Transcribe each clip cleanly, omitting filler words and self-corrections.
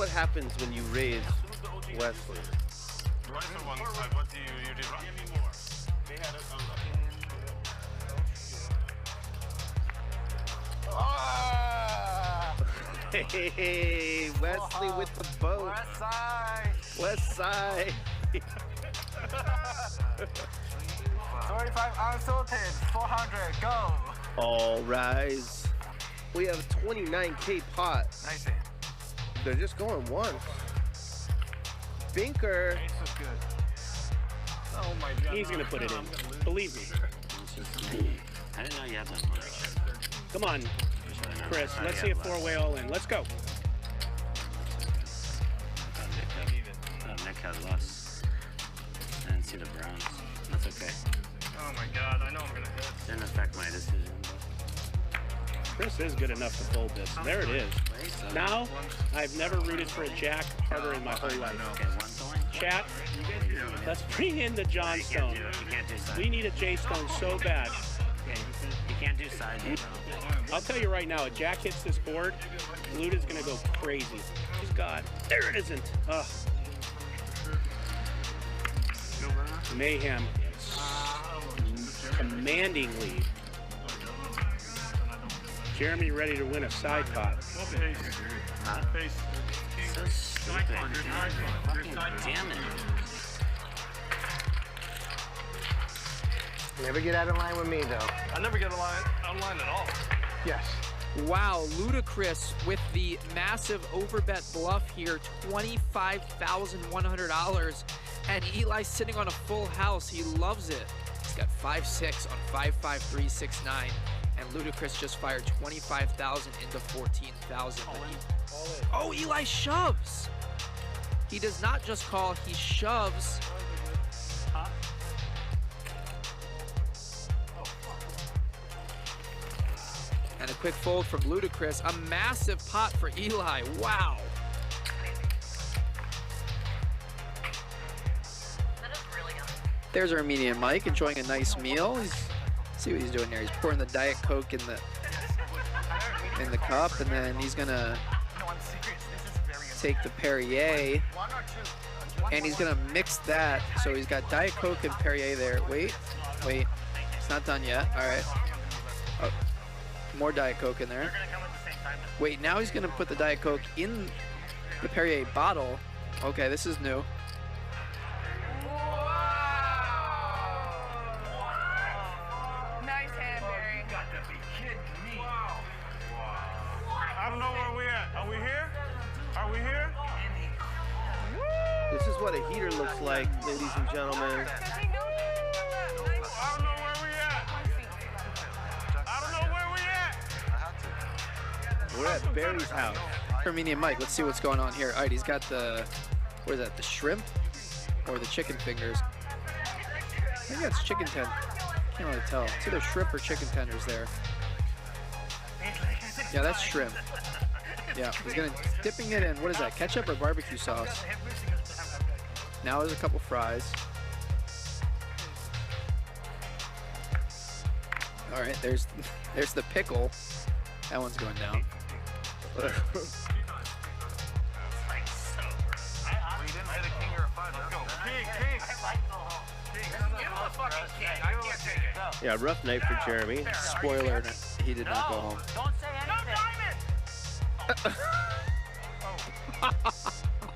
what happens when you raise Wesley. What do you did wrong? Give me more. They had Hey, Wesley with the boat. West side. West side. 25 unsalted, 400, go. All rise. We have 29K pot. Nice. They're just going once. Binker. Ace is good. Oh my God. He's going to put it in. Believe me. I didn't know you had that much. Come on, Chris. Let's see a four-way all-in. Let's go. Nick had less. I didn't see the Browns. That's okay. Oh my God, I know I'm gonna hit. Didn't affect my decision. Chris is good enough to fold this. There it is. Now, I've never rooted for a jack harder in my whole life. Okay, one going. Chat, let's bring in the John Stone. You can't do side. We need a J Stone so bad. Okay, you can't do side. I'll tell you right now, a jack hits this board, Luda's gonna go crazy. He's got, there it isn't. Ugh. Mayhem. Commanding lead. Jeremy ready to win a side pot. Face. So stupid. Fucking damn it. Never get out of line with me, though. I never get online at all. Yes. Wow, ludicrous with the massive overbet bluff here, $25,100. And Eli's sitting on a full house. He loves it. He's got 5-6 on 5-5-3-6-9. And Ludacris just fired 25,000 into 14,000. Oh, Eli shoves. He does not just call, he shoves. And a quick fold from Ludacris. A massive pot for Eli. Wow. There's Armenian Mike enjoying a nice meal. See what he's doing here. He's pouring the Diet Coke in the cup, and then he's gonna take the Perrier, and he's gonna mix that. So he's got Diet Coke and Perrier there. Wait, it's not done yet. All right. Oh, more Diet Coke in there. Wait, now he's gonna put the Diet Coke in the Perrier bottle. Okay, this is new. I don't know where we at. Are we here? Are we here? This is what a heater looks like, ladies and gentlemen. I don't know where we at. I don't know where we at. We're at Barry's house. Armenian Mike, let's see what's going on here. All right, he's got the, what is that, the shrimp or the chicken fingers? I think that's chicken tender. Can't really tell. It's either shrimp or chicken tenders there. Yeah, that's shrimp. Yeah, he's gonna dipping it in, what is that, ketchup or barbecue sauce? Now there's a couple fries. All right, there's the pickle. That one's going down. Yeah, rough night for Jeremy. Spoiler, he did not go home. Don't say anything.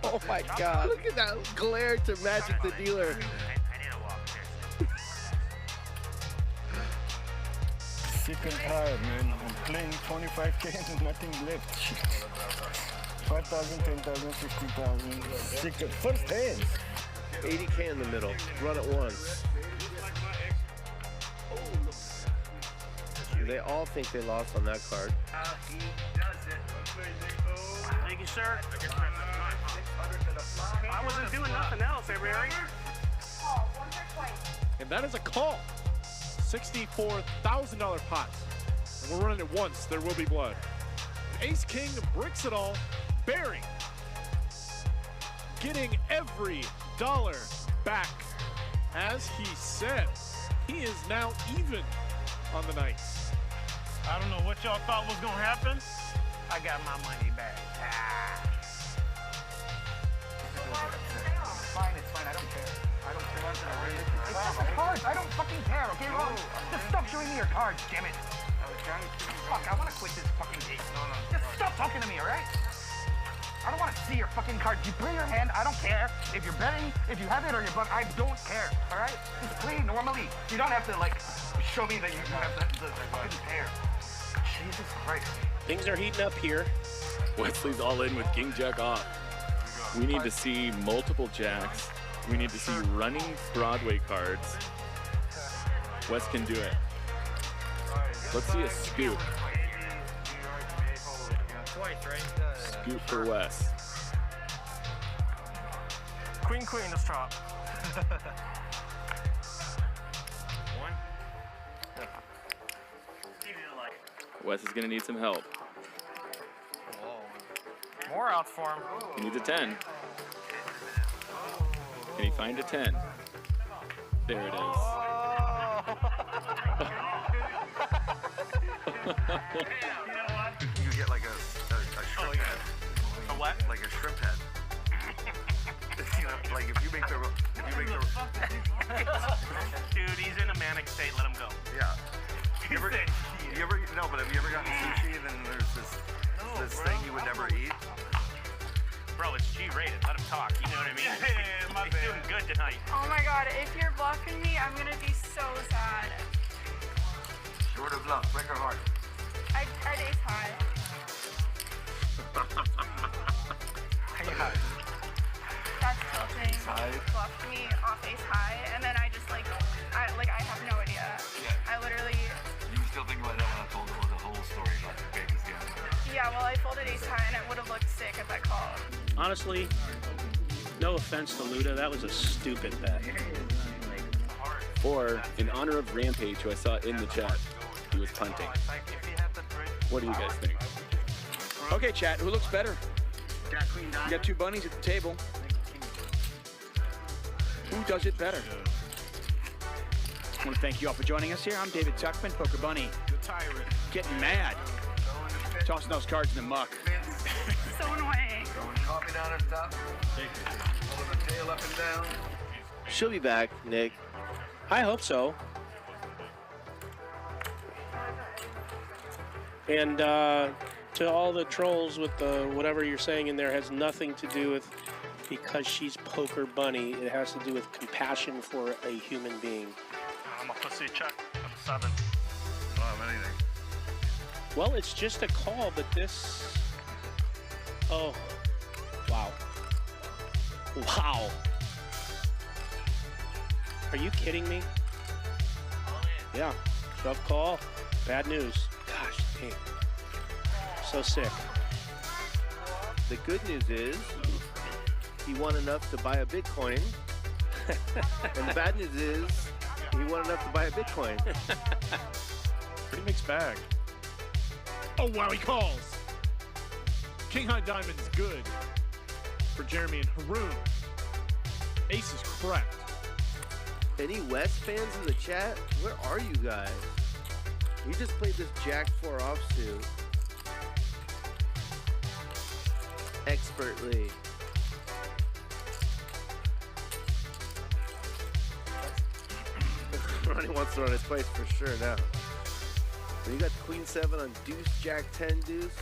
Oh my God. Look at that glare to Magic the Dealer. I need a walk. Sick and tired, man. I'm playing 25K and nothing left. 5,000, 10,000, 50,000. Sick of first hands. 80K in the middle. Run it once. They all think they lost on that card. Thank you, sir. I wasn't doing nothing else, Barry. And that is a call. $64,000 pot. And we're running it once. There will be blood. Ace King breaks it all. Barry getting every dollar back. As he said, he is now even on the night. I don't know what y'all thought was gonna happen. I got my money back. cards, damn it. Fuck, I want to quit this fucking game. Just stop talking to me, alright? I don't want to see your fucking cards. You play your hand, I don't care. If you're betting, if you have it or you're I don't care, alright? Just play normally. You don't have to, like, show me that you have the fucking pair. Jesus Christ. Things are heating up here. Wesley's all in with King Jack off. We need to see multiple jacks. We need to see running Broadway cards. Wes can do it. Let's see a scoop. Scoop for Wes. Queen, let's drop. Wes is gonna need some help. More outs for him. He needs a 10. Can he find a 10? There it is. You get like a shrimp head. A what? Like a shrimp head. You know, like if you make the Dude, he's in a manic state. Let him go. yeah. Have you ever gotten sushi? Then there's this thing you would never eat. Bro, it's G-rated. Let him talk. You know what I mean? He's doing good tonight. Oh my god, if you're bluffing me, I'm gonna be so sad. Short of bluff, break her heart. I ace high. That's tilting. Bluffed me off ace high, and then I just I have no idea. I literally. You were still thinking about that when I told the whole story about the Vegas game. Yeah, well, I folded ace high, and it would have looked sick if I called. Honestly, no offense to Luda, that was a stupid bet. Or, in honor of Rampage, who I saw in the chat, he was punting. What do you guys think? Okay, chat, who looks better? You got two bunnies at the table. Who does it better? I want to thank you all for joining us here. I'm David Tuchman, Poker Bunny. Getting mad. Tossing those cards in the muck. So annoying. Coffee down at the top. Holding the tail up and down. She'll be back, Nick. I hope so. And to all the trolls with the whatever you're saying in there has nothing to do with because she's Poker Bunny. It has to do with compassion for a human being. I'm a pussy check. I'm 7. I don't have anything. Well, it's just a call, but this... Oh. Wow. Wow. Are you kidding me? Yeah. Shove call. Bad news. Gosh, dang. So sick. The good news is he won enough to buy a Bitcoin. And the bad news is he won enough to buy a Bitcoin. Pretty mixed bag. Oh, wow, he calls. King High Diamond's good for Jeremy and Haroon. Ace is correct. Any West fans in the chat? Where are you guys? We just played this Jack 4 offsuit expertly. Ronnie wants to run his place for sure now. So you got Queen 7 on Deuce, Jack 10 Deuce.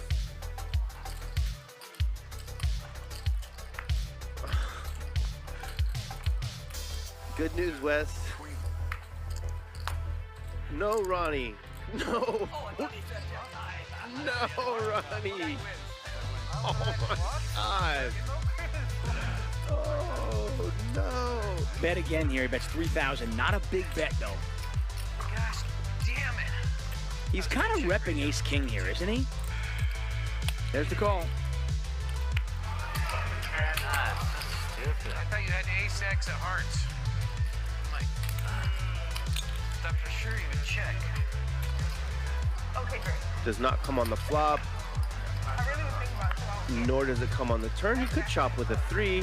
Good news, Wes. No, Ronnie. No. No, Ronnie. Oh my God. Oh no. Bet again here. He bets 3,000. Not a big bet though. Gosh damn it. He's kind of repping Ace King here, isn't he? There's the call. I thought you had ace X at hearts. I'm like, thought for sure you would check. Okay, great. Does not come on the flop, I really was thinking about it. nor does it come on the turn. He could chop with a 3. I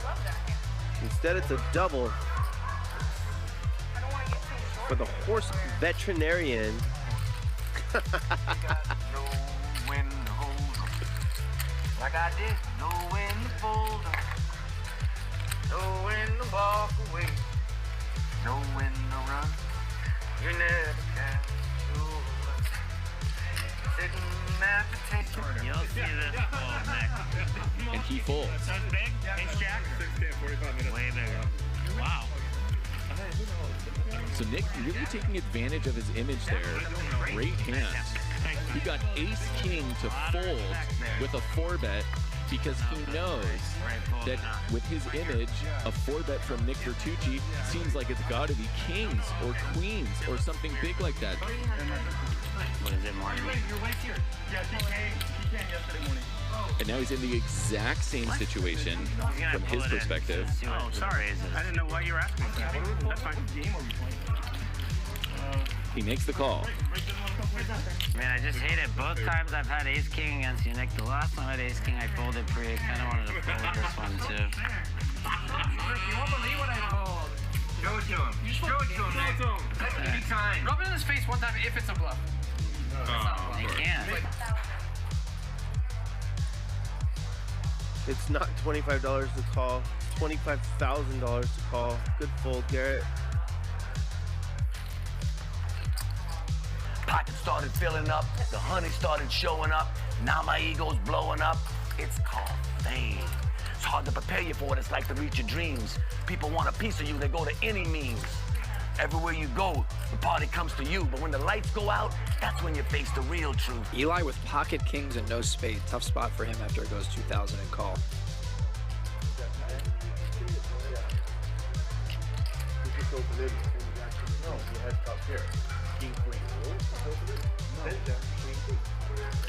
love that. Instead, it's a double I don't want to get too short. for the horse veterinarian. Got no win to hold 'em. Like I did, no win to fold 'em. No win to walk away. No win to run. You never can. folds. So it's big? Ace Jack? 45 minutes. Way bigger. Wow. So Nick really taking advantage of his image there. Great hands. He got ace king to fold with a 4-bet because he knows that with his image, a 4-bet from Nick Vertucci seems like it's got to be kings or queens or something big like that. What is it, Marty? And now he's in the exact same situation from his perspective. Oh, sorry. I didn't know what you were asking me. That's fine. He makes the call. Man, I just hate it. Both times I've had ace king against you, Nick. The last time I had ace king, I folded pre. I kind of wanted to fold this one too. You won't believe what I pulled. Show it to him. Show it to him, Nick. Anytime. Rub it in his face one time if it's a bluff. You can't. It's not $25 to call. It's $25,000 to call. Good fold, Garrett. Pocket started filling up, the honey started showing up, now my ego's blowing up. It's called fame. It's hard to prepare you for it, it's like to reach your dreams. People want a piece of you, they go to any means. Everywhere you go, the party comes to you, but when the lights go out, that's when you face the real truth. Eli with pocket kings and no spade. Tough spot for him after it goes 2,000 and call.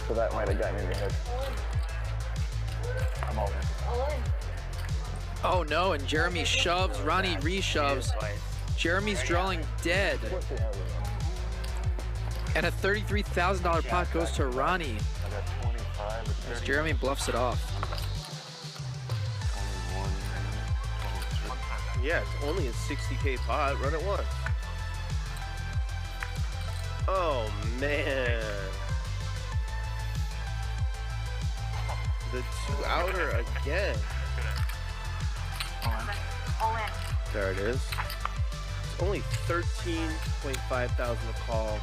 So that might have gotten in your head. I'm all in. Oh no, and Jeremy shoves, Ronnie re-shoves. Jeremy's drawing dead. And a $33,000 pot goes to Ronnie. As Jeremy bluffs it off. Yeah, it's only a 60K pot. Run it once. Oh, man. The 2-outer again. All in. There it is. It's only 13.5 thousand to call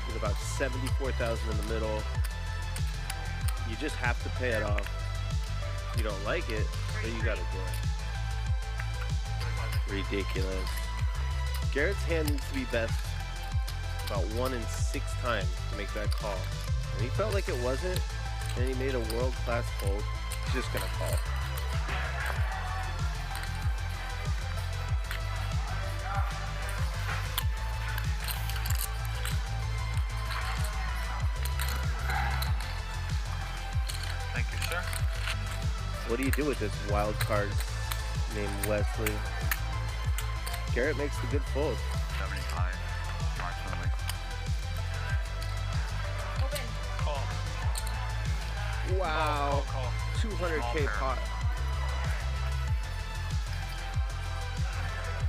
with about 74,000 in the middle. You just have to pay it off. If you don't like it, then you gotta do it. Ridiculous. Garrett's hand needs to be best about 1 in 6 times to make that call. And he felt like it wasn't, and he made a world-class fold. He's just gonna call. Thank you, sir. What do you do with this wild card named Wesley? Garrett makes the good fold. 75, approximately. Wow. 200K pot.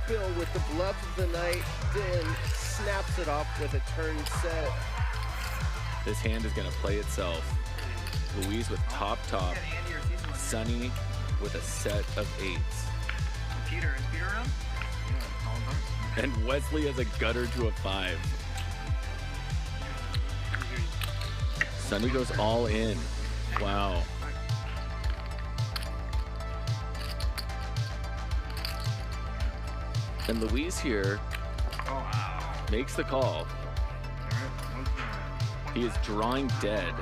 Bill with the bluff of the night. Dylan snaps it off with a turn set. This hand is going to play itself. Louise with top. Sonny with a set of 8s. Peter, is Peter around? And Wesley has a gutter to a 5. Sonny goes all in. Wow. And Louise here makes the call. He is drawing dead.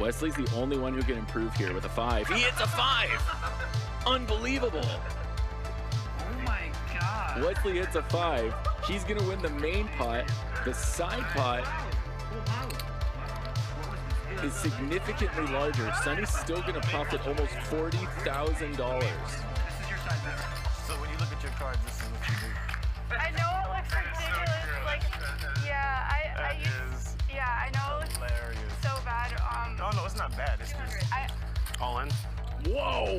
Wesley's the only one who can improve here with a 5. He hits a 5! Unbelievable! Oh my God. Wesley hits a 5. He's gonna win the main pot. The side pot is significantly larger. Sonny's still gonna profit almost $40,000. This is your side better. So when you look at your cards, this is what you do. I know it looks ridiculous. Like, yeah, I know it looks Hilarious. so bad. No, it's not bad. It's just All in. Whoa!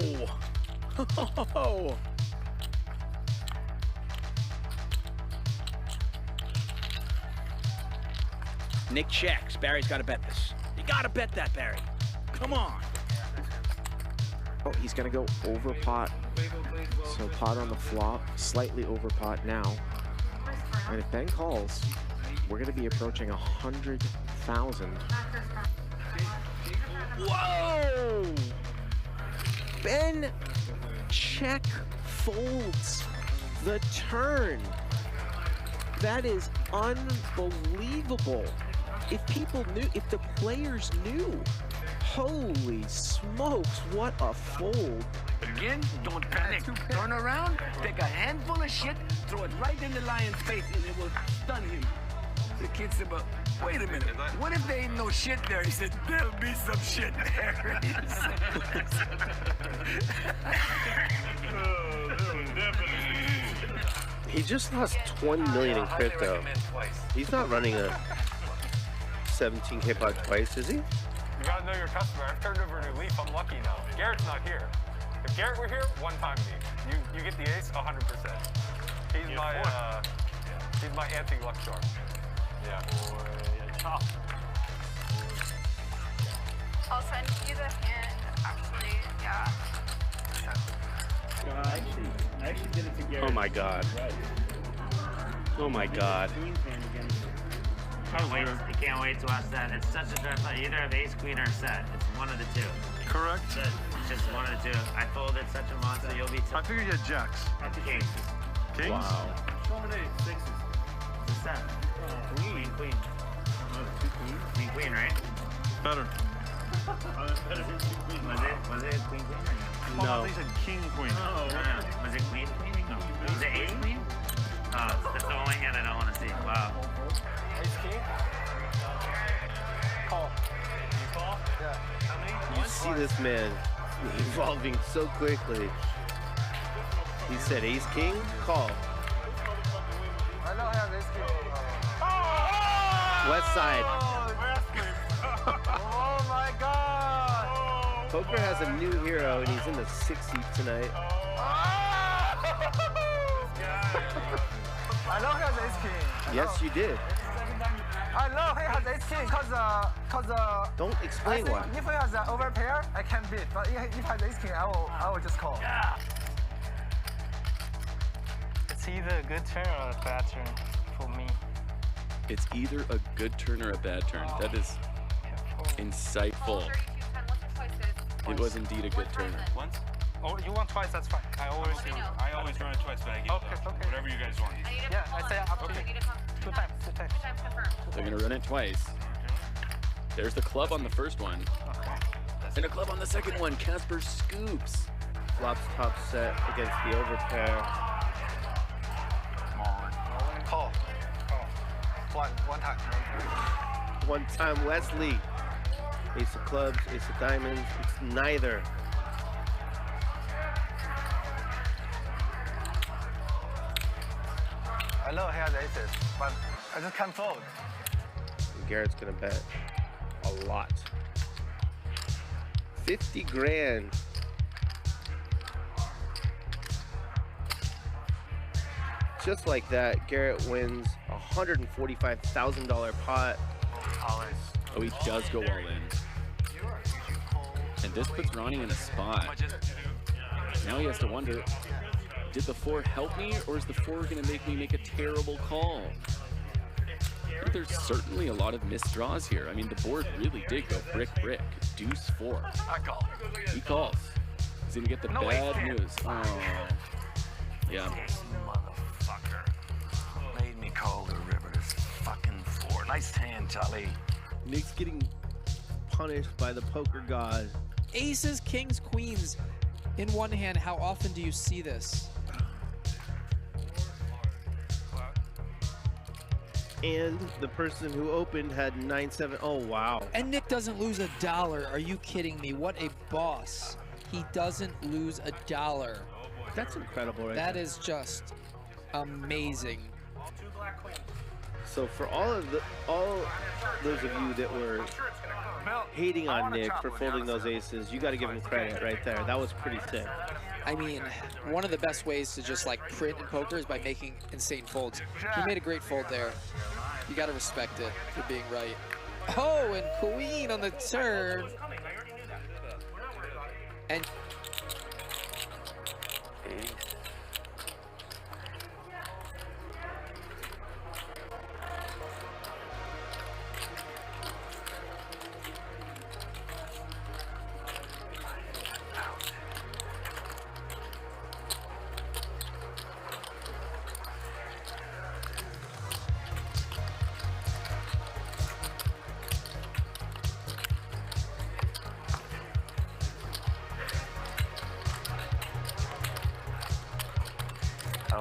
Nick checks. Barry's got to bet this. You got to bet that, Barry. Come on. Oh, he's going to go over pot. So pot on the flop, slightly over pot now. And if Ben calls, we're going to be approaching 100,000. Whoa! Ben check folds the turn. That is unbelievable. If people knew, if the players knew, holy smokes, what a fold. Again, don't panic. Turn around, take a handful of shit, throw it right in the lion's face, and it will stun him. The kid said, but wait a minute, what if there ain't no shit there? He said, there'll be some shit there. He just lost 20 million in crypto. He's not running a 17K pot twice, is he? You gotta know your customer. I've turned over a new leaf. I'm lucky now. Garrett's not here. If Gerry were here, one time me. You get the ace 100%. He's my anti-luck charm. Yeah. I'll send you the hand, actually, yeah. I actually did it to Gerry. Oh my god. Oh my god. I can't wait to watch that. It's such a draft. Either have ace, queen, or set. It's one of the two. Correct. It's just one of the two. I folded such a monster. You'll be. I figured you had jacks. That's kings. Kings? Wow. Show me the sixes. It's a set. Queen, queen. Queen, queen, right? Better. Better than two queen. Was it queen, queen? Or No. He said king, queen. No. Was it queen, queen? No. Was it ace, queen? Oh, that's the only hand I don't want to see. Wow. Ace king? Call. You call? Yeah. How many? You see this man evolving so quickly. He said ace king, call. I know I have ace king. West side. Oh my god! Poker has a new hero and he's in the 6th seat tonight. I know he has ace king. Yes, you did. I know he has ace king cause Don't explain why. if he has an overpair, I can beat. But if he has ace king, I will just call. Yeah. It's either a good turn or a bad turn for me. It's either a good turn or a bad turn. That is insightful. It was indeed a good turn. Once? Oh, you want twice? That's fine. I always run it twice, but I give okay. whatever you guys want. Yeah, I say up to you. Two times. They're gonna run it twice. There's the club on the first one. And a club on the second one. Casper scoops. Flops top set against the overpair. Call. One time. One time Wesley. Ace of clubs, ace of diamonds. It's neither. I know he has aces, but I just can't fold. Garrett's gonna bet a lot. 50 grand. Just like that, Garrett wins a $145,000 pot. Oh, he does go all in. And this puts Ronnie in a spot. Now he has to wonder, did the 4 help me, or is the 4 gonna make me make a terrible call? There's certainly a lot of missed draws here. I mean, the board really did go brick, deuce 4. I call. He calls. He's gonna get the bad news. Oh. Yeah. This motherfucker made me call the river this fucking 4. Nice hand, Charlie. Nick's getting punished by the poker god. Aces, kings, queens in one hand. How often do you see this? And the person who opened had 9-7. Oh, wow. And Nick doesn't lose $1. Are you kidding me? What a boss. He doesn't lose $1. That's incredible, right? That is just amazing. So for all those of you that were hating on Nick for folding those aces, you got to give him credit right there. That was pretty sick. I mean, one of the best ways to just like print in poker is by making insane folds. He made a great fold there. You got to respect it for being right. Oh, and queen on the turn. And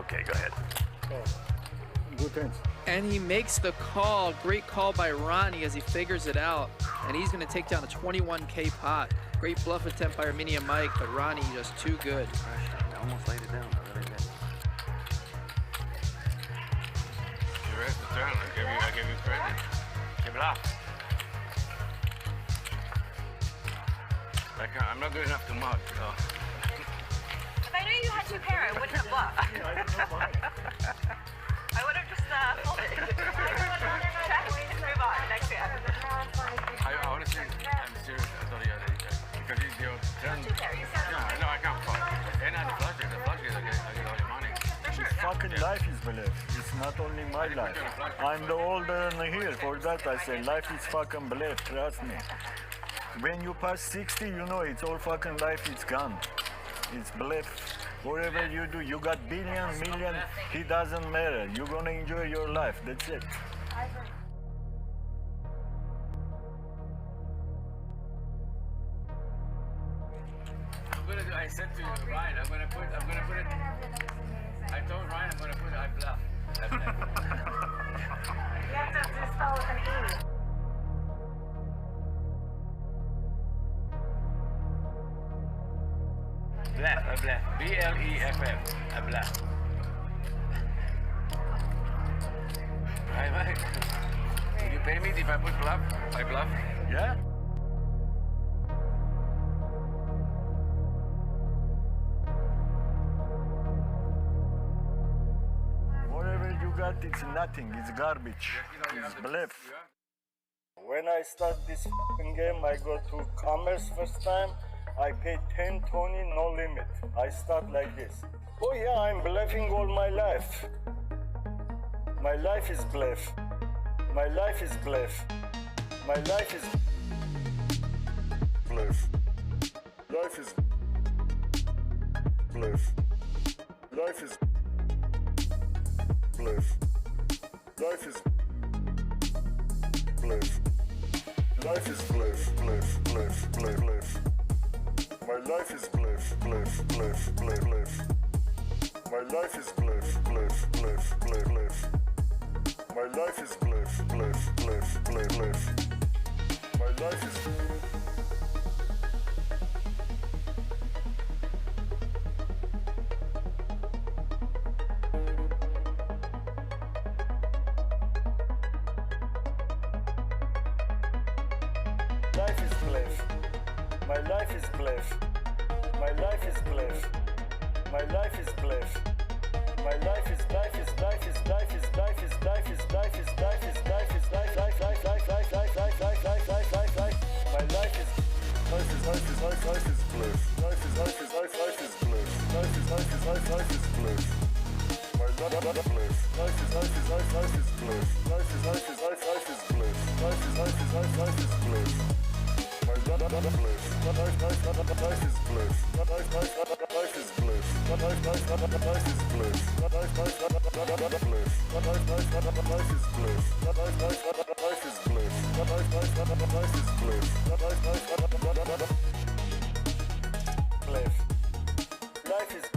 Okay, go ahead. Good hands. And he makes the call. Great call by Ronnie as he figures it out. And he's going to take down a 21K pot. Great bluff attempt by Armenia Mike, but Ronnie just too good. I almost laid it down. I really did. You raised the turn. I give you credit. You bluff. Like, I'm not good enough to mug, so. If I knew you had 2 pair, I wouldn't have bluffed. I would have just folded. Check, move on, next hand. I honestly, I'm serious. I thought you had a because it's your turn. 2 pair, you said. No, I can't call. And the flush is I get all your money. His fucking life is belief. It's not only my life. I'm the older one here. For that I say life is fucking belief. Trust me. When you pass 60, you know it's all fucking life. It's gone. It's belief. Whatever you do, you got billion, million. It doesn't matter. You're gonna enjoy your life. That's it. I said to Ryan, I'm gonna put it. I told Ryan I'm gonna put it. I bluff. You have to just spell with an E. Bluff, I bluff. B-L-E-F-F. I bluff. Right, Mike? Will you pay me if I put bluff? I bluff? Yeah? Whatever you got, it's nothing. It's garbage. It's bluff. When I start this fucking game, I go to commerce first time. I pay 10, 20, no limit. I start like this. Oh yeah, I'm bluffing all my life. My life is bluff. My life is bluff. My life is bluff. Life is bluff. Life is bluff. Life is bluff. Life is bluff, bluff, bluff, bluff, bluff. My life is bluff, bluff, bluff, bluff, bluff. My life is bluff, bluff, bluff, bluff, bluff. My life is bluff, bluff, bluff, bluff, bluff. My life is My life is bluff. My life is bluff. My life is bluff. My life is life is life is life is life is life is life is life is life is life life life life life life life life life life life life. My life is life is life is life life is bluff. Life is life is life life is bluff. Life is life is life life is bluff. My life is bluff. Life is life is life life is bluff. Life is life is life life is bluff. Life is life is life life is bluff. My life is bluff. Life is bluff. Life is bluff. Life is bluff. Life is bluff. Life is bluff. Life is bluff. Life is bluff. Life is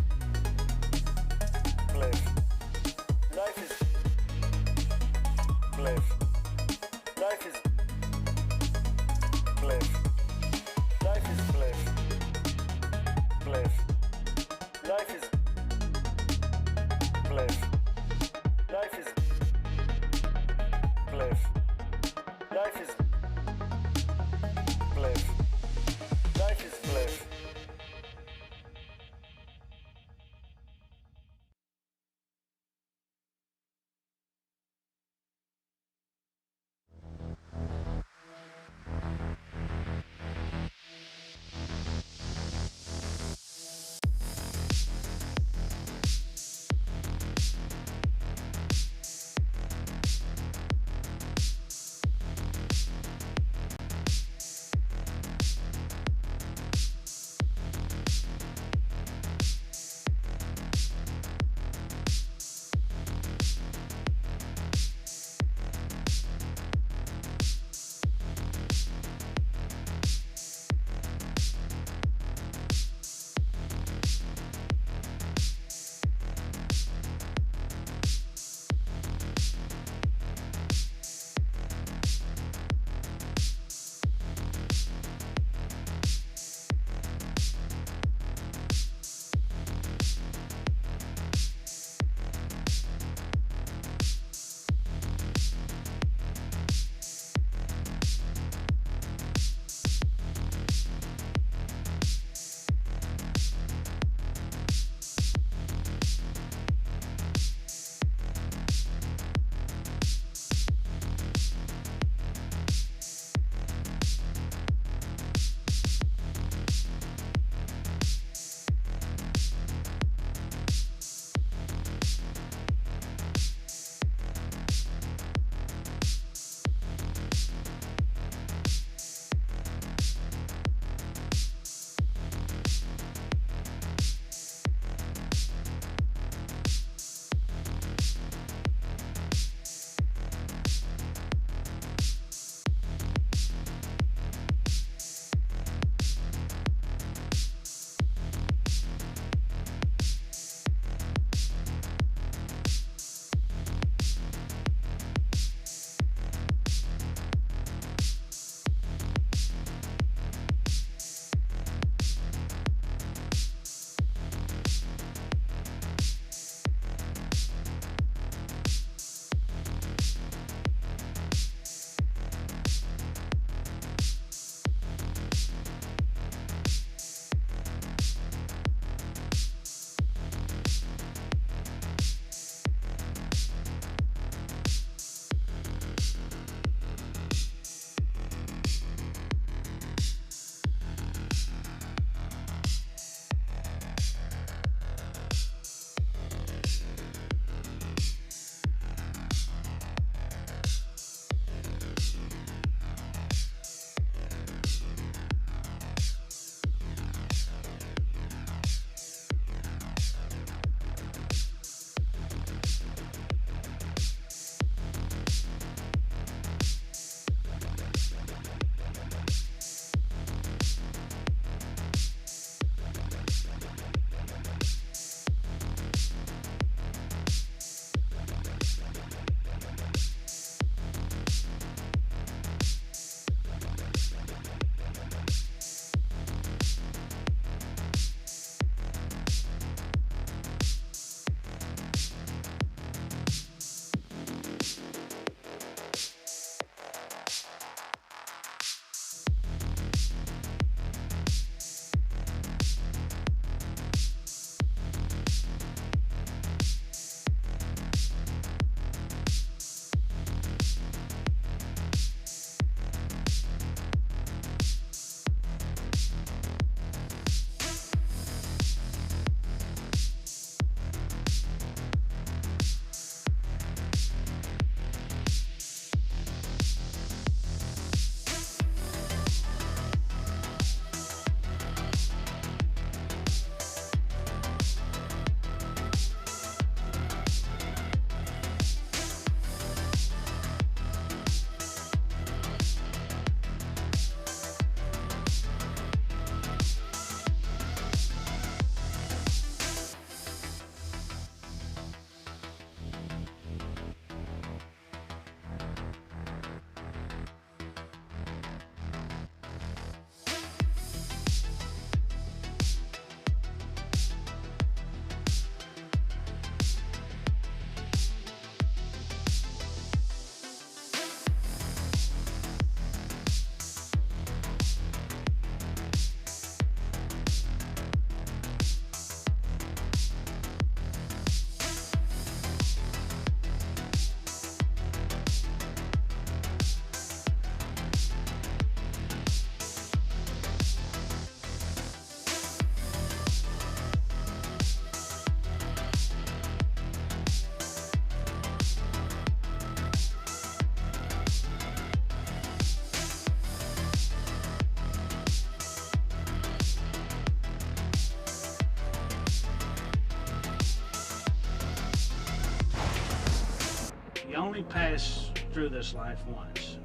only pass through this life once.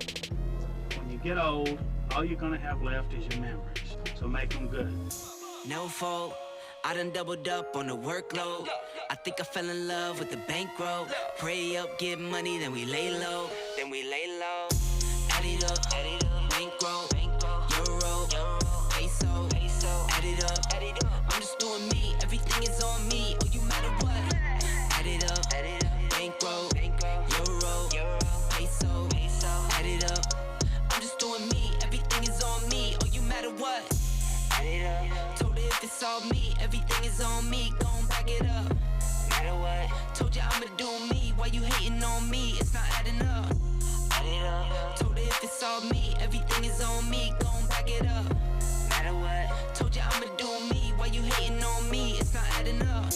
When you get old, all you're gonna have left is your memories. So make them good. No fault, I done doubled up on the workload. I think I fell in love with the bankroll. Pray up, get money, then we lay low. Add it up, bankroll, euro, peso, add it up. I'm just doing me, everything is on me. Oh, you matter what? Add it up, bankroll, euro, peso, add it up. I'm just doing me, everything is on me. Oh, you matter what? Add it up. Told her if it's all me, everything is on me. Gon' back it up. Matter what? Told you I'ma do me. Why you hating on me? It's not adding up. Add it up. Told her if it's all me, everything is on me. Gon' back it up. Matter what? Told you I'ma do me. Why you hating on me? It's not adding up.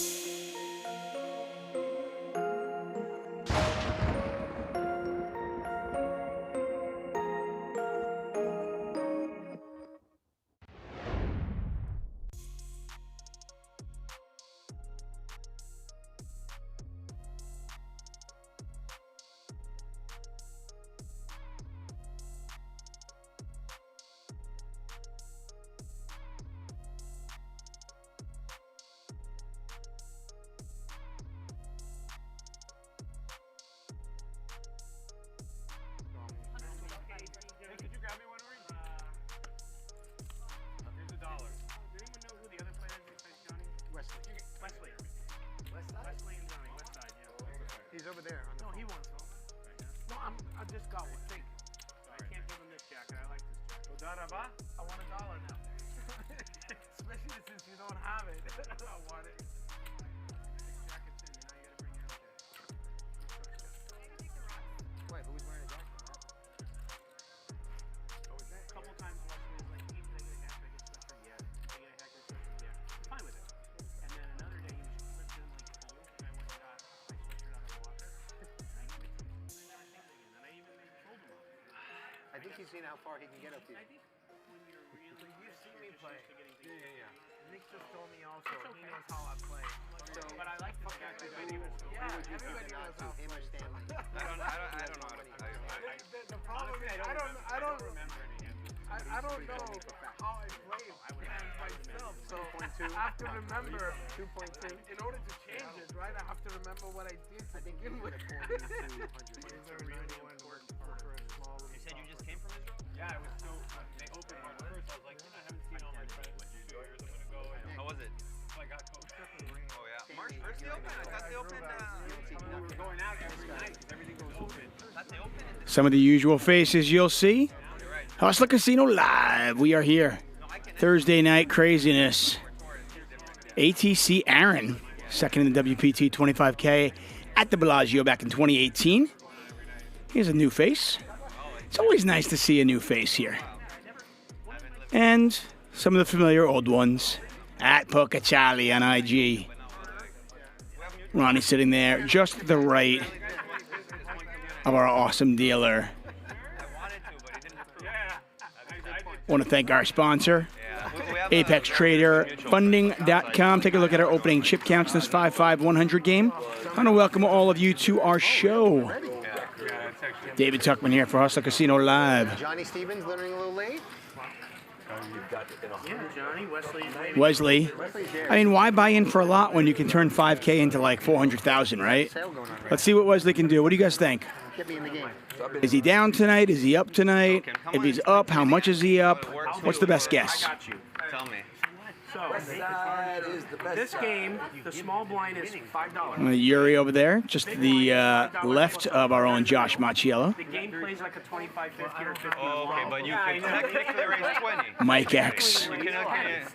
He's over there. No, he wants one. No, I just got one. Thank you. I can't give him this jacket. I like this jacket. I want $1 now. Especially since you don't have it. I want it. This jacket's in. Now you gotta bring your own jacket. Wait, who's wearing a jacket? A couple times Wesley was like, hey, can I get a haircut? Get stuff for yeah. Can I get a haircut? Stuff for yeah. I'm fine with it. And then another day he was slipped in like cold, and I went and got my sweatshirt out of the washer. And I gave it to him. And I never seen it again. And I even told him off. I think he's seen how far he can get up to you. I think when you're really You've seen me play. Yeah. Nick just told me also. He knows how I play. So, but I like this jacket. Yeah, everybody knows how him or Stanley. I don't know how to play. The problem is I don't remember any of it. I don't know how I play myself. So I have to remember 2.2. In order to change it, right? I have to remember what I did to begin with. You said you just came from Israel? Yeah, it was so. They opened one first. I was like, I haven't seen all my friends. What you yours? I'm gonna go. How was it? I got COVID. Oh yeah. March 1st they opened. I thought they opened. We're going out every night because everything goes open. I thought they opened. Some of the usual faces you'll see. Hustler Casino Live. We are here. Thursday night craziness. ATC Aaron, second in the WPT 25K at the Bellagio back in 2018. Here's a new face. It's always nice to see a new face here. And some of the familiar old ones at Poca Charlie on IG. Ronnie sitting there, just to the right of our awesome dealer. Want to thank our sponsor, Apex Trader Funding.com. Take a look at our opening chip counts in this 5-5-100 game. I want to welcome all of you to our show. David Tuchman here for Hustler Casino Live. Johnny Stevens learning a little late. Yeah, Johnny, Wesley. I mean, why buy in for a lot when you can turn 5K into like 400,000, right? Let's see what Wesley can do. What do you guys think? Get me in the game. Is he down tonight? Is he up tonight? If he's up, how much is he up? What's the best guess? Tell me. So, this game, the small blind is $5. Yuri over there, just to the left of our own Josh Machiello. The game plays like a 25, 50, or 50. Oh, okay, but you can technically raise 20. Mike X, You can,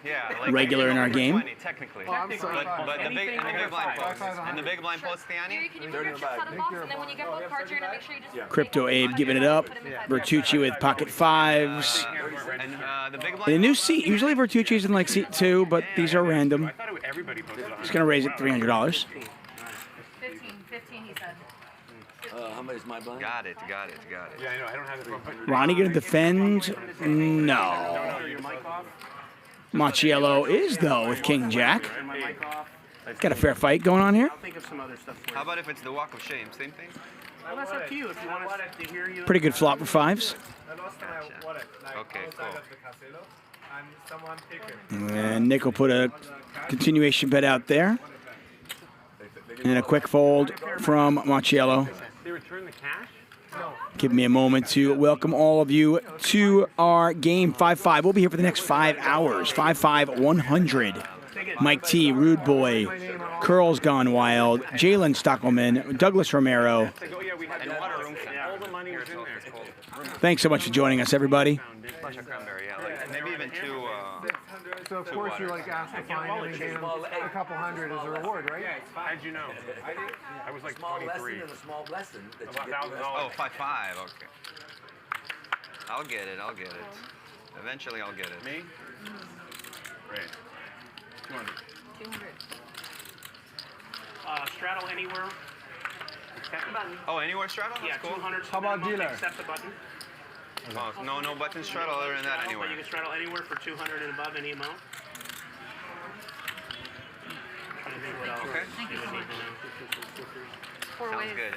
yeah, like regular in our game. 20, technically. But the big blind post. And the big blind post, Theani? Can you put your chips out of the box, and then when you get both cards, you're gonna make sure you just Crypto Abe giving it up. Vertucci with pocket fives. And the big In a new seat. Usually Vertucci's in like seat 2, but these are random. He's going to raise it $300. 15, he said. How much is my blind? Got it. Yeah, I know. I don't have it. Ronnie going to defend? No. Machiello is, though, with King Jack. Got a fair fight going on here. I'll think of some other stuff for you. How about if it's the walk of shame? Same thing? Well, that's up to you. If you want us to hear you. Pretty good flop for fives. Okay, cool. And Nick will put a continuation bet out there. And a quick fold from Marcello. They return the cash? Give me a moment to welcome all of you to our game 5-5. We'll be here for the next 5 hours. 5-5, 100. Mike T, Rude Boy, Curl's Gone Wild, Jalen Stockelman, Douglas Romero. Thanks so much for joining us, everybody. Bunch of cranberry, yeah. Like, maybe even two. So of course you like asked to find a couple hundred as a reward, right? How'd you know? I was like 23. small blessing that About $1,000. Oh, 5-5. Okay. I'll get it. I'll get it. Eventually, I'll get it. Me? Great. 200. 200. Straddle anywhere. Accept the button. Oh, anywhere straddle? That's Yeah, cool. 200. How about minimum, dealer? Accept the button. Oh, no button straddle other than that anywhere. But you can straddle anywhere for 200 and above any amount. Trying to think what else. Okay. Thank you so much. Sounds good.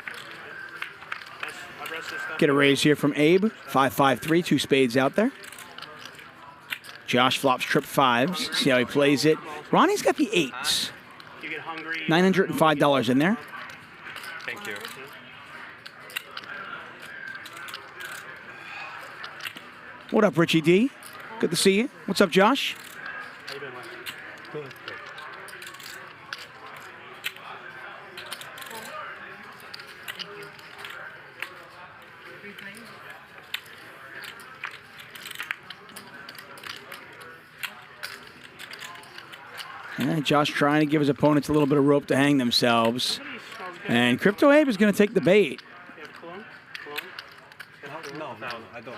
Get a raise here from Abe. 5-5-3, 2 spades out there. Josh flops trip fives. See how he plays it. Ronnie's got the eights. $905 in there. Thank you. What up, Richie D? Good to see you. What's up, Josh? How you doing, Wesley? And Josh trying to give his opponents a little bit of rope to hang themselves. And Crypto Abe is going to take the bait. No, I don't.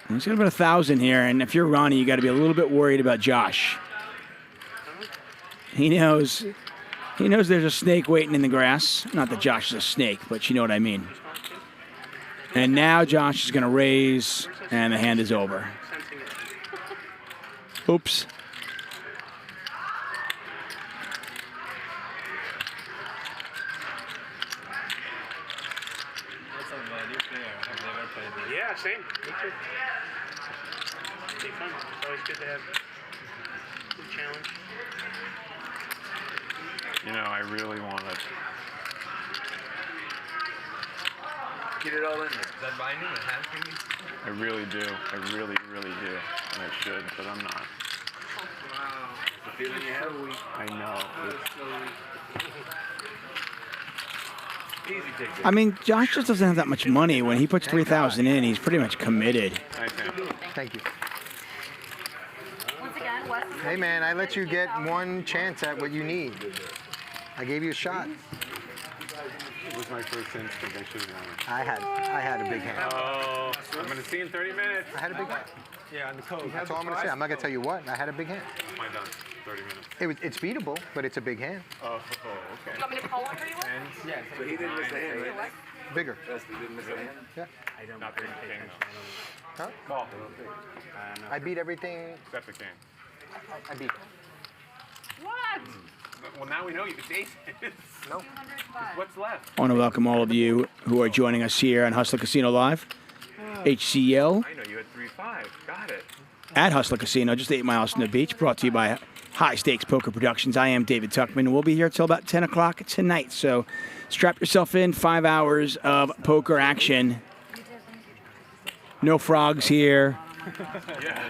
He's got about 1,000 here, and if you're Ronnie, you got to be a little bit worried about Josh. He knows there's a snake waiting in the grass. Not that Josh is a snake, but you know what I mean. And now Josh is going to raise, and the hand is over. Oops. Yeah, same. Me too. Be fun. It's always good to have a good challenge. You know, I really want to Get it all in there. Is that binding? Is hand thingy? I really do. I really, really do. And I should, but I'm not. Wow. The feeling you have? I know. Easy take. I mean, Josh just doesn't have that much money. When he puts 3,000 in, he's pretty much committed. Thank you. Once again, Wes. Hey man, I let you get one chance at what you need. I gave you a shot. It was my first instinct. I should have won it. I had a big hand. Oh, I'm going to see you in 30 minutes. I had a big hand. Yeah, and the code. That's all I'm gonna say. I'm not gonna tell you what. I had a big hand. My done. 30 minutes. It's beatable, but it's a big hand. Oh, okay. You want me to call one for you? Yeah, so he didn't miss a hand, right? Bigger. Wesley didn't miss a hand? Yeah. I don't Not the king. Huh? Call. I beat everything. Except the king. I beat. What? Well, now we know you. It's aces. No. What's left? I want to welcome all of you who are joining us here on Hustler Casino Live. HCL I know you had 3-5. Got it. at Hustler Casino, just 8 miles from the beach, brought to you by High Stakes Poker Productions. I am David Tuchman. We'll be here till about 10 o'clock tonight, so strap yourself in. 5 hours of poker action. No frogs here.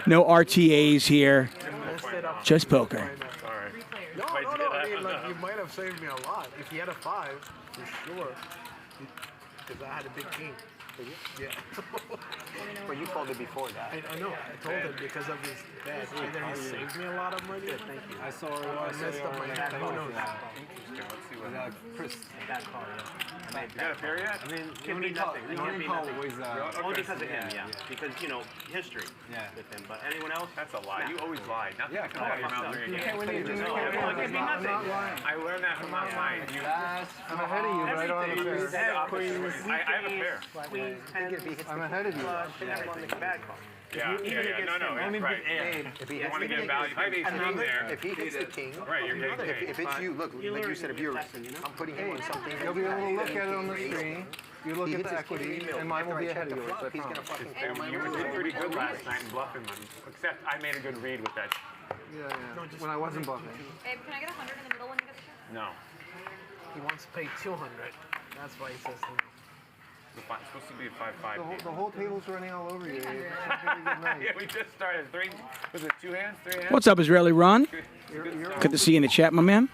No RTAs here. Just poker. No, I mean, like, you might have saved me a lot. If you had a 5, for sure. Because I had a big king. Yeah. But you folded before that. I know. I told him because of his bet. Either he saved me a lot of money. Thank you. I saw I messed up my hand. Who knows? Let's see what Chris. That call, yeah. You got a pair yet? I mean, Can be nothing. It can be nothing. was, Only because of him, yeah. Because, you know, history with him. But anyone else? That's a lie. You always lie. Nothing Yeah, can out of your mouth during a game. It can be nothing. I learned that from my mind. I'm ahead of you, right on the Everything. fair. I have a pair. I'm ahead of you. And everyone makes a bad call. Yeah, no, right. If he You hits want to the get value. if he hits the king, Right, you're getting paid. if it's you, look, like you said, if you're, I'm putting him on something. You'll be able to look at it on the screen. You look at the equity, and mine will be ahead of yours. He's gonna fucking You did pretty good last night in bluffing, except I made a good read with that. Yeah. When I wasn't bluffing. Babe, can I get 100 in the middle when you get the No. He wants to pay 200. That's why he says no. It's supposed to be a 5-5. The whole table's running all over you. Yeah, we just started. Was it 2 hands, 3 hands? What's up, Israeli Ron? Good to see you in the chat, my man.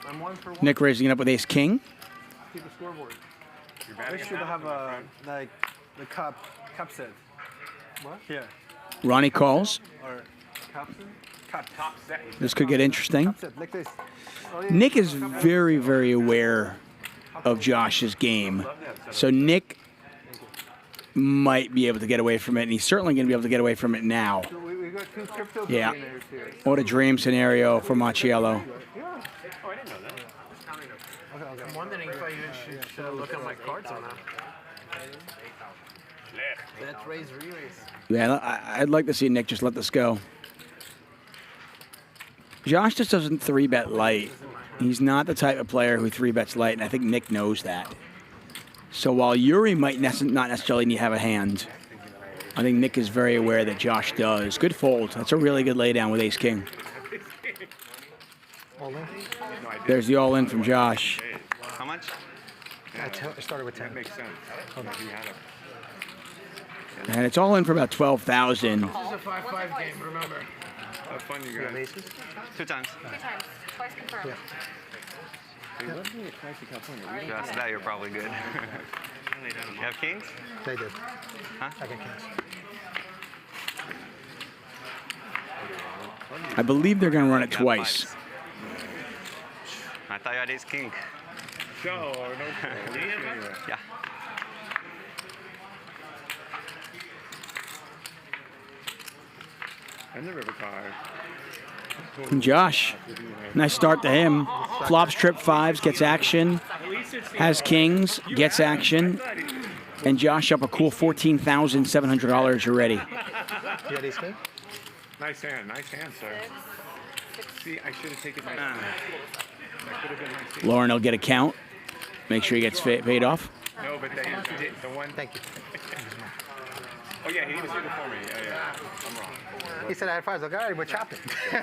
I'm 1 for 1. Nick raising it up with ace king. Keep a scoreboard. Make sure to have like the cup set. What? Here. Ronnie calls. Or cup set? Top set. This could get interesting. Cup set, like this. Nick is very, very aware of Josh's game. So Nick might be able to get away from it, and he's certainly going to be able to get away from it now. So we got 2 crypto Yeah. billionaires here. What a dream scenario for Macchiello. Oh, I didn't know that. Okay. I'm wondering if I even should look at my cards or not. Let's raise, re-raise. Yeah, I'd like to see Nick just let this go. Josh just doesn't 3-bet light. He's not the type of player who 3-bets light, and I think Nick knows that. So while Yuri might not necessarily need to have a hand, I think Nick is very aware that Josh does. Good fold. That's a really good laydown with ace-king. All in? There's the all-in from Josh. How much? I started with 10. That makes sense. And it's all in for about 12,000. This is a 5-5 game, remember. Have fun, you guys. 2 times. 2 times. Twice confirmed. Yeah, after that, you're probably good. You have kings? They did. Huh? I got kings. I believe they're going to run it twice. I thought you had ace king. No. Yeah. And the river card. And Josh, nice start to him. Flops, trip 5s, gets action. Has kings, gets action. And Josh up a cool $14,700 already. You had ace king? Nice hand, sir. See, I should have taken my. That could have been nice. Lauren will get a count. Make sure he gets paid off. No, but the one. Thank you. Oh yeah, he was here before me. Yeah. I'm wrong. He said I had 5s. Like, all right, we're chopping. You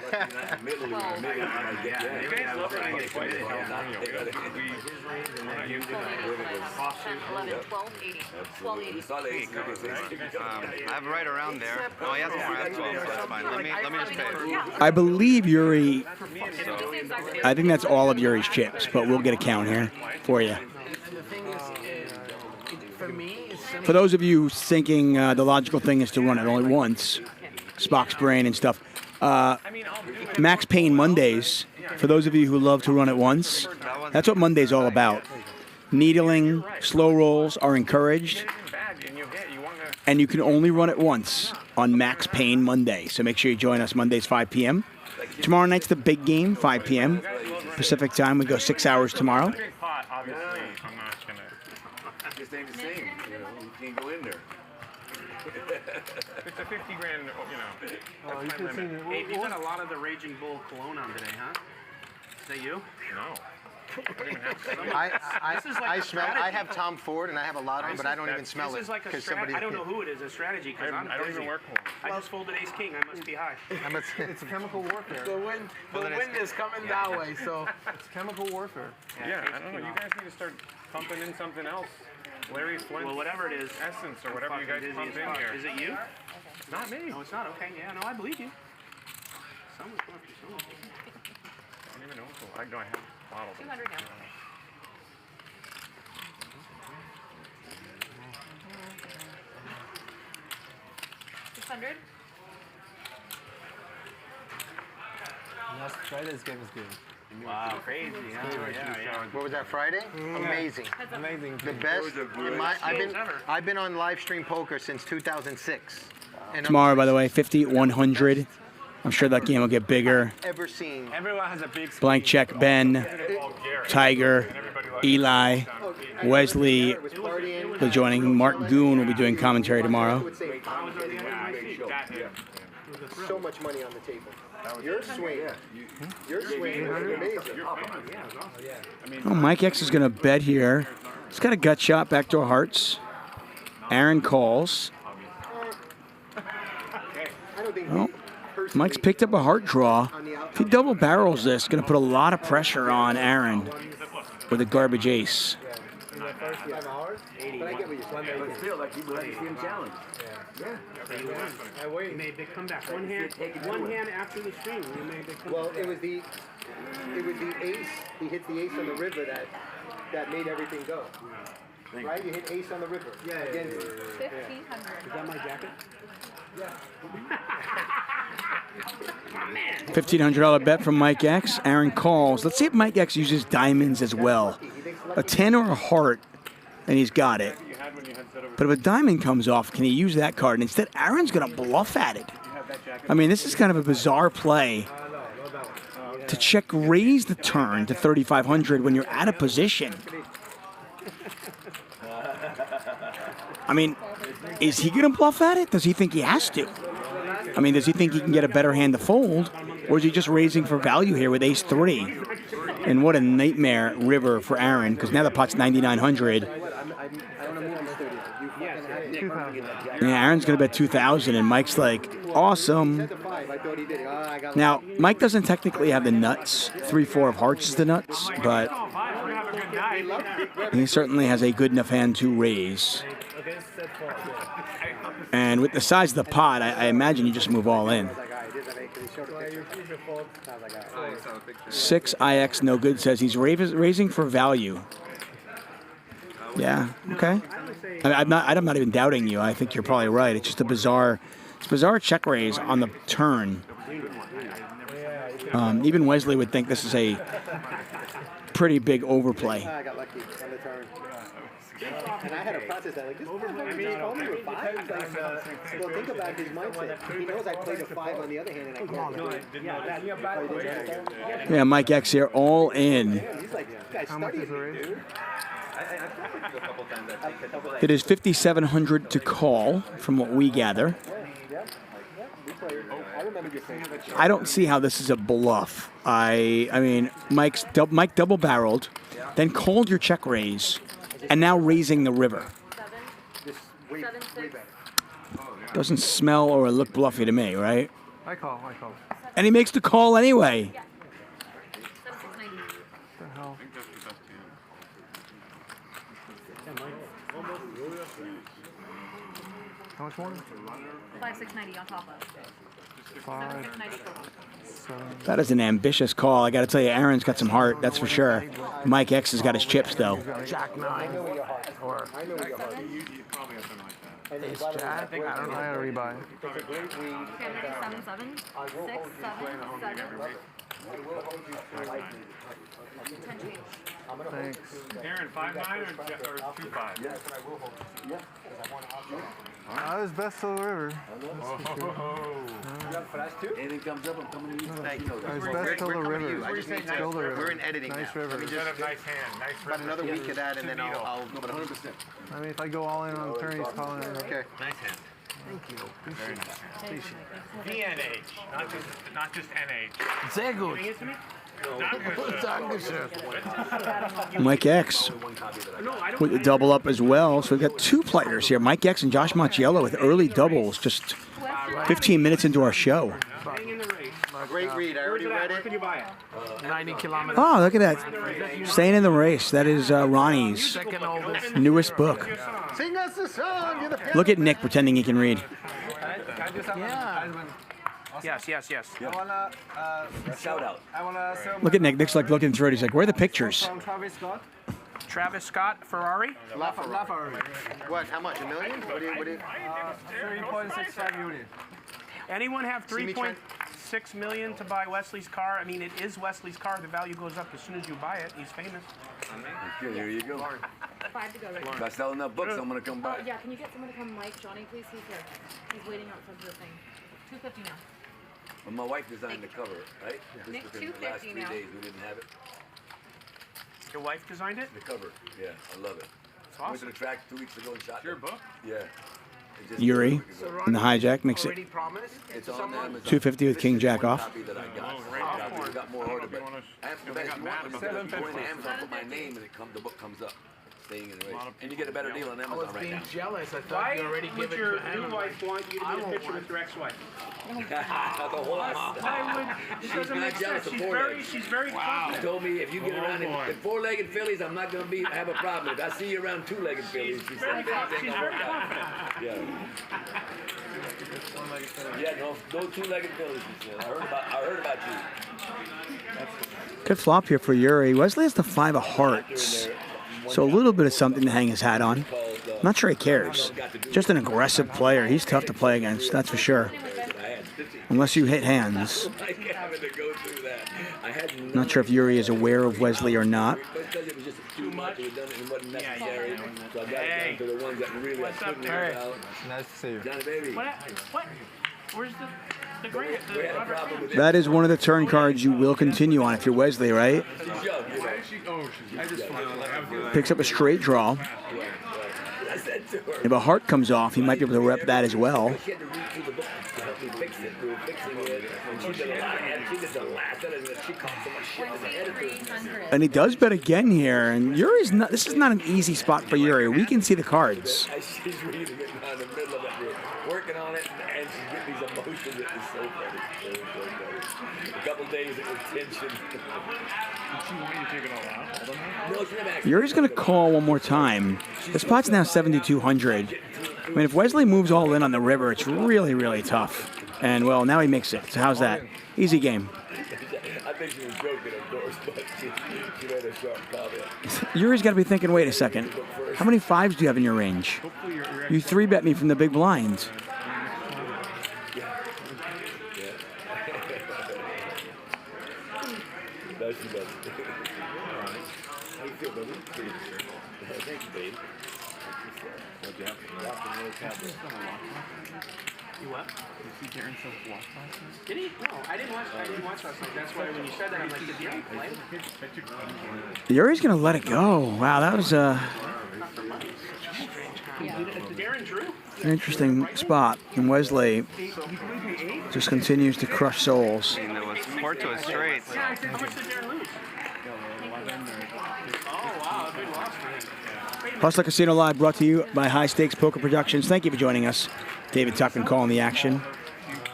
guys love running it twice in California. We're not used to that. 11, 12, 80. 12, 80. I have right around there. Oh, he has more. I have 12, so that's fine. Let me just pay. I believe Yuri, I think that's all of Yuri's chips, but we'll get a count here for you. For those of you thinking the logical thing is to run it only once, Spock's brain and stuff, Max Payne Mondays, for those of you who love to run it once, that's what Monday's all about. Needling, slow rolls are encouraged, and you can only run it once on Max Payne Monday. So make sure you join us Mondays 5 p.m. Tomorrow night's the big game, 5 p.m. Pacific time. We go 6 hours tomorrow. Obviously, I'm not gonna. His name's the same. You can't go in there. It's a 50 grand, Oh, you can see Abe, you got a lot of the Raging Bull cologne on today, huh? Is that you? No. I smell. I have Tom Ford and I have a lot of them, but I don't even smell This it is like a because strategy. somebody. I don't know who it is. A strategy because I'm I don't busy. even work home. I just folded ace king. I must be high. It's chemical warfare. The wind is coming that way, so it's chemical warfare. Yeah, I don't know. You guys need to start pumping in something else. Larry Flynt. Well, whatever it is. Essence or whatever you guys pump in here. Is it you? It's not me. No, it's not. Okay, yeah, no, I believe you. Someone's going through someone. I don't even know. I know I have bottles. 200 now. $600. Let's try this game is good. Wow, crazy. Yeah. What was that Friday? Amazing. Amazing. The best. I've been on live stream poker since 2006. And Tomorrow, by the way, 50, 100. I'm sure that game will get bigger. Ever seen? Everyone has a big Blank check, Ben, Tiger, Eli. Wesley will be joining. Mark Goon will be doing commentary tomorrow. So much money on the table. Your swing was amazing. Oh, Mike X is going to bet here. He's got a gut shot, backdoor hearts. Aaron calls. Oh, Mike's picked up a heart draw. If he double barrels this, going to put a lot of pressure on Aaron with a garbage ace. But still, like people like to see him challenge. Yeah. You made a big comeback. One hand after the stream. You made a big comeback. Well, it was the ace. He hit the ace on the river that made everything go. Right? You hit ace on the river. Yeah. Against 1,500. Is that my jacket? Yeah. $1,500 bet from Mike X. Aaron calls. Let's see if Mike X uses diamonds as well. A 10 or a heart, and he's got it. But if a diamond comes off, can he use that card? And instead, Aaron's going to bluff at it. I mean, this is kind of a bizarre play to check raise the turn to 3,500 when you're out of position. I mean, is he going to bluff at it? Does he think he has to? I mean, does he think he can get a better hand to fold? Or is he just raising for value here with ace-3? And what a nightmare river for Aaron, because now the pot's 9,900. Yeah, Aaron's going to bet 2,000, and Mike's like, awesome. Now, Mike doesn't technically have the nuts. 3-4 of hearts is the nuts, but he certainly has a good enough hand to raise. And with the size of the pot, I imagine you just move all in. 6IX no good says he's raising for value. Yeah, okay. I'm not even doubting you. I think you're probably right. It's just a bizarre check raise on the turn. Even Wesley would think this is a pretty big overplay. I got lucky on the turn. And I had to process that. Like, this motherfucker just called me with 5? Like, well, think about his mindset. He knows I played a 5 on the other hand, and I can't. Yeah, Mike X here, all in. He's like, this guy's studying me, dude. It is 5,700 to call, from what we gather. I don't see how this is a bluff. I mean, Mike double barreled, then called your check raise, and now raising the river. Doesn't smell or look bluffy to me, right? I call. And he makes the call anyway. How much more? 5,690 on top of. 5. That is an ambitious call. I got to tell you, Aaron's got some heart, that's for sure. Mike X has got his chips, though. Jack 9 or Ace Jack. I don't know how to rebuy. Okay, 7, 7, 6, 7, 7. 10 change. Thanks. Aaron, 5-9 or 2-5? Yes, I will hold. Yeah. I was best of the river. Anything comes up, I'm coming to you. I was best till the river. Till the river. We're in editing nice now. river. Just nice hand. Nice about another week of that, and then I'll go 100%. I mean, if I go all in on the turn, he's calling it. Okay. Nice hand. Thank you. Very nice. VNH, not just NH. Sehr gut. Giving it to me? Mike X with the double up as well. So we've got two players here, Mike X and Josh Macchiello with early doubles just 15 minutes into our show. Great read. I already read it. Where can you buy it? 90 kilometers. Oh, look at that. Staying in the race. That is Ronnie's newest book. Sing us a song. You're the Look at Nick pretending he can read. Yeah. Yes. I wanna Shout out. I wanna sell Look at Nick. Nick's like looking through it. He's like, where are the pictures? from Travis Scott. Travis Scott, Ferrari. LaFerrari. What? How much? $1 million? What do you? 3.65 million. Anyone have 3.6 million to buy Wesley's car? I mean, it is Wesley's car. The value goes up as soon as you buy it. He's famous. Okay, here you go. 5 to go right If I sell enough books, I'm gonna come by. Yeah, can you get someone to come mic Johnny, please? He's here. He's waiting outside the thing. 250 now. Well, my wife designed the cover, right? Nick, Just within the last 250 3 now. days, we didn't have it. Your wife designed it? The cover. Yeah, I love it. It's I went to awesome. the track 2 weeks ago and shot Your them. book? Yeah. It just- Yuri in the hijack makes it Already promised? It's on Amazon. 250 with This King is Jack one off. copy that I got. Oh, great. I got more order, but they got mad about that. you go into Amazon, put my name, and the book comes up. Staying in the race. And you get a better deal on Amazon right now. jealous. I Why would your new wife want you to get a picture with your ex-wife? The whole lot. Why would... It She's doesn't not make jealous sense. of She's very She confident. told me if you get around in four-legged fillies, I'm not going to have a problem. If I see you around two-legged fillies, she said, She's very confident. Yeah. Yeah, no two-legged fillies, she said. I heard about you. Good flop here for Yuri. Wesley has the 5 of hearts. So a little bit of something to hang his hat on. Not sure he cares. Just an aggressive player. He's tough to play against, that's for sure. Unless you hit hands. Not sure if Yuri is aware of Wesley or not. It was just too much. It wasn't necessary. So I got it down to the ones that really I couldn't figure out. Nice to see you. Johnny Baby. What? Where's the grant? We had a problem with That is one of the turn cards you will continue on if you're Wesley, right? Picks up a straight draw. If a heart comes off, he might be able to rep that as well. She had to read through the book to help me fix it. We were fixing it. And she did a lot. She did the last of it. She caught so much shit in the editor. And he does bet again here. And Yuri's not. This is not an easy spot for Yuri. We can see the cards. She's reading it now in the middle of it. We're working on it, and she's getting these emotions. It is so funny. So funny. A couple days it was tension. Did she want you to take it all out? No, she never asked. Yuri's going to call one more time. The spot's now 7,200. I mean, if Wesley moves all in on the river, it's really, really tough. And, well, now he makes it. So how's that? Easy game. I think she was joking, of course, but she made a sharp comment. Yuri's got to be thinking, wait a second. How many 5s do you have in your range? You 3-bet me from the big blind. No, she doesn't. How you feel, baby? Thank you, babe. What'd you have? You what? Did you see Darren so watch last night? Did he? No, I didn't watch last night. That's why when you said that, I'm like, did Darren play? Yuri's going to let it go. Wow, that was Darren drew? an interesting spot. And Wesley just continues to crush souls. There was 4 to a straight. So. How much did Darren lose? Oh, wow, a big loss for him. Hustler Casino Live brought to you by High Stakes Poker Productions. Thank you for joining us. David Tuchman calling the action.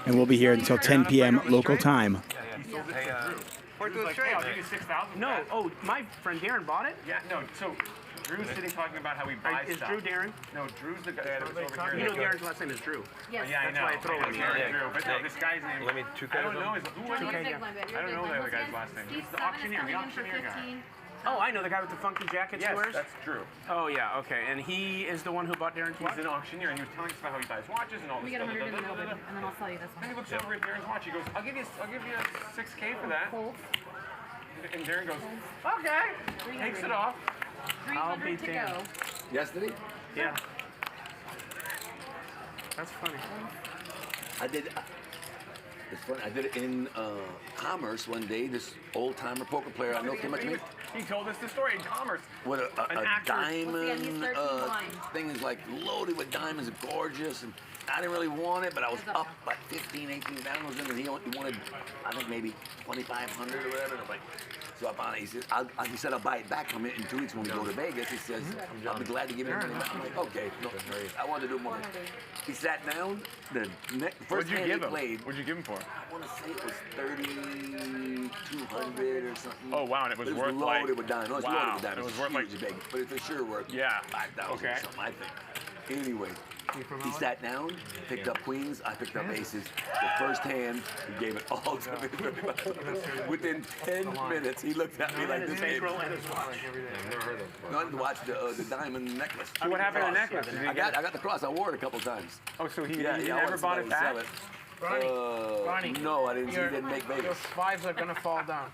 And we'll be here until 10 p.m. local time. Hey, 4 to a straight. I'll give you 6,000. No, oh, my friend Darren bought it? Yeah, no, so Drew's sitting talking about how we buy Is stuff. Drew Darren? No, Drew's the guy that's over here. You know Darren's last name is Drew. Yes. Yeah, I know. That's why I throw it in Yeah, there. Drew. But no, this guy's name. Let me I don't know. I don't know the other guy's last name. He's the auctioneer. The auctioneer guy. Oh, I know the guy with the funky jackets he Yes, wears? that's Drew. Oh, yeah, okay. And he is the one who bought Darren's watch? He's an auctioneer, and he was telling us about how he buys watches and all this We get stuff. 100 in the middle, baby, and then I'll sell you this one. Then he looks over at Darren's watch. He goes, I'll give you 6K for that. And Darren goes, okay. Takes it off. I'll be 300 to damned. go. Yesterday? Yeah. That's funny. I did. It's funny. I did it in Commerce one day. This old-timer poker player I know came up to me. He told us the story in Commerce. With a diamond Well, see, thing is like loaded with diamonds, gorgeous, and I didn't really want it, but I was up like 15, 18 dollars in, and he wanted, I think maybe 2,500 or whatever. And I'm like, so I found it. He said I'll buy it back from it in 2 weeks when we go to Vegas. He says I'll be glad to give it money back. I'm like, okay, no, I wanted to do more. He sat down. The first hand he played. What'd you give him for? I want to say it was 3,200 or something. Oh wow, and it was worth loaded like. with diamonds. No, it's wow, loaded with diamonds. it was worth like. Big, but it's for sure worth 5,000 or something, I think. Anyway, he sat down, picked up queens, I picked up aces. The first hand, he gave it all to me. Within 10 minutes, he looked at me like this. Never heard of No, I didn't watch the diamond necklace. So what happened to the necklace? I got the cross. I wore it a couple times. Oh, so he I never wanted bought somebody it to back? sell it. Ronnie, No, I didn't. He didn't make Your Vegas. 5s are gonna fall down.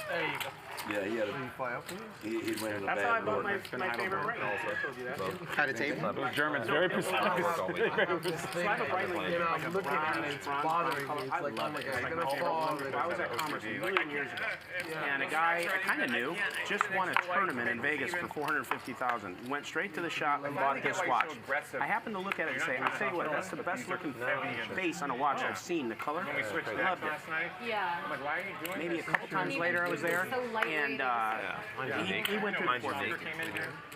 There you go. Yeah, he had a. fly up He went in a That's how I bad bought mood. my favorite right. I told you that. Had a table? Those Germans, very precise. So I have a Breitling, You know, like I'm a looking bronze, at it, it's bronze bothering color. me. It's I like, love oh my it. God, It's like I'm my gonna favorite fall. one. I was at Commerce a million years ago, and a guy I kind of knew just won a tournament in Vegas for $450,000. Went straight to the shop and bought this watch. I happened to look at it and say, I'll tell you what, that's the best looking face on a watch I've seen. The color, I loved it. Yeah. I'm like, why are you doing Maybe a couple times later I was there, and he went through the course.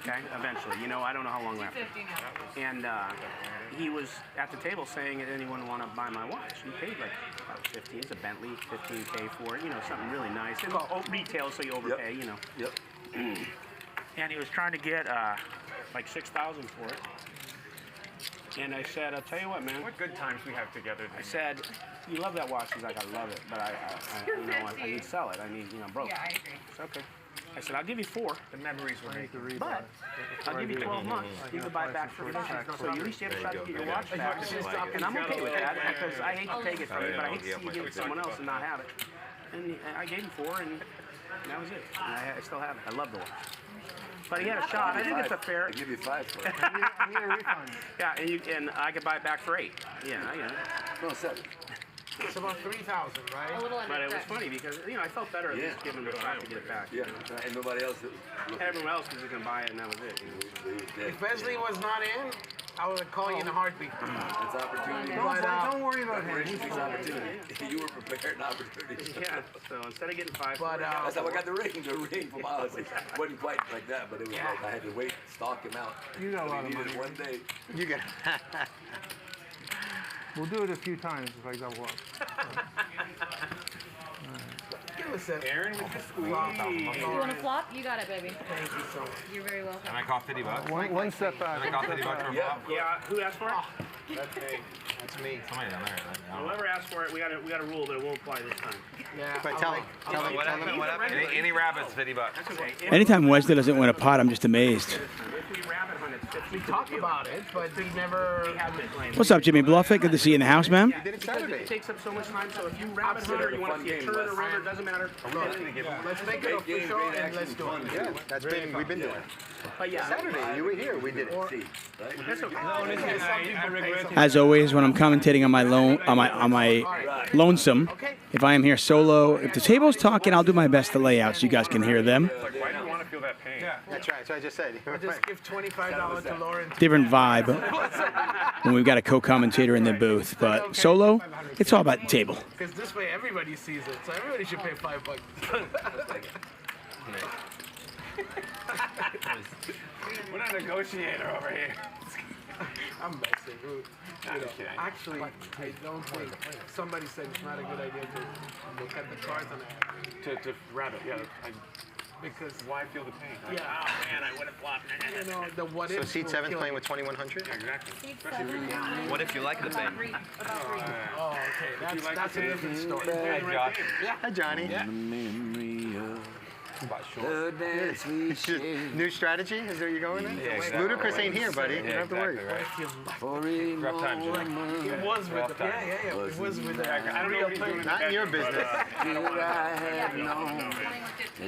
Okay, eventually. You know, I don't know how long left. And he was at the table saying, anyone want to buy my watch? He paid like about 15. It's a Bentley, 15K for it. You know, something really nice. And retail, so you overpay. You know. Yep. And he was trying to get like $6,000 for it. And I said, I'll tell you what, man. What good times we have together. I said, you love that watch? He's like, I love it, but I need to sell it. I need, I'm broke. Yeah, I agree. It's okay. I said, I'll give you 4. The memories were making. But I'll give you 12 months. You can buy it back for free. So at least you have a shot to get your watch back. And I'm okay with that because I hate to take it from you, but I hate to see you give it to someone else and not have it. And I gave him 4, and that was it. And I still have it. I love the watch. But he had a shot. I think it's a fair. I give you 5 for it. I need a refund. Yeah, and I could buy it back for 8. Yeah, I get it. No, 7. It's about 3,000, right? A little under. But it was funny because I felt better at least giving him a shot to get it back. Yeah, and nobody else. Everyone else was just gonna buy it, and that was it. If Wesley was not in, I would call you in a heartbeat. It's opportunity. Don't worry about him. It's opportunity. You were prepared an opportunity. Yeah. So instead of getting 5, That's how I got the ring. The ring from Oz. It wasn't quite like that, but it was like I had to wait, stalk him out. You got a lot of money. One day. You got. We'll do it a few times if I double up. Give us that. Aaron with the squeeze. You want to flop? You got it, baby. Thank you so much. You're very welcome. Can I call $50? One step back. Can I call $50 for a flop? Yeah. Who asked for it? That's me. That's me. Somebody down there. Whoever asked for it, we got a rule that it won't apply this time. Yeah. But tell him. What happened? Any rabbits, $50. That's okay. Anytime Wesley doesn't win a pot, I'm just amazed. If we rabbit hunt, it's 50. We talked about it, but we never. What's up, Jimmy Bluffing? Good to see you in the house, man. We did it Because Saturday. it takes up so much time, so if you rabbit hunt or you want to see a turn or river, it doesn't matter. Let's make it official and let's do it. Yeah, we've been doing it. But yeah. Saturday, you were here, we did it. That's okay. As always, when I'm commentating on my lonesome, if I am here solo, if the table's talking, I'll do my best to lay out so you guys can hear them. Why do you want to feel that pain? Yeah. That's right, so I just said. Just give $25 to Lauren. Different vibe when we've got a co-commentator in the booth, but solo, it's all about the table. Because this way everybody sees it, so everybody should pay $5. We're not a negotiator over here. I'm messing. Actually, I don't think somebody said it's not a good idea to look at the cards on it. To rabbit, yeah. Because why feel the pain? yeah, Oh man, I would have flopped. you know the what So if. seat 7's playing with 2,100? Yeah, exactly. What if you like the pain? Oh, okay, that's a different story. Hi, Josh. Hi, Johnny. Yeah. New strategy? Is there you going in? Yeah, exactly. Ludacris ain't here, buddy. You don't have to worry. Right. Rough times, Jimmy. It was with the it was with the I don't know what he's doing. Not in your business.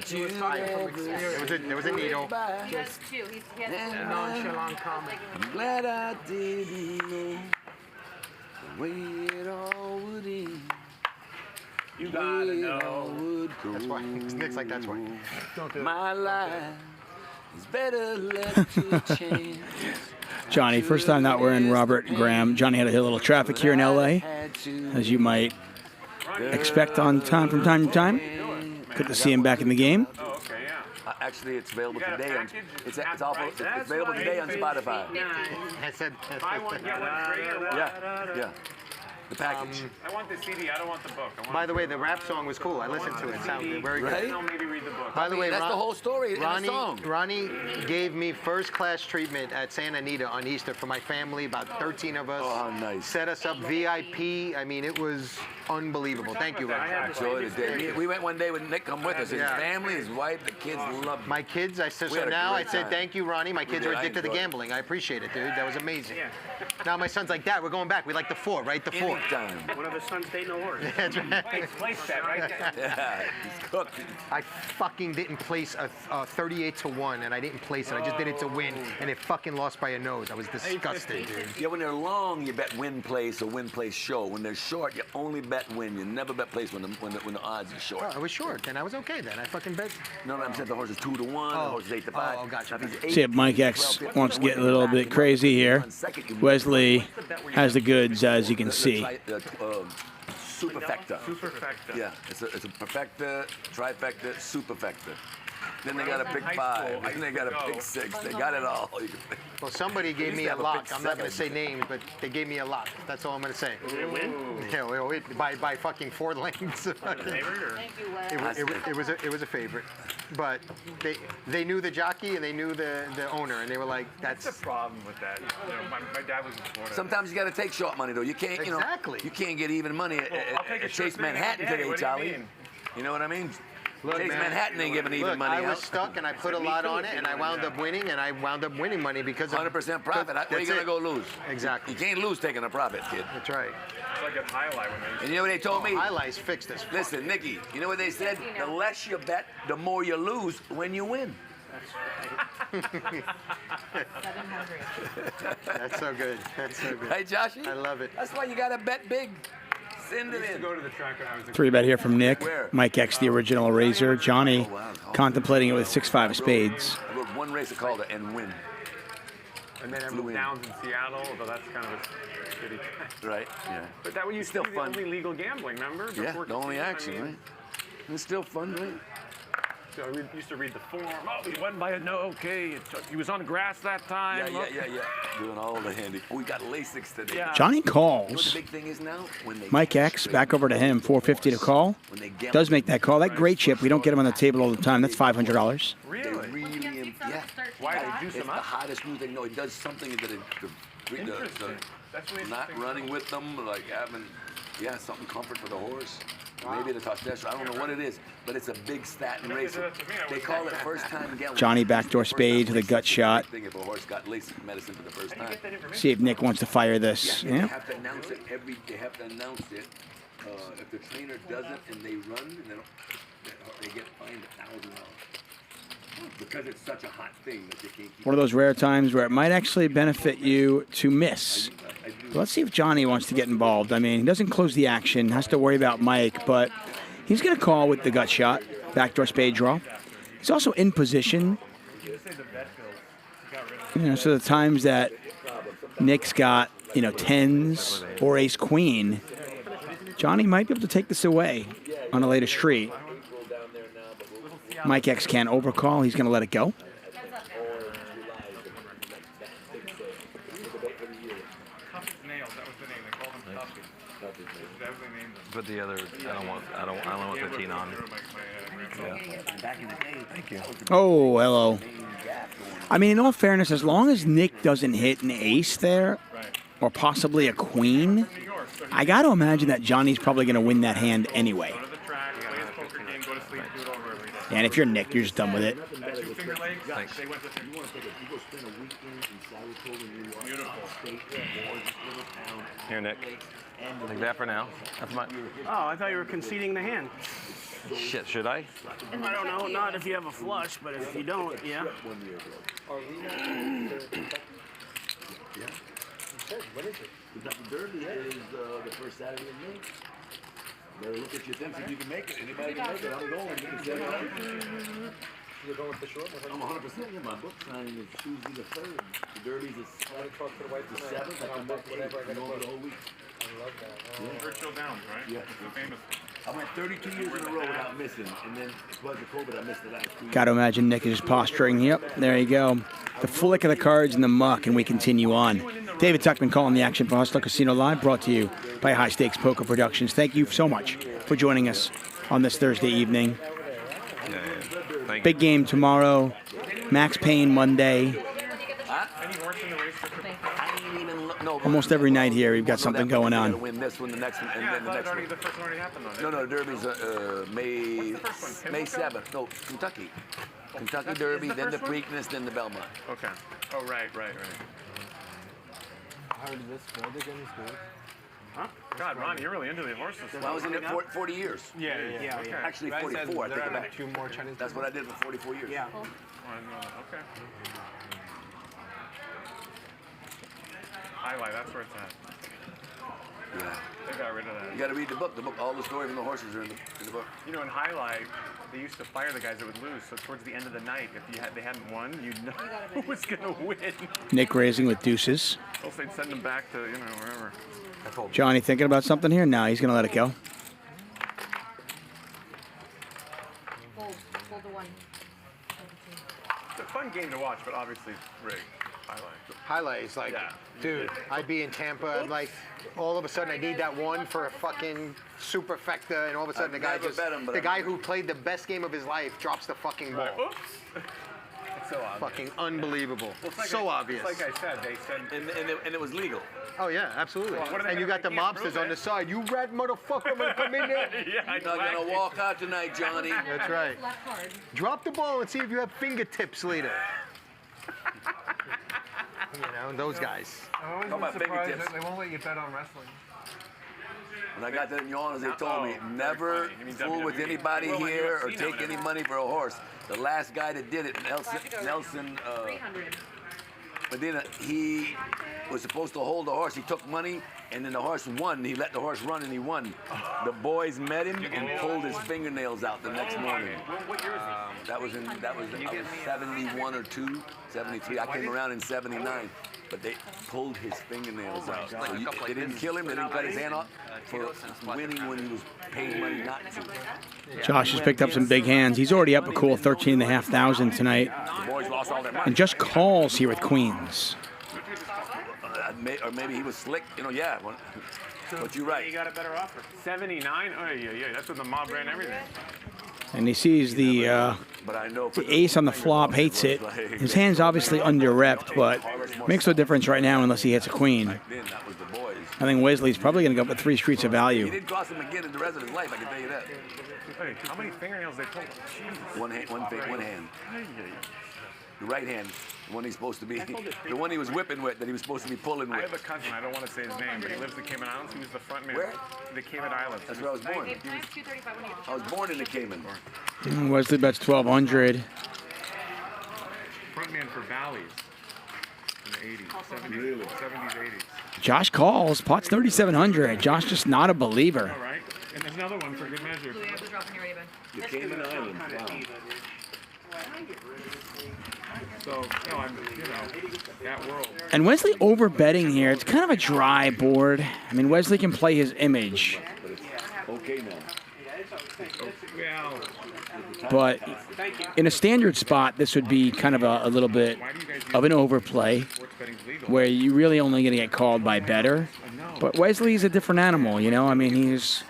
He was talking from experience. There was a needle. He has 2. He has 2. Nonchalant comment. I'm glad I didn't know the way it all would end. You gotta know. That's why. Nick's like, that's why. Don't do it. My life is better left to chance. Johnny, first time not wearing Robert Graham. Johnny had a little traffic here in LA, as you might expect from time to time. Good to see him back in the game. Oh, okay, yeah. Actually, it's available today. It's available today on Spotify. I said. Buy one, get one free or what? Yeah. The package. I want the CD. I don't want the book. By the way, the rap song was cool. I listened to it. It sounded very good. Right? No, maybe read the book. By the way, that's the whole story in the song. Ronnie gave me first-class treatment at Santa Anita on Easter for my family, about 13 of us. Oh, nice. Set us up VIP. I mean, it was unbelievable. Thank you, Ron. Enjoyed it. We went one day with Nick come with us. His family, his wife, the kids loved it. My kids, I said, We so had a now I great said, time. thank you, Ronnie. My kids did. are I addicted to enjoyed it. gambling. I appreciate it, dude. That was amazing. Now my son's like, Dad, we're going back. We like the 4, right? The 4. Anytime. One of his sons dating a horse. That's right. Place bet right there. Yeah, he's cooked. I fucking didn't place a 38-1, and I didn't place it. I just did it to win, and it fucking lost by a nose. I was disgusted, dude. Yeah, when they're long, you bet win place or win place show. When they're short, you only bet win. You never bet place when the odds are short. Oh, I was short, and I was okay then. I fucking bet. No, I'm saying the horse is 2 to 1, the horse is 8 to 5. Oh, gotcha. See if Mike X wants to get a little bit crazy here. Wesley has the goods, as you can see. Superfecta. Superfecta. Yeah, it's a perfecta, trifecta, superfecta. Then they got a pick 5. Then they got a pick 6. They got it all. Well, somebody gave me a lock. I'm not going to say names, but they gave me a lock. That's all I'm going to say. Did it win? Yeah, well, by fucking 4 lengths. It was a favorite, but they knew the jockey and they knew the owner, and they were like, That's the problem with that. You know, my dad was in Florida. Sometimes you got to take short money though. You can't, Exactly. You can't get even money I'll take a at short Chase thing any Manhattan day. today, What do you Charlie. mean? You know what I mean? Look, Chase man, Manhattan ain't giving even money I was out. stuck, and I put a lot on it, and I wound up winning, and I wound up winning money because of 100% profit. Where you gonna go lose? Exactly. You can't lose taking a profit, kid. That's right. It's like a highlight when they. And you know what they told me? Highlights fixed this. Listen, Nicky, you know what they said? The less you bet, the more you lose when you win. That's so good. That's so good. Right, Joshy? I love it. That's why you gotta bet big. Send it used to in. go to the track when I was a 3-bet here from Nick. Mike X, the original razor. Johnny contemplating it with 6-5 of spades. I rode one race at Calder and win. And then I Flew moved in. down in Seattle, although that's kind of a shitty track. Right, yeah. But that used to Still be the fun. only legal gambling, remember? Yeah, Before the only casino, action, right? It's still fun, right? So we used to read the form. Oh, he won by a no. Okay, he was on grass that time. Yeah. Doing all the handy. Oh, we got Lasix today. Yeah. Johnny You know what calls. the big thing is now? When they Mike X, back over to him, 450 to call. When they gamble, Does make that call. That great chip, we don't get him on the table all the time. That's $500. they Really? really, yeah. Why did he do It's some the up? hottest new thing. No, it does something that Interesting. That's what not running with them, like having, something comfort for the horse. Maybe the testosterone. I don't know what it is, but it's a big stat in racing. They call it first time gambling. Johnny backdoor spade to the gut shot. Thing if a horse got Lasix medicine for the first time. See if Nick wants to fire this. They Yeah. have to announce it They have to announce it. If the trainer doesn't and they run, they get fined $1,000 because it's such a hot thing that they can't keep. One of those rare times where it might actually benefit you to miss. But let's see if Johnny wants to get involved. I mean, he doesn't close the action, has to worry about Mike, but he's going to call with the gut shot, backdoor spade draw. He's also in position. So the times that Nick's got, 10s or ace queen, Johnny might be able to take this away on a later street. Mike X can't overcall. He's going to let it go. Put the other. I don't want the teen on. Back in the day, thank you. Oh, hello. I mean, in all fairness, as long as Nick doesn't hit an ace there, or possibly a queen, I got to imagine that Johnny's probably going to win that hand anyway. And if you're Nick, you're just done with it. Thanks. Here, Nick. Take that for now. That's my. Oh, I thought you were conceding the hand. Shit, should I? I don't know, not if you have a flush, but if you don't, yeah. The Derby is the first Saturday in May. Better look at your things if you can make it. Anybody can make it. I'm going. You can set it up. You're going for sure? I'm 100% in my book signing is Tuesday the 3rd. The Derby's the 7th. I come back whatever I got over the whole week. I love that. Showdowns, right? Yeah. The famous. I went 32 years in a row without missing, and then because of COVID, I missed the last 2 years. Got to imagine Nick is just posturing. Yep, there you go. The flick of the cards in the muck, and we continue on. David Tuchman calling the action for Hustler Casino Live, brought to you by High Stakes Poker Productions. Thank you so much for joining us on this Thursday evening. Thank Big game tomorrow. Max Payne Monday. I didn't even look. No, Almost every night here, we've got something going on. Win this one, the next one, and then the next one. The first one already happened, though. No, Derby's May 7th. No, Kentucky. Kentucky Derby, then the Preakness, then the Belmont. Okay. Oh, right. I heard this brother getting good. Huh? God, Ronnie, you're really into the horses. Well, I was in it 40 years. Yeah. Okay. Actually, 44. I take it back. 2 more Chinese. That's what I did for 44 years. Yeah. Okay. Highlight, that's where it's at. Yeah. They got rid of that. You got to read the book. All the stories from the horses are in the book. You know, in Highlight, they used to fire the guys that would lose. So towards the end of the night, if they hadn't won, you'd know who was going to win. Nick raising with deuces. Else they'd send them back to, wherever. Johnny thinking about something here? No, he's going to let it go. Hold the one. It's a fun game to watch, but obviously rigged. Highlights, like, dude, I'd be in Tampa, and like, all of a sudden I need that one for a fucking superfecta, and all of a sudden the guy who played the best game of his life drops the fucking ball. Oops. It's so obvious. Fucking unbelievable. Well, so obvious. Like I said, they said... And it was legal. Oh, yeah, absolutely. Well, and you got the mobsters on the side. You rat motherfucker, I'm gonna come in there. You're not going to walk out tonight, Johnny. That's right. Drop the ball and see if you have fingertips later. Those guys. I'm always been surprised that they won't let you bet on wrestling. When I got to New Orleans, they told me, never fool with anybody here or take any money for a horse. The last guy that did it, Nelson Medina, he was supposed to hold the horse. He took money, and then the horse won. He let the horse run, and he won. The boys met him and pulled his fingernails out the next morning. That was I was 71 or 2, 73. I came around in 79. But they pulled his fingernails out. So they didn't kill him. They didn't cut his hand off for winning when he was paid money not to. Josh has picked up some big hands. He's already up a cool 13,500 tonight. The boys lost all their money. And just calls here with queens. Or maybe he was slick. Yeah. But you're right. You got a better offer. 79? Oh, yeah. That's with the mob ran everything. And he sees the ace on the flop, hates it. His hand's obviously under-repped, but makes no difference right now unless he hits a queen. I think Wesley's probably going to go up with 3 streets of value. He didn't cross him again in the rest of his life, I can tell you that. Hey, how many fingernails they pulled? One hand. The right hand, the one he's supposed to be, the one he was whipping with, that he was supposed to be pulling with. I have a cousin, I don't want to say his name, but he lives in the Cayman Islands. He was the front man. Where? The Cayman Islands. That's where I was born. I was born in the Cayman. Wesley bets 1,200. Front man for Valleys in the 80s, 70s, 80s. Josh calls, pot's 3,700. Josh just not a believer. All right, and there's another one for good measure. The Cayman Islands, wow. So, I'm, that world. And Wesley overbetting here. It's kind of a dry board. I mean, Wesley can play his image. Okay now. But in a standard spot, this would be kind of a little bit of an overplay where you're really only going to get called by better. But Wesley's a different animal, I mean, he's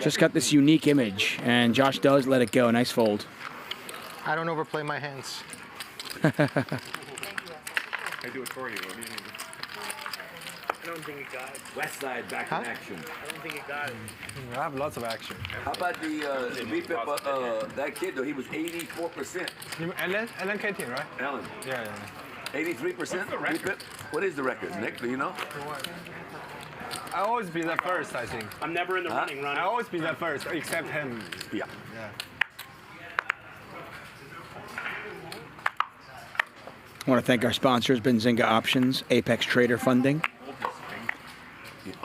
just got this unique image. And Josh does let it go. Nice fold. I don't overplay my hands. I do it for you. I don't think he got it. West side back in action. I don't think he got it. I have lots of action. How about the that kid though? He was 84%. Ellen Keating, right? Ellen. Yeah. 83%. What is the record, Nick? Do you know? I always be the first, I think. I'm never in the running, Ronnie. I always be the first, except him. Yeah. I want to thank our sponsors, Benzinga Options, Apex Trader Funding.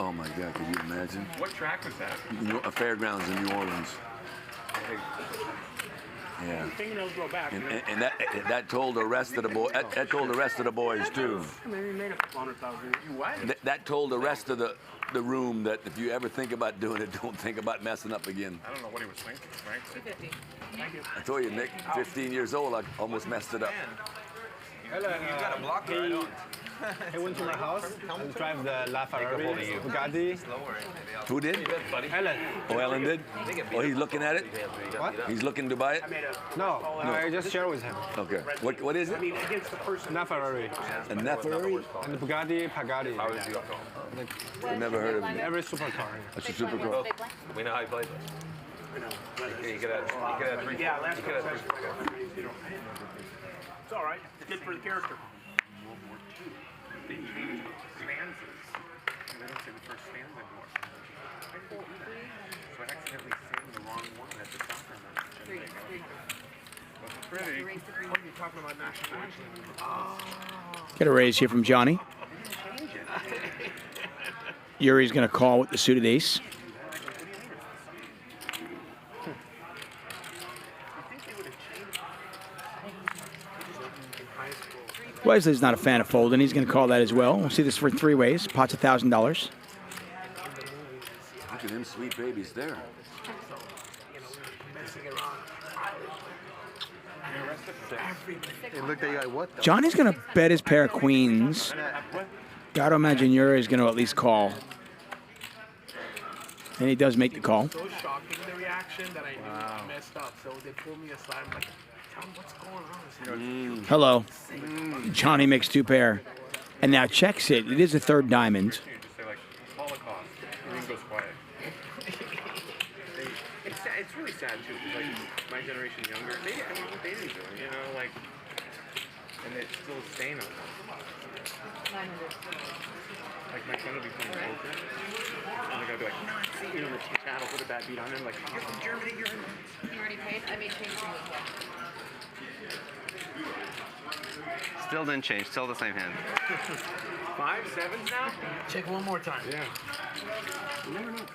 Oh my God, can you imagine? What track was that? A fairgrounds in New Orleans. Yeah. Fingernails grow back. And that told the rest of the boys. That told the rest of the boys too. Maybe made a couple $100,000. That told the rest of the room that if you ever think about doing it, don't think about messing up again. I don't know what he was thinking, right? 250. Thank you. I told you, Nick, 15 years old, I almost messed it up. You got a blocker, I don't. He went to my house and drive the Ravreby, Bugatti. Who did? Ellen. Oh, Ellen did? Oh, he's looking at it? What? He's looking to buy it? No, I just share with him. Okay. What is it? Ferrari. A Ferrari? And the Bugatti, Pagani. I've never heard of it. Every supercar. That's a supercar. We know how you play. You could have three. Yeah, last couple sessions. It's all right. It's good for the character. World War II. They changed stanzas. And they don't say the first stanza anymore. So I accidentally sang the wrong one at the soccer match. Wasn't pretty. Oh, you're talking about national anthem. Get a raise here from Johnny. Yuri's going to call with the suited ace. Wesley's not a fan of folding. He's going to call that as well. We'll see this for 3 ways. Pot's $1,000. Look at them sweet babies there. He looked at you like, what the? Johnny's going to bet his pair of queens. Gotta imagine Yuri's going to at least call. And he does make the call. So shocking, the reaction, that I knew messed up. So they pulled me aside. I'm like, tell me what's going on. Hello. Johnny makes 2 pair. And now checks it. It is a 3rd diamond. Just say like Holocaust. Everything goes quiet. It's really sad too, because like my generation younger, I don't know what they didn't do, you know, like, and it's still staying on them. 900. Like my son will be playing poker, and they're gonna be like, Nazi, you know, the channel put a bad beat on him, like, you're from Germany, you're in. You already paid? I made change for you. Still didn't change. Still the same hand. 5 7s now? Check one more time. Yeah. You never know.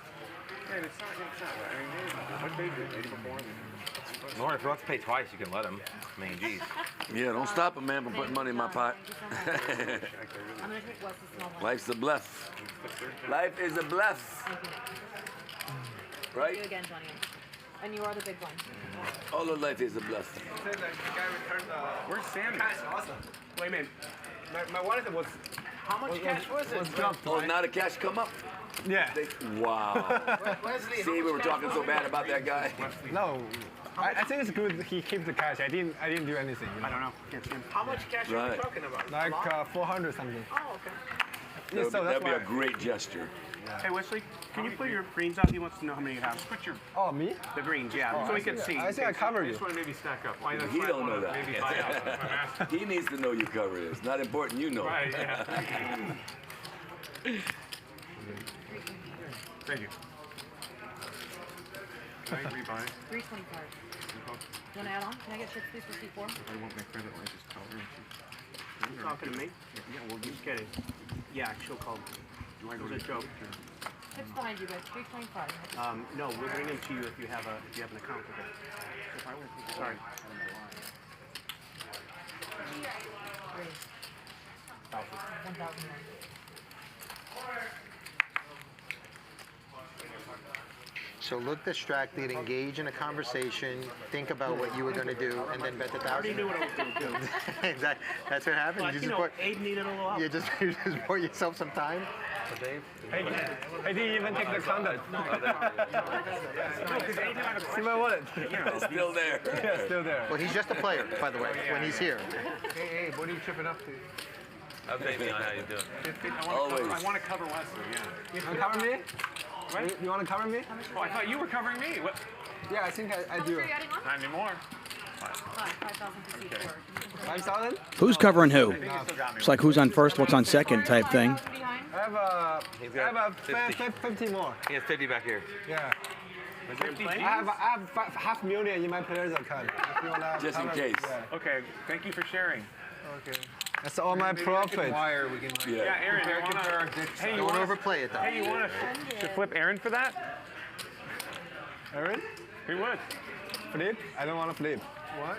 Yeah, it's not. I mean, what they do, they perform. Nor if he wants to pay twice, you can let him. I mean, geez. Yeah, don't stop a man from putting money in my pot. Life's a bluff. Life is a bluff. Right? You again, Johnny. And you are the big one. All of life is a bluff. Where's Sammy? Awesome. Wait a minute. My wallet was. How much cash was it? Oh, now the cash come up? Yeah. Wow. Wesley, See, we were talking so bad about that guy. No. I think it's good he keeps the cash. I didn't do anything. You know? I don't know. How much cash are we talking about? Like 400 something. Oh, okay. Yeah, that'd be a great gesture. Yeah. Hey, Wesley, can you put your greens out? He wants to know how many you have. Put your... Oh, me? The greens, yeah, so we can see. I think I covered you. I just want to maybe stack up. Well, he don't know that. He needs to know you cover it. It's not important you know. Right, yeah. Thank you. Can I rebuy? 325. You want to add on? Can I get chips, please, for C4? I want my credit line just covering. You talking to me? Yeah, well, just kidding. Yeah, she'll call. Do I go to joke? Chips behind you, guys. 325. No, we'll bring them to you if you have an account with it. Sorry. So look distracted, engage in a conversation, think about what you were going to do, and then bet the 1,000. I already knew what I was going to do. Exactly. That's what happened. Like, Abe needed a little help. You just bought yourself some time. Hey, I didn't even take the conduct. See my wallet. It's still there. Yeah, still there. Well, he's just a player, by the way, when he's here. Hey, what are you tripping up to? Update me on how you do it. Always. I want to cover Wesley, yeah. You want to cover me? What? You want to cover me? Oh, I thought you were covering me. What? Yeah, I think I do. Not anymore. 5,000 for 5,000? Who's covering who? It's like who's on first, what's on second type thing. I have 50 more. He has 50 back here. Yeah. I have $500,000 in my player's account. If you wanna Just in cover, case. Yeah. Okay, thank you for sharing. Okay. That's all my profit. Yeah, Aaron, you wanna, hey, Don't overplay it, though. Hey, you want to flip Aaron for that? Aaron? Who would? Flip? I don't want to flip. What?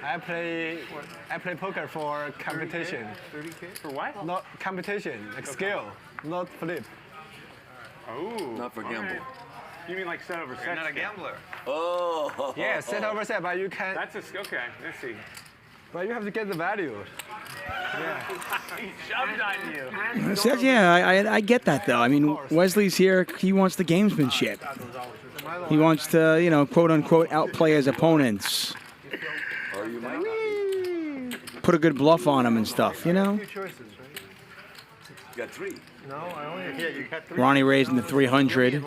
I play poker for competition. 30K? For what? Not competition, like skill, not flip. Oh. Not for gamble. You mean like set over set? You're not a gambler. Oh. Yeah, set over set, but you can. That's a skill. Okay, let's see. But you have to get the value. He shoved on you. Yeah, I get that though. I mean, Wesley's here. He wants the gamesmanship. He wants to, you know, quote unquote, outplay his opponents. Or you might not. Put a good bluff on him and stuff, you know. You got 3. No, I only you got 3. Ronnie raising the 300.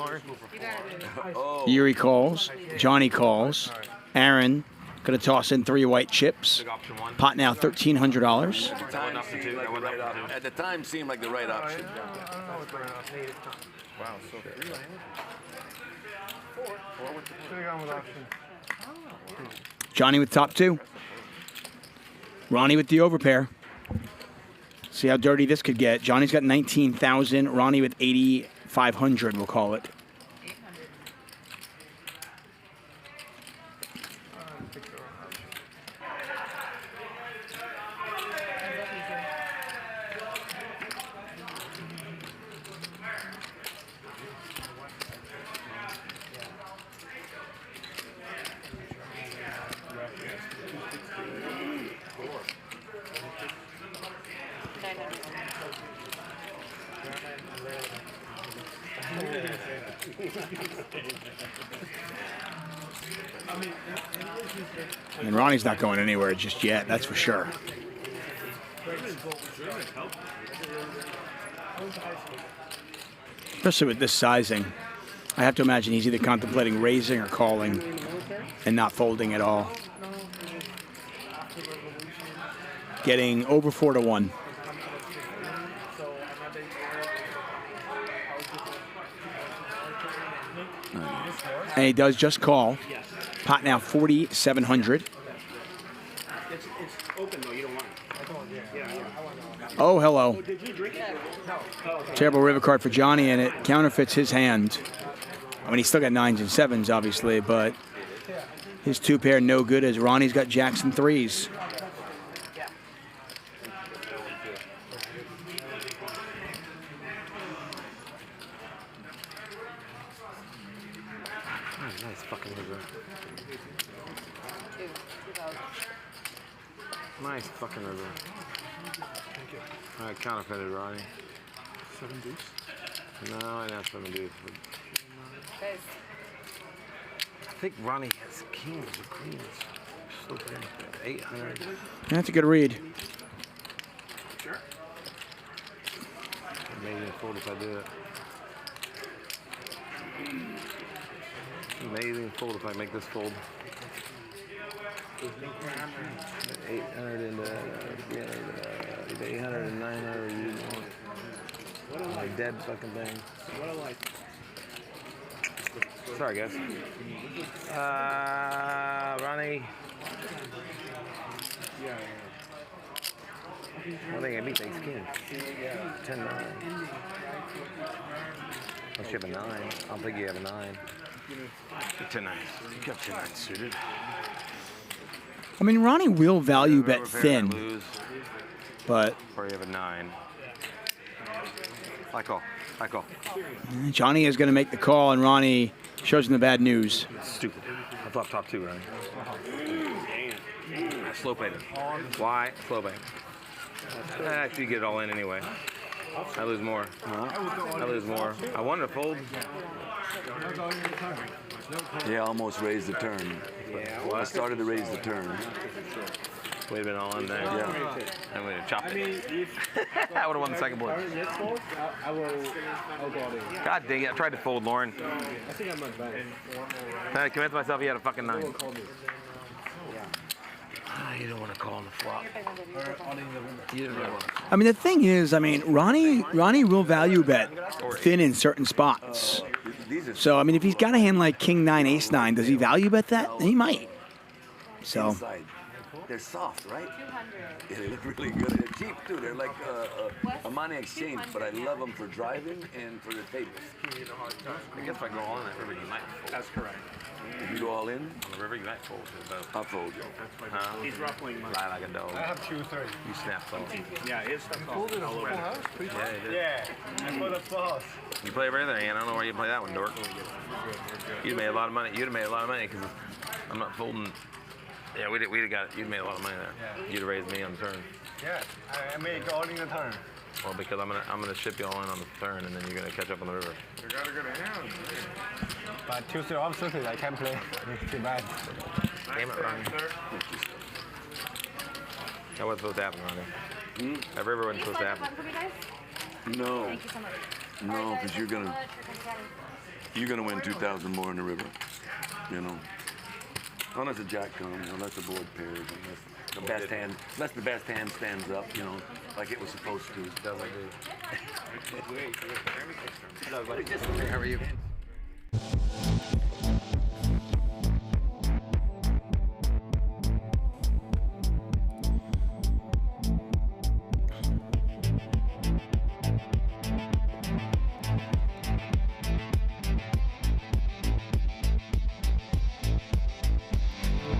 Oh. Yuri calls. Johnny calls. Aaron gonna toss in 3 white chips. Pot now $1,300. At the time, seemed like the right option. Wow, so 4 with the 2 with option. Johnny with top 2. Ronnie with the overpair. See how dirty this could get. Johnny's got 19,000. Ronnie with 8,500, we'll call it. And Ronnie's not going anywhere just yet, that's for sure. Especially with this sizing. I have to imagine he's either contemplating raising or calling and not folding at all. Getting over 4-1. And he does just call. Pot now 4,700. It's open though. You don't want it. Oh, hello. Did you drink it? No. Terrible river card for Johnny, and it counterfeits his hand. I mean, he's still got 9s and 7s, obviously, but his 2-pair no good as Ronnie's got jacks and 3s. Nice fucking river. Nice fucking river. Thank you. All right, counterfeited, Ronnie. 7 deuce. No, I didn't have 7 deuce. I think Ronnie has kings or queens. So good. 800. That's a good read. Sure. Maybe fold if I do it. Amazing fold if I make this fold. 800 and 300, 800 and 900. You want my dead fucking thing. What I like. Sorry, guys. Ronnie. I think I beat the king. 10-9. Unless you have a 9. I don't think you have a 9. 10-9. You got 10-9 suited. I mean, Ronnie will value bet thin, but or you have a 9. I call. Johnny is going to make the call, and Ronnie shows him the bad news. Stupid. I thought top 2, Ronnie. Slow played it. Why? Slow play. Actually, you get it all in anyway. I lose more. I wanted to fold. Yeah, almost raised the turn. Well, I started to raise the turn. Would have been all in there. Yeah. And we would have chopped it. I would have won the second board. I'll go all in. God dang it. I tried to fold Lauren. I think I'm much better. I convinced myself he had a fucking 9. You don't want to call on the flop. You don't want to. I mean, the thing is, I mean, Ronnie will value bet thin in certain spots. So, I mean, if he's got a hand like King 9, Ace 9, does he value bet that? He might. So. Inside. They're soft, right? Yeah, they look really good. They're cheap, too. They're like a money exchange, but I love them for driving and for the tables. I guess if I go all in that river, you might fold. That's correct. If you go all in? On the river, you might fold. I'll fold. He's ruffling money. Lie like a dog. I have 2 3. You snap though. Yeah, his stuff all Yeah, he did. Yeah, that's what it's supposed. You play every other hand. I don't know where you play that one, dork. You'd have made a lot of money. You'd have made a lot of money because I'm not folding Yeah, we'd have got. You'd made a lot of money there. Yeah. You'd have raised me on the turn. Yeah, I made all in the turn. Well, because I'm gonna ship you all in on the turn, and then you're gonna catch up on the river. You gotta go to hand. But Tuesday I'm suited. I can't play. It's too bad. Damn it, Ronnie. That wasn't supposed to happen, Ronnie. That river wasn't supposed to happen. No. Thank you so much. No, because you're gonna win 2,000 more in the river. You know. Unless a jack comes, unless the board pairs, unless the best hand, stands up, you know, like it was supposed to. Does like this. How are you?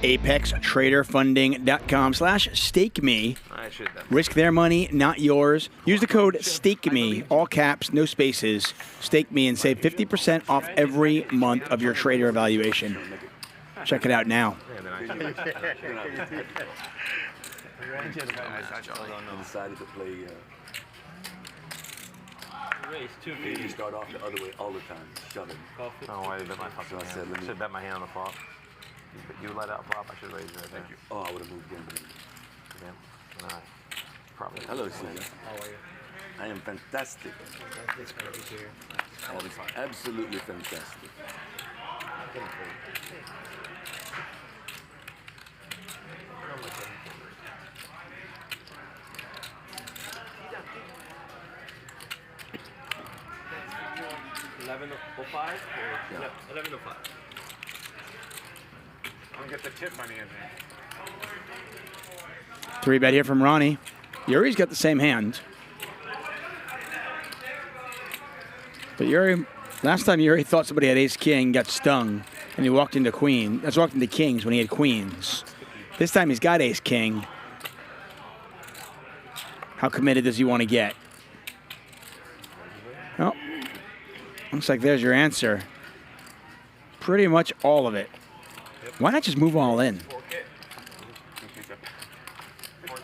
ApexTraderFunding.com/StakeMe. I should have. Risk their money, not yours. Use the code StakeMe, all caps, no spaces. StakeMe and save 50% off every month of your trader evaluation. Check it out now. I decided to play. You start off the other way all the time, shoving. Oh, I bet my fucking hand. I should have bet my hand on the flop. You let out flop, I should have raised it right there. Oh, I would have moved in. Yeah. All right. Probably. Hello, Santa. How are you? I am fantastic. That is absolutely fantastic. $11.05? Yeah. 11.05. I'll get the tip money in there. 3-bet here from Ronnie. Yuri's got the same hand. But Yuri, last time Yuri thought somebody had ace-king, got stung, and he walked into kings when he had queens. This time he's got ace-king. How committed does he want to get? Oh, looks like there's your answer. Pretty much all of it. Why not just move all in? I'm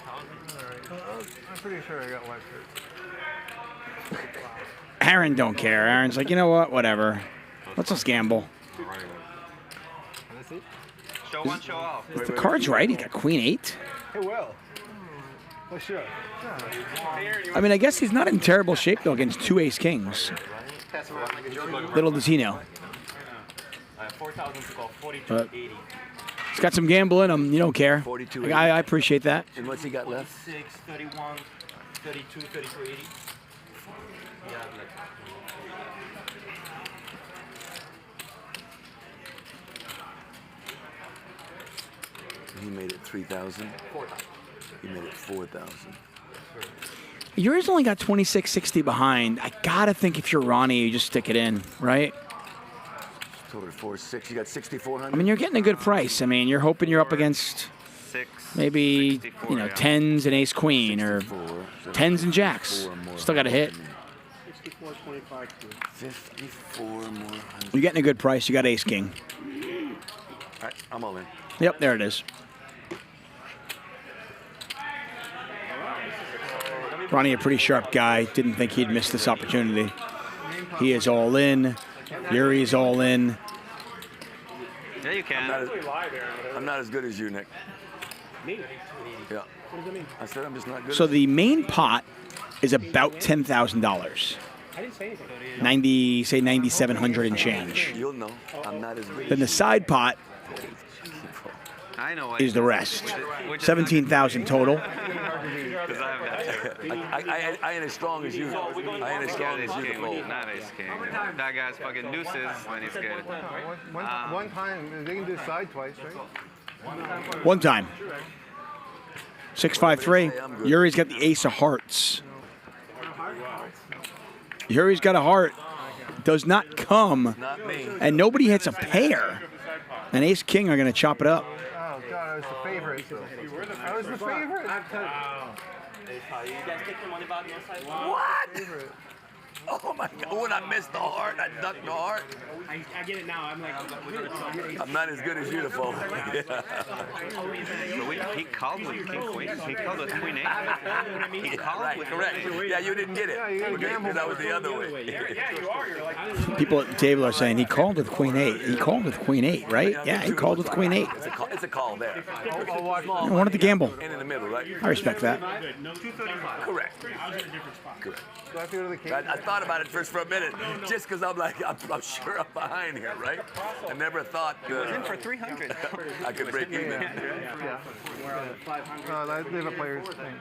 pretty sure I got one. Aaron don't care. Aaron's like, you know what? Whatever. Let's just gamble. Show one, show off. If the card's right, he got queen 8. Hey, Will. Well, sure. I mean, I guess he's not in terrible shape, though, against 2 ace-kings. Little does he know. 4,000 to call, But he's got some gamble in him. You don't care. 42. I appreciate that. And what's he got left? 6, 31, 32, 34, 80. Yeah, He made it 3,000. 4,000. He made it 4,000. Yuri's only got 2660 behind. I gotta think if you're Ronnie, you just stick it in, right? Total 4,600. You got 6,400. I mean, you're getting a good price. I mean, you're hoping you're up against maybe, you know, 10s and ace queen or 10s and jacks. Still got to hit. 64.25. 54 more. You're getting a good price. You got ace king. All right, I'm all in. Yep, there it is. Ronnie, a pretty sharp guy. Didn't think he'd miss this opportunity. He is all in. Yuri is all in. Yeah, you can. I'm not as good as you, Nick. Me? Yeah. What does that mean? I said I'm just not good. So the main pot is about $10,000. I didn't say anything. 90, say 9,700 and change. You'll know. I'm not as good. Then the side pot I know is the rest. 17,000 total. I ain't as strong as you. I ain't as strong as you. Not ace king. That guy's fucking deuces when he's good. One time, they can do side twice, right? One time. 653. Yuri's got the ace of hearts. Yuri's got a heart. Does not come. And nobody hits a pair. And ace king are going to chop it up. Oh, God, I was the favorite. I was the favorite. You guys take the money back on your side? What? Oh my God! When I missed the heart, I ducked the heart. I get it now. I'm like, I'm not as good as you to fold. He called with King Queen. He called with Queen 8. He called right, with correct. Yeah, you didn't get it. Because that was the other way. Yeah, you are. You're like, People at the table are saying he called with Queen 8. He called with Queen 8, right? Yeah, he called with Queen 8. It's a call there. I wanted to gamble. And in the middle, right? I respect that. Correct. Correct. I thought about it first for a minute, just because I'm like, I'm sure I'm behind here, right? I never thought He was in for 300. I could break even. They have a player's thing.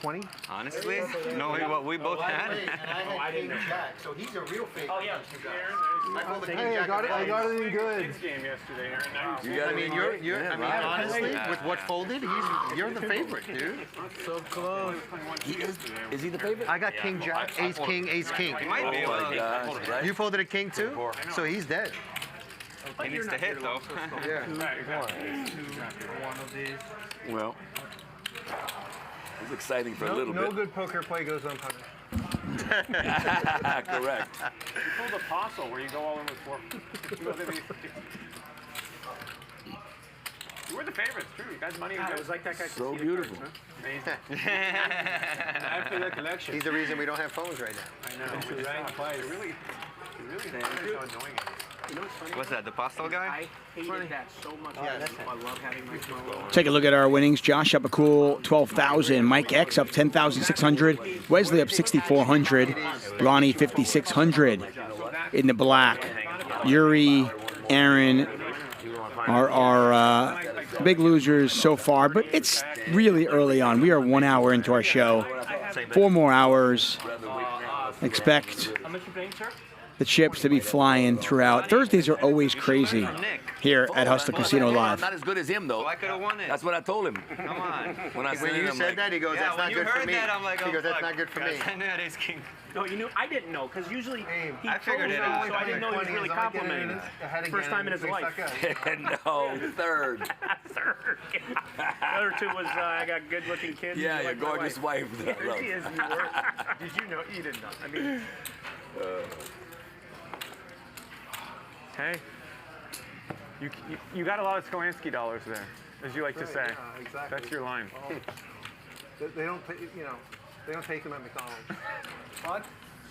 20? Honestly, knowing what we both had. And I had King Jack, so he's a real favorite. oh yeah. Hey, I got it in good. Game yesterday, Aaron. I mean, honestly, with what folded, you're the favorite, dude. So close. Is he the favorite? I got King Jack, Ace King, Ace King. He might be. Right? You folded a King too, so he's dead. He needs to hit though. Yeah. Well, it was exciting for a little No bit. good poker play goes unpunished. Correct. You pulled Apostle where you go all in with 4. You were the favorites, true. You guys money. It was like that guy. So beautiful. Amazing. I have the collection. He's the reason we don't have phones right now. I know. It's right place. Really so annoying. You know what's funny? What's that, the Postal guy? I hated that so much. I love having my phone. Take a look at our winnings. Josh up a cool 12,000. Mike X up 10,600. Wesley up 6,400. Ronnie 5,600 in the black. Yuri, Aaron are our big losers so far, but it's really early on. We are 1 hour into our show. 4 more hours. Expect the chips to be flying throughout. Thursdays are always crazy here at Hustler Casino Live. Not as good as him though. I could have won it. That's what I told him. Come on. When you said that, he goes, Yeah, "That's not good for me." that, I'm like, He goes, "That's fuck. not good for me." I knew that Ace King. No, you knew. I didn't know because usually he I figured told it me, out. so I didn't know he was really complimenting me. First time in his life. No, third. Third. The other two was I got good-looking kids. Yeah, and your like my gorgeous wife. Yeah, she is. You were. Did you know? You didn't know. I mean. Hey, you got a lot of Skolansky dollars there, as you like to say. Yeah, exactly. That's your line. They don't, they don't take them at McDonald's. What?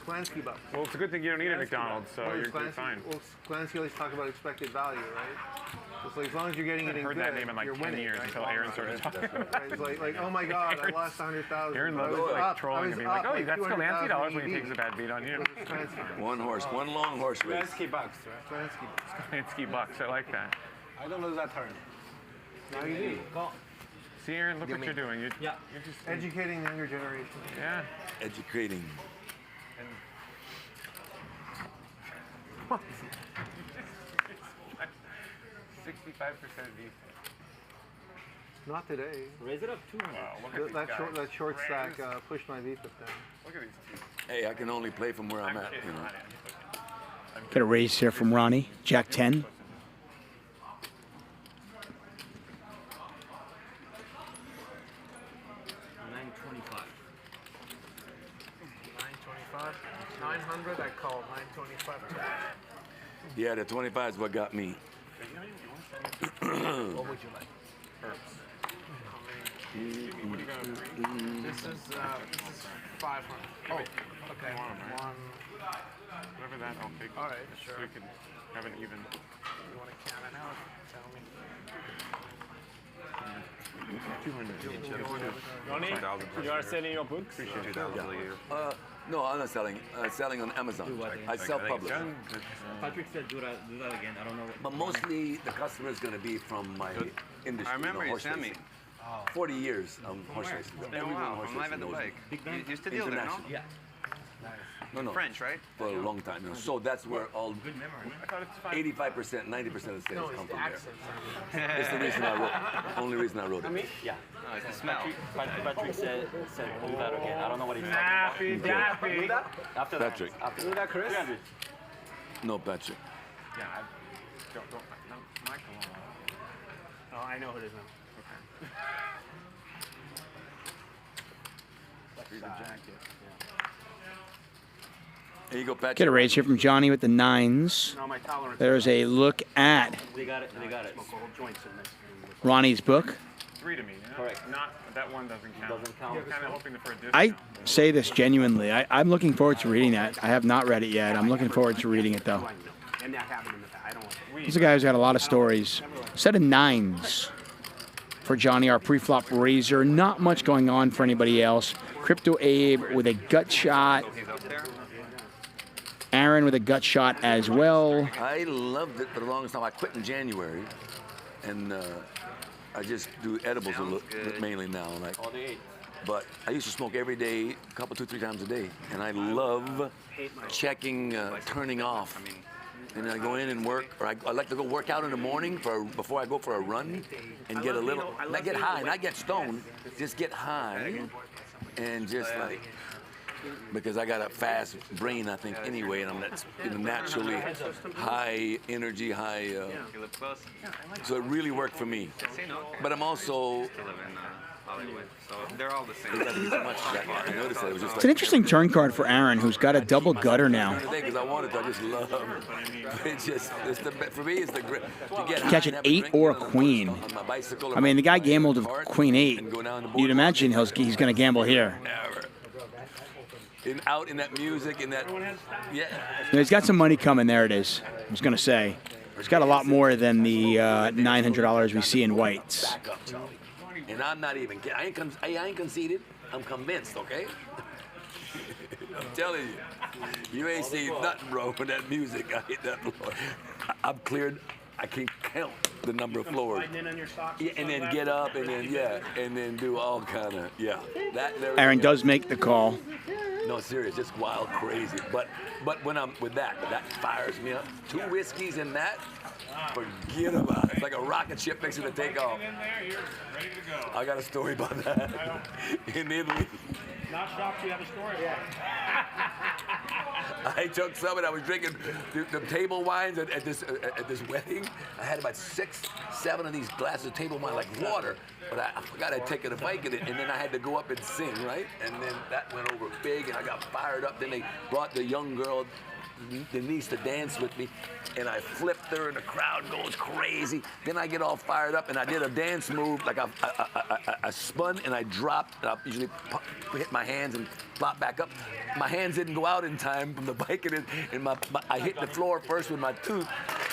Sklansky bucks. Well, it's a good thing you don't eat at McDonald's, so you're fine. Well, Sklansky always talk about expected value, right? It's like as long as you're getting it in I've heard good, that name in like you're 10 winning, years right? until Aaron started talking about Right? It's like, oh my God, I lost 100,000. Aaron loves trolling and being like, oh, you got Skolansky dollars when he takes a bad beat on you. One long horse race. Skolansky bucks, right? Skolansky bucks, I like that. I don't know that term. Now you do. See, Aaron, look what you're doing. You're just Educating the younger generation. Yeah. Educating. 65% beef. Not today. Raise it up too. That short stack pushed my VFIP down. Look at these two. Hey, I can only play from where I'm at, you know. Got a raise here from Ronnie. Jack 10. $900, I called 925. Yeah, the 25 is what got me. What would you like? This is 500. Oh, okay. Whatever that, I'll take. All right, sure. So we can have an even. You want to count it out? Tell me. 200. Ronnie, you are selling your books? No, I'm not selling. Selling on Amazon. I self-publish. Patrick said do that again. I don't know. But mostly the customer is going to be from my industry. I remember you horse sent me. racing. 40 years of horse racing. Oh, wow. I'm live at the bike. You used to deal there, no? International. Yeah. No. French, right? For a long time. So that's where all Good memory. 85%, 90% of the sales No, come it's the from accent. there. It's the reason I wrote. Only reason I wrote it. Yeah. No, it's the smell. Patrick said do that again. I don't know what he's Nappy, dappy. After Patrick. Do that, Chris? No, Patrick. Yeah, don't. No, Michael. Oh, I know who it is now. Read the jacket. There you go, Patrick. Get a raise here from Johnny with the 9s. No, my tolerance. There's a look at They got it. They got it. Smoke old joints in this. Ronnie's book. 3 to me. You know? Correct. Not that one doesn't count. Doesn't count. You're kind of hoping for a discount. I say this genuinely. I'm looking forward to reading that. I have not read it yet. I'm looking forward to reading it, though. And that happened in the past. I don't want He's a guy who's got a lot of stories. Set of 9s for Johnny, our pre-flop raiser. Not much going on for anybody else. Crypto Abe with a gut shot. Aaron with a gut shot as well. I loved it for the longest time. I quit in January, and I just do edibles mainly now. Like, but I used to smoke every day, a couple, 2, 3 times a day, and I love checking, turning off. And I go in and work, or I like to go work out in the morning before I go for a run, and get a little, not get high, not get stoned, just get high, and just like. Because I got a fast brain, I think, anyway, and I'm naturally high energy, high. So it really worked for me. But I'm also. They're all the same. I noticed that. It was just It's an interesting turn card for Aaron, who's got a double gutter now. Because I wanted to, I just love. It's just, for me, it's the great. Catch an 8 or a queen. I mean, the guy gambled with Queen 8. You'd imagine he's going to gamble here. Out in that music, in that, yeah. He's got some money coming. There it is. I was going to say. He's got a lot more than the $900 we see in whites. And I'm not even kidding. I ain't conceited. I'm convinced, okay? I'm telling you. You ain't seen nothing, bro, with that music. I hit that floor. I'm cleared. I can count the number of floors. Yeah, and then get up, and then, and then do all kind of, Aaron does make the call. No, serious, just wild, crazy. But when I'm with that fires me up. 2 whiskeys and that, forget about it. It's like a rocket ship fixing to take off. I got a story about that in Italy. Not shocked you have a story. I took some and I was drinking the table wines at this wedding. I had about 6, 7 of these glasses of table wine like water. But I forgot I'd taken a bite in it, and then I had to go up and sing, right? And then that went over big, and I got fired up. Then they brought the young girl, Denise, to dance with me, and I flipped her, and the crowd goes crazy. Then I get all fired up, and I did a dance move, like I spun and I dropped. And I usually hit my hands and flop back up. My hands didn't go out in time from the bike, and I hit the floor first with my tooth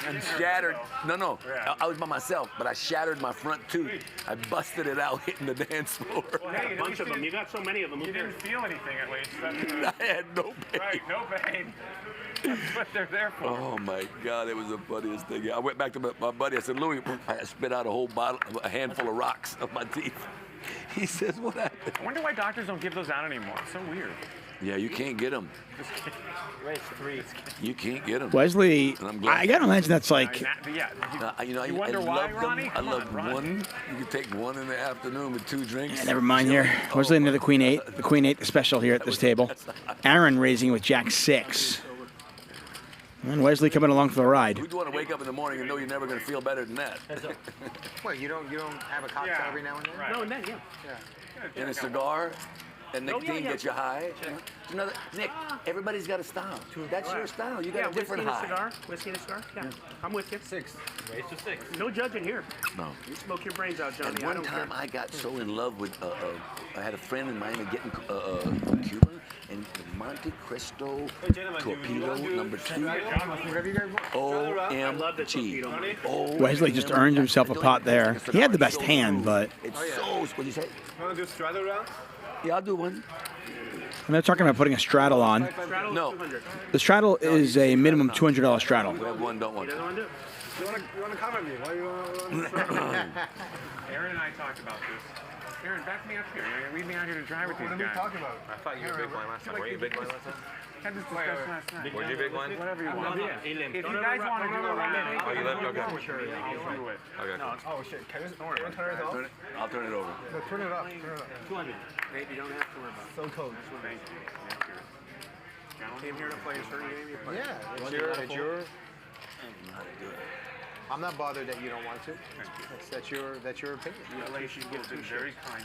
and shattered. No, I was by myself, but I shattered my front tooth. I busted it out hitting the dance floor. Well, hey, a bunch of them. You got so many of them. You didn't feel anything at least. I had no pain. Right, no pain. That's what they're there for. Oh my God, it was the funniest thing. I went back to my buddy. I said, Louis, I spit out a handful of rocks of my teeth. He says, what happened? I wonder why doctors don't give those out anymore. It's so weird. Yeah, you can't get them. Race 3. You can't get them. Wesley, I gotta imagine that's like. I wonder why, love Ronnie? them. I love one. You can take one in the afternoon with 2 drinks. Never mind here. Wesley another Queen 8. The Queen 8, the special here at this table. Aaron raising with Jack 6. And Wesley coming along for the ride. Who'd want to wake up in the morning and know you're never going to feel better than that? Well, you don't have a cocktail every now and then? No, and then, And a cigar, and nicotine gets you high. Another, Nick, everybody's got a style. That's your style. You got a different high. Whiskey and a cigar? Yeah. I'm with you. 6. Raise to 6. No judging here. No. You smoke your brains out, Johnny. And one time I got so in love with, I had a friend in Miami getting from Cuba, and the Monte Cristo Torpedo number 2. OMG. Wesley just earned himself a pot there. He had the best hand, but. It's so, what'd you say? Want to do straddle round? Yeah, I'll do one. And they're talking about putting a straddle on. No. The straddle is a minimum $200 straddle. We have one, don't want to. You want to comment me? Why you want Aaron and I talked about this. Aaron, back me up here. You're gonna leave me out here to drive with these guys. What are we talking about? I thought you were a big blind last time. Were you a big blind last time? Had this discussion last night. Were you a big blind? Whatever you want. If you guys want to do a round, Oh, you left? Okay. I'll do it. Okay. Oh shit! Can you turn it off? I'll turn it over. No, turn it off. Turn it off. 200. Babe, you don't have to worry about it. So cold. Thank you. Came here to play a certain game. You play. Yeah, it's your. I'm not bothered that you don't want to. That's your opinion. You should get very kind.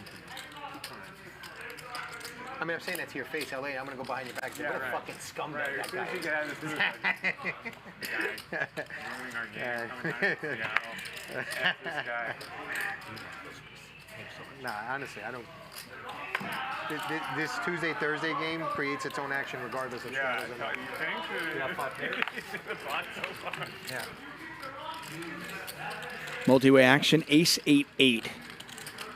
I mean, I'm saying that to your face, LA. I'm gonna go behind your back. Yeah, What a right. fucking scumbag Right, that as soon guy as you is. get out of this room, ruining our game, coming back to Seattle. F this guy. Nah, honestly, I don't. This Tuesday Thursday game creates its own action regardless of Yeah, strategy. you think? Yeah, 5 pairs. It's hot so far. Yeah. Multi-way action, ace 8-8.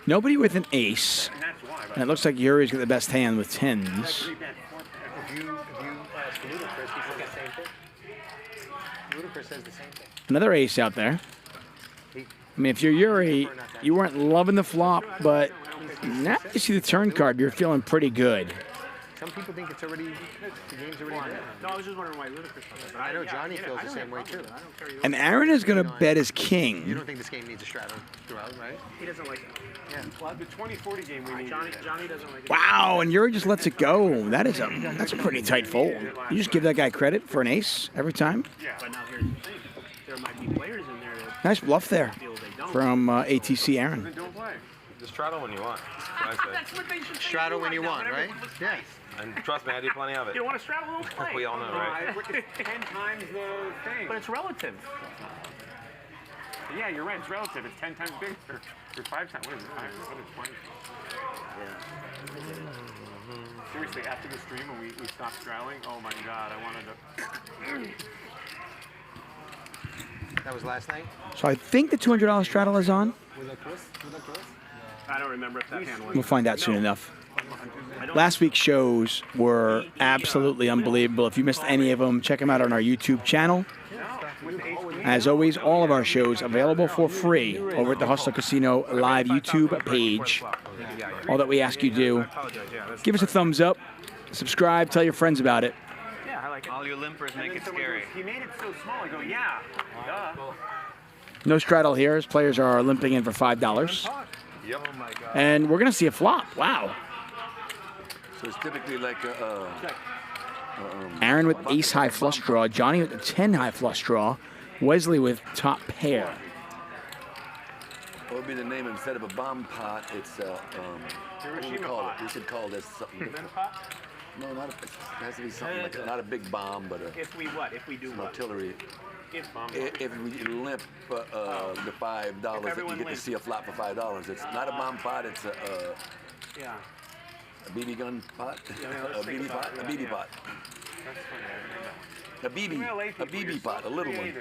Nobody with an ace. And it looks like Yuri's got the best hand with tens. If you ask Ludacris, he says the same thing. Ludacris says the same thing. Another ace out there. I mean, if you're Yuri, you weren't loving the flop, but now you see the turn card, you're feeling pretty good. Some people think it's already, the game's already there. No, I was just wondering why Ludacris does it. I know Johnny feels the same way too. And Aaron is going to bet his king. You don't think this game needs a straddle throughout, right? He doesn't like it. Yeah. Well, the 2040 game we need. Johnny doesn't like it. Wow, and Yuri just lets it go. That's a pretty tight fold. You just give that guy credit for an ace every time. Yeah. But now here's the thing. There might be players in there that Nice bluff there from ATC Aaron. Don't play. Just straddle when you want. That's what I say. That's what they should say. Straddle when you want, right? Yeah. And trust me, I do plenty of it. You want to straddle? Don't play. We all know, right? 10 times the thing. But it's relative. Yeah, you're right. It's relative. It's 10 times bigger. Or 5 times. What is it? What is 20? Yeah. Seriously, after the stream when we stopped straddling, oh my God, I wanted to. That was last night? So I think the $200 straddle is on. Was that Chris? I don't remember if that hand was. We'll find out soon enough. Last week's shows were absolutely unbelievable. If you missed any of them, check them out on our YouTube channel. As always, all of our shows available for free over at the Hustler Casino live YouTube page. All that we ask you do, give us a thumbs up, subscribe, tell your friends about it. Yeah, I like it. All your limpers make it scary. He made it so small. I go, yeah. Duh. No straddle here as players are limping in for $5. Yep. And we're going to see a flop. Wow. So it's typically like Aaron with ace high flush draw, Johnny with the 10 high flush draw, Wesley with top pair. what would be the name instead of a bomb pot? It's what do we call it? We should call this something. No, not a, it has to be something like not a big bomb, but a. If we what? If we do some what? artillery. If we limp the $5 that you get to see a flop for $5, it's not a bomb pot. It's a yeah. A BB gun pot? Yeah, a BB pot? A BB pot. A BB pot, a little one.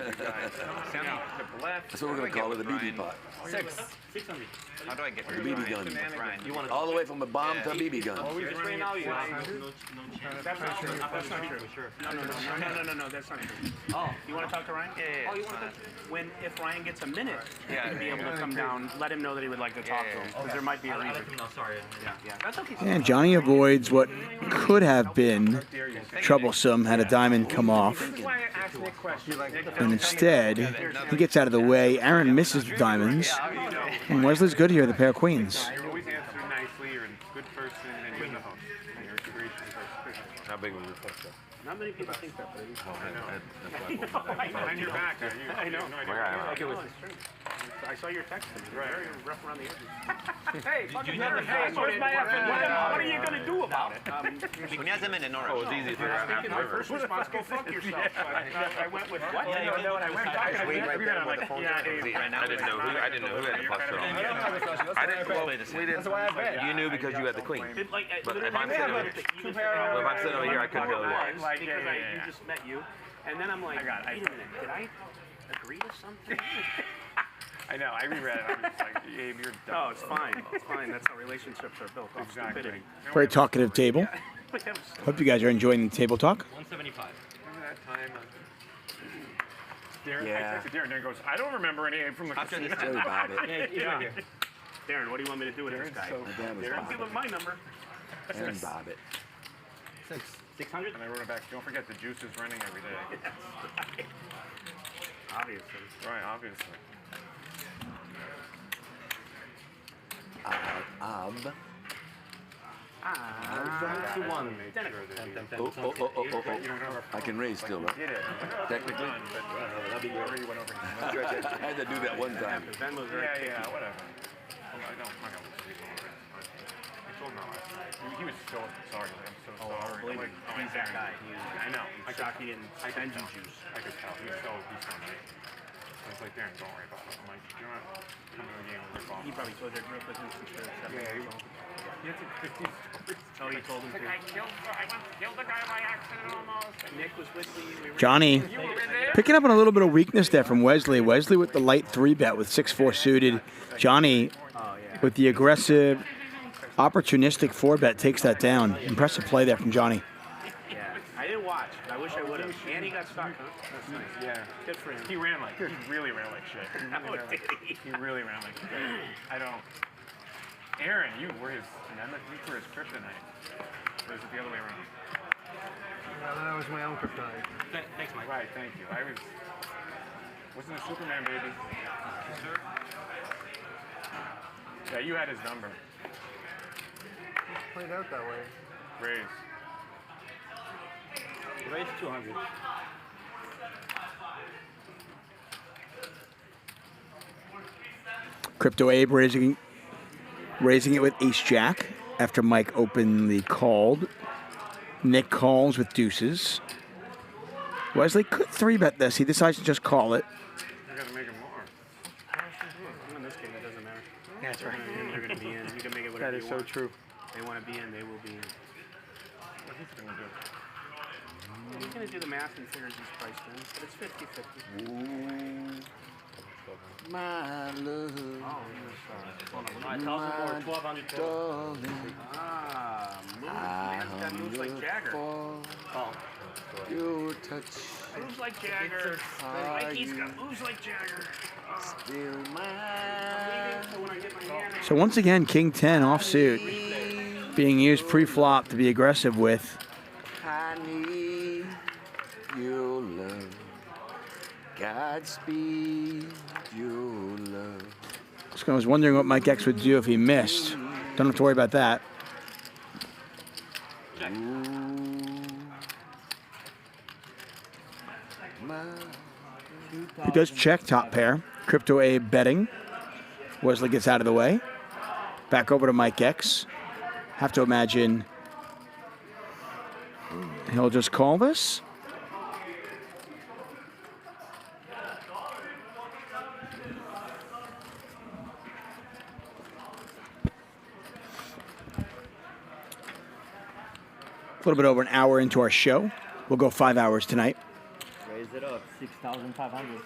That's what we're going to call it, a BB pot. 600. How do I get The BB gun. Bryan, you want All the way from a bomb to a BB gun. That's not true. That's not true. No, that's not true. Oh, you want to talk to Ryan? Yeah. Oh, you want to? If Ryan gets a minute, to be able to come down, let him know that he would like to talk to him, because there might be a reason. No, sorry. Yeah, that's okay. And Johnny avoids what could have been troublesome had a diamond come off. And instead, he gets out of the way. Aaron misses the diamonds. And Wesley's good here, the pair of queens. Always answer nicely. You're a good person and you're the host. And you're a great person. How big was your push up? Not many people think that, but I know. Behind your back. I know. Okay, I saw your text. Very rough around the edges. Hey, Hey, where's my effing? What are you going to do about it? When he has a minute, no rush. Oh, it's easy for My first response, go fuck yourself. So I went with what? Yeah, you know what I went I didn't know who had the flush draw. That's why I bet. You knew because you had the queen. But if I'm sitting over here, I couldn't go there. Because you just met you. And then I'm like, wait a minute, did I agree to something? I know, I reread it. I was like, Abe, you're dumb. Oh, it's fine. It's fine. That's how relationships are built. Off stupidity. Very talkative table. Hope you guys are enjoying the table talk. 175. Remember that time? Darren, Yeah. I texted Darren. Darren goes, I don't remember any Abe from the casino. Tell me about it. Yeah. Darren, what do you want me to do with this guy? Darren, give him my number. And Bob it. 600? And I wrote it back. Don't forget the juice is running every day. Obviously. Right, obviously. I can raise still, right? Technically? That'd be great. I had to do that one time. Yeah, whatever. I told him that last night. He was so He's that guy. I know. Jockey and Benji juice. I could tell. He's so nice. I was like, Darren, don't worry about it. I'm like, you know what? Come to the game and rip off. He probably told you real quick in some shit. Yeah, he had to 50 stories. Oh, he told him to. I killed the guy by accident almost. Nick was with me. Johnny picking up on a little bit of weakness there from Wesley. Wesley with the light 3-bet with 6-4 suited. Johnny with the aggressive, opportunistic 4-bet takes that down. Impressive play there from Johnny. Yeah, I didn't watch. I wish I would have. And he got stuck, huh? That's nice. Yeah. Good for him. He really ran like shit. He really ran like shit. I don't. Aaron, you were his kryptonite. Or is it the other way around? That was my own kryptonite. Thanks, Mike. Right, thank you. Wasn't a Superman, baby. Yeah, you had his number. Played out that way. Raise. Raise 200. Crypto Abe raising it with ace-jack after Mike openly called. Nick calls with deuces. Wesley could 3-bet this. He decides to just call it. You gotta make it more. In this game, it doesn't matter. That's right. They're going to be in. You can make it whatever That is you so want. true. They want to be in, they will be in. What he's gonna do? He's going to do the math and figures he's priced in, but it's 50-50. My love. My darling. That moves like Jagger. Your touch. Moves like Jagger. Mikey's got moves like Jagger. Still mine. So once again, King 10 offsuit being used pre-flop to be aggressive with. I need your love. Godspeed your love. So I was wondering what Mike X would do if he missed. Don't have to worry about that. He does check top pair. Crypto Abe betting. Wesley gets out of the way. Back over to Mike X. Have to imagine he'll just call this. A little bit over an hour into our show. We'll go 5 hours tonight. Raise it up, 6,500.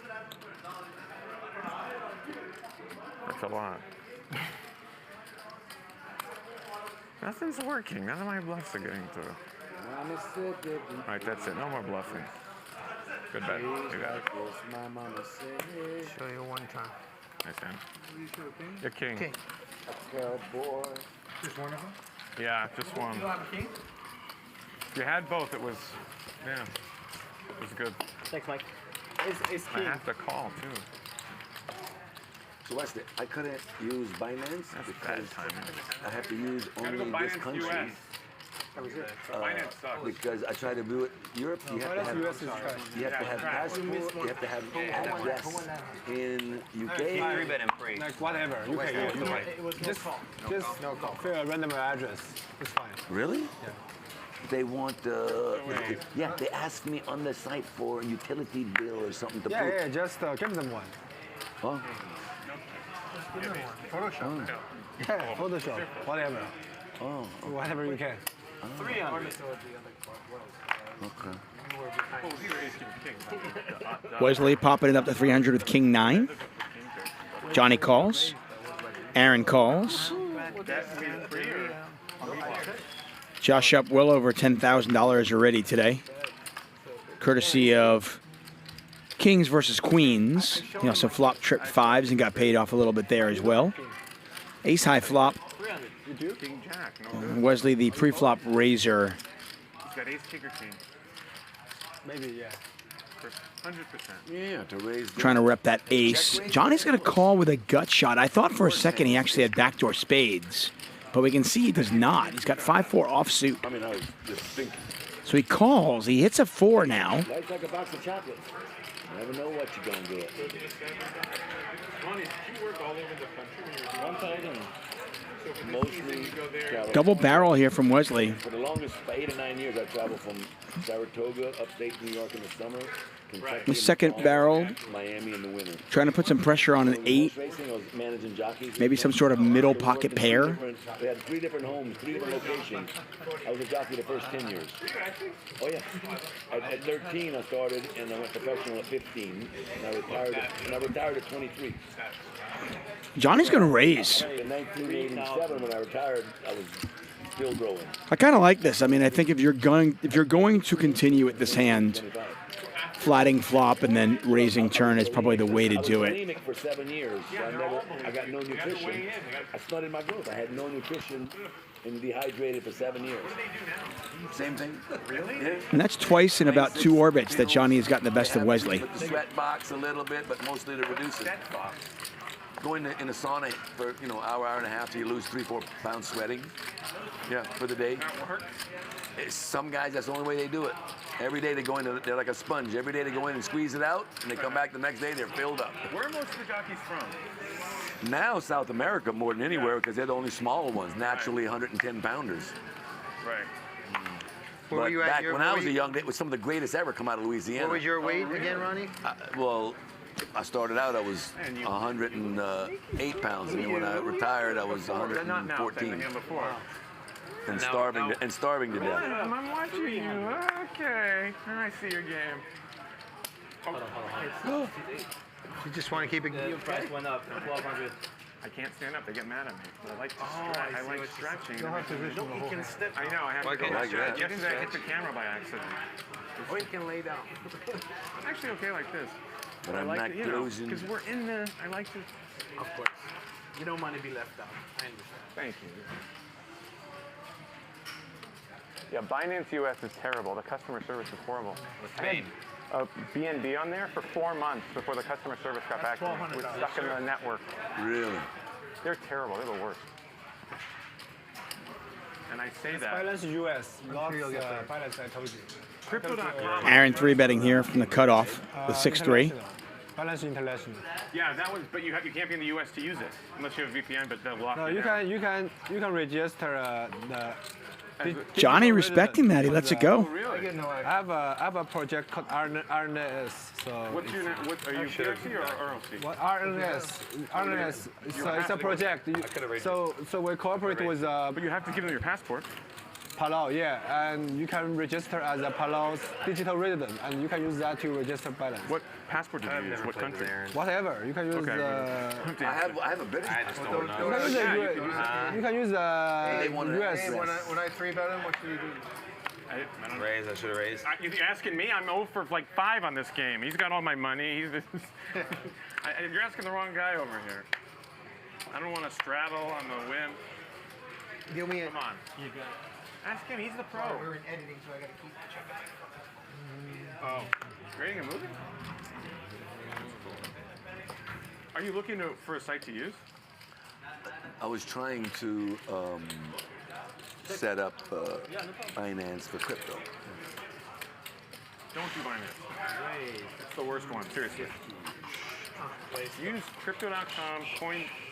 That's a lot. Nothing's working. None of my bluffs are getting through. All right, that's it. No more bluffing. Good bet. You got it. Show you one time. Nice hand. You're king. King. Just one of them? Yeah, just one. You have a king? If you had both, it was, yeah, it was good. Thanks, Mike. I have to call, too. So Wesley, I couldn't use Binance because I have to use only this country. That was it. Binance sucks. Because I tried to do it Europe, you have to have passport, you have to have address in UK. Like whatever. You can just no call. For a random address. It's fine. Really? Yeah. They want yeah, they asked me on the site for a utility bill or something to prove. Yeah, just give them one. Huh? Photoshop. Yeah, Photoshop. Whatever. Oh. Whatever you can. 300. Okay. Wesley popping it up to 300 with King 9. Johnny calls. Aaron calls. Josh up well over $10,000 already today. Courtesy of Kings versus Queens. He also flop tripped fives and got paid off a little bit there as well. Ace high flop. King Jack. Wesley the pre-flop raiser. He's got ace, king, or king. Maybe, yeah. 100%. Yeah, to raise. Trying to rep that ace. Johnny's going to call with a gut shot. I thought for a second he actually had backdoor spades, but we can see he does not. He's got 5-4 offsuit. I mean, I was just thinking. So he calls. He hits a 4 now. Life's like a box of chocolates. You never know what you're going to get. Ronnie, did you work all over the country when you were doing Mostly Double barrel here from Wesley. For the longest, for 8 or 9 years, I traveled from Saratoga, upstate New York in the summer, Kentucky The second barrel, Miami in the winter. trying to put some pressure on an 8. Racing, I was managing jockeys. Maybe some sort of middle pocket pair. We had 3 different homes, 3 different locations. I was a jockey the first 10 years. Oh yeah. At 13, I started, and I went professional at 15, and I retired at 23. Johnny's going to raise. In 1987, when I retired, I was still growing. I kind of like this. I mean, I think if you're going to continue with this hand, flatting flop and then raising turn is probably the way to do I was it. anemic for 7 years. So I got no nutrition. I studied my growth. I had no nutrition and dehydrated for 7 years. Same thing. Really? Yeah. And that's twice in about 2 orbits that Johnny has gotten the best of Wesley. Put the sweat box a little bit, but mostly to reduce it. Going in a sauna for hour and a half, so you lose 3-4 pounds sweating. Yeah, for the day. Some guys, that's the only way they do it. Every day they go in, they're like a sponge. Every day they go in and squeeze it out, and they come back the next day, they're filled up. Where are most of the jockeys from? Now, South America more than anywhere, because they're the only smaller ones, naturally 110 pounders. Right. Where were But you at? back when I was a young, it was some of the greatest ever come out of Louisiana. What was your weight again, Ronnie? Well, I started out, I was 108 pounds, and then when I retired, I was 114. And starving to death. I'm watching you. Okay. I see your game. You just want to keep it. The price went up, 1,200. I can't stand up. They get mad at me. But I like to I I like stretching. You'll have to position the whole hand. I know. I have Why to go can't I stretch. get that? Yesterday I hit the camera by accident. Or you can lay down. I'm actually okay like this. But I I'm like not it, closing. because we're in the. I like to. Of course. You don't want to be left out. I understand. Thank you. Yeah, Binance US is terrible. The customer service is horrible. Spain. BNB on there for 4 months before the customer service got back to me. We're stuck in the network. Really? They're terrible. They're the worst. And I say that. Balance US, not balance I told you. Crypto.com. Aaron 3-betting here from the cutoff with 6-3. Balance international. Yeah, that was. But you can't be in the U.S. to use it unless you have a VPN. But they'll lock No, you down. you can register the. Johnny respecting that. He lets it go. Really? I have a project called RNS. So What's your name? What are you PRC or RLC? what RNS? So it's a project. So we cooperate with But you have to give them your passport. Palau, yeah, and you can register as a Palau's digital resident, and you can use that to register balance. What passport did you use? What country? Whatever, you can use. I have a British. You can use US. Hey, when I 3-bet him, what should you do? Raise, I should have raised. You're asking me? I'm 0 for like 5 on this game. He's got all my money. You're asking the wrong guy over here. I don't want to straddle on the whim. Give me a. Come on. Ask him. He's the pro. We're in editing, so I gotta keep the check. Oh, grading a movie? Are you looking for a site to use? I was trying to set up finance for crypto. Don't do Binance. It's the worst one. Seriously. Use Crypto.com,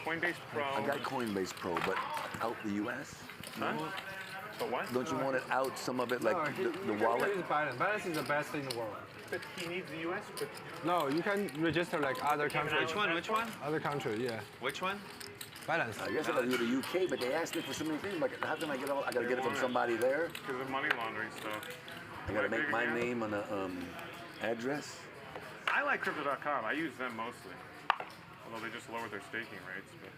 Coinbase Pro. I got Coinbase Pro, but out the U.S. Huh? But what? Don't you want it out, some of it, like the wallet? Use Balance. Balance is the best in the world. But he needs the U.S. But No, you can register like other countries. Which one? Which one? Other country, yeah. Which one? Balance. I guess I gotta go to the UK, but they asked me for so many things. Like, how can I get all? I gotta get it from somebody there. Because of money laundering stuff. I gotta make my name on a address. I like Crypto.com. I use them mostly. Although they just lowered their staking rates. But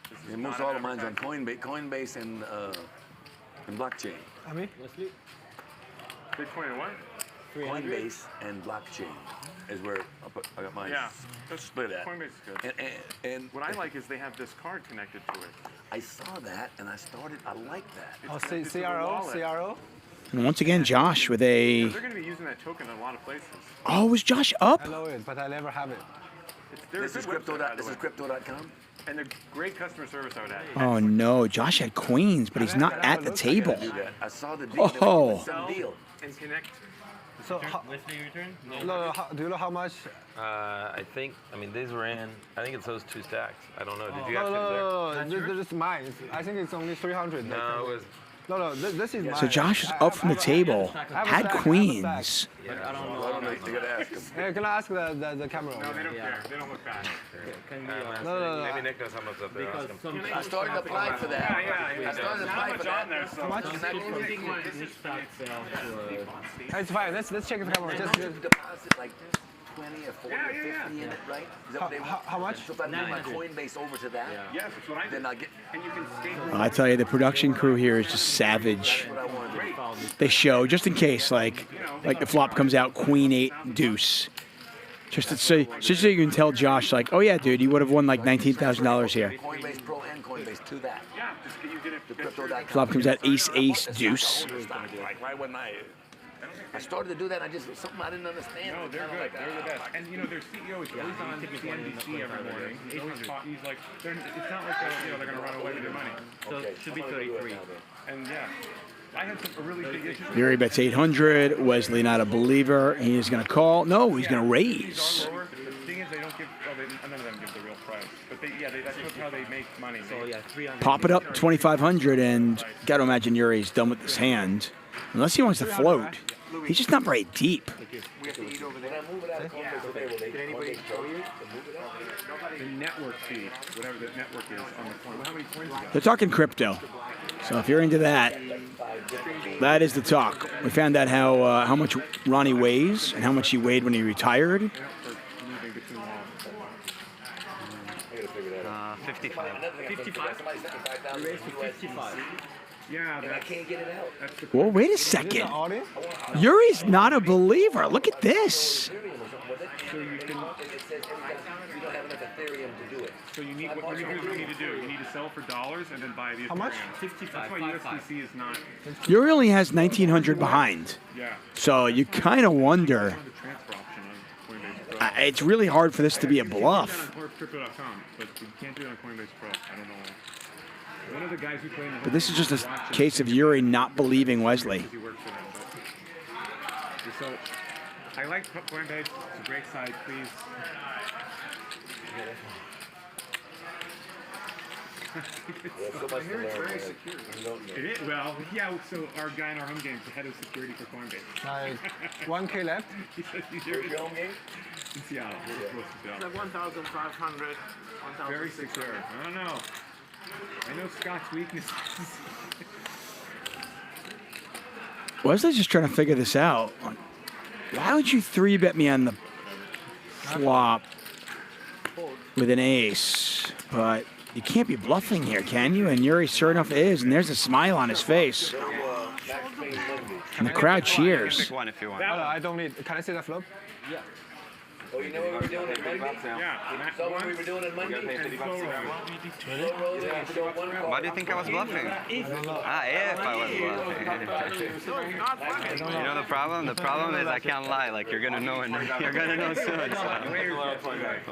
this is And most not all an of mine's on advertisement. Coinbase and blockchain. I mean, Bitcoin and what? Coinbase and blockchain is where I got mine split at. Coinbase is good. And what I like is they have this card connected to it. I saw that and I like that. Oh, CRO? And once again, Josh with a. They're going to be using that token in a lot of places. Oh, was Josh up? I know it, but I never have it. This is crypto.com? And they're great customer service, I would add. Oh no, Josh had queens, but he's not at the table. I saw the deal. Oh. Some deal. And connect So how, Wesley return? no, do you know how much? I think, I mean, these were in, I think it's those 2 stacks. I don't know. Did you have No, tips this is mine. I think it's only 300. there? No, it was. No, this is mine. So Josh is up from the table. Had queens. Yeah, I don't know. You gotta ask him. Hey, can I ask the camera? No, they don't care. They don't look bad. No. Maybe Nick knows how much up there. Ask him. I started applying for that. I started applying for that. How much? It's fine. Let's check the camera. Just deposit like 20 or 40 or 50 in it, right? Is that what they want? how much? So if I move my Coinbase over to that, Yes, that's what I did. then I'll get. And you can stay. I tell you, the production crew here is just savage. They show just in case, like the flop comes out Queen 8 Deuce, just so you can tell Josh, like, oh yeah, dude, you would have won like $19,000 here. Coinbase Pro and Coinbase to that. Yeah, just you get it. The crypto.com. Flop comes out Ace Deuce. Like right when I started to do that, something I didn't understand. No, they're good. They're the best. And you know, their CEO is always on CNBC every morning. He's like, it's not like they're going to run away with their money. So it should be 33. And yeah, I had some really big issues. Gerry bets 800. Wesley not a believer. He is going to call. No, he's going to raise. The thing is, they don't give. None of them give the real price. But that's how they make money. So yeah, 300. Pop it up 2,500, and got to imagine Yuri's done with this hand, unless he wants to float. He's just not very deep. We have to eat over there. Did anybody show you? The network fee, whatever the network is on the coin. How many coins you got? They're talking crypto, so if you're into that, that is the talk. We found out how much Ronnie weighs and how much he weighed when he retired. 55. 55? You raised to 55. Yeah, I can't get it out. Well, wait a second. Yuri's not a believer. Look at this. So you can. You don't have enough Ethereum to do it. So you need what you need to do. You need to sell for dollars and then buy the Ethereum. How much? 55. That's why USDC is not. Yuri only has 1,900 behind. Yeah. So you kind of wonder. It's really hard for this to be a bluff. Crypto.com, but you can't do it on Coinbase Pro. I don't know why. One of the guys who played in the But this is just a case of Yuri not believing Wesley. So I like Coinbase. It's a great site. Please. Very secure. It is. Well, yeah. So our guy in our home game is the head of security for Coinbase. Like 1K left. He says he's your home game in Seattle. It's like 1,500. Very secure. I don't know. I know Scott's weaknesses. Wesley's just trying to figure this out. Why would you 3-bet me on the flop with an ace? But you can't be bluffing here, can you? And Yuri sure enough is, and there's a smile on his face. And the crowd cheers. Pick one if you want. I don't need. Can I see that flop? Yeah. Oh, you know what we were doing in Monday? Yeah. So what we were doing in Monday? Why do you think I was bluffing? If I was bluffing. You know the problem? The problem is I can't lie. Like you're gonna know soon. So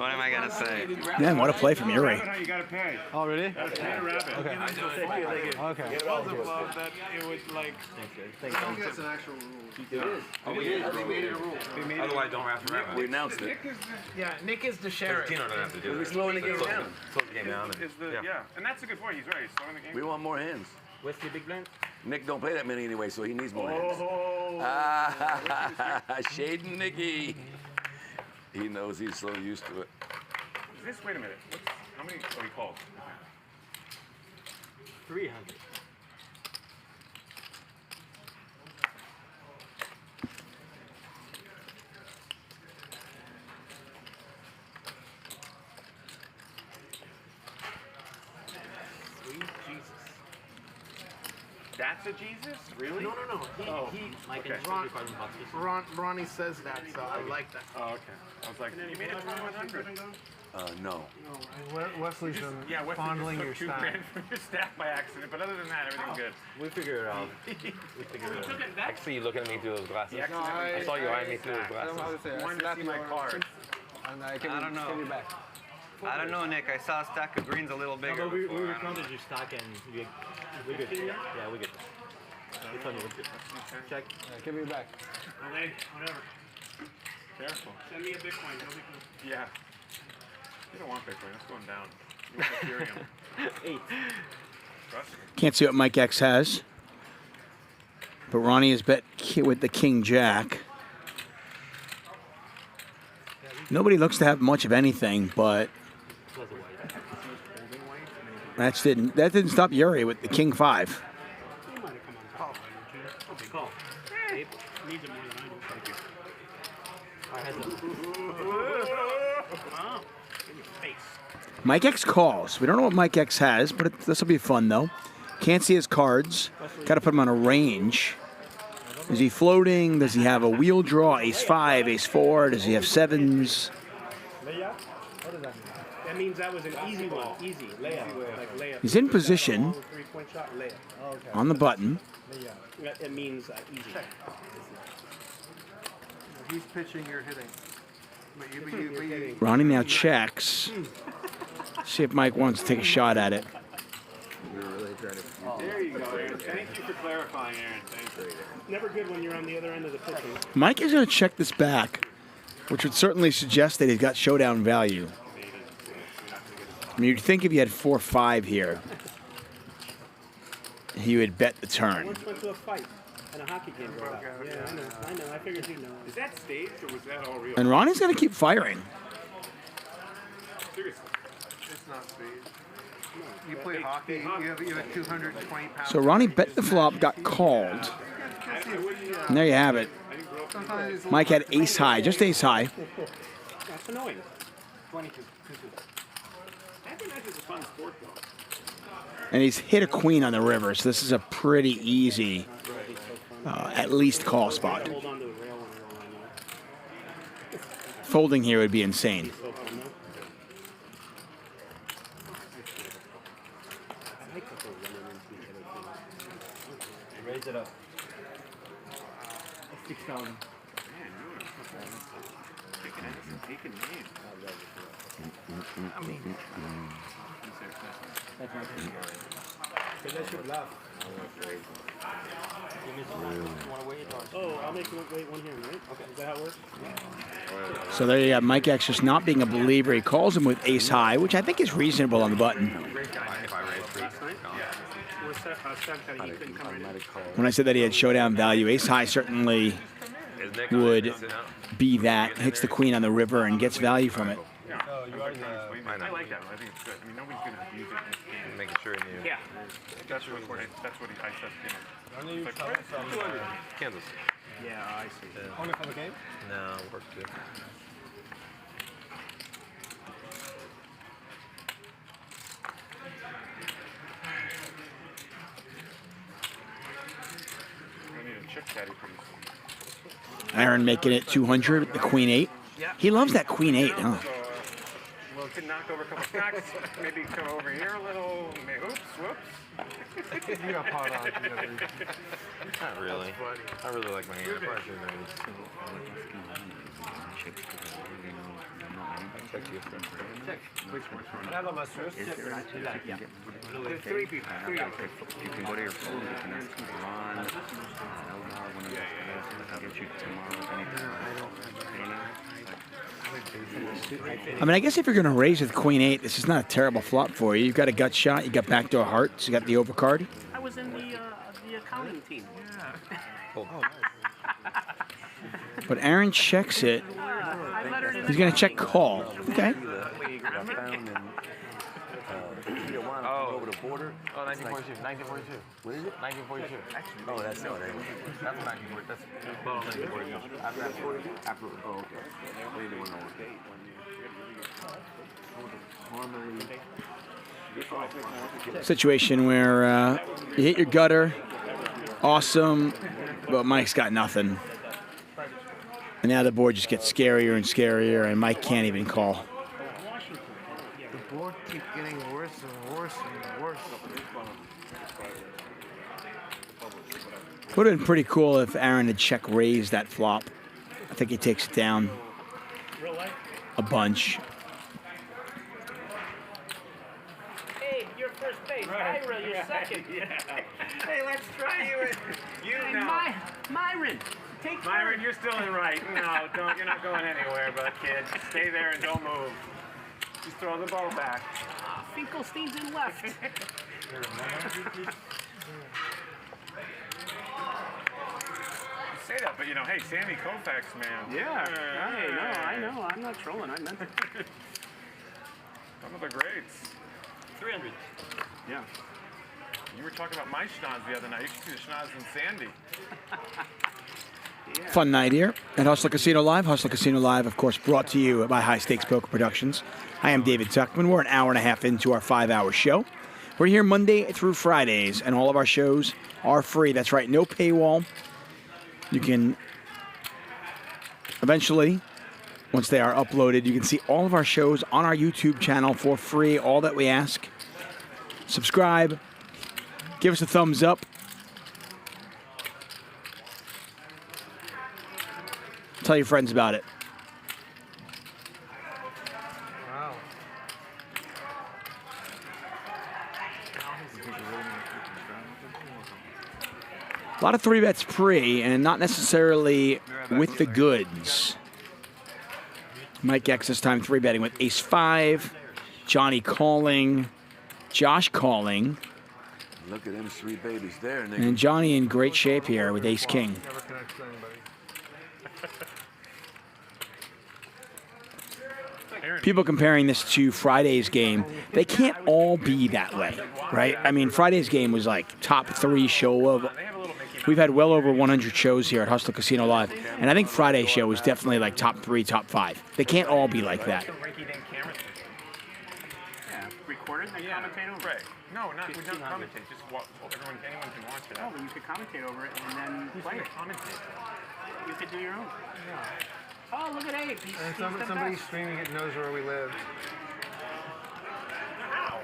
what am I gonna say? Man, what a play from Yuri. You gotta pay. Oh, really? Okay. Okay. It was above that. It was like. I don't think that's an actual rule. It is. Oh, it is. They made it a rule. Otherwise, don't have to wrap it. We announced it. Nick is the sheriff. Tino doesn't have to do We're that. slowing the game down. Slow the game down. Yeah, and that's a good point. He's right. He's slowing the game. We want more hands. Wesley big blind? Nick don't play that many anyway, so he needs more hands. Shading Nicky. He knows he's so used to it. Is this? Wait a minute. How many? Oh, he called. 300. That's a Jesus? Really? No. He Mike okay. and Ronnie says that, so I like that. Oh, okay. I was like, you made it 2,100. No. Wesley's been Wesley fondling just your took staff. $2,000 from your staff by accident, but other than that, everything's good. We figure it out. We figure it out. I see you looking at me through those glasses. Yeah, I saw you eyeing me through those I don't know how glasses. to say it. Wanted to see my card. And I can I don't know. give you back. I don't know, Nick. I saw a stack of greens a little bigger. No, we before. I don't recounted know. your stock and we're good. Yeah, we're good. Check. Give me back. Okay, whatever. Careful. Send me a Bitcoin. No Bitcoin. Yeah. You don't want Bitcoin. That's going down. You want Ethereum. 8. Trust me. Can't see what Mike X has. But Ronnie has bet with the King Jack. Nobody looks to have much of anything, but that didn't stop Gerry with the King 5. He might have come on top. Okay, call. Yaple needs it more than I do. Thank you. I had wow. In your face. Mike X calls. We don't know what Mike X has, but this will be fun, though. Can't see his cards. Got to put him on a range. Is he floating? Does he have a wheel draw? Ace 5, Ace 4? Does he have 7s? That means that was an easy one. Easy. Layup. Like layup. He's in position. 3-point shot. Layup. On the button. It means easy. He's pitching, you're hitting. Ronnie now checks. See if Mike wants to take a shot at it. There you go, Aaron. Thank you for clarifying, Aaron. Thank you. Never good when you're on the other end of the pitching. Mike is going to check this back, which would certainly suggest that he's got showdown value. I mean, you'd think if you had 4-5 here, he would bet the I turn. once went to a fight and a hockey game broke out. Yeah, I know. I figured you'd know. Is that staged or was that all real? And Ronnie's going to keep firing. Seriously. It's not speed. You play hockey, you have 220 pounds. So Ronnie bet the flop, got called. And there you have it. Mike had ace high, just ace high. That's annoying. 22. I think that's a fun sport, though. And he's hit a queen on the river, so this is a pretty easy, at least call spot. Hold on to the rail when you're on there. Folding here would be insane. Raise it up. 6,000. Taking names. I mean, That's my thing. Finish your bluff. oh, I'll make you wait one here, right? Okay. Is that how it works? So there you have Mike X just not being a believer. He calls him with ace high, which I think is reasonable on the button. When I said that he had showdown value, ace high certainly would be that. Hits the queen on the river and gets value from it. I like that one. I think it's good. I mean, nobody's going to abuse it in this game. Making sure you. Yeah. That's what I said. Like, Kansas. Yeah, I see. Only for the game? No, work too. I need a chip caddy pretty soon. Aaron making it 200 with the queen 8. He loves that queen 8, huh? Well, it could knock over a couple stacks. Maybe come over here a little. Oops, whoops. You got pot on. Not really. I really like my hand. I probably should have check you. Check. Which one? Nada más first. There's 3 people. You can go to your phone. You can ask Ron, Eldar, one of those guys. I'll get you tomorrow anytime. I mean, I guess if you're going to raise with queen 8, this is not a terrible flop for you. You've got a gut shot. You got backdoor hearts. You got the overcard. I was in the accounting team. Yeah. But Aaron checks it. He's going to check call. Okay. Over the border. Oh, 1942. 1942. What is it? 1942. Oh, that's not it. That's 1942. That's 1942. After that 40? After, oh, okay. What do you want to Situation where you hit your gutter. Awesome. But Mike's got nothing. And now the board just gets scarier and scarier, and Mike can't even call. The board keeps getting worse and worse and worse. Would have been pretty cool if Aaron had check raised that flop. I think he takes it down a bunch. Hey, you're first base. Ira, you're second. Hey, let's try you. Myron, take Myron, you're still in right. No, don't. You're not going anywhere, but kid, stay there and don't move. Just throw the ball back. Finkelstein's in left. Say that, but you know, hey, Sammy Koufax, man. Yeah. Hey, no, I know. I'm not trolling. I meant it. Some of the greats. 300. Yeah. You were talking about my schnoz the other night. You should see the schnoz in Sandy. Fun night here at Hustler Casino Live. Hustler Casino Live, of course, brought to you by High Stakes Poker Productions. I am David Tuchman. We're an hour and a half into our 5-hour show. We're here Monday through Fridays, and all of our shows are free. That's right, no paywall. You can eventually, once they are uploaded, you can see all of our shows on our YouTube channel for free. All that we ask, subscribe, give us a thumbs up. Tell your friends about it. Wow. A lot of 3-bets pre, and not necessarily with the goods. Mike X this time 3-betting with Ace-5, Johnny calling, Josh calling. Look at them 3 babies there, nigga. And Johnny in great shape here with Ace-King. Never connects to anybody. People comparing this to Friday's game, they can't all be that way, right? I mean, Friday's game was like top 3 show of. We've had well over 100 shows here at Hustler Casino Live, and I think Friday's show was definitely like top 3, top 5. They can't all be like that. Yeah, recorded and commentate over it. No, not. We don't commentate. Just anyone can watch it. Oh, but you could commentate over it and then play it. Commentate. You could do your own. Oh, look at Abe. He's And the somebody best. streaming it knows where we live. Ow.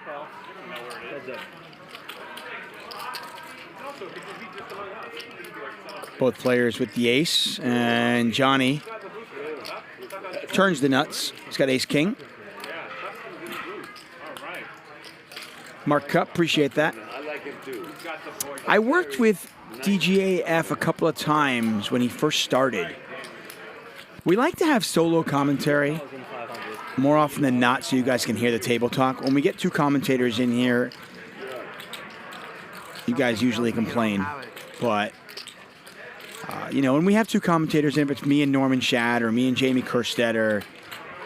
Well, you don't know where it is. Also, because we just among us. Both players with the ace, and Johnny turns the nuts. He's got Ace-King. Mark Cup, appreciate that. I worked with DGAF a couple of times when he first started. We like to have solo commentary more often than not so you guys can hear the table talk. When we get 2 commentators in here, you guys usually complain. But, you know, when we have 2 commentators in, if it's me and Norman Shad or me and Jamie Kerstetter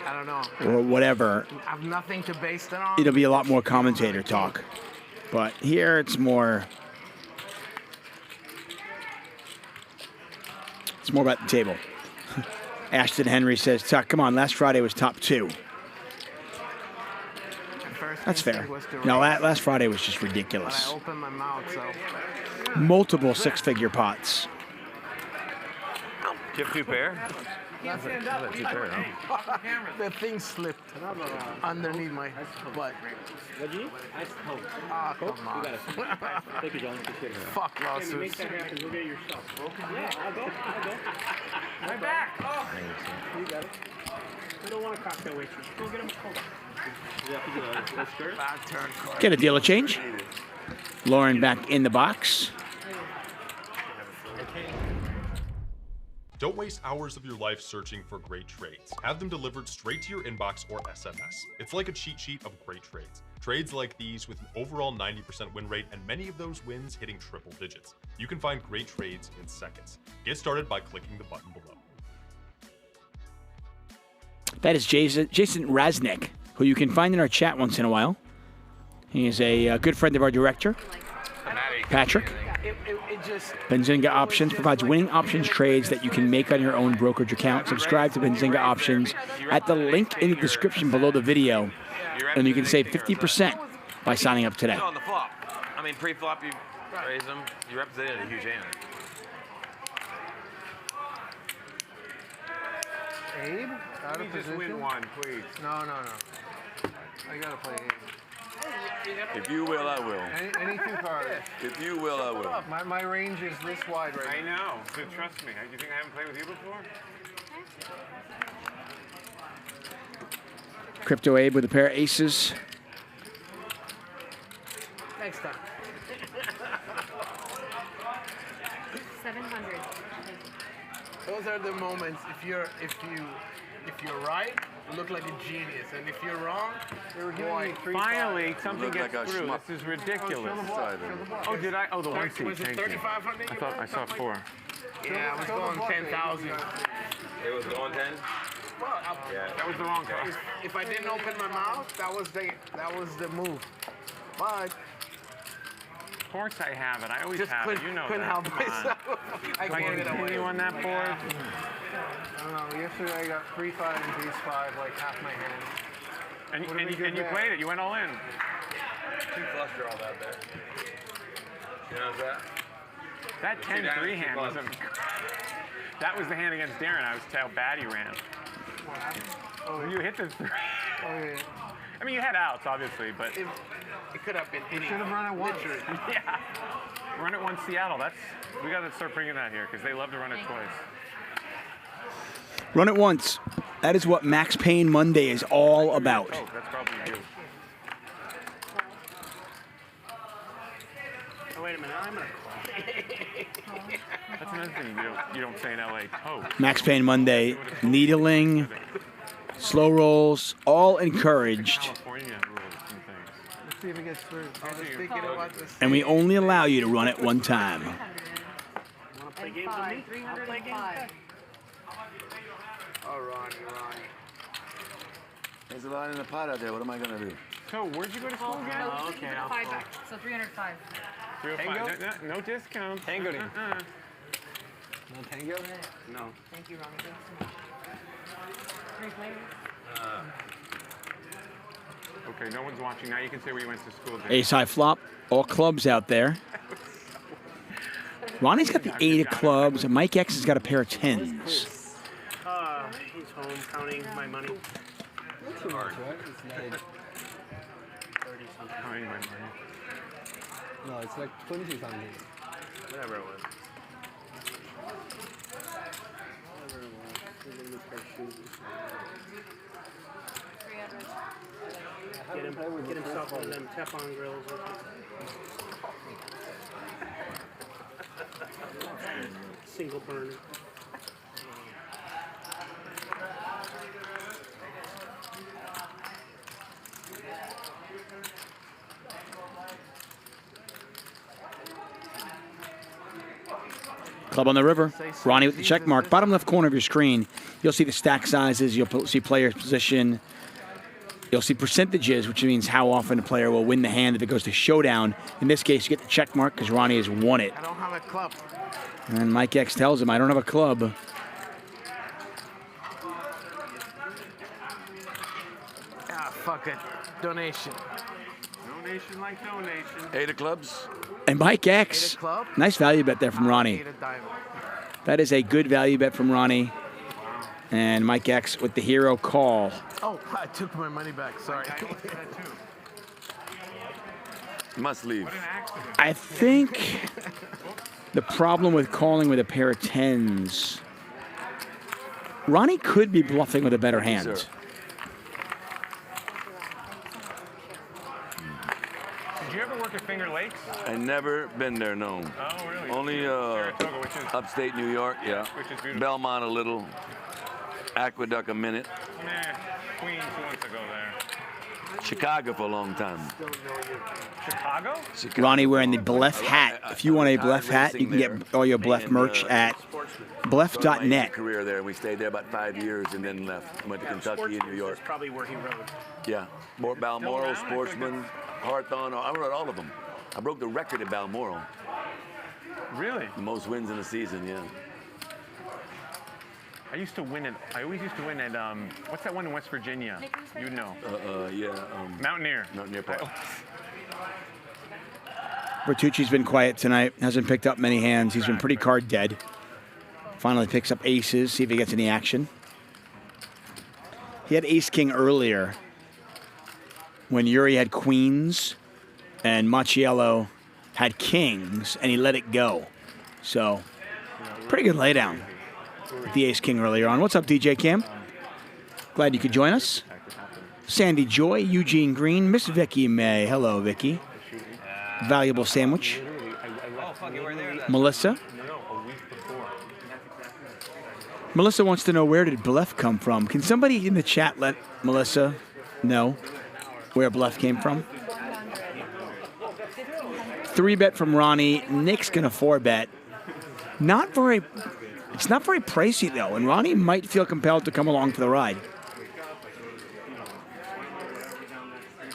I don't know. or whatever, I have nothing to base it on. it'll be a lot more commentator talk. But here it's more about the table. Ashton Henry says, Tuck, come on, last Friday was top 2. That's fair. No, last Friday was just ridiculous. I opened my mouth, so. Multiple 6-figure pots. Do you have 2 pair? The thing slipped underneath my butt. Ah, come on. Thank you, John. Fuck lawsuits. Make that happen. Go get it yourself. Yeah, I'll go. My back. Oh. You got it. We don't want a cocktail waitress. Go get him a Coke. Bad turn card. Get a deal of change. Lauren back in the box. Don't waste hours of your life searching for great trades. Have them delivered straight to your inbox or SMS. It's like a cheat sheet of great trades. Trades like these with an overall 90% win rate and many of those wins hitting triple digits. You can find great trades in seconds. Get started by clicking the button below. That is Jason Raznick, who you can find in our chat once in a while. He is a good friend of our director, Patrick. Benzinga Options provides winning options trades that you can make on your own brokerage account. Subscribe to Benzinga Options at the link in the description below the video, and you can save 50% by signing up today. On the flop. I mean, pre-flop, you raise them. You represented a huge hand. Abe? Out of Let me just position? win one, please. No. I gotta play Abe. If you will, I will. Any 2 cards. If you will, I will. My range is this wide right I now. know. So trust me. You think I haven't played with you before? Crypto Abe with a pair of aces. Next time. 700. Those are the moments. If you're right, you look like a genius, and if you're wrong, boy, Finally, something Look gets like a through. schmuck. This is ridiculous. Sorry, Oh, did I? Oh, the one seat. Was it Thank you. 3,500? I thought I saw 4. Yeah, I was going 10,000. It was going 10? Well, That was the wrong call. if I didn't open my mouth, that was the move. But Of course I have it. I always just have it. You know couldn't that. help Come on. myself. I Can I gave it away. continue on that board? I don't know. Yesterday I got 3-5 and ace-5, like half my hand. And What did we you do there? played it. You went all in. 2 flush draws out there. You know that? That 10-3 hand was a... That was the hand against Darren. I was how bad he ran. You hit the 3. I mean, you had outs, obviously, but... It could have been any. Should have run it once. Yeah. Run it once Seattle. We got to start bringing that here because they love to run it twice. Run it once. That is what Max Payne Monday is all about. Oh, that's probably you. Oh, wait a minute. I'm gonna call. That's another thing you don't say in LA. Oh. Max Payne Monday, needling, slow rolls, all encouraged. California rules and things. Let's see if it gets through. I was thinking about this. And we only allow you to run it one time. Want to play games with me? 305. Oh, Ronnie. There's a lot in the pot out there. What am I going to do? So, where'd you go to school again? Oh, okay. 5 back. So 305. 305. No discount. Tango. Uh-uh. No tango? No. Thank you, Ronnie. 3 players. Okay, no one's watching. Now you can say where you went to school. Dave. Ace high flop, all clubs out there. Ronnie's got the 8 of clubs, and Mike X has got a pair of 10s. He's home counting my money. That's too much, right? It's like 30 something. Counting my money. No, it's like 20 something. Whatever it was. Get himself one of them Teflon grills. Single burner. Club on the river. Ronnie with the check mark. Bottom left corner of your screen, you'll see the stack sizes. You'll see player position. You'll see percentages, which means how often a player will win the hand if it goes to showdown. In this case, you get the check mark because Ronnie has won it. I don't have a club. And Mike X tells him, I don't have a club. Ah, fuck it. Donation. Donation like donation. 8 of clubs. And Mike X, nice value bet there from Ronnie. That is a good value bet from Ronnie. And Mike X with the hero call. Oh, I took my money back. Sorry. Must leave. I think the problem with calling with a pair of 10s, Ronnie could be bluffing with a better hand. Sir. Did you ever work at Finger Lakes? I never been there, no. Oh, really? Only Saratoga, which is upstate New York, yeah. Which is beautiful. Belmont a little. Aqueduct a minute. Queens, who wants to go there? Chicago for a long time. Chicago? Ronnie wearing the Bluff hat. If you want a Bluff hat, you can get all your Bluff merch at bluff.net. Career there. We stayed there about 5 years and then left. Went to Kentucky and New York. That's probably where he rode. Yeah. Balmoral, Sportsman, Hawthorne. I rode all of them. I broke the record at Balmoral. Really? The most wins in a season, yeah. I used to win it. I always used to win at what's that one in West Virginia? You know. Mountaineer. Mountaineer Park. Vertucci's been quiet tonight. Hasn't picked up many hands. He's been pretty card dead. Finally picks up aces. See if he gets any action. He had ace-king earlier when Yuri had queens and Macchiello had kings, and he let it go. So, pretty good laydown. The ace-king earlier on. What's up, DJ Cam? Glad you could join us. Sandy Joy, Eugene Green, Miss Vicky May. Hello, Vicky. valuable sandwich. Melissa. Melissa wants to know, where did Bluff come from? Can somebody in the chat let Melissa know where Bluff came from? 3-bet from Ronnie. Nick's going to 4-bet. It's not very pricey, though, and Ronnie might feel compelled to come along for the ride.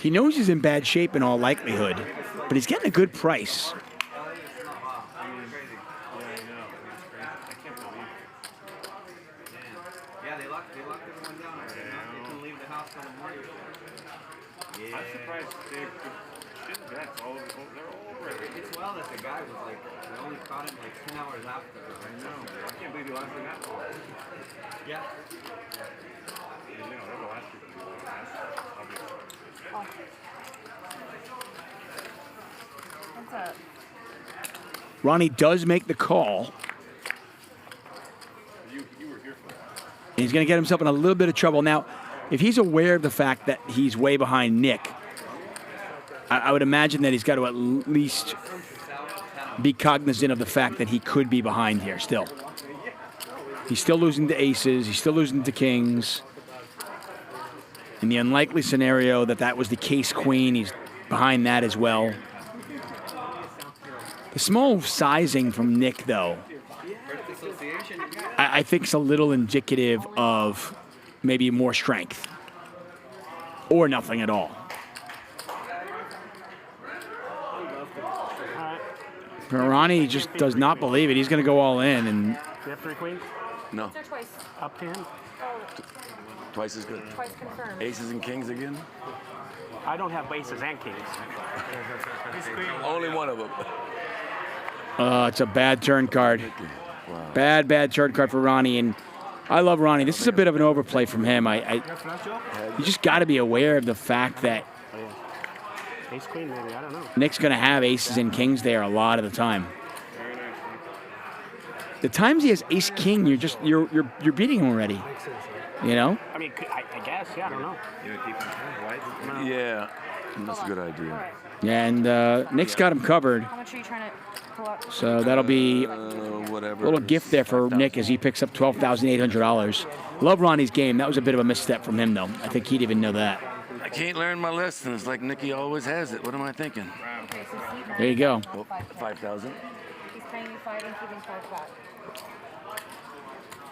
He knows he's in bad shape in all likelihood, but he's getting a good price. I'm surprised they didn't bet. They're all over it. It's well that the guy was like, we only caught him like 10 hours after. I know. I can't believe he lasted that long. Yeah. You know, they're the last people. What's up? Ronnie does make the call. You were here for that. And he's going to get himself in a little bit of trouble. Now, if he's aware of the fact that he's way behind Nick, I would imagine that he's got to at least be cognizant of the fact that he could be behind here still. He's still losing to aces. He's still losing to kings. In the unlikely scenario that was the case queen, he's behind that as well. The small sizing from Nick, though, I think is a little indicative of maybe more strength or nothing at all. Ronnie just does not believe it. He's going to go all in. And Do you have 3 queens? No. Twice. Up to him? Twice as good. Twice confirmed. Aces and kings again? I don't have aces and kings. Only one of them. It's a bad turn card. Wow. Bad turn card for Ronnie. And I love Ronnie. This is a bit of an overplay from him. You just got to be aware of the fact that Ace queen, maybe. I don't know. Nick's going to have aces and kings there a lot of the time. The times he has ace king, you're beating him already. You know? I mean, I guess. Yeah, I don't know. Yeah, that's a good idea. Yeah, and Nick's got him covered. How much are you trying to pull up? So that'll be a little gift there for Nick as he picks up $12,800. Love Ronnie's game. That was a bit of a misstep from him, though. I think he'd even know that. I can't learn my lessons like Nicky always has it. What am I thinking? There you go. Oh, 5,000. He's paying you 5 and keeping 5 back.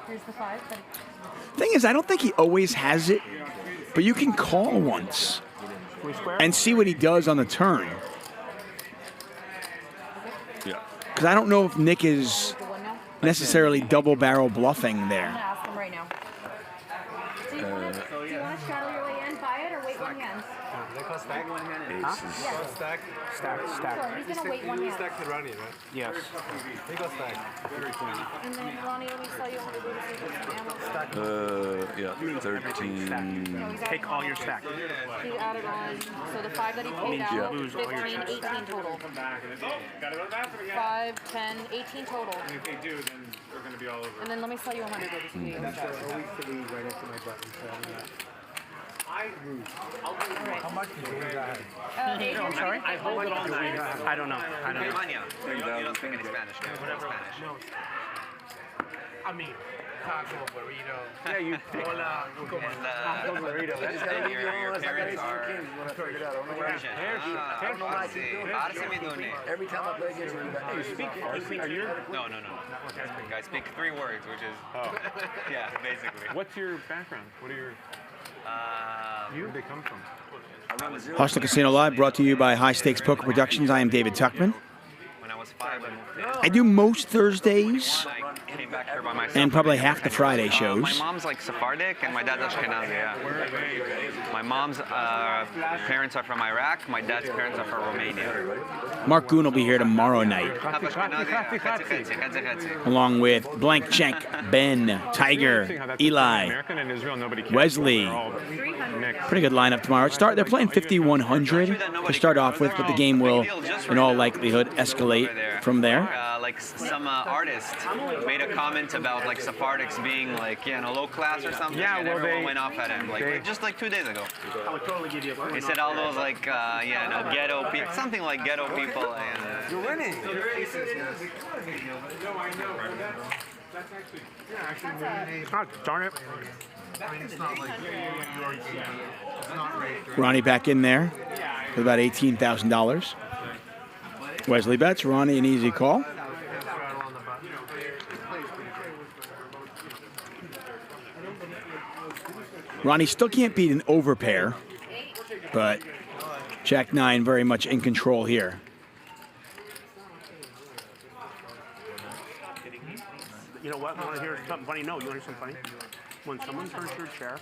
Here's the 5. Thing is, I don't think he always has it, but you can call once and see what he does on the turn. Yeah. Because I don't know if Nick is necessarily double barrel bluffing I'm there. going to ask him right now. Do you want to straddle your way in, buy it, or wait 1 hand? They call stack one hand. Aces. Yes. Stack. So he's going to wait 1 hand. Stack to Ronnie, right? Yes. He goes stack. Very cool. And then Ronnie, let me tell you what to do. Yeah, 13. Take all your stack. He added on, so the 5 that he paid Yeah. out, Lose all your 15, chips. 18 total. Gotta go to the bathroom again. 5, 10, 18 total. And if they do, then we're gonna be all over. And then let me sell you 100. That's always to lose right after my button. How much did you have? I'm sorry? I hold it all night. I don't know. You don't speak any Spanish, no? Spanish. I mean, taco, burrito. Yeah, you pick. Hola, Taco burrito. And your parents are Persian. Every time I play against you, Hey, you speak Farsi? Are you? No. I speak 3 words, which is, yeah, basically. What's your background? What are your... Where did they come from? Hostile Casino Live brought to you by High Stakes Poker Productions. I am David Tuchman. When I was 5, I moved I do most Thursdays in. Came back here by myself. and probably half the Friday My shows. mom's like Sephardic and my dad's Ashkenazi, yeah. My mom's parents are from Iraq, my dad's parents are from Romania. Mark Goon will be here tomorrow night, along with Blank Check, Ben, Tiger, Eli, American and Israel, nobody cares. Wesley. Pretty good lineup tomorrow. They're playing 5,100 to start off with, but the game will, in all likelihood, escalate from there. like some artist made a comment about like Sephardics being like, you know, low class or something. Yeah, and well, everyone went off at him, like just like 2 days ago. He said all those like, yeah, no, ghetto people, something like ghetto people. You're winning. Oh, darn it. Ronnie back in there with about $18,000. Wesley bets. Ronnie an easy call. Ronnie still can't beat an overpair, but Jack 9 very much in control here. You know what? You want to hear something funny? No, you want to hear something funny? When someone turns to a chair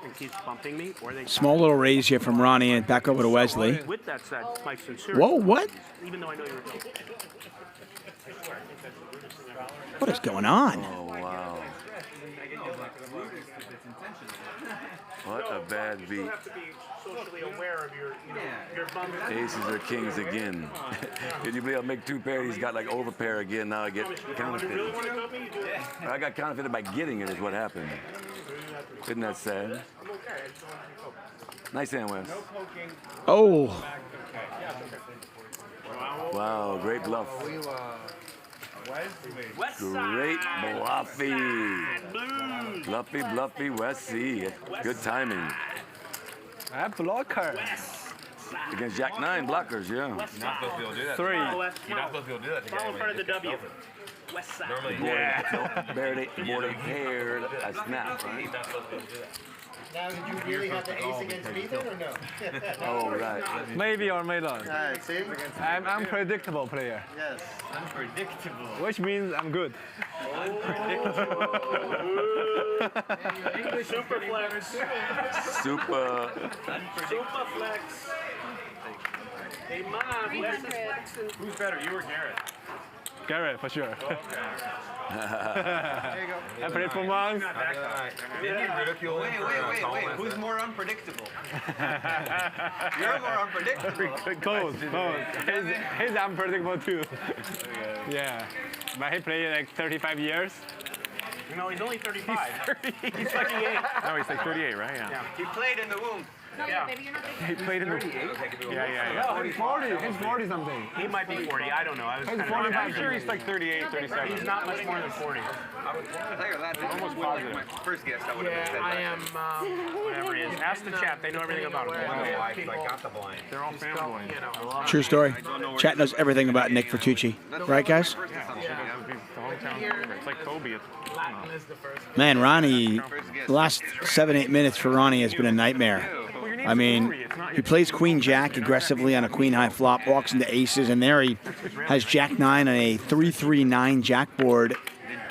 and keeps bumping me, or they Small little raise here from Ronnie and back over to Wesley. With that said, my sincere. Whoa, what? Even though I know you're. What is going on? Oh, wow. What a bad beat. You have to be socially aware of your bumps. Aces are kings again. Can you believe I'll make 2 pair? He's got like overpair again. Now I get counterfeited. I got counterfeited by getting it is what happened. Isn't that sad? Nice hand, Wes. Oh. Wow, great bluff. Great bluffy. Bluffy, Wesley. Good timing. Blockers. Against Jack 9 blockers, yeah. You're not supposed to be able to do that. 3. You're not supposed to be able to do that. Follow in front of the W. West side. Normally, Border paired a snap, right? Now, did you really have the ace against me then, or no? Oh, right. Maybe or may not. Alright, see? I'm unpredictable player. Yes. unpredictable. Which means I'm good. Super flex. Super. Super flex. Hey, Mom, who's better, you or Garrett? Garrett, for sure. Oh, okay. There you go. I played for months. Didn't you ridicule him? Wait. Who's more unpredictable? You're more unpredictable. Close. He's unpredictable too. Yeah. But he played like 35 years. No, he's only 35. He's 38. No, he's like 38, right? Yeah. He played in the womb. No, Yeah. maybe you're not He played in the. Yeah. No, he's 40. He's 40 something. He might be 40. I don't know. I was He's kind 45. I'm sure he's like 38, 37. He's not much more than 40. Almost positive. My first guess, I would have said I am, whatever it is. Ask the chat. They know everything about him. I got the blind. They're all family. True story. Chat knows everything about Nick Vertucci. Right, guys? Yeah, that would be the hometown favorite. It's like Kobe. Man, Ronnie, the last 7-8 minutes for Ronnie has been a nightmare. I mean, he plays Queen Jack aggressively on a Queen High flop, walks into aces, and there he has Jack 9 on a 3-3-9 Jack board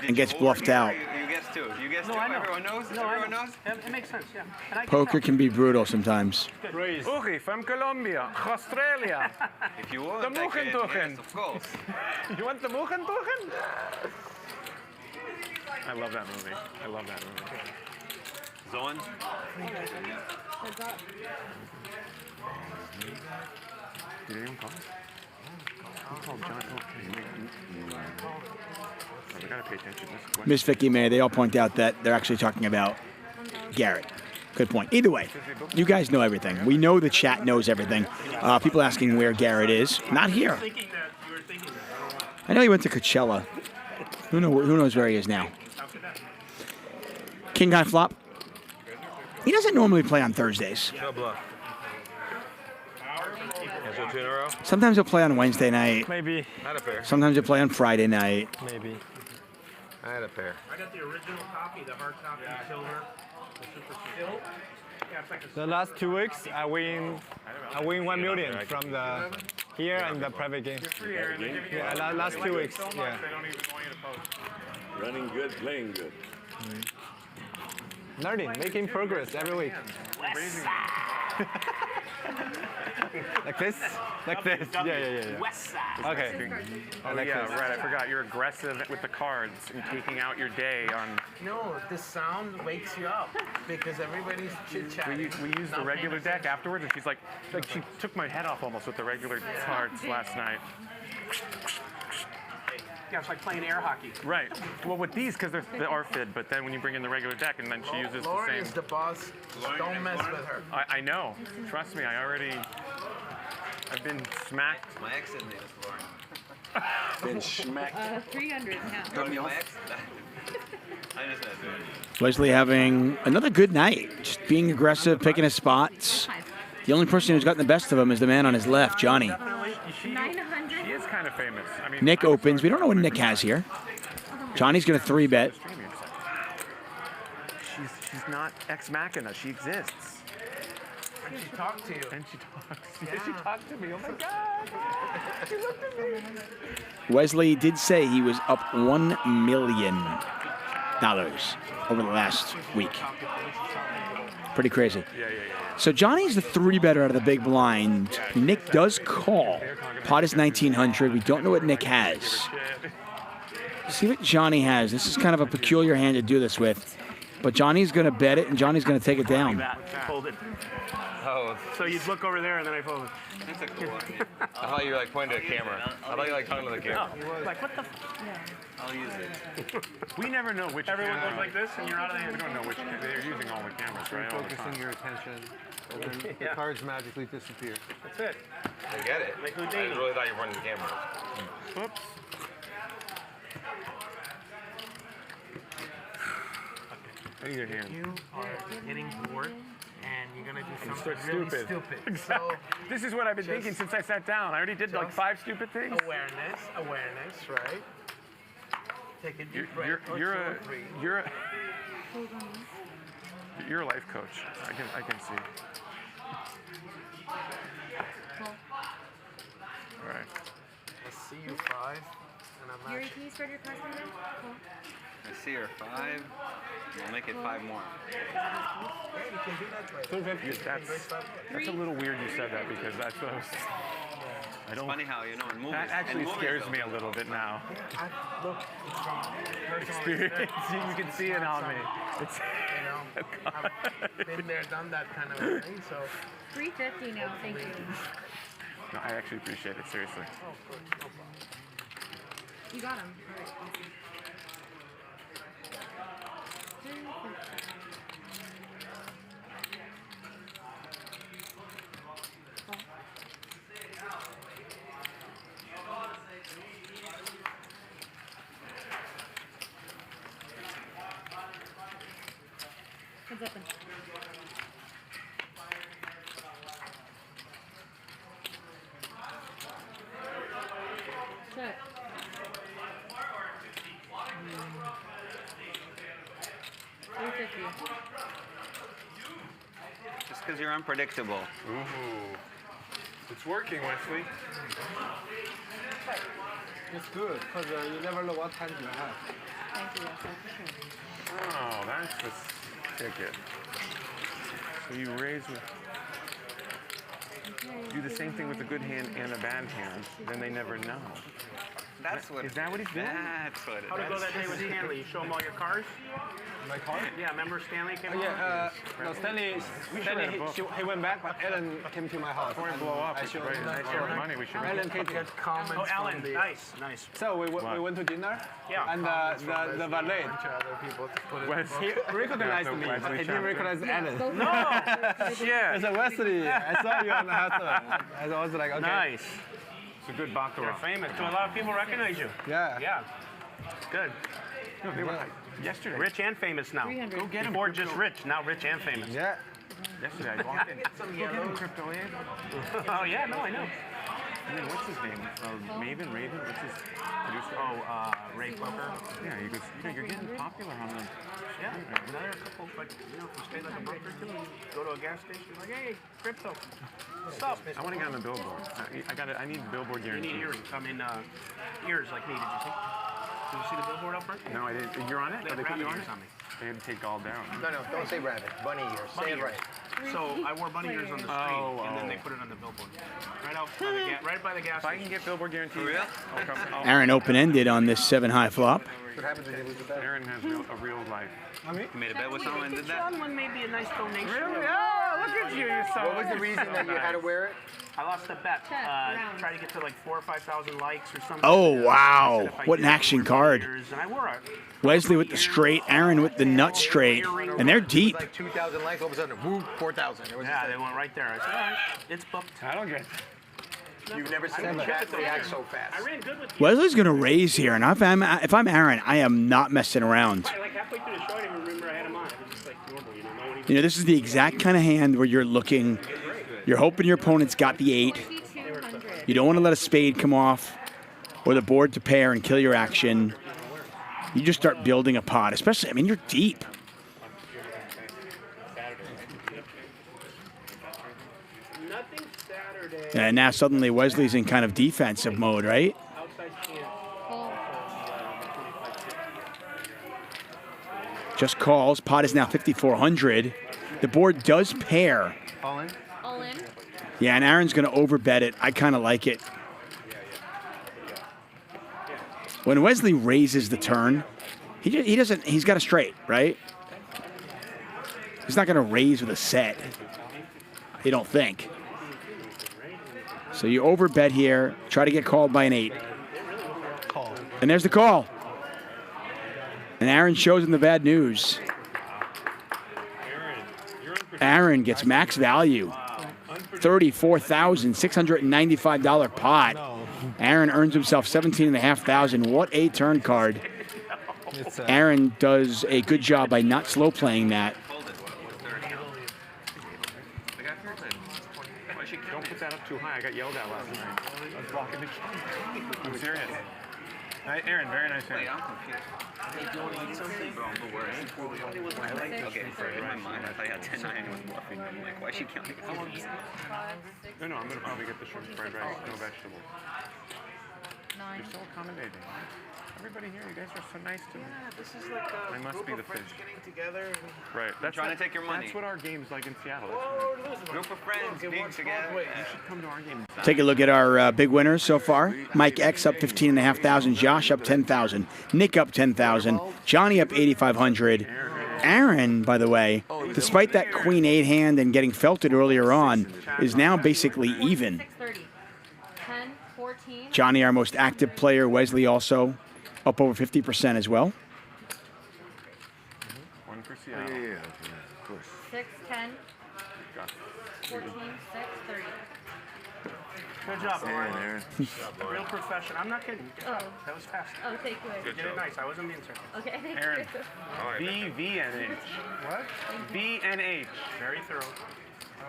and gets bluffed out. You guessed two. You guessed two. I know. Everyone knows? Everyone knows? It makes sense, yeah. And I Poker can be brutal sometimes. Uri from Colombia, Australia. If you want, The Muchentuchen. yes, of course. You want the Muchentuchen? I love that movie. I love that movie. Zone? Did anyone call? Oh, John. I gotta pay attention. Miss Vicky May, they all point out that they're actually talking about Garrett. Good point. Either way, you guys know everything. We know the chat knows everything. People asking where Garrett is. Not here. I know he went to Coachella. Who knows where he is now? King High flop. He doesn't normally play on Thursdays. No bluff. So 2 in a row? Sometimes he'll play on Wednesday night. Maybe. I had a pair. Sometimes he'll play on Friday night. Maybe. I had a pair. I got the original copy, the hard copy, silver, the super silver. Yeah, it's like a The last 2 weeks, I win 1 million from the here and the private game. Yeah, last 2 weeks. Yeah. They don't even want you to post. Running good, playing good. Learning, making progress every week. Like this? Like this? Yeah. West side. Okay. Oh, Like yeah, this. right. I forgot. You're aggressive with the cards and taking out your day on. No, the sound wakes you up because everybody's chit-chatting. We used the regular deck afterwards, and she's like she took my head off almost with the regular cards last night. Yeah, it's like playing air hockey. Right. Well, with these, because they are fid, but then when you bring in the regular deck, and then she uses the Lauren same. is the boss. Don't mess with her. I know. Trust me, I've been smacked. My ex in there is Lauren. Been smacked. 300 now. Don't be my ex. I just know. Wesley having another good night. Just being aggressive, picking his spots. The only person who's gotten the best of him is the man on his left, Johnny. She is kind of famous. I mean, Nick opens. We don't know what Nick has here. Johnny's going to 3-bet. She's not ex machina. She exists. And she talked to you. And she talks. Yeah, she talked to me. Oh my God. She looked at me. Wesley did say he was up $1 million over the last week. Pretty crazy. Yeah. So Johnny's the 3-better out of the big blind. Nick does call. Pot is 1,900. We don't know what Nick has. See what Johnny has. This is kind of a peculiar hand to do this with. But Johnny's going to bet it, and Johnny's going to take it down. Fold it. Oh. So you'd look over there, and then I fold it. That's a cool one. I thought you were like pointing to a camera. I thought you like talking to the camera. Like, what the I'll use it. We never know which Everyone camera. goes like this, and you're out of the hand. We don't know which. They're using all the cameras, right? All the Focusing time. your attention, and then the cards magically disappear. That's it. I get it. Like I Houdini. really thought you were running the camera. Whoops. Either hand. You are getting bored, and you're gonna do something Start really stupid. stupid. Exactly. This is what I've been thinking since I sat down. I already did like 5 stupid things. Awareness, right? Take a deep breath. You're a life coach. I can see. All right. I see you 5, and I'm Gerry, actually... can you spread your cards for me? I see her 5. I'll make it 5 more. That's a little weird you said that because that's what I was. I don't. It's funny how, in movies. That actually scares me a little bit now. Experience. You can see it on me. It's, I've been there, done that kind of thing, so... 350 now, thank you. No, I actually appreciate it, seriously. Oh, good. No problem. You got him. All right, awesome. Heads up. Check. Just because you're unpredictable. Ooh. It's working, Wesley. It's good, because you never know what hand you have. Thank you, Wesley. Oh, that's the ticket. So you raise with. Do the same thing with a good hand and a bad hand, then they never know. That's what. Is that what he's doing? That's what it is. How'd it go that day with Stanley? You show him all your cars? My card? Yeah, remember Stanley came over? Yeah, no, Stanley he went back, but Alan came to my house. Before we blow up, I share money. We should. Alan came to get comments. Oh, Alan, from the, nice. So we went to dinner. Yeah. And the valet, he recognized me, but he didn't recognize Alan. No. Yeah. I said, Wesley, I saw you on the house. I was like, okay. Nice. It's a good baccarat. You're famous. So a lot of people recognize you. Yeah. Yeah. Good. No, they were yesterday. Rich and famous now. 300. Go get him. Before just rich, now rich and famous. Yeah. Yesterday I walked in. Go get him, crypto in. Oh yeah, no, I know. And then what's his name? Maven, Raven. What's his producer? Oh, Ray Poker. Yeah, he goes. You're getting popular on the. Yeah. Another couple, like if you stay like a month or two, you go to a gas station, like, hey, crypto. What's up? I want to get on the billboard. I need the billboard You guarantee. need ears. Ears like me. Did you see? Did you see the billboard up front? No, I didn't. You're on it? They They have put you rabbit on ears it? on me. They had to take all down. No, don't say rabbit. Bunny ears. Say it right. So I wore bunny ears on the street, and then they put it on the billboard. Right by the gas If I can get billboard guarantee, real? I'll come. Aaron open-ended on this 7-high flop. what happens when you lose a bet. Aaron has a real life. You made a bet with someone and did that? Shaun one may be a nice donation. Really? Oh, look at you. You're so What was the reason that you had to wear it? I lost a bet. Try to get to like 4,000 or 5,000 likes or something. Oh, wow. What an action card. And I wore it. Wesley with the straight, Aaron with the nut straight, and they're deep. Like 2,000 likes, all of a sudden, woo, 4,000. Yeah, they went right there. I said, all right, it's booked. I don't get. You've never seen that react so fast. I ran good with Wesley's going to raise here, and if I'm Aaron, I am not messing around. Like halfway through the show, I didn't remember I had him on. It was just like normal, you know. No one even... You know, this is the exact kind of hand where you're looking, you're hoping your opponent's got the 8. You don't want to let a spade come off or the board to pair and kill your action. You just start building a pot, especially, I mean, you're deep. And now suddenly Wesley's in kind of defensive mode, right? Just calls. Pot is now 5,400. The board does pair. All in? All in. Yeah, and Aaron's going to overbet it. I kind of like it. When Wesley raises the turn, he doesn't. He's got a straight, right? He's not going to raise with a set. You don't think. So you overbet here. Try to get called by an 8. Call. And there's the call. And Aaron shows him the bad news. Aaron gets max value. $34,695 pot. Aaron earns himself $17,500. What a turn card. Aaron does a good job by not slow playing that. Don't put that up too high. I got yelled at last night. I was blocking the key. I'm serious. Aaron, very nice hand. Hey, do you want to eat something? Okay, in my mind, I thought I had 10-9 and was bluffing. I'm like, why is she counting? No, I'm going to probably get the shrimp fried rice, no vegetables. You're so accommodating. Everybody here, you guys are so nice to me. Yeah, this is like a I must be the fish. getting together. Right. That's trying to take your money. That's what our game's like in Seattle. Group of friends being together. You should come to our game. Take a look at our big winners so far. Mike X up 15,500. Josh up 10,000. Nick up 10,000. Johnny up 8,500. Aaron, by the way, despite that Queen 8 hand and getting felted earlier on, is now basically even. 10, 14. Johnny, our most active player. Wesley also up over 50% as well. One for Seattle. Yeah, of course. 6, 10, 14, 6, 30. Good job, Aaron. Real profession. I'm not kidding. Oh. That was fast. Oh, thank you. You did it nice. I wasn't being sarcastic. Okay, thank Aaron. you. VNH. What? VNH. Very thorough.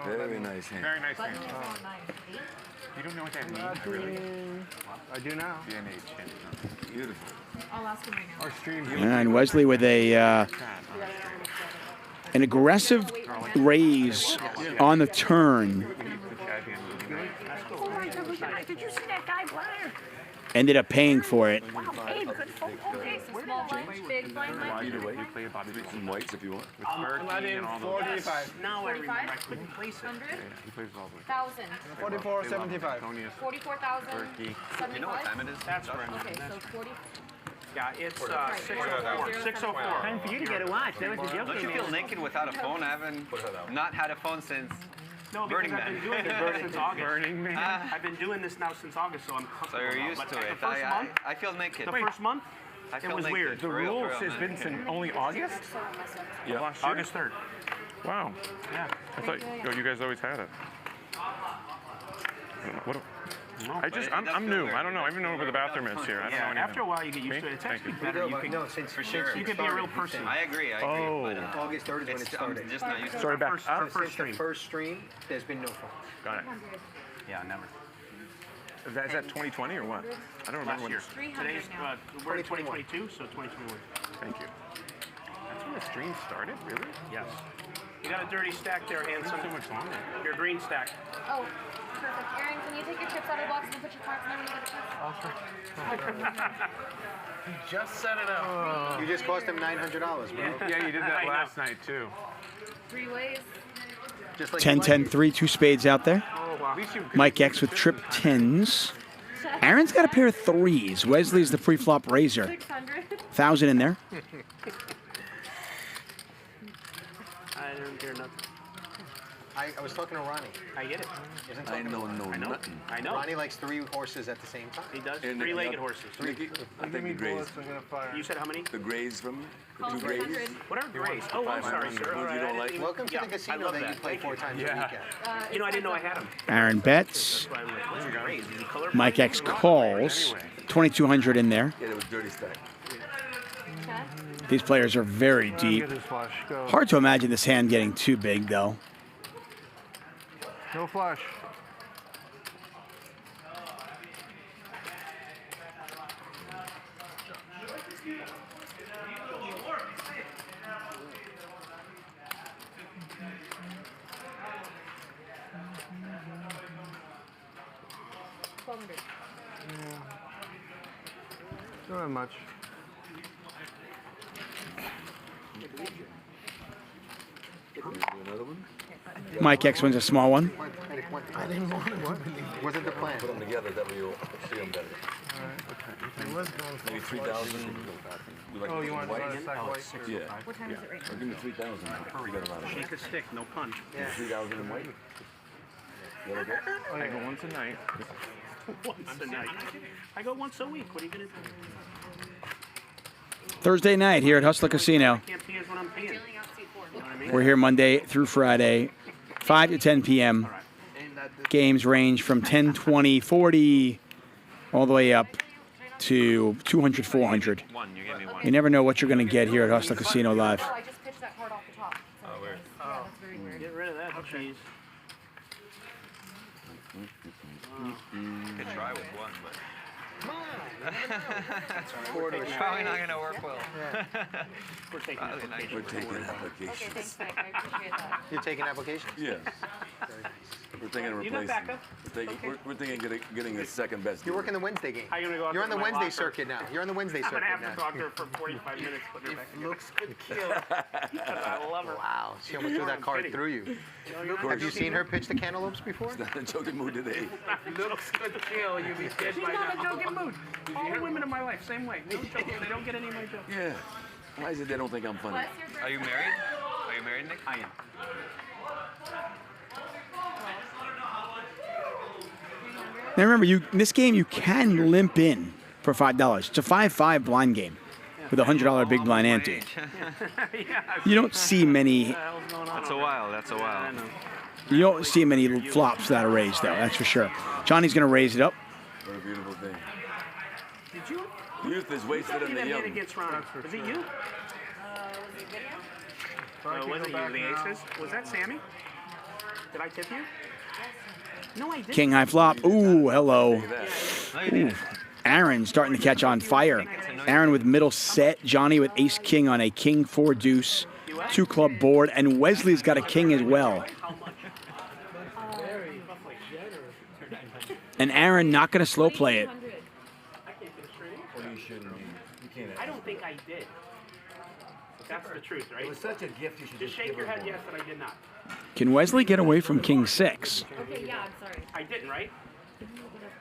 Very nice hand. Very nice hand. Button is on 9. You don't know what that means, really? I do now. VNH. Beautiful. I'll ask him right now. And Wesley with an aggressive raise on the turn. Oh my God, did you see that guy, Bryan? Ended up paying for it. Wow, Abe, good phone call. Okay, so small blind, big blind, Mike. Either way, You play a Bobby some whites if you want. with Berkey and all those. Now I remember. I 45? couldn't place it. 100? He plays all those. 1,000. 44.75. 44,000. Berkey. You know what 75? time it is? That's right. Okay, so 40. Yeah, it's 604. 604. Time for you to get a watch. That was the joke. Don't you feel naked without a phone? I haven't not had a phone since No, because Burning I've been Man. doing it since August. Burning Man. I've been doing this now since August, so I'm So comfortable. you're now. used But to the it. first month, I feel naked. the first month, I it feel was naked. weird. The For real, rules for real, has man. been since only August? Yeah. Last year? August 3rd. Wow. Yeah. I thought you guys always had it. What? I'm new. I don't know. I even know where the bathroom is here. I don't know anything. After a while, you get used to it. It's actually better. You can, For sure. you can be a real person. I agree. Oh. But, August 3rd is when it it's, started. I'm just not used to Sorry, it. back up. Our first stream. First stream, there's been no phone. Got it. Yeah, never. Is that 2020 or what? I don't remember Last year. when. Today's, we're in 2022, so 2021. Thank you. That's when the stream started, really? Yes. You got a dirty stack there, handsome. So much longer. Your green stack. Oh, perfect. Aaron, can you take your chips out of the box and put your cards in there when you get the chips? You just set it up. You just cost him $900, bro. Yeah, you did that last night, too. 3 ways. Just like 10, 10, 3, 2 spades out there. Oh, wow. Mike X with trip 10s. Aaron's got a pair of threes. Wesley's the pre-flop raiser. 1,000 in there. I don't care nothing. I was talking to Ronnie. I get it. I know nothing. I know. Ronnie likes 3 horses at the same time. He does. And 3-legged horses. I think the grays. You said how many? The grays from the 2 grays. What are grays? Oh, I'm sorry, sir. What you don't like? Welcome to the casino that you play 4 times a weekend. You know, I didn't know I had them. Aaron bets. That's why I'm like, what's grays? Is he colorblind? Mike X calls. 2,200 in there. Yeah, it was dirty stack. These players are very deep. Hard to imagine this hand getting too big, though. No flush. Not that much. Another one? Mike X wins a small one. I didn't want one. Wasn't the plan. Put them together, that way you'll see them better. Maybe 3,000. Oh, you want white? to stack white? Yeah. What time is it right now? Give me 3,000. You got a lot of Shake a stick, no punch. 3,000 in white. You okay? I go once a night. Once a night. I go once a week. What are you going to do? Thursday night here at Hustler Casino. Can't pay as what I'm paying. We're here Monday through Friday, 5 to 10 p.m. Games range from 10, 20, 40, all the way up to 200, 400. You never know what you're going to get here at Hustler Casino Live. Oh, I just pitched that card off the top. Oh, weird. Yeah, that's very weird. Get rid of that cheese. Could try with one, but it's probably not going to work well. We're taking applications. We're taking applications. Okay, thanks, Mike. I appreciate that. You're taking applications? Yes. We're thinking of You got replacing. backup? We're thinking of getting a second best. You're working the Wednesday game. How you gonna go out You're on to the my Wednesday locker? circuit now. You're on the Wednesday I'm circuit going to have to now. talk to her for 45 minutes. Put her back together. Looks good kill. I love her. Wow, she almost threw that card through you. Have you seen her pitch the cantaloupes before? Not in a joking mood today. Looks good kill. You be dead She's by not in a now. joking mood. All the women in my life, same way. No joking. They don't get any of my jokes. Yeah. Why is it they don't think I'm funny? Are you married? Are you married, Nick? I am. Now remember, in this game you can limp in for $5. It's a 5-5 blind game with a $100 big blind ante. You don't see many. That's a while. That's a while. You don't see many flops that are raised, though. That's for sure. Johnny's going to raise it up. What a beautiful thing. Did you? Youth is wasted in the That hit young. against Ronnie. Was it you? Was it you, the aces? Was that Sammy? Did I tip you? No, I didn't. King high flop. Ooh, hello. Ooh. Aaron starting to catch on fire. Aaron with middle set. Johnny with ace king on a king 4 deuce. 2 club board. And Wesley's got a king as well. And Aaron not going to slow play it. I don't think I did. That's the truth, right? It was such a gift. You should Just shake your head yes that I did not. Can Wesley get away from king 6? Okay, yeah, I'm sorry. I didn't, right?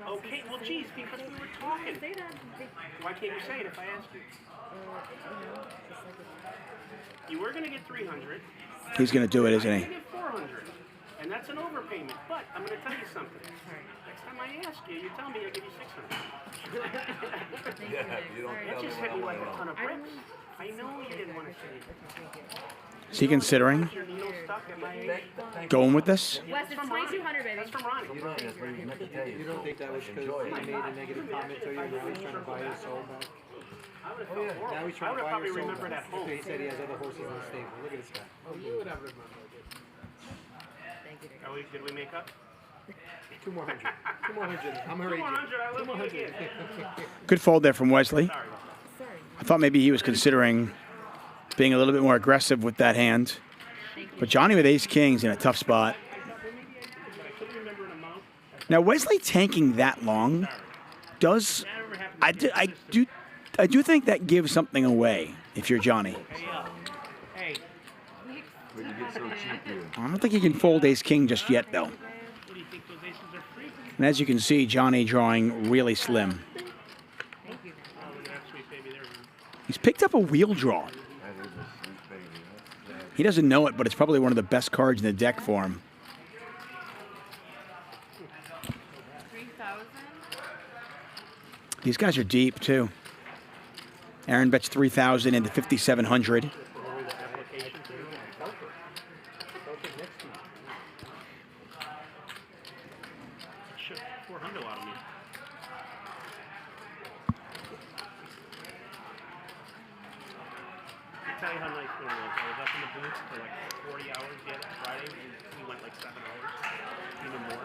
Okay, well, geez, because we were talking. Why can't you say it if I ask you? You were going to get 300. He's going to do it, isn't I'm he? going to get 400. And that's an overpayment. But I'm going to tell you something. Next time I ask you, you tell me I'll give you 600. That just hit me like a ton of bricks. I know you didn't want to say it. Is he considering going with this? Wes, it's 2,200, baby. That's from Ronnie. You don't think that was because he made a negative comment to you and now he's trying to buy your soul back? Oh yeah, now he's trying to buy your soul back. After he said he has other horses in the stable. Look at this guy. Oh, you would have remembered it. Did we make up? 2 more hundred. 2 more hundred. I'm already. 200, I love you again. Good fold there from Wesley. I thought maybe he was considering being a little bit more aggressive with that hand. But Johnny with ace kings in a tough spot. Now Wesley tanking that long does, I do think that gives something away if you're Johnny. Hey. I don't think he can fold ace king just yet though. What do you think those aces are free? And as you can see, Johnny drawing really slim. He's picked up a wheel draw. He doesn't know it, but it's probably one of the best cards in the deck for him. 3,000. These guys are deep, too. Aaron bets 3,000 into 5,700. Tell you how nice one was. I was up in the booth for like 40 hours yet Friday, and we went like 7 hours, even more.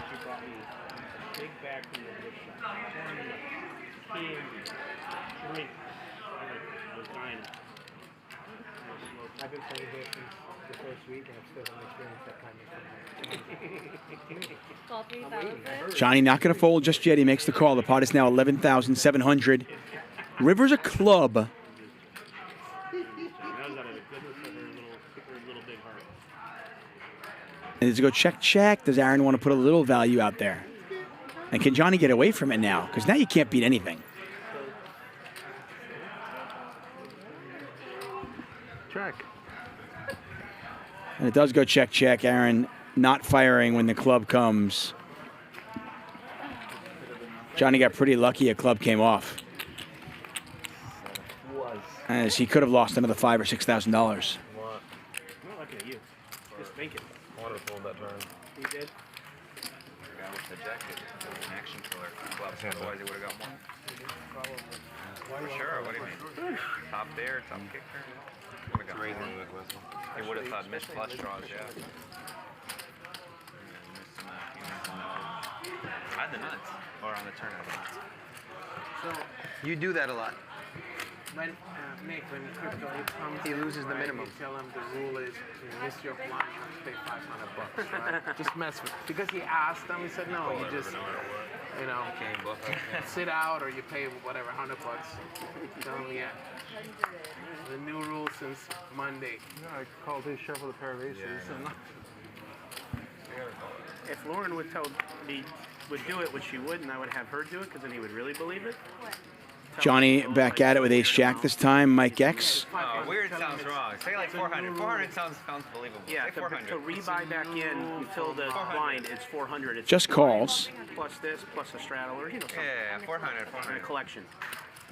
She brought me a big bag from the gift shop. Candy, drink. I was dying. I've been playing here since the first week, and I've still haven't experienced that kind of thing. Call 3,000. Johnny not going to fold just yet. He makes the call. The pot is now 11,700. River's a club. And does it go check, check? Does Aaron want to put a little value out there? And can Johnny get away from it now? Because now you can't beat anything. Check. And it does go check, check. Aaron not firing when the club comes. Johnny got pretty lucky a club came off. As he could have lost another $5,000 or $6,000. I'm not looking at you. Just thinking. I wanted to hold that turn. You did? The guy with the jacket, an action killer. Clubs, otherwise he would have got more. For sure, what do you mean? Top there, top kicker. Would have got more. He would have thought missed flush draws, yeah. I had the nuts. Or on the turn, I had the nuts. So you do that a lot. When, Nick, when crypto comes, He loses the minimum. You tell him the rule is you miss your blind, you have to pay $500, right? Just mess with it. Because he asked them, he said, no, you just, you know, sit out or you pay whatever, $100. Tell him, yeah. The new rule since Monday. Yeah, I called his chef with a pair of aces. And If Lauren would tell me, would do it, which she wouldn't, I would have her do it, because then he would really believe it. Johnny back at it with ace-jack this time. Mike X. Oh, weird sounds wrong. Say like 400. 400 sounds believable. Yeah, Say 400. to rebuy back in until the blind, it's 400. It's Just calls. Plus this, plus a straddle, or you know, something. Yeah, 400, 400. And a collection.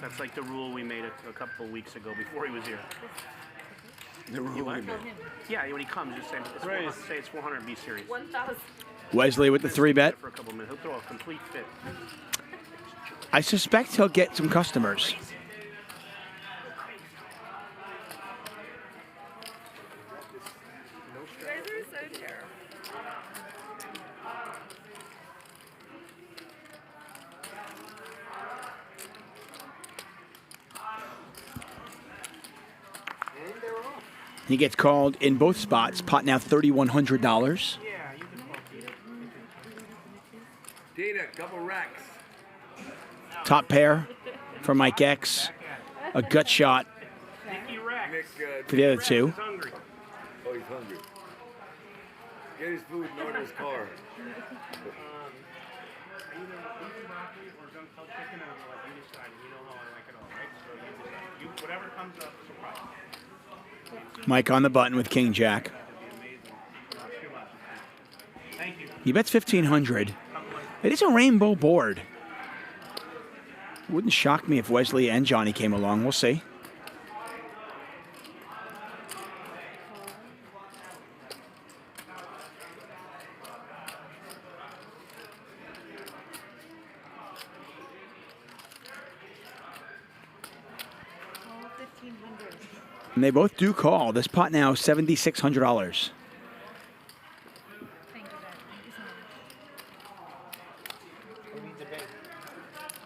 That's like the rule we made a couple of weeks ago before he was here. The rule we made. Yeah, when he comes, just say it's 400 and be serious. 1,000. Wesley with the 3-bet. For a couple of minutes, he'll throw a complete fit. I suspect he'll get some customers. You guys are so terrible. He gets called in both spots. Pot now $3,100. Data, couple racks. Top pair for Mike X. A gut shot for the other two. Oh, he's hungry. Get his food and order his car. Whatever comes up, surprise. Mike on the button with King Jack. He bets 1,500. It is a rainbow board. Wouldn't shock me if Wesley and Johnny came along. We'll see. And they both do call. This pot now $7,600.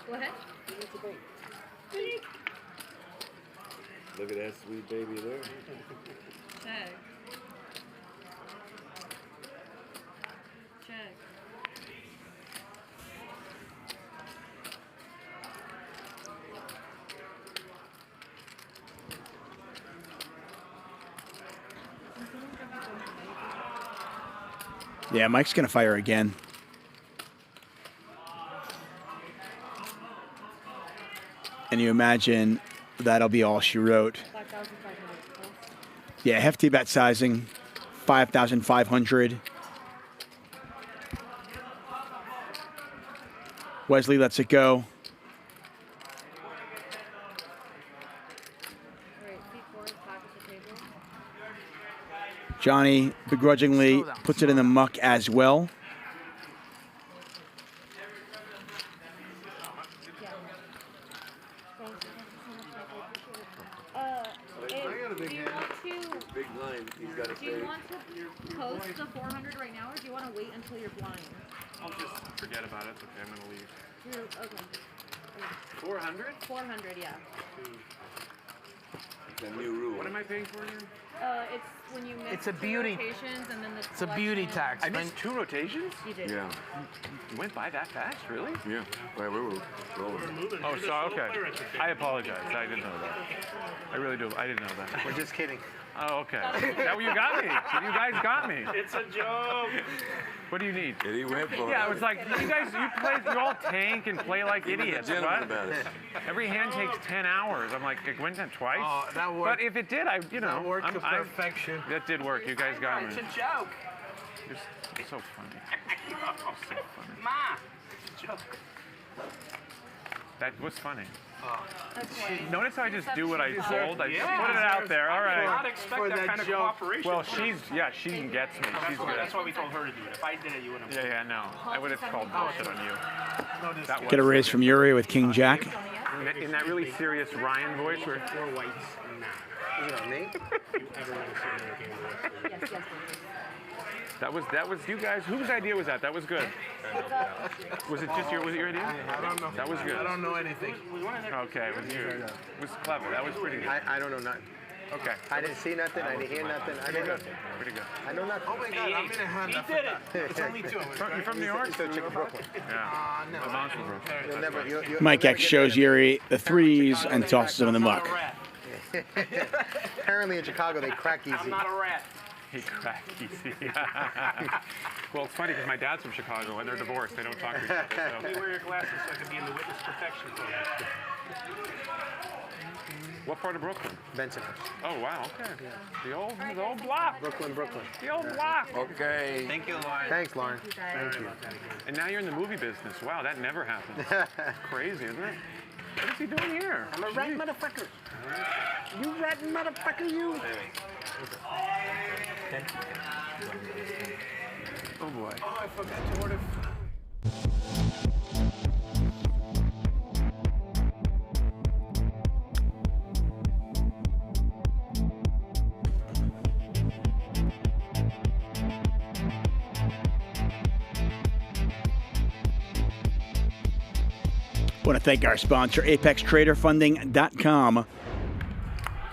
Go ahead. Look at that sweet baby there. Check. Check. Yeah, Mike's going to fire again. and you imagine that'll be all she wrote. 5,500. Yeah, hefty bet sizing, 5,500. Wesley lets it go. Johnny begrudgingly puts it in the muck as well. Do you want to post the 400 right now, or do you want to wait until you're blind? I'll just forget about it. Okay, I'm going to leave. Okay. 400? 400, yeah. The new rule. What am I paying for again? It's when you miss It's a two beauty- rotations and then the It's a beauty selection. tax. I missed 2 rotations? You did. Yeah. You went by that fast, really? Yeah. Well, we were rolling. Oh, so okay. I apologize. I didn't know that. I really do. I didn't know that. We're just kidding. Oh, okay. Now you got me. You guys got me. It's a joke. What do you need? And he went for Yeah, it. it was like, you all tank and play like He was a idiots, gentleman right? about it. Every hand takes 10 hours. I'm like, it went in twice? Oh, that worked. But if it did, That worked to perfection. That did work. You guys got me. It's a joke. You're so funny. You're so funny. Ma. Joke. That was funny. Okay. Notice how I just do what I told? I just Yeah. put it out there. All I did not right. expect that kind of cooperation. Well, she gets me. She's good. That's why we told her to do it. If I did it, you wouldn't have. Yeah, no. I would have called bullshit on you. That Get a raise from Yuri with King Jack. in that really serious Ryan voice where... Four whites and nah. Is it on me? You ever want to see another game of Yes, yes. That was you guys. Whose idea was that? That was good. Was it just your idea? I don't know. That was good. I don't know anything. Okay, it was you. It was clever. That was pretty good. I don't know nothing. Okay. I didn't see nothing. I didn't hear nothing. I know nothing. Pretty good. I know nothing. Oh my God, I'm in a hand. He did it. It's only 2 of us. You're from New York? Brooklyn. Yeah. No. The Monster Brooklyn. You'll never, you'll Mike never X get shows that. Yuri the threes and tosses them in the muck. Apparently in Chicago they crack easy. I'm not a rat. He cracked easy. Well, it's funny because my dad's from Chicago and they're divorced. They don't talk to each other. Let me So. wear your glasses so I can be in the witness protection program. What part of Brooklyn? Bensonhurst. Oh, wow. Okay. The old block. Brooklyn. The old block. Okay. Thank you, Lauren. Thanks, Lauren. Thank you. And now you're in the movie business. Wow, that never happens. Crazy, isn't it? What is he doing here? I'm a rat motherfucker. You rat motherfucker, you. Oh, boy. Oh, I forgot to order. Want to thank our sponsor, ApexTraderFunding.com.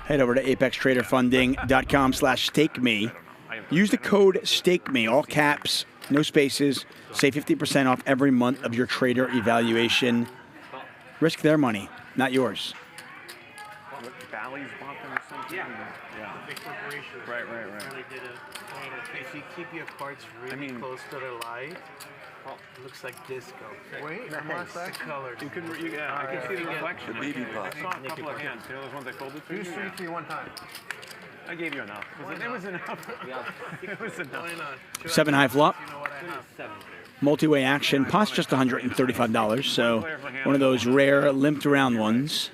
Head over to ApexTraderFunding.com/StakeMe. Use the code StakeMe, all caps, no spaces. Save 50% off every month of your trader evaluation. Risk their money, not yours. Bally's bought them or something? Yeah. Yeah. The big corporation. Right. Really did a. If you keep your cards really close to the light, it looks like disco. Wait, Nice. The color. You can, I can see the reflection. The BB pot. I saw a couple of hands. You know those ones I folded for you? Use 3 3 one time. I gave you enough. It was enough. It was enough. Why not? 7 high flop. You know what I have? Multi-way action. Pot's just $135, so one of those rare limped around ones.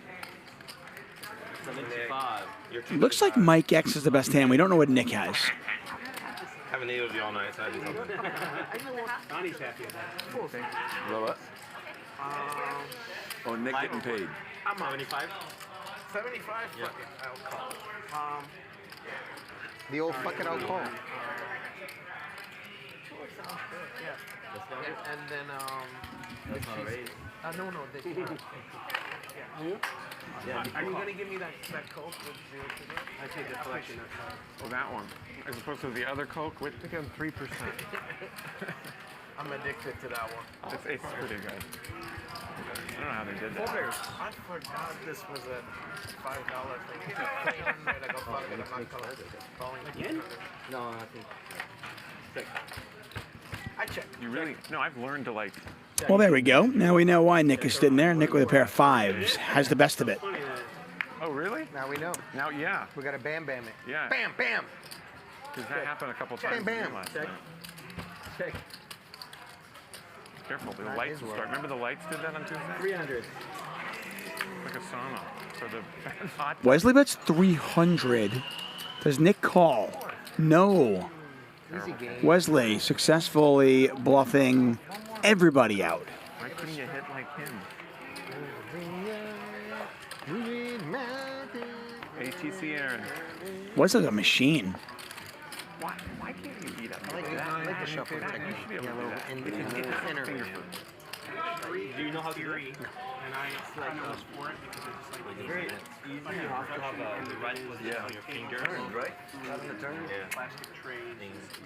75. Looks like Mike X is the best hand. We don't know what Nick has. Haven't eaten with you all night, so I did something. Ronnie's happy with that. What? Oh, Nick getting paid. I'm 75. 75? Fuck it. I'll call it. The old fucking alcohol. Yeah. And then, That's not a raise. no, this one. Yeah. Are you going to give me that Coke with 0 sugar? I take the collection. Oh, that one. As opposed to the other Coke with, again, 3%. I'm addicted to that one. It's pretty good. I don't know how they did that. I forgot this was a $5 thing. I go, fuck it, I'm not calling. Again? No, I think 6. I You really? No, I've learned to like. Well, there we go. Now we know why Nick is sitting there. Nick with a pair of fives has the best of it. Oh, really? Now we know. Now, yeah. We got to bam it. Yeah. Bam, bam. Because that happened a couple times. Bam, bam. Last night. Careful, the lights will start. Remember the lights did that on Tuesday? 300. Like a sauna for the hot. Wesley bets 300. Does Nick call? No. Easy game. Wesley successfully bluffing everybody out. Why couldn't you hit like him? ATC Aaron. Wesley's a machine. Why can't you eat up? I like the shuffle technique. You should be able to do that. And It's finger food. Do you know how to read? And I was for it because it's just like Very easy. You have to have the right position on your finger. Right? Having the turn? Yeah. plastic trays.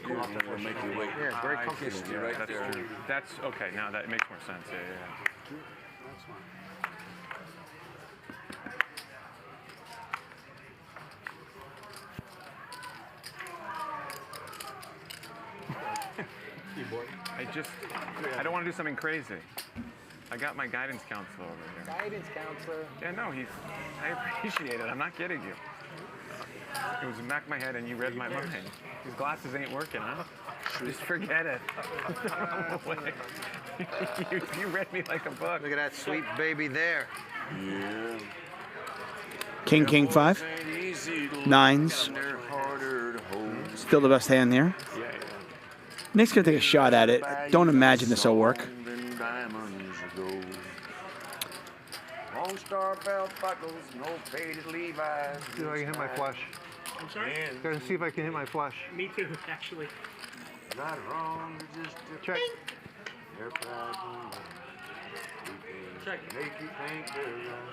You have to make your way. Yeah, very comfortable. You're right That's there. true. That's okay. Now that makes more sense. Yeah, yeah. That's fine. I don't want to do something crazy. I got my guidance counselor over here. Guidance counselor. Yeah, no, I appreciate it. I'm not kidding you. It was in the back of my head and you read my mind. These glasses ain't working, huh? Just forget it. you read me like a book. Look at that sweet baby there. Yeah. King, 5. Nines. Still the best hand there. Nick's going to take a shot at it. Don't imagine this will work. Lone Star belt buckles, no faded Levi's. See if I can hit my flush. I'm sorry? Gotta see if I can hit my flush. Me too, actually. Not wrong, just a check. Check. Make you think they're wrong.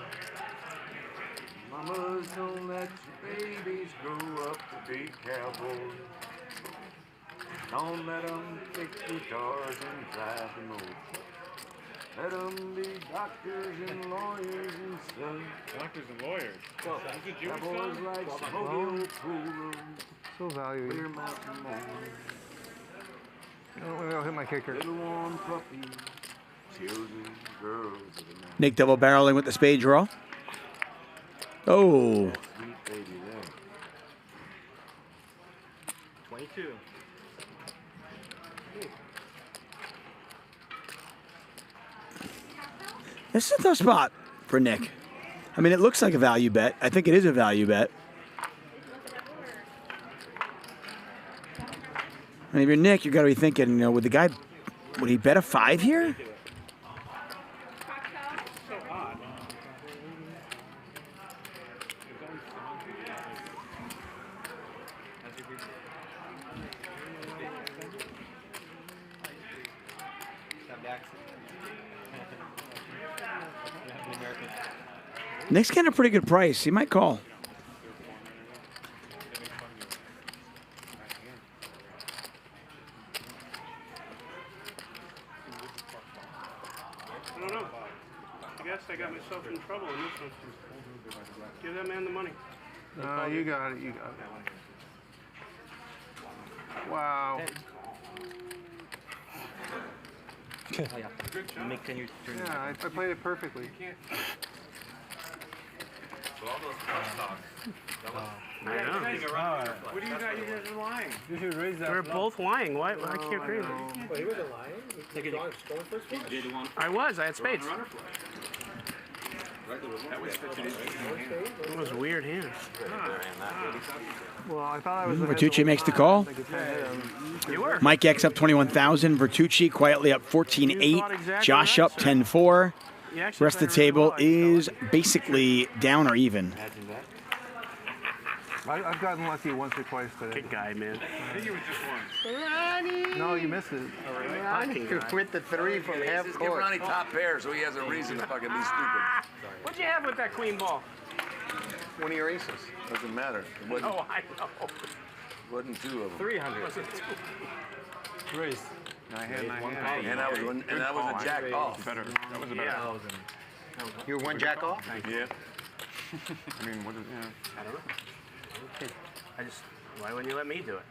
Mamas don't let your babies grow up to be cowboys. Don't let them kick guitars and drive them over. Let them be doctors and lawyers and stuff. Doctors and lawyers. Well, is it Jewish Cowboys film? like smoky old pool rooms. So value. Clear mountain morning. I'll hit my kicker. Little warm puppy. Children, girls of the night. Nick double barreling with the spade draw. Oh. Sweet baby there. 22. This is a tough spot for Nick. I mean, it looks like a value bet. I think it is a value bet. And if you're Nick, you got to be thinking, you know, would he bet a 5 here? Nick's getting a pretty good price. He might call. I don't know. I guess I got myself in trouble in this one. Give that man the money. You got it. You got it. Wow. Yeah, I played it perfectly. So all those stocks. I know. What do you got? You guys are lying. You should raise that. We're both lying. Why can't agree? Well, he wasn't lying. He was going first flush. I was. I had spades. That was such an interesting hand. It was a weird hand. Well, I thought I was. Vertucci makes the call. You were. Mike X up 21,000. Vertucci quietly up 14-8. Josh up 10-4. Rest of the table is basically down or even. I've gotten lucky once or twice today. Good guy, man. I think it was just once. Ronnie! No, you missed it. Ronnie with the 3 from half Just court. give Ronnie top pair so he has a reason to fucking be stupid. What'd you have with that queen ball? One of your aces. Doesn't matter. It wasn't, Oh, I know. wasn't 2 of them. 300. Raise. I had my hand. And that was a jack off. Better. That was a better. You were 1 jack off? Yeah. I mean, what is, yeah. I don't know. Why wouldn't you let me do it?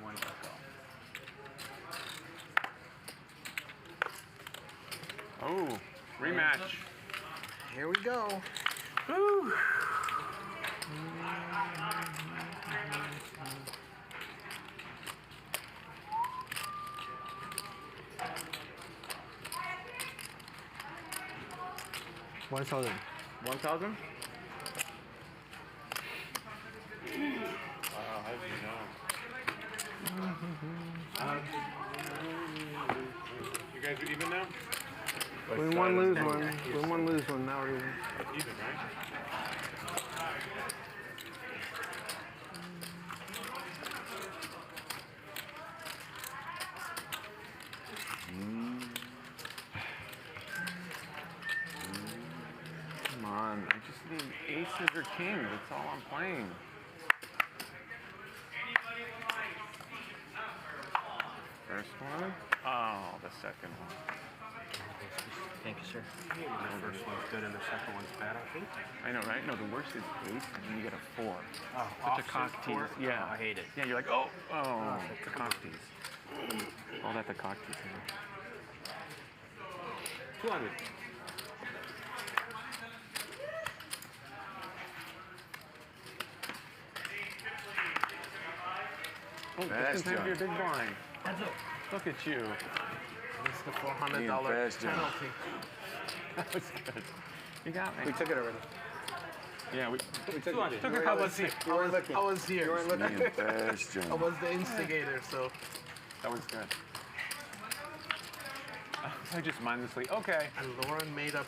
One back off. Oh, rematch. Here we go. Woo. $1,000. 1,000? How did you know? You guys are even now? Win one, lose one. Win one, lose one. Now we're even. Even, right? Come on, I just need aces or kings. That's all I'm playing. First one? Oh, the second one. Thank you, sir. The first one's good and the second one's bad, I think. I know, right? No, the worst is ace, and then you get a 4. Oh, such a cock tease. four? Yeah, Oh, I hate it. Yeah, you're like, oh, it's a cock tease. All that the cock tease. 200. Oh, Fast this can have your jump. big blind. Look at you. It's the $400 fast jump. penalty. That was good. You got me. We took it already. Yeah, we took a You couple of weren't seats. looking. I was here. You weren't looking. Fast jump. I was the instigator, so. That was good. I just mindlessly, okay. And Lauren made up.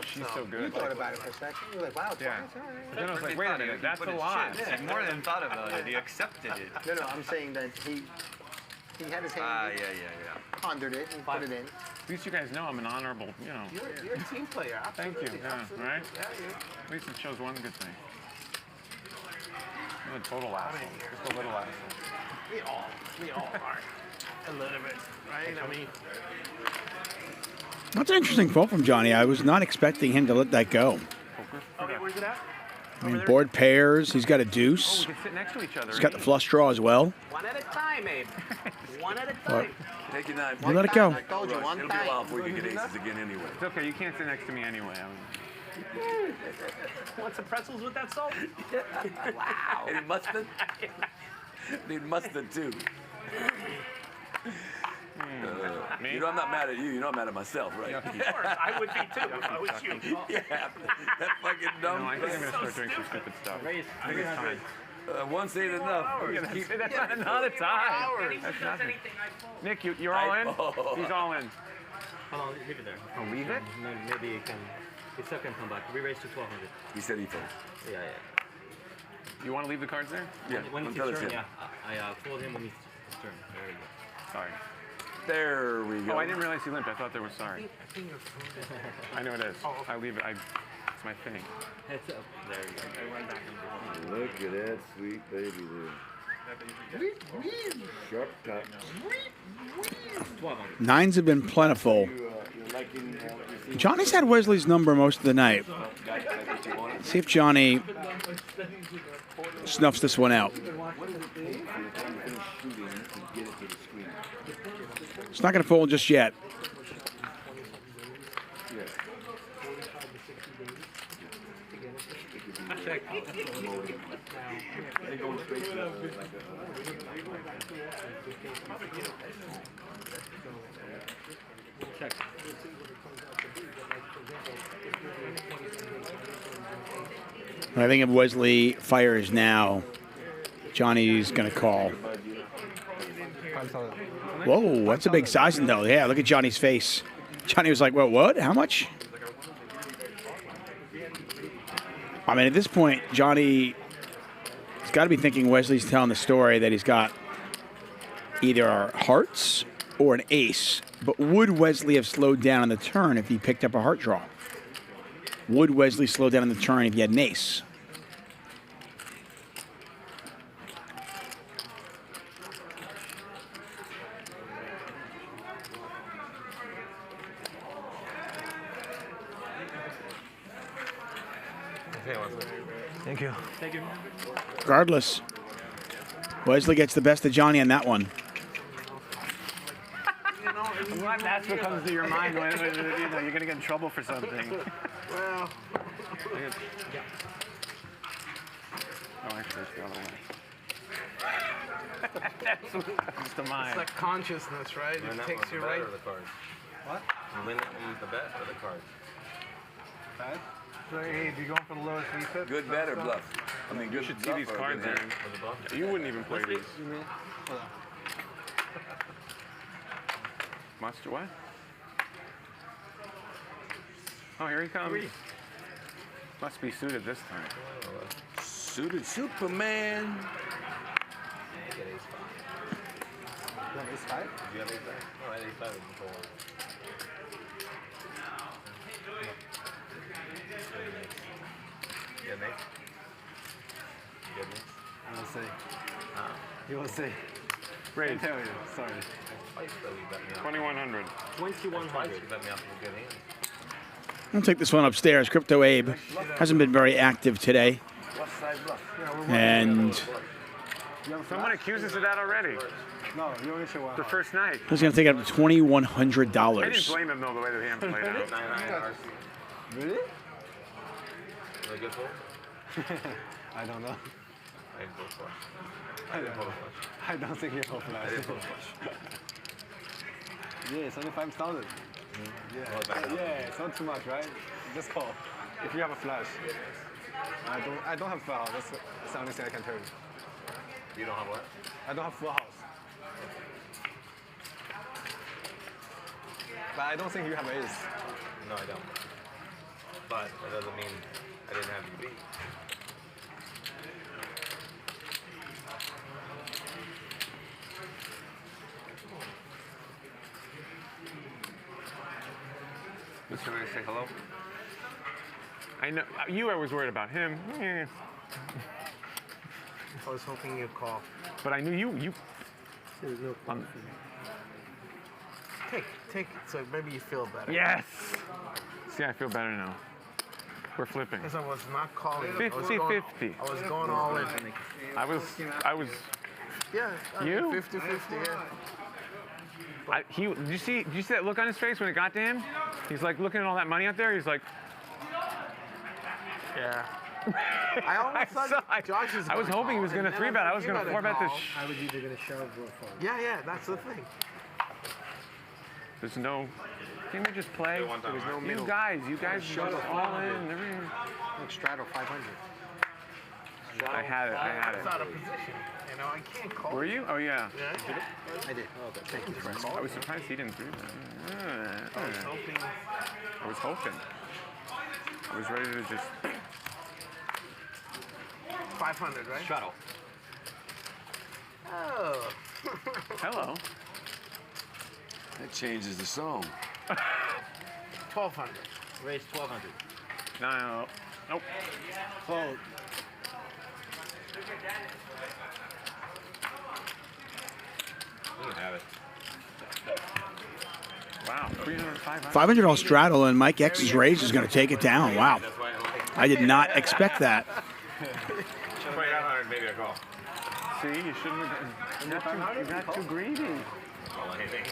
She's so good. You thought about it for a second. You were like, wow, Yeah. twice, all right. But then I was like, wait a minute, that's a lot. He more than thought about it. He accepted it. No, I'm saying that he had his hand, Yeah. pondered it, and put it in. At least you guys know I'm an honorable, you know. You're a team player. Thank you. Absolutely, Yeah, absolutely. right? Yeah, At least it shows one good thing. I'm a total asshole. Just a little asshole. we all are. A little bit, right? I mean, That's an interesting quote from Johnny. I was not expecting him to let that go. okay, where's it at? I mean, board pairs. He's got a Oh, deuce. we can sit next to each other. He's got the flush draw as well. One at a time, Abe. One at a Well, time. Take your 9. You let it go. I told you, one It'll be a time. while before you get aces again anyway. It's okay, you can't sit next to me anyway. Want some pretzels with that salt? Wow. Need mustard? Need mustard too. You know I'm not mad at you. You know I'm mad at myself, right? Of course, I would be too if I was you. Yeah, that fucking dumb. No, I think I'm going to start doing some stupid stuff. I think it's time. Once ain't enough. That's not a time. That's nothing. Nick, you're all in? He's all in. Hold on, leave it there. Oh, leave it? Maybe you can. It's not gonna come back. We raised to 1,200. He said he folds. Yeah. You want to leave the cards there? Yeah. When it's until his it's turn, him. yeah. I followed him when he's his turn. There we go. Sorry. There we go. Oh, I didn't realize he limped. I thought there was sorry. I know it is. I leave it. It's my thing. Heads up. There you go. Look at that sweet baby there. Sharp top. 1,200. Nines have been plentiful. Johnny's had Wesley's number most of the night. See if Johnny snuffs this one out. It's not going to fold just yet. Check. Check. I think if Wesley fires now, Johnny's going to call. Whoa, that's a big sizing though. Yeah, look at Johnny's face. Johnny was like, well, what? How much? I mean, at this point, Johnny has got to be thinking Wesley's telling the story that he's got either hearts or an ace. But would Wesley have slowed down on the turn if he picked up a heart draw? Would Wesley slow down on the turn if he had an ace? Thank you. Thank you. Regardless, Wesley gets the best of Johnny on that one. I'm glad that That's what comes to your mind when you know, you're gonna get in trouble for something. Well. Oh, actually, it's the other way. That's what comes to mind. It's like consciousness, right? Win It that takes one, you the bet right. or the cards? What? Win that one with the bet or the cards? Bet? So, hey, if you're going for the lowest reset. Good bet or bluff? I mean, You good should see bluff these or a cards, good Aaron. hand. You wouldn't even play these. You mean? Hold on. Mustard what? Oh, here he comes. Must be suited this time. Suited Superman. You have ace 5? Did you have ace 5? No, I had ace 5 before. You had an ace? You had an ace? I will say. You will say. Raise. I tell you. Sorry. Twice though you bet me off. 2100. 2100. Twice you bet me off with a good hand. I'll take this one upstairs. Crypto Abe hasn't been very active today. Left side bluff. And Someone accuses of that already. No, you only show one. The first night. he's going to take it up to $2,100. I didn't blame him though the way the hand played out. 9-9 RC. Really? Really good fold? I don't know. I didn't fold flush. I don't know. I don't think you're hopeful. I didn't fold flush. Yeah, it's only 5,000. Yeah, it's not too much, right? Just call. If you have a flash. I don't have full house. That's the only thing I can tell you. You don't have what? I don't have full house. But I don't think you have ace. No, I don't. But that doesn't mean I didn't have you beat. Mr. Ready to say hello? I know you. I was worried about him. I was hoping you'd call. But I knew you. There's no point. Take it so maybe you feel better. Yes. See, I feel better now. We're flipping. Because I was not calling. 50-50. I was going all in. I was. Yeah. You? 50-50, yeah. Did you see that look on his face when it got to him? He's like looking at all that money out there. He's like, yeah. I almost thought Josh is I was hoping he was going to 3-bet. I was going to 4-bet this. I was either going to shove or fold. Yeah, that's the thing. There's no. Can we just play? There was no middle. You guys shove all in. Everything. Look, straddle 500. I had it. It's out of position. You know, I can't call. Were you? Oh yeah. Yeah. I did. Oh, thank you, friend. I was surprised he didn't 3-bet. I was hoping. I was hoping. I was ready to just. 500, right? Straddle. Oh. Hello. That changes the song. 1,200. Raise 1,200. No. Nope. Fold. You can have it. Wow. 300, 500. 500 all straddle, and Mike X's raise is going to take it down. Wow. I did not expect that. 2,900, maybe I call. See, you shouldn't have. You got too greedy. Call anything.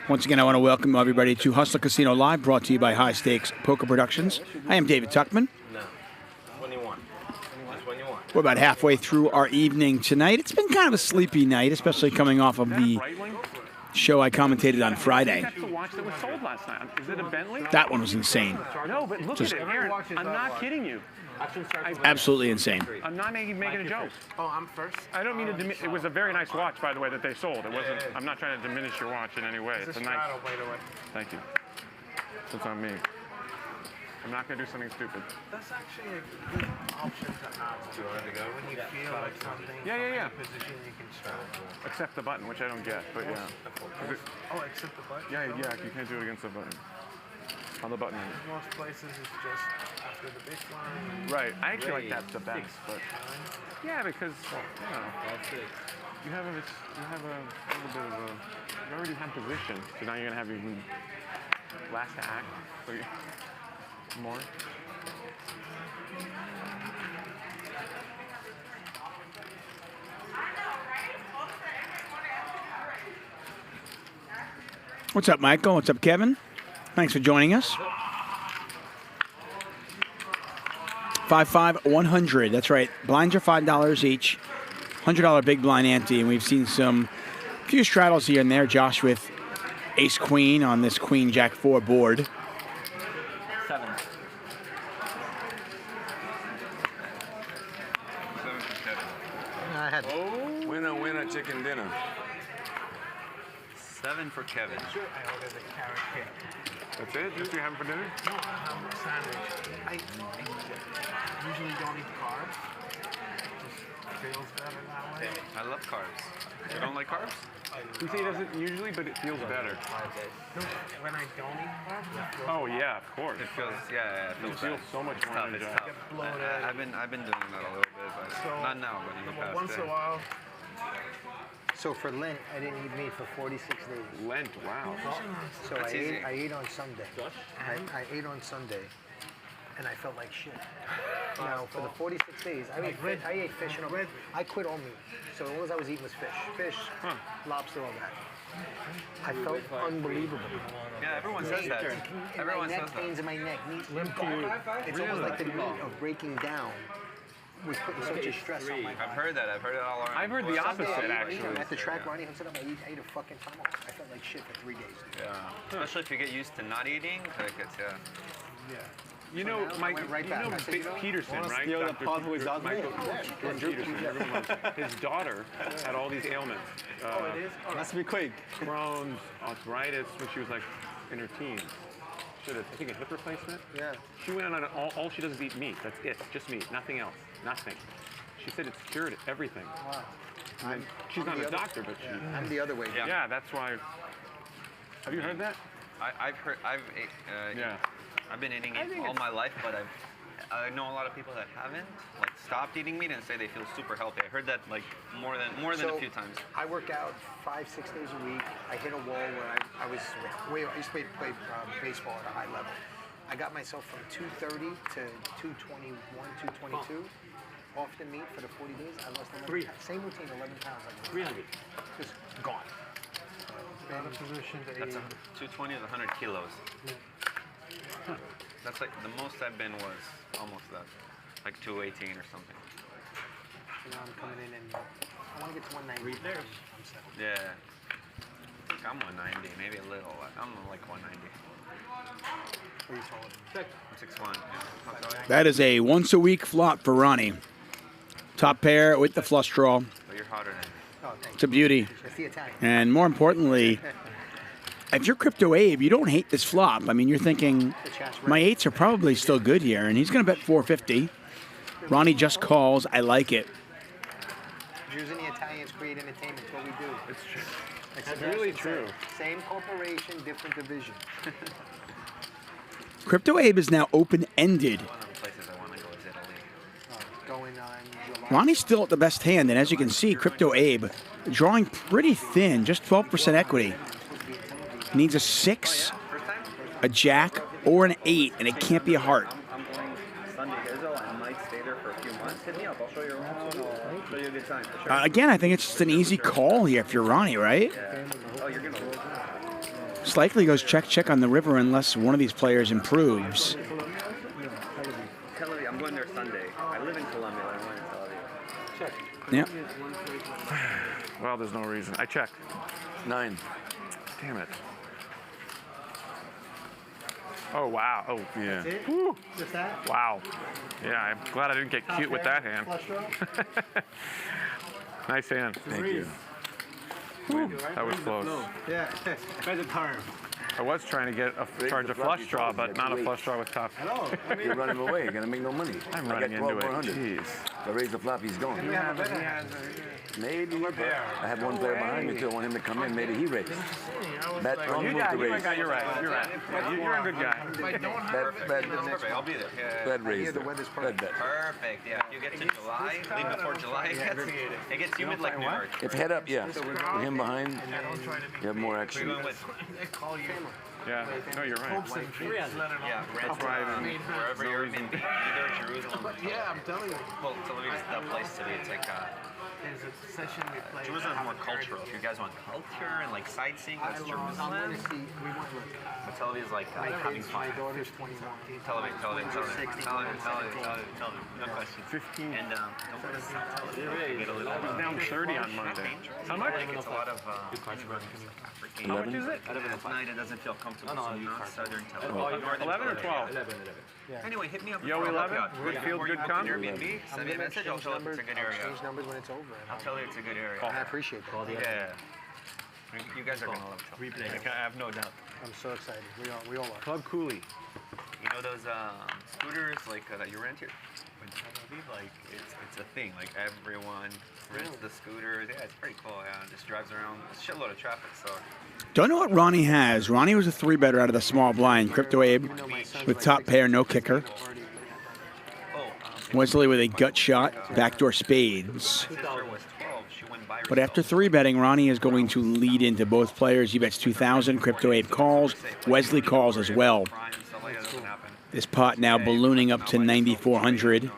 Once again, I want to welcome everybody to Hustler Casino Live, brought to you by High Stakes Poker Productions. I am David Tuchman. No. When you want. Just when you want. We're about halfway through our evening tonight. It's been kind of a sleepy night, especially coming off of the show I commentated on Friday. That's the watch that was sold last night. Is it a Bentley? That one was insane. No, but look Just- at it, Aaron. I'm not kidding you. Absolutely insane. I'm not making a joke. Oh, I'm first. I don't mean to diminish. It was a very nice watch, by the way, that they sold. It wasn't. I'm not trying to diminish your watch in any way. It's a nice. By the way. Thank you. That's on me. I'm not gonna do something stupid. That's actually a good option to have. When you feel like something. Yeah. Position you can straddle. Except the button, which I don't get, but yeah. Oh, except the button. Yeah. You can't do it against the button. On the button. Most places it's just after the big line. Right. I actually like that's the best, but yeah, because you have a little bit of a. You already have position, so now you're gonna have even last act. So more. What's up, Michael? What's up, Kevin? Thanks for joining us. 5-5-100. That's right. Blinds are $5 each. $100 big blind ante, and we've seen few straddles here and there. Josh with ace queen on this queen jack 4 board. 7. 7 for Kevin. I had Winner, winner, chicken dinner. 7 for Kevin. I ordered a carrot cake. That's it? That's what you're having for dinner? No, sandwich. I usually don't eat carbs. Just feels better that way. I love carbs. You don't like carbs? He says he doesn't usually, but it feels better. No, when I don't eat carbs, it feels Oh yeah, of course. It feels, yeah, it You feels feel bad. so much It's more tough, it's energized. tough. I've been doing that a little bit, but not now, but in the past. once in a while. So for Lent, I didn't eat meat for 46 days. Lent, wow. So That's easy. I ate on Sunday. I ate on Sunday, and I felt like shit. Now for the 46 days, I ate fish and I quit all meat. So all I was eating was fish, lobster, all that. I felt unbelievable. Yeah, everyone says that. Everyone says that. Pains in my neck, knees, gone. It's almost like the meat of breaking down was putting such a stress on my body. I've heard that. I've heard it all around. I've heard the Sunday, opposite, actually. At the track, Ronnie hooks it up. I ate a fucking tomahawk. I felt like shit for 3 days. Yeah. Especially if you get used to not eating, like it's, You know, Mike, right you back. know I said, Peterson, right? steal the Dr. pot who is out there? Michael Peterson, everyone loves him. His daughter had all these ailments. Must be quick. Crohn's, arthritis, when she was like in her teens. She had, I think, a hip replacement. Yeah. She went on all she does is eat meat. That's it. Just meat. Nothing else. Nothing. She said it's cured everything. Wow. And she's not a doctor, but she. I'm the other way. Yeah, that's why. Have you heard that? I've been eating it all my life, but I know a lot of people that haven't like stopped eating meat and say they feel super healthy. I heard that like more than a few times. I work out 5-6 days a week. I hit a wall where I used to play baseball at a high level. I got myself from 230 to 221, 222 off the meat for the 40 days. I lost 11 pounds. Same routine, 11 pounds. Like really? Just gone. Better position to That's 220 is 100 kilos. Yeah. That's like the most I've been was almost that, like 218 or something. So now I'm coming in and I want to get to 190. I'm settled. Yeah. I think I'm 190, maybe a little. I'm like 190. What are you taller than me? I'm 6'1". Yeah. That is a once-a-week flop for Ronnie. Top pair with the flush draw. But you're hotter than me. Oh, thank It's a beauty. It's the Italian. And more importantly, if you're Crypto Abe, you don't hate this flop. I mean, you're thinking, my 8s are probably still good here, and he's going to bet 450. Ronnie just calls. I like it. Jews and the Italians create entertainment. It's what we do. It's true. That's really true. Same corporation, different division. Crypto Abe is now open-ended. One of the places I want to go is Italy. Going on July. Ronnie's still at the best hand, and as you can see, Crypto Abe drawing pretty thin, just 12% equity. Needs a 6, a jack, or an 8, and it can't be a heart. I'm going Sunday Hizzle. I might stay there for a few months. Hit me up. I'll show you around. I'll show you a good time. For sure. Again, I think it's just an easy call here if you're Ronnie, right? Yeah. Oh, you're going to lose. Slightly goes check on the river unless one of these players improves. Tel Aviv. I'm going there Sunday. I live in Colombia. I'm going to Tel Aviv. Yep. Well, there's no reason. I checked. 9. Damn it. Oh, wow. Oh, yeah. That's it? Woo. Just that? Wow. Yeah, I'm glad I didn't get cute with that hand. Flush draw? Nice hand. Thank you. Whew, that was close. Yeah. By the term. I was trying to get charge a flush draw, but not a flush draw with top. Hello. You're running away. You're going to make no money. I'm I running got into it. 12,400. Jeez. If I raise the flop, he's gone. Maybe. I have one player behind me, too. I want him to come in. Maybe he raises. Bet on move to raise. You're right. You're right. You're a good guy. Perfect. I'll be there. Yeah. Bet raise. Bet bet. Perfect. Yeah. You get to July, leave before July. It gets humid like New York. If head up, yeah. With him behind, you have more action. We're going with. Yeah. No, you're right. Yeah. Red wherever you're in either Yeah, I'm telling you. Well, Tel Aviv is the place to be. It's like There's a session we play. Jerusalem is more cultural. If you guys want culture and like sightseeing, that's Jerusalem. I'm gonna see. We want look. But Tel Aviv is like having fun. My daughter's 21. Tel Aviv. No question. 15. And don't go to South Tel Aviv. Get a little. I was down 30 on Monday. How much? It's a lot of African. How much is it? At night it doesn't feel comfortable. So not southern Tel Aviv. 11 or 12? 11. Anyway, hit me up. Yo, 11? Good field, good come? Airbnb. Send me a message. I'll tell you it's a good area. Change numbers when it's over. I'll tell you it's a good area. I appreciate that. Yeah. You guys are gonna love it. I have no doubt. I'm so excited. We all are. Club Cooley. You know those scooters like that you rent here? In Tel Aviv, like it's a thing. Like everyone rents the scooters. Yeah, it's pretty cool. Yeah, it just drives around. It's a shitload of traffic. So. Don't know what Ronnie has. Ronnie was a 3-better out of the small blind. Crypto Abe with top pair, no kicker. Wesley with a gut shot, backdoor spades. But after 3-betting, Ronnie is going to lead into both players. He bets 2,000. Crypto Abe calls. Wesley calls as well. This pot now ballooning up to 9,400.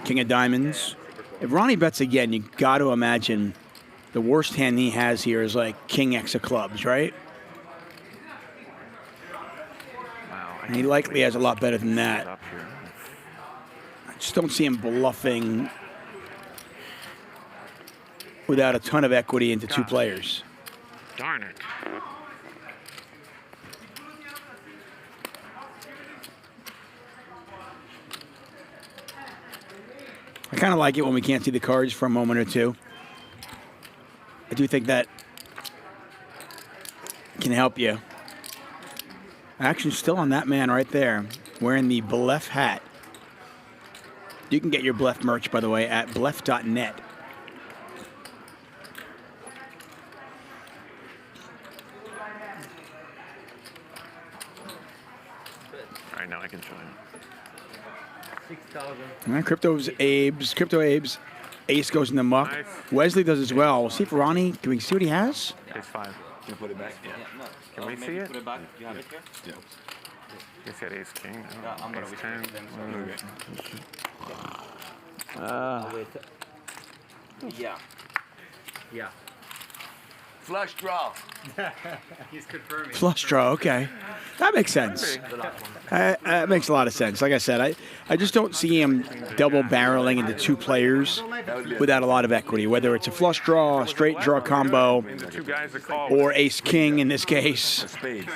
King of diamonds. If Ronnie bets again, you got to imagine the worst hand he has here is like King X of clubs, right? And he likely has a lot better than that. I just don't see him bluffing without a ton of equity into two players. Darn it. I kind of like it when we can't see the cards for a moment or two. I do think that can help you. Action still on that man right there, wearing the Bluff hat. You can get your Bluff merch, by the way, at bluff.net. All right, now I can show him. 6,000. All right, Crypto Abe's ace goes in the muck. Nice. Wesley does as well. We'll see if Ronnie, can we see what he has? Ace 5. Can you put it back? Yeah. Can we see it? Put it back. You have it here? Yeah. You said ace king. Yeah, I'm gonna ace wait 10. Yeah. Yeah. Flush draw. He's confirming. Flush draw, okay. That makes sense. That makes a lot of sense. Like I said, I just don't see him double barreling into two players without a lot of equity, whether it's a flush draw, a straight draw combo, Two guys that call. or ace king in this case. Spades.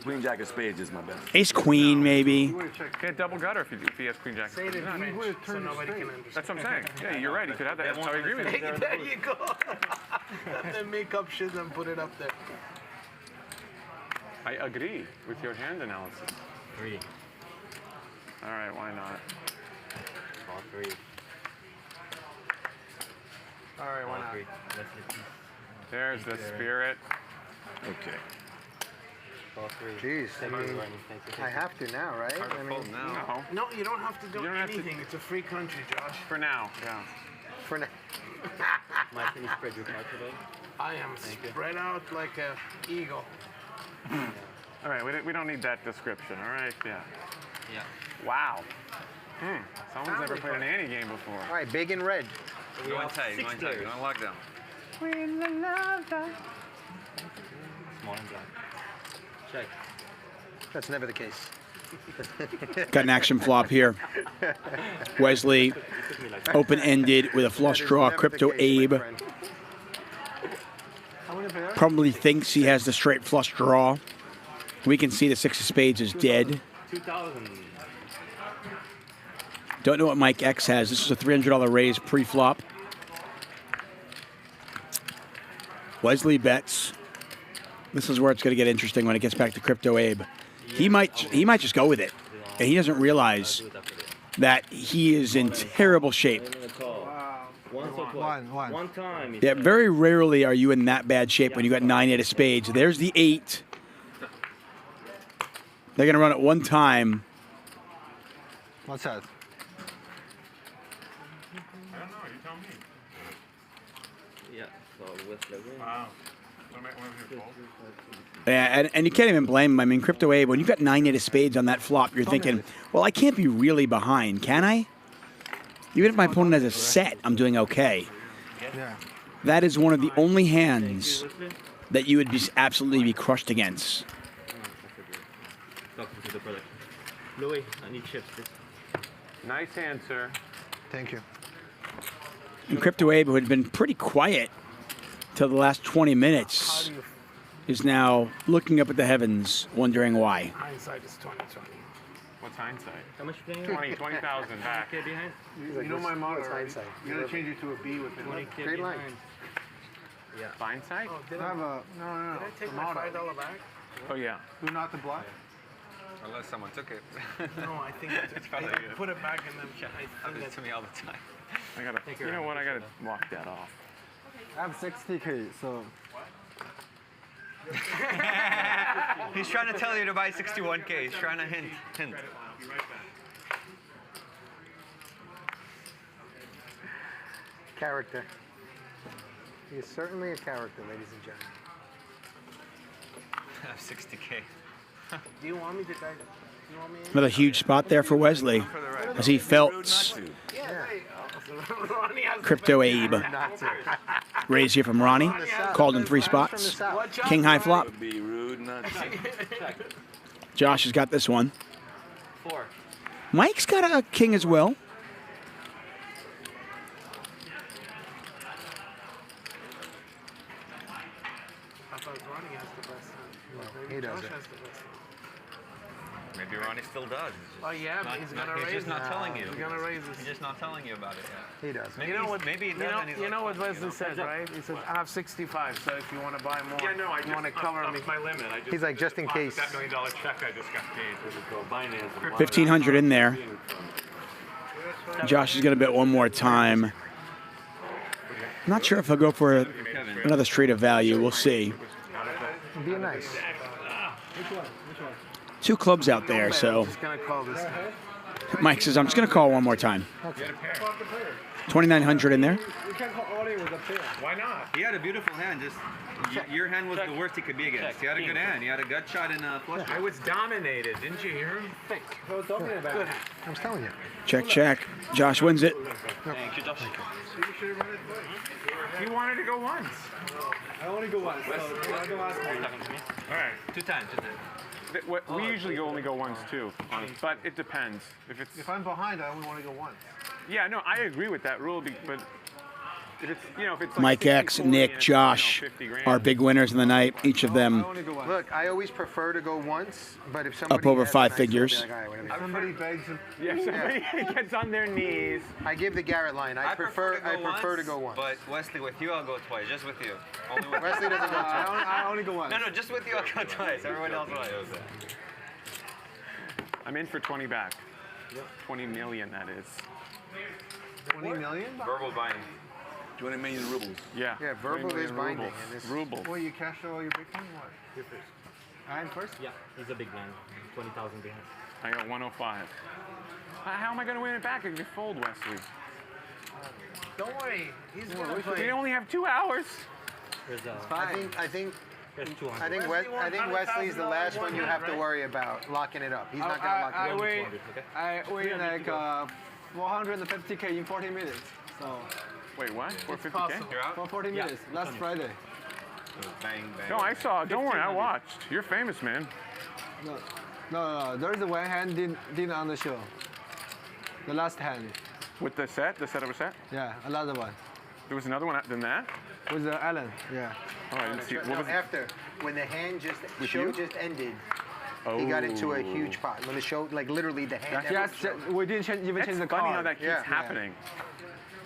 Queen jack of spades is my best. Ace queen, maybe. Get double gutter if he has queen jack. So nobody can understand. That's what I'm saying. Yeah, you're right. He could have that. I agree with you. There you go. Then make up shit and put it up there. I agree with your hand analysis. 3. All right, why not? All 3. All right, why All not? 3. Let's see. There's the spirit. Okay. All 3. Jeez, Thank I you, mean, Ronnie. Thank you. I have to now, right? I mean, No. No, you don't have to do You don't have to- anything. It's a free country, Josh. For now, yeah. for now. Mike, can you spread your card today? I am spread out like a eagle. All right, we don't need that description, all right? Yeah. Yeah. Wow. Someone's never played an Ante game before. All right, big and red. Go on tight. Go on tight. Go on lockdown. Small and black. Check. That's never the case. Got an action flop here. Wesley open-ended with a flush draw. Crypto Abe probably thinks he has the straight flush draw. We can see the 6 of spades is dead. 2,000. Don't know what Mike X has. This is a $300 raise pre-flop. Wesley bets. This is where it's going to get interesting when it gets back to Crypto Abe. He might just go with it, and he doesn't realize that he is in terrible shape. One time. Yeah, very rarely are you in that bad shape when you got 9 8 of spades. There's the 8. They're going to run it one time. What's that? I don't know. You tell me. Yeah. So Wesley wins. Wow. Yeah, and you can't even blame him. I mean, Crypto Abe, when you've got 9 8 of spades on that flop, you're thinking, well, I can't be really behind, can I? Even if my opponent has a set, I'm doing okay. Yeah. That is one of the only hands that you would be absolutely be crushed against. Louis, I need chips. Nice answer. Thank you. And Crypto Abe, who had been pretty quiet till the last 20 minutes, is now looking up at the heavens, wondering why. Hindsight is 2020. What's hindsight? How much 20,000 back. behind? You know my motto, hindsight. You gotta change it to a B with it. Great line. Yeah. Hindsight? Oh, did I have a... No. Did I take my $5 back? Oh, yeah. Do not the block? Unless someone took it. No, I think It's probably I good. put it back and then Happens to me all the time. I gotta, you know what? I gotta lock that off. I have 60K, so. He's trying to tell you to buy 61K. He's trying to hint. Character. He is certainly a character, ladies and gentlemen. I have 60K. Do you want me to guide? You want me? Another huge spot there for Wesley, as he felt Crypto Abe. Raise here from Ronnie, called in 3 spots. King high flop. Be rude, not Josh has got this one. 4. Mike's got a king as well. I thought Ronnie has the best hand. He does Josh it. has the best hand. Maybe Ronnie still does. Oh yeah, but he's gonna raise. He's just not telling you. He's gonna raise his. He's just not telling you about it yet. He does. Maybe You know what? Maybe he does. and he's You like, know what "Fuck Wesley you." said, right? He says, I have 65, so if you want to buy more, Yeah, no, you want to cover me. my limit. I just, He's like, just in case. That $1 million check I just got paid. Go Binance. 1,500 in there. Josh is going to bet one more time. Not sure if he'll go for another straight of value. We'll see. Be nice. 2 clubs out there, so I'm just gonna call this guy. Mike says, I'm just going to call one more time. 2,900 in there. You can't call Ronnie with a pair. Why not? He had a beautiful hand. Just your hand was the worst he could be against. He had a good hand. He had a gut shot in a flush. I was dominated. Didn't you hear him? I was talking about it. I was telling you. Check, check. Josh wins it. Thank you, Josh. He wanted to go once. I only go once. So I go ask me. All right. 2 times. We usually only go once too, but it depends. If I'm behind, I only want to go once. Yeah, no, I agree with that rule, but if it's if it's like Mike 60, X, 40, Nick, and it's, Josh 50 grand. are big winners in the night. Each of them Look, I always prefer to go once, but if somebody up over has a 5 nice figures. one, I'll be like, all right, whatever. Somebody begs him. Yeah, somebody gets on their knees. I give the Garrett line. I prefer to go once. But Wesley, with you, I'll go twice. Just with you. Only with Wesley doesn't go twice. I only go once. No, just with you, I'll go twice. Everyone else will. I'm in for 20 back. 20 million, that is. 20 million? Verbal buying. 20 million rubles. Yeah. Yeah, verbal 20 is million binding. rubles. Well, you cash out all your Bitcoin? What? I'm first? Yeah, he's a big man. 20,000 behind. I got 105. How am I going to win it back if you fold, Wesley? Don't worry. He's gonna play. We only have 2 hours. There's I think there's 200. I think Wesley's the last one you have to worry about locking it up. He's not gonna lock it up. I win like 450K in 40 minutes. So. Wait, what? It's 450K? possible. For 40 minutes, last Friday. Bang, bang. No, I saw. Don't worry, I watched. You're famous, man. No. There is one hand didn't on the show. The last hand. With the set of a set? Yeah, another one. There was another one than that? With Alan. Yeah. Oh, I didn't see. What was it? After, when the show you? just ended, he got into a huge pot. When the show, like literally the hand. Yes, we didn't even change the card. Funny how that keeps Yeah. happening.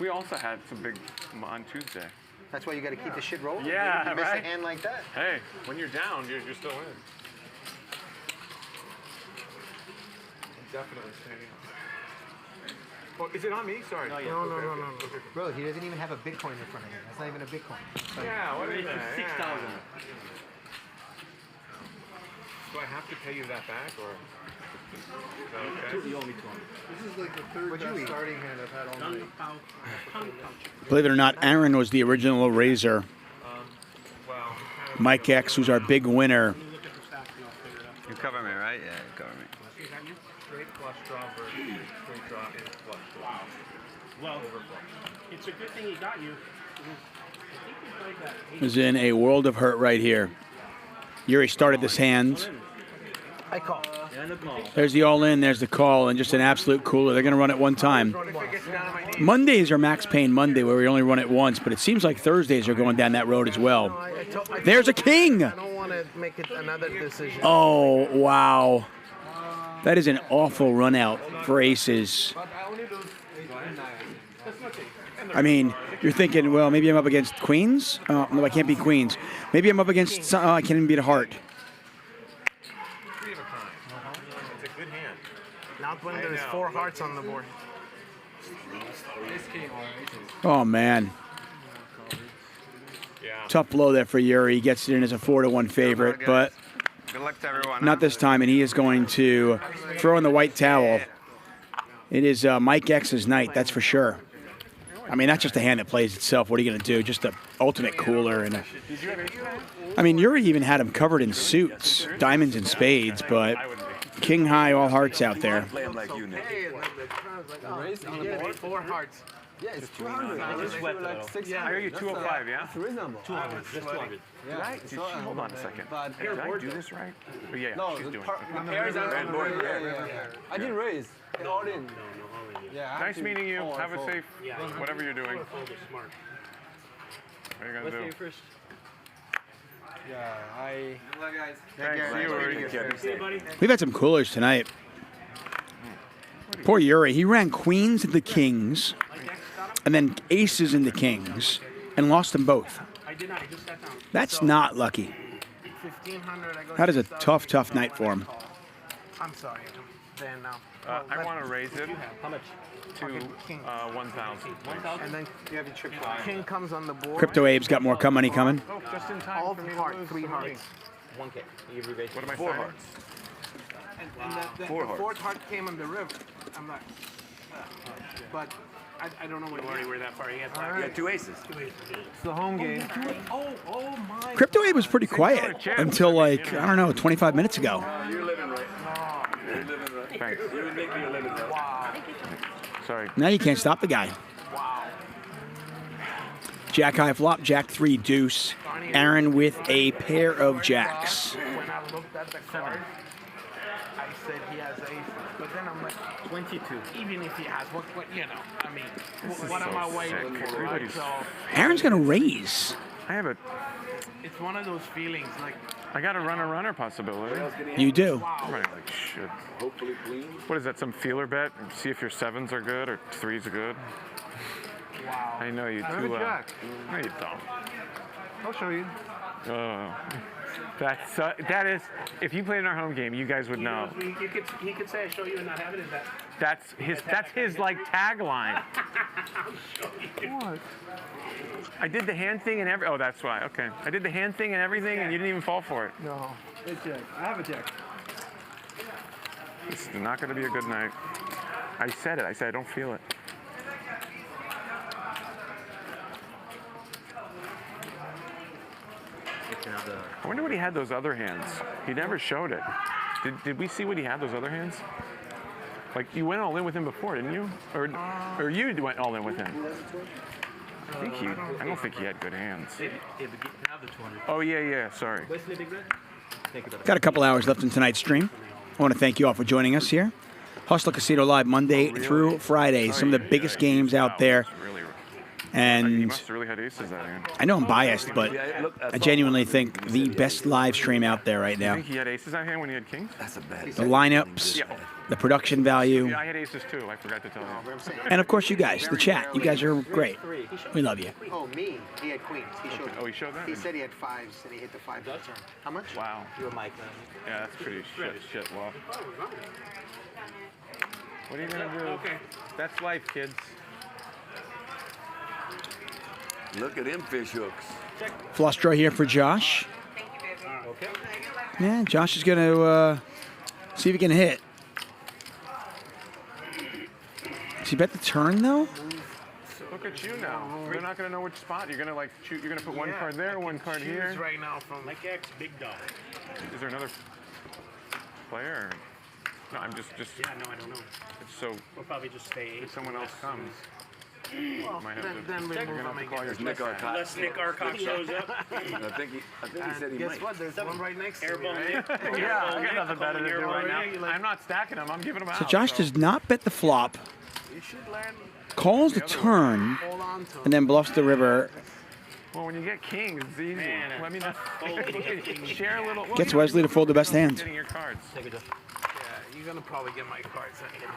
We also had some big on Tuesday. That's why you got to keep the shit rolling. Yeah, you miss right? a hand like that. Hey, when you're down, you're still in. Definitely staying up. Oh, is it on me? Sorry. No. Bro, he doesn't even have a Bitcoin in front of him. That's not even a Bitcoin. Yeah, what is that? 6,000. Do I have to pay you that back, or? You owe me 200. This is like the third best starting hand I've had all night. Believe it or not, Aaron was the original raiser Mike X, who's our big winner. You cover me, right? Yeah, you cover me. Straight flush draw versus straight draw and flush draw. Well, it's a good thing he got you. I think he played that. Is in a world of hurt right here. Yuri started this hand. I call. There's the all-in, there's the call, and just an absolute cooler. They're going to run it one time. Mondays are Max Payne Monday, where we only run it once, but it seems like Thursdays are going down that road as well. There's a king! I don't want to make it another decision. Oh, wow. That is an awful run out for aces. I mean, you're thinking, well, maybe I'm up against queens? No, I can't beat queens. Maybe I'm up against, I can't even beat a heart. It's a good hand. Not when there's 4 hearts on the board. Oh, man. Yeah. Tough blow there for Yuri. He gets it in as a 4-1 favorite, but Good luck to everyone. not this time, and he is going to throw in the white towel. It is Mike X's night, that's for sure. I mean, that's just a hand that plays itself. What are you going to do? Just the ultimate cooler. And I mean, Yuri even had him covered in suits, diamonds and spades, but king high, all hearts out there. Play him like you, Nick. Yeah, 4 hearts. Yeah, it's 200. I hear you 205, yeah? It's reasonable. 200, just 200. Yeah. Hold on a second. Did I do this right? Oh, yeah, No, she's the doing pairs are Red board. I didn't raise. All in. Yeah. Nice meeting you. Have a safe, whatever you're doing. Fold is smart. What are you going to do? First. Yeah, I. Good luck, guys. Thanks. See you, buddy. We've had some coolers tonight. Poor Yuri. He ran queens into kings, and then aces into kings, and lost them both. I did not. I just sat down. That's not lucky. 1,500. I go That is a to tough, tough night for him. I'm sorry. Then I want to raise it How much? to 1,000. And then you have your trip. King comes on the board. Crypto Abe's got more money coming. Oh, just in time. All 3 hearts. 1K. You rebase. What am I 4 saying? hearts. And the 4th heart came on the river. I'm not. But I don't know what. Don't worry, we're that far. You got You got 2 aces. It's the home game. Oh my. Crypto Abe was pretty quiet until, like, I don't know, 25 minutes ago. You're living right. You're living right. Thanks. You're making a living right. Wow. Sorry. Now you can't stop the guy. Wow. Jack high flop, Jack 3 deuce. Aaron with a pair of jacks. When I looked at the card, I said he has aces. But then I'm like, 22. even if he has, what you know, I mean, what am I waiting for, right? So Aaron's going to raise. I have a. it's one of those feelings, like. I got a runner possibility. You do. I'm running like shit. Hopefully clean. What is that? Some feeler bet? See if your 7s are good or 3s are good. Wow. I know you I have too. a jack. No, you don't. I'll show you. That is. If you played in our home game, you guys would know. He could say I show you and not have it. Is that? That's his like tagline. I'll show you. What? I did the hand thing and every. Oh, that's why. Okay. I did the hand thing and everything, and you didn't even fall for it. No. It's jack. I have a jack. This is not going to be a good night. I said it. I said I don't feel it. I wonder what he had those other hands. He never showed it. Did we see what he had those other hands? Like you went all in with him before, didn't you? Or you went all in with him? I don't think he had good hands. Oh yeah. Sorry. Got a couple hours left in tonight's stream. I want to thank you all for joining us here. Hustler Casino Live Monday through Friday. Some of the biggest games out there. He And must have really had aces that hand. I know I'm biased, but I genuinely think the best live stream out there right You now. think he had aces that hand when he had kings? That's a bad. The lineups, the production value, Yeah, I had aces too. I forgot to tell you. and of course you guys, the chat. You guys are great. We love you. Oh, me? He had queens. He showed. Oh, he showed that? He said he had 5s and he hit the 5 turn. How much? Wow. You were Mike. Yeah, that's pretty shit law. What are you gonna do? Okay. That's life, kids. Look at him fish hooks. Flush draw here for Josh. Okay. Yeah, Josh is going to see if he can hit. Does he bet the turn, though? Look at you now. You're not gonna know which spot. You're gonna like shoot. You're gonna put one card there, one card here. Right now from like X big dog. Is there another player? No, I'm just. Yeah, no, I don't know. It's so. We'll probably just stay. If someone else comes. Well, might have then to, we you're move gonna on have to call your Nick Arcot. Unless Nick Arcot shows up. I think he said he Guess might. what? There's one right next to me. Airball Right? Nick. Yeah, I Airball got Nick, nothing better to do airball right Nick. now. I'm not stacking them. I'm giving them out. So Josh does not bet the flop, You should learn. calls the turn, Hold on to and then bluffs the river. Well, when you get kings, it's easy. Man, Let me know. Share a little. Well, Gets you know, Wesley to fold the best hand. Getting your cards. Yeah, you're gonna probably get my cards anyway.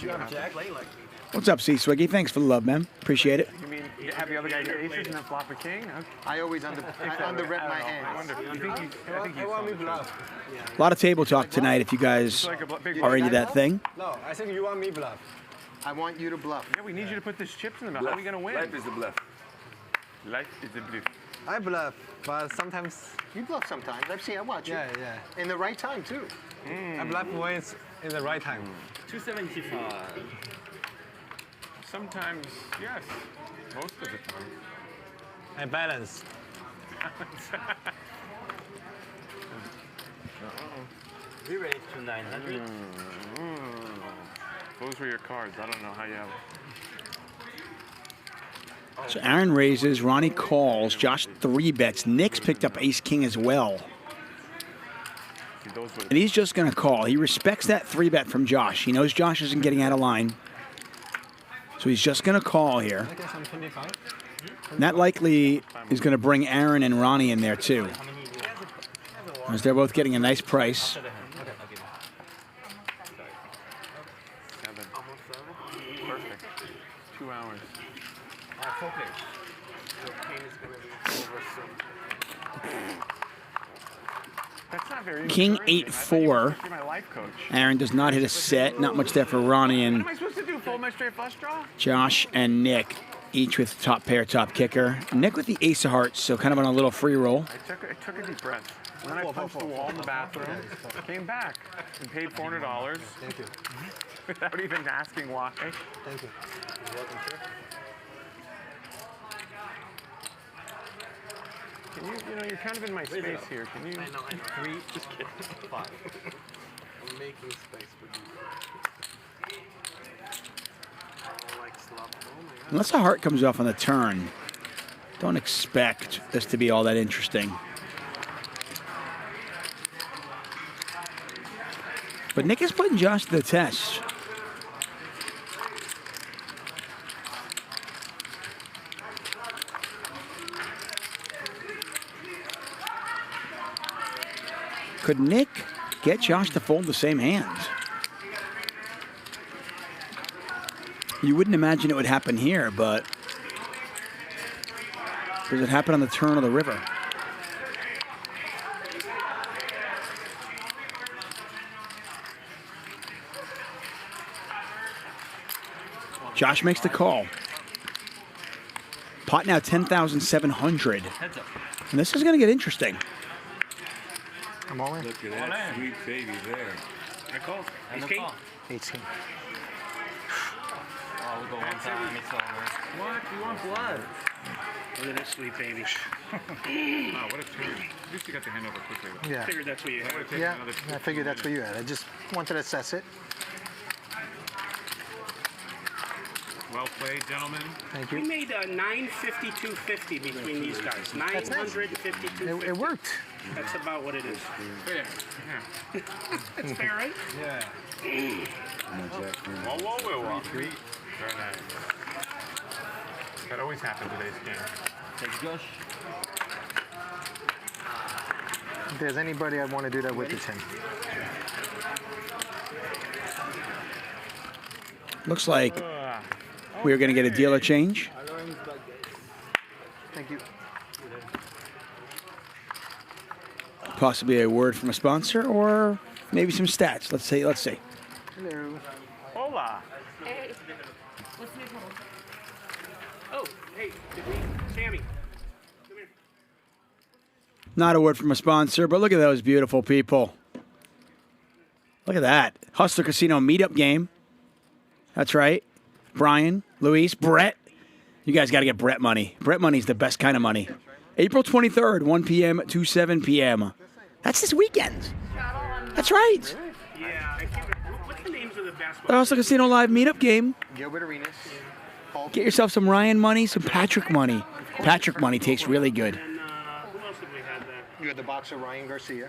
You have to Play like me. What's up, C Swiggy? Thanks for the love, man. Appreciate it. You mean you have the other guy get aces and then flop a king? Okay. I always under-rep my I hands. wonder. I think you want me saw bluff. A lot of table talk tonight if you guys are into that thing. No, I think you want me bluff. I want you to bluff. Yeah, we need you to put these chips in the middle. How are we gonna win? Life is a bluff. Life is a bluff. I bluff, but sometimes. You bluff sometimes. I've seen. I watch you. Yeah. In the right time too. I bluff when it's in the right time. 275. Sometimes, yes. Most of the time. I balance. We raised to 900. Those were your cards. I don't know how you have. So Aaron raises, Ronnie calls, Josh 3-bets. Nick's picked up ace-king as well. And he's just going to call. He respects that 3-bet from Josh. He knows Josh isn't getting out of line. So he's just going to call here. And that likely is going to bring Aaron and Ronnie in there too, as they're both getting a nice price. 7. Perfect. 2 hours. That's not very King encouraging. 8-4. You're my life coach. Aaron does not hit a set. Not much there for Ronnie What and am I supposed to do? Fold my straight flush draw? Josh and Nick, each with top pair, top kicker. Nick with the ace of hearts, so kind of on a little free roll. I took a deep breath. And then I punched the wall in the bathroom, came back, and paid $400. Thank you. Without even asking why. Thank you. You're welcome, sir. Can you know, you're kind of in my space here. Can you? I know. 3, just kidding. 5. I'm making space for you. I don't like slop. Oh my God. Unless a heart comes off on the turn, don't expect this to be all that interesting. But Nick is putting Josh to the test. Could Nick get Josh to fold the same hand? You wouldn't imagine it would happen here, but does it happen on the turn of the river? Josh makes the call. Pot now 10,700. And this is going to get interesting. I'm all in. Look at that sweet baby there. I called. And Ace the king. call. Ace-king. Oh, we go one time. It's over. What? You want blood? Look at that sweet baby. Wow, what a turn. At least you got the hand over quickly. Yeah. Figured that's what you had. Yeah, I figured that's where you had. I just wanted to assess it. Well played, gentlemen. Thank We you. made 952.50 between these guys. That's nice. 952.50. It worked. That's about what it is. Yeah. That's fair, right? Yeah. Whoa. Very nice. That always happens today's game. Thanks, Josh. If there's anybody I want to do that with, it's him. Looks like we're going to get a dealer change. Thank you. Possibly a word from a sponsor or maybe some stats. Let's see. Hello. Hola. Hey, what's the new total? Oh, hey, did we? Sammy. Come here. Not a word from a sponsor, but look at those beautiful people. Look at that. Hustler Casino meetup game. That's right. Bryan, Luis, Brett. You guys got to get Brett money. Brett money's the best kind of money. April 23rd, 1 p.m. to 7 p.m. That's this weekend. That's right. Yeah, I can't remember. What's the names of the basketball? But also Casino Live meetup game. Gilbert Arenas. Get yourself some Ryan money, some Patrick money. Patrick money tastes really good. Who else have we had that? You had the boxer Ryan Garcia.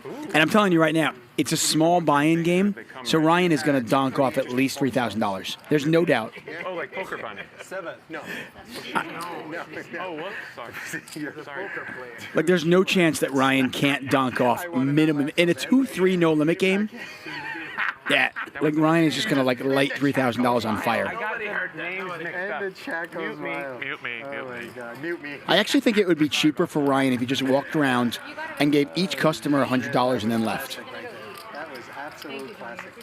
And I'm telling you right now, it's a small buy-in game, so Ryan is going to donk off at least $3,000. There's no doubt. Oh, like poker bunny. 7. No. Oh, whoops. Sorry. You're a poker player. Like, there's no chance that Ryan can't donk off minimum in a 2-3 no limit game. Yeah, like Ryan is just going to like light $3,000 on fire. I got their names mixed up. And the chat goes wild. Mute me. Oh my God. Mute me. I actually think it would be cheaper for Ryan if he just walked around and gave each customer $100 and then left. That was absolute classic.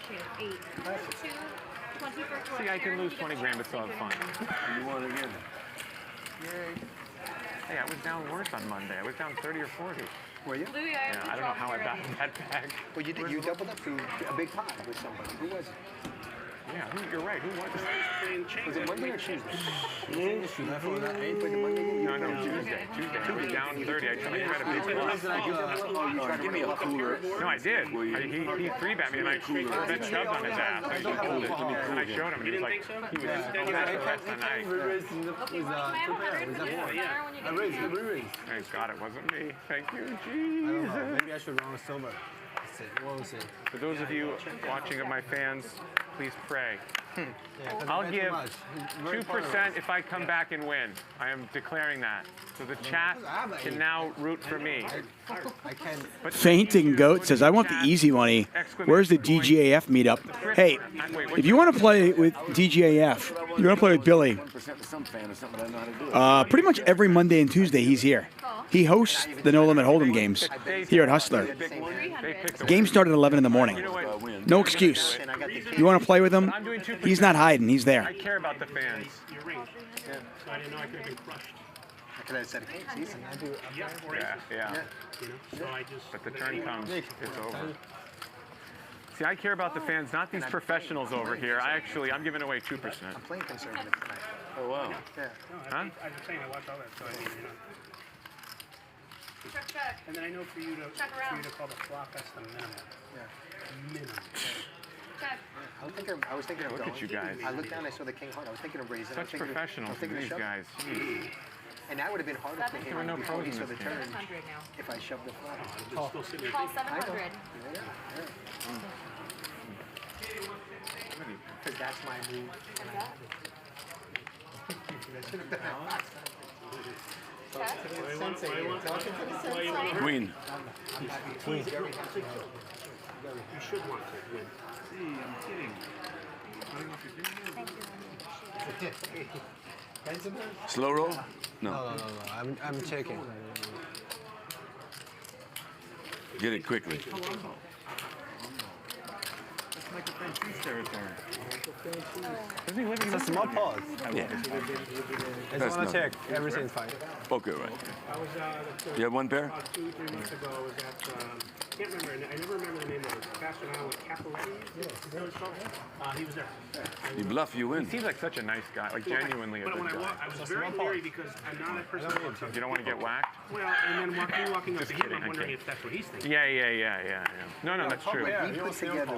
See, I can lose 20 grand but still have fun. You want again? Yay. Hey, I was down worse on Monday. I was down 30 or 40. Were you? Yeah, I don't know how I got that bag. Well, you did. You doubled up to a big pot with somebody. Who was it? Yeah, you're right. Who was it? Was it Monday or Tuesday? No, Tuesday. I was down 30. I tried a big pot. Give me a cooler. No, I did. He three-bet me, and I bet shoved on his ass. And I showed him, and he was like, he was on that for the rest of the night. Thank God it wasn't me. Thank you, Jesus. Maybe I should roll a silver. What was it? For those of you watching of my fans, please pray. Yeah, I'll give 2% if I come back and win. I am declaring that. So the chat can now root for me. I can. Fainting Goat says, I want the easy money. Where's the DGAF meetup? Hey, if you want to play with DGAF, you want to play with Billy, pretty much every Monday and Tuesday he's here. He hosts the No Limit Hold'em games here at Hustler. The game started at 11 in the morning. No excuse. You want to play with him? He's not hiding. He's there. I care about the fans. Your ring. Yeah. So I didn't know I could have been crushed. I could have said a season. I do. Yeah. You know, so I just. But the turn comes, it's over. See, I care about the fans, not these professionals over here. I'm giving away 2%. I'm playing conservative tonight. Oh, wow. Yeah. Huh? I'm saying I watch all that, so I mean, you know. Check. And then I know for you to call the flop, that's the minimum. Yeah. Minimum. Check. I was thinking of Look going. at you guys. I looked down, I saw the king heart. I was thinking of raising. Such professionals, these guys. And that would have been harder for him There were no before he pros in saw the this turn. $700 now. If I shoved the flop. Call 700. Because that's my move. Queen. You should want to win. See, I'm kidding. Slow roll? No. No. I'm checking. Get it quickly. That's like a French territory. It's a small pause. Yeah. I just want to check. Everything's fine. Okay, right. I was, You have one pair? 2-3 weeks ago, I was at, can't remember, I never remember the name of it. Pastor now with Caprioni? He was there. You bluff, you win. He seems like such a nice guy, like genuinely a But good when guy. I was very leery because I'm not a person who walks up. You don't want to get whacked? Well, and then walking up Just to him, kidding, I'm wondering okay. if that's what he's thinking. Yeah. No, that's true. Yeah,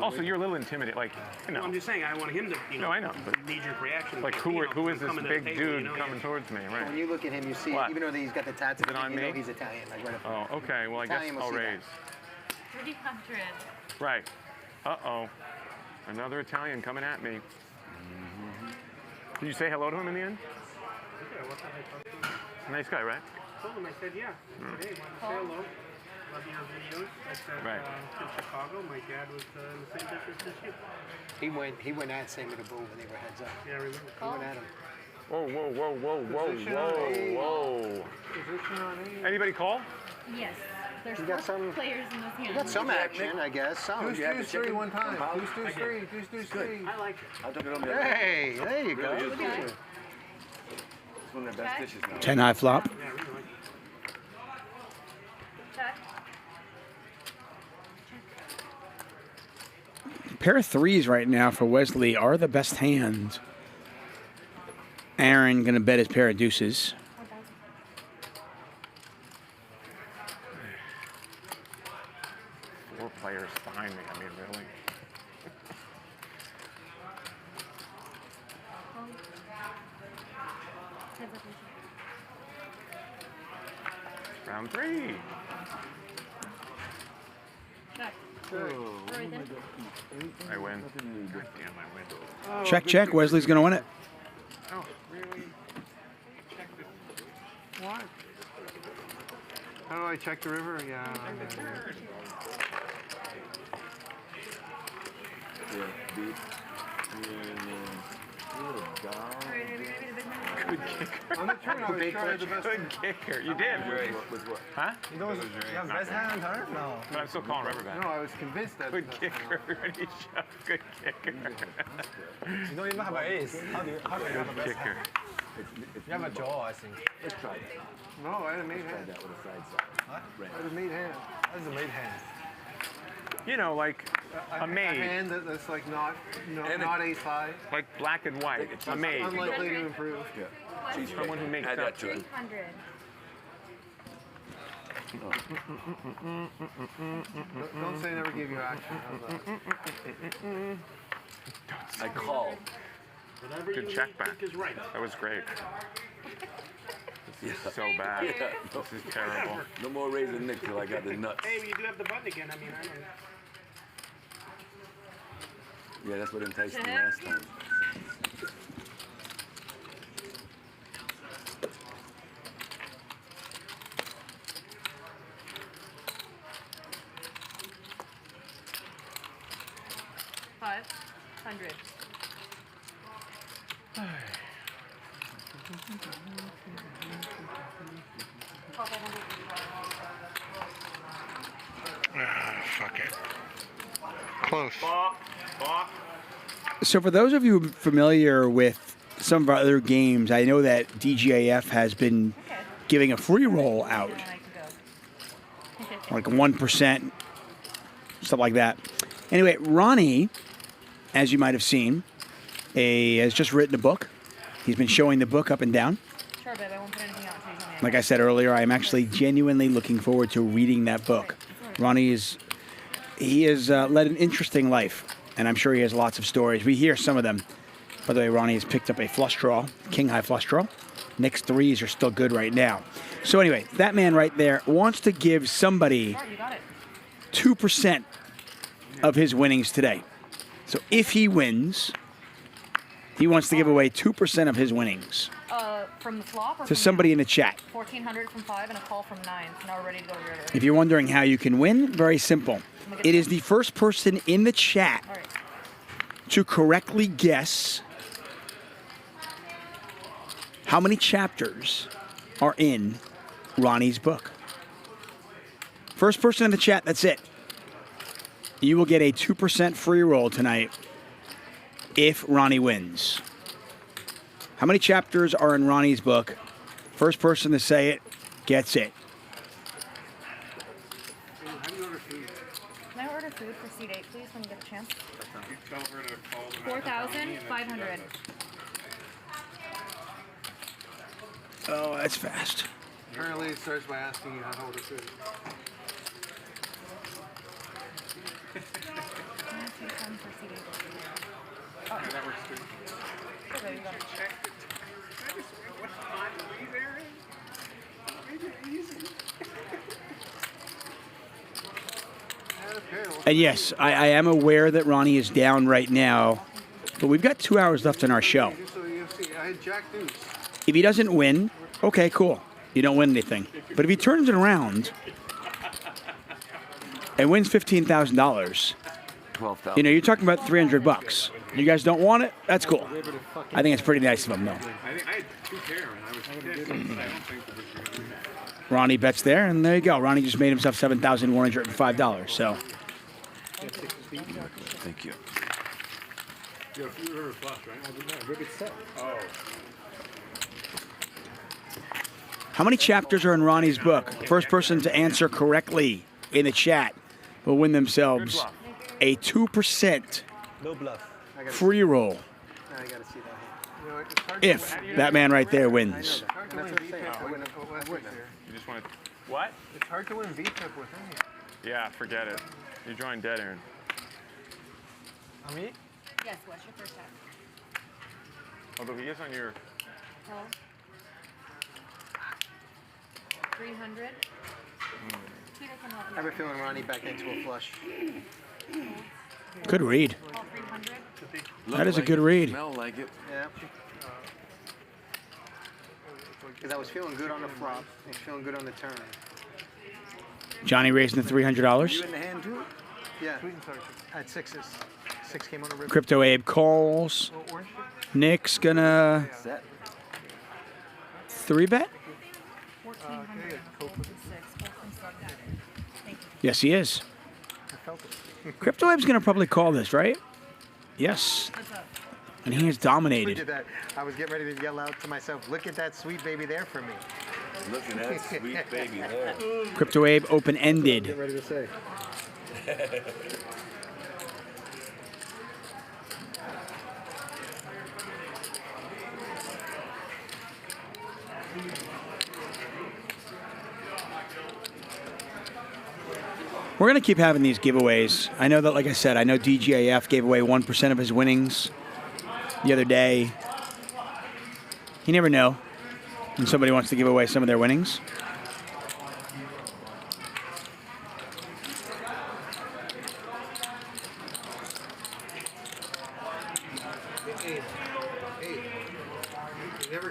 Also, you're a little intimidated, like, you know. I'm just saying, I want him to, No, I know, but knee-jerk reaction. like, who is this big dude coming towards me, right? When you look at him, you see, What? even though he's got the tats, Is it on you know me? he's Italian. Like right up Oh, okay. Well, I guess Italian will I'll see that. raise. 300. Right. Uh-oh. Another Italian coming at me. Did you say hello to him in the end? Nice guy, right? I told him, I said, yeah. I said, hey, want to say hello? Love your videos. I said, Right. in Chicago, my dad was in the same business as you. He went at Sammy the Bull when they were heads up. Yeah, I remember. He went at him. Whoa. Anybody call? Yes. There's You got 4 some- players in this hand. You got some action, I guess. Some. Deuce 3 one time. Deuce 3. I like it. I'll take it home. Hey, there you go. It's one of the best dishes now. 10 high flop. Yeah, I really like it. Check. Pair of threes right now for Wesley are the best hand. Aaron going to bet his pair of deuces. Four players behind me. I mean, really. Round 3. I win. God damn, I win. Check, check. Wesley's going to win it. Oh, really? What? How do I check the river? Yeah. Good kicker. On the turn, I was trying the best. Good kicker. You did. With what? Huh? You know, you have best hand on turn? No. But I'm still calling Riverbank. No, I was convinced that. Good kicker. Ready, shove. Good kicker. You don't even have an ace. How do you have a best Kicker. hand? You have a jaw, I think. Let's try that. No, I had a made hand. That with a side side. What? I had a made hand. That's a made hand. You know, like a maid. A hand that's like not ace high. Like black and white. It's a maid. Unlikely to improve. Yeah. Someone who makes Add up. that to it. 300. Don't say I never gave you action. I called. Good check back. That was great. This is so bad. Yeah. This is terrible. No more raising Nick till I got the nuts. Hey, you do have the button again. I mean, I don't. Yeah, that's what enticed me last time. $500. Fuck it. Close. So for those of you familiar with some of our other games, I know that DGAF has been giving a free roll out. Like 1%, stuff like that. Anyway, Ronnie, as you might have seen, has just written a book. He's been showing the book up and down. Sure, babe. I won't put anything out until you tell me. Like I said earlier, I am actually genuinely looking forward to reading that book. Ronnie has led an interesting life, and I'm sure he has lots of stories. We hear some of them. By the way, Ronnie has picked up a flush draw, king high flush draw. Nick's threes are still good right now. So anyway, that man right there wants to give somebody 2% of his winnings today. So if he wins, he wants to give away 2% of his winnings From the flop or to from somebody in the chat. 1400 from 5 and a call from 9. So now we're ready to go to the river. If you're wondering how you can win, very simple. It is the first person in the chat to correctly guess how many chapters are in Ronnie's book. First person in the chat, that's it. You will get a 2% free roll tonight if Ronnie wins. How many chapters are in Ronnie's book? First person to say it gets it. Can I order food for seat 8, please, when you get a chance? 4,500. Oh, that's fast. Apparently, it starts by asking you how to order food. That works too. Okay, you got it. What fun were you there? Made it easy. And yes, I am aware that Ronnie is down right now, but we've got 2 hours left in our show. I had Jack Deuce. If he doesn't win, okay, cool. You don't win anything. But if he turns it around and wins $15,000, you know, you're talking about $300. You guys don't want it? That's cool. I think it's pretty nice of him, though. I had 2 pair and I was pissed. I don't think that this was Ronnie bets there, and there you go. Ronnie just made himself $7,105. So, Thank you. You have river flush, right? I did not. Ribbit set. Oh. how many chapters are in Ronnie's book? First person to answer correctly in the chat will win themselves a 2% No bluff. free roll. I gotta see that. If that man right there wins. You just want to. What? It's hard to win V-Trip with him. Yeah, forget it. You're drawing dead, Aaron. Me? Yes, what's your first time? Although he is on your. Call. 300. Peter can help I you. have a feeling Ronnie back into a flush. Good read. Call 300. That is a good read. Smell like it. Yeah. Because I was feeling good on the flop. I was feeling good on the turn. Johnny raising the $300. You in the hand too? Yeah. I had sixes. 6 came on the river. Crypto Abe calls. Nick's gonna 3-bet. Yes, he is. Crypto Abe's gonna probably call this, right? Yes. And he has Look dominated. at that. I was getting ready to yell out to myself, look at that sweet baby there for me. Look at that sweet baby there. Crypto Abe open-ended. Get ready to say. We're going to keep having these giveaways. I know that, like I said, I know DGAF gave away 1% of his winnings the other day. You never know when somebody wants to give away some of their winnings.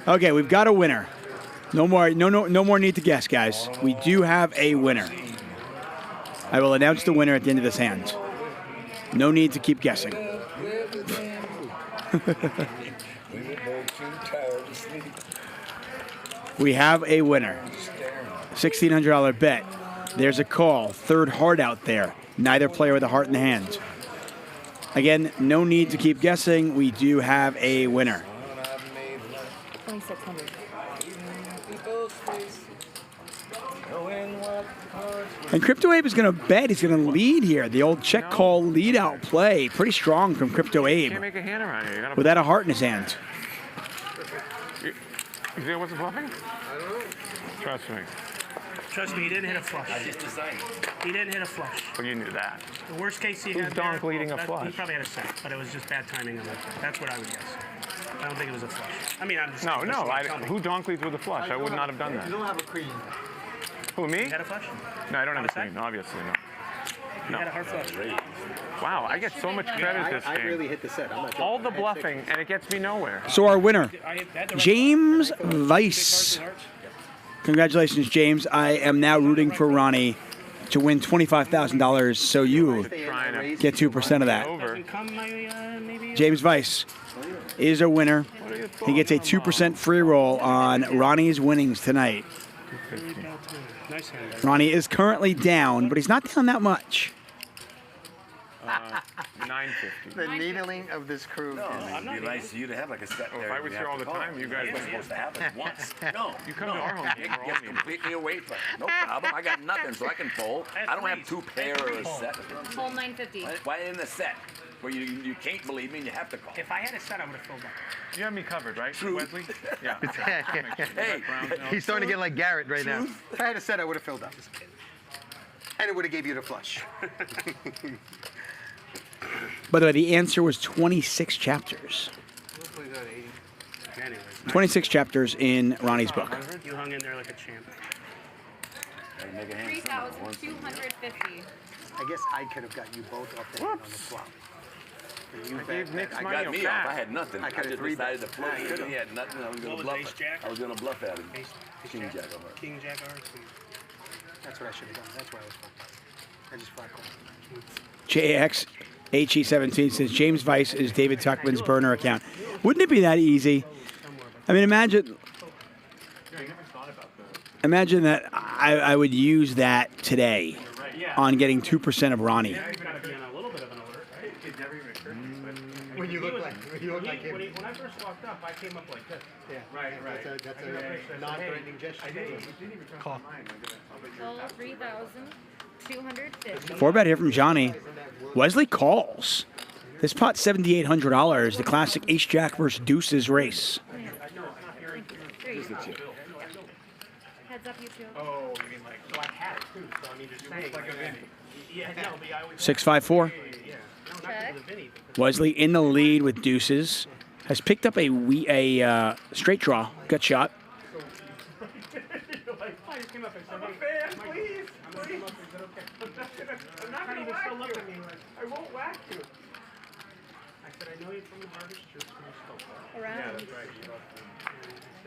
Okay, we've got a winner. No more need to guess, guys. We do have a winner. I will announce the winner at the end of this hand. No need to keep guessing. We have a winner. $1,600 bet. There's a call. Third heart out there. Neither player with a heart in the hand. Again, no need to keep guessing. We do have a winner. 2,600. And Crypto Abe is going to bet. He's going to lead here. The old check call lead out play. Pretty strong from Crypto Abe. Can't make a hand around here. You gotta Without a heart in his hand. You see what's bluffing? I don't know. Trust me. Trust me, he didn't hit a flush. I just designed it. He didn't hit a flush. Well, you knew that. The worst case he Who's had donk there, leading a He flush? probably had a set, but it was just bad timing on that. That's what I would guess. I don't think it was a flush. I mean, I'm just... No. Tell me. Who donk leads with a flush? I would not have done You that. don't have a cream. Who, me? You had a flush? No, I don't have a On the queen. Obviously, no. You had a hard flush. Wow, I get so much credit this I game. really hit the set. I'm not joking. All the bluffing, and it gets me nowhere. So our winner, James Weiss. Congratulations, James. I am now rooting for Ronnie to win $25,000, so you get 2% of that. James Weiss is a winner. He gets a 2% free roll on Ronnie's winnings tonight. Nice hand. Ronnie is currently down, but he's not down that much. 950. The needling of this crew. No, it'd be nice for you to have like a set there. If I was here all the time, you guys It's supposed to happen once. No, You come to our home game, It we're gets all completely away from it. No problem. I got nothing, so I can fold. I don't have two pair or a set. Call 950. Why in the set? Where you can't believe me and you have to call. If I had a set, I would have filled up. You have me covered, right, Wesley? Yeah. Hey, he's starting to get like Garrett right now. If I had a set, I would have filled up. And it would have gave you the flush. By the way, the answer was 26 chapters. 26 chapters in Ronnie's book. You hung in there like a champ. 3,250. I guess I could have got you both off the hand on the flop. You gave Nick's I money got me back. off. I had nothing. I I could've just three decided to bet. float. He had nothing. I was going What to was bluff ace it. jack? I was going to bluff at him. Ace King jack? jack of hearts. King jack R. That's what I should have done. That's why I was fucked up. I just flat called. JXHE17 says James Weiss is David Tuchman's burner account. Wouldn't it be that easy? I mean, imagine that I would use that today on getting 2% of Ronnie. When you look like him. When I first walked up, I came up like this. Yeah, right. That's a non-threatening gesture. Call. Call 3,250. 4-bet here from Johnny. Wesley calls. This pot's $7,800. The classic Ace Jack versus Deuces race. Heads up, you two. Oh, you mean like, so I had it too, so I mean, just saying. Like a Vinny. Yeah, no, but I always. 6-5-4. Wesley in the lead with Deuces. Has picked up a straight draw. Gut shot. I'm a fan, please. I'm not going to still look at me like, I won't whack you. I said, I know you from the Harvest Church. Around. Yeah, that's right. I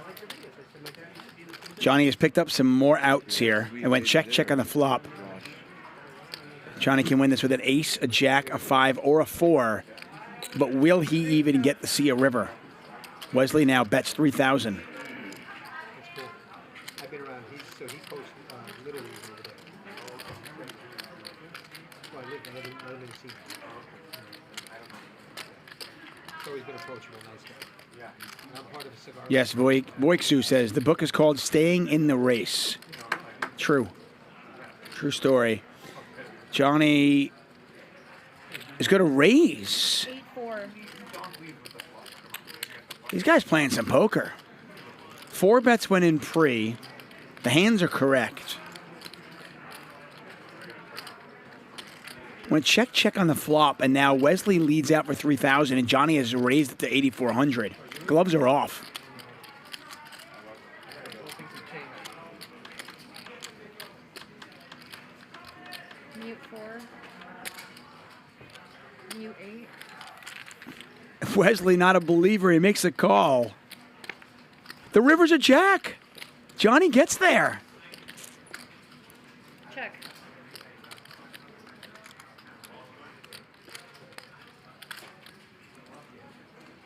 like your videos. I said, my dad used to be in the Johnny has picked up some more outs here and went check on the flop. Johnny can win this with an ace, a jack, a 5, or a 4. But will he even get to see a river? Wesley now bets 3,000. That's cool. I've been around. He coached literally over there. Well, I live in the sea. He's always been approachable, nice guy. Yeah. I'm part of a cigar. Yes, Voiksu says the book is called Staying in the Race. True. True story. Johnny is going to raise. 8-4. These guys playing some poker. 4 bets went in pre. The hands are correct. Went check on the flop, and now Wesley leads out for 3,000, and Johnny has raised it to 8,400. Gloves are off. Mute 4. Mute 8. Wesley, not a believer. He makes a call. The river's a jack. Johnny gets there. Check.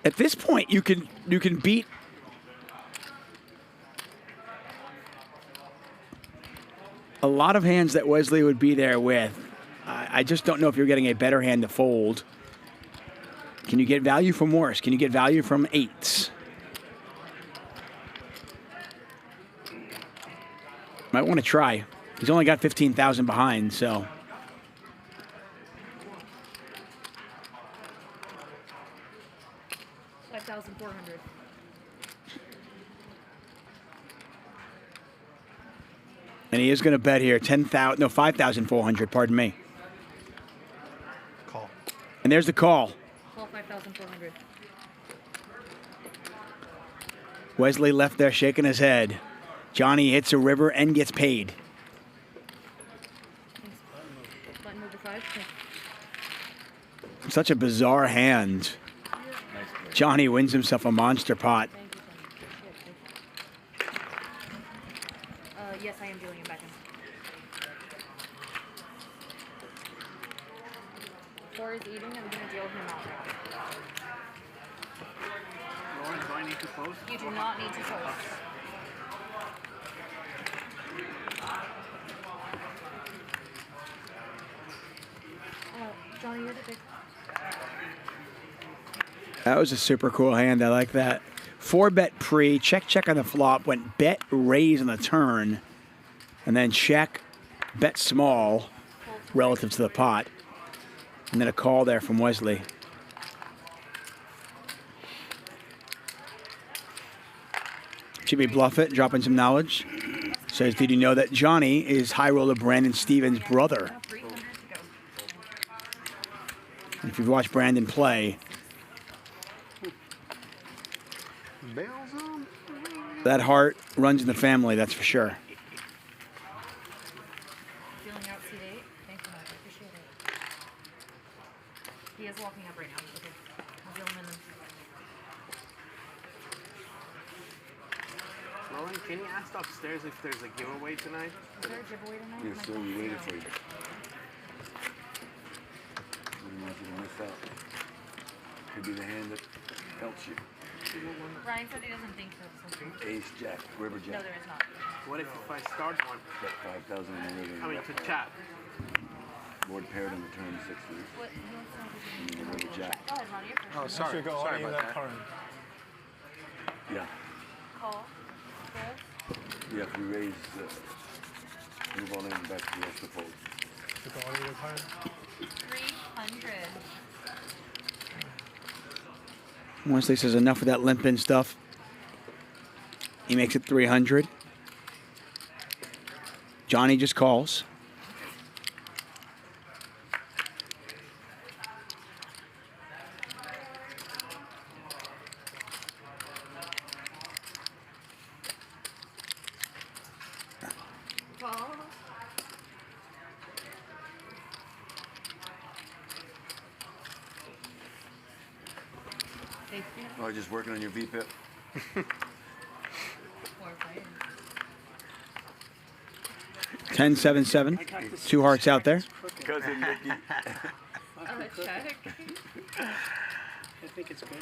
At this point, you can beat a lot of hands that Wesley would be there with. I just don't know if you're getting a better hand to fold. Can you get value from worse? Can you get value from 8s? Might want to try. He's only got 15,000 behind, so. $5,400. And he is going to bet here 5,400, pardon me. Call. And there's the call. Call 5,400. Wesley left there shaking his head. Johnny hits a river and gets paid. Button move to 5. Such a bizarre hand. Johnny wins himself a monster pot. Yes, I am dealing him back in. 4 is eating. I'm going to deal him out. Lauren, do I need to post? You do not need to post. Johnny, you're the big. That was a super cool hand. I like that. 4 bet pre, check on the flop, went bet raise on the turn, and then check, bet small relative to the pot. And then a call there from Wesley. Should we bluff it, dropping some knowledge? Says, did you know that Johnny is high roller Brandon Stevens' brother? And if you've watched Brandon play, that heart runs in the family, that's for sure. Feeling out seat 8. Thank you, Mike. I appreciate it. He is walking up right now. Okay. I'll deal him in. Lauren, can you ask upstairs if there's a giveaway tonight? Is there a giveaway tonight? Yes, sir, we waited for you. We don't want you to miss out. Could be the hand that helps you. Ryan said he doesn't think so. Ace, Jack, River Jack. No, there is not. What if I start one? Bet 5,000 in the river. I mean, to chat. Board paired on the turn 6 weeks. What? And the River Jack. Go ahead, Ronnie. You're first. Oh, sorry. Sorry about that. Yeah. Call. Fold. Yeah, if we raise, move on in back to the rest of the fold. 300. Wesley says enough of that limp in stuff. He makes it 300. Johnny just calls. Oh, just working on your VPIP? 10-7-7. 2 hearts out there. Cousin Mickey. Check. I think it's good.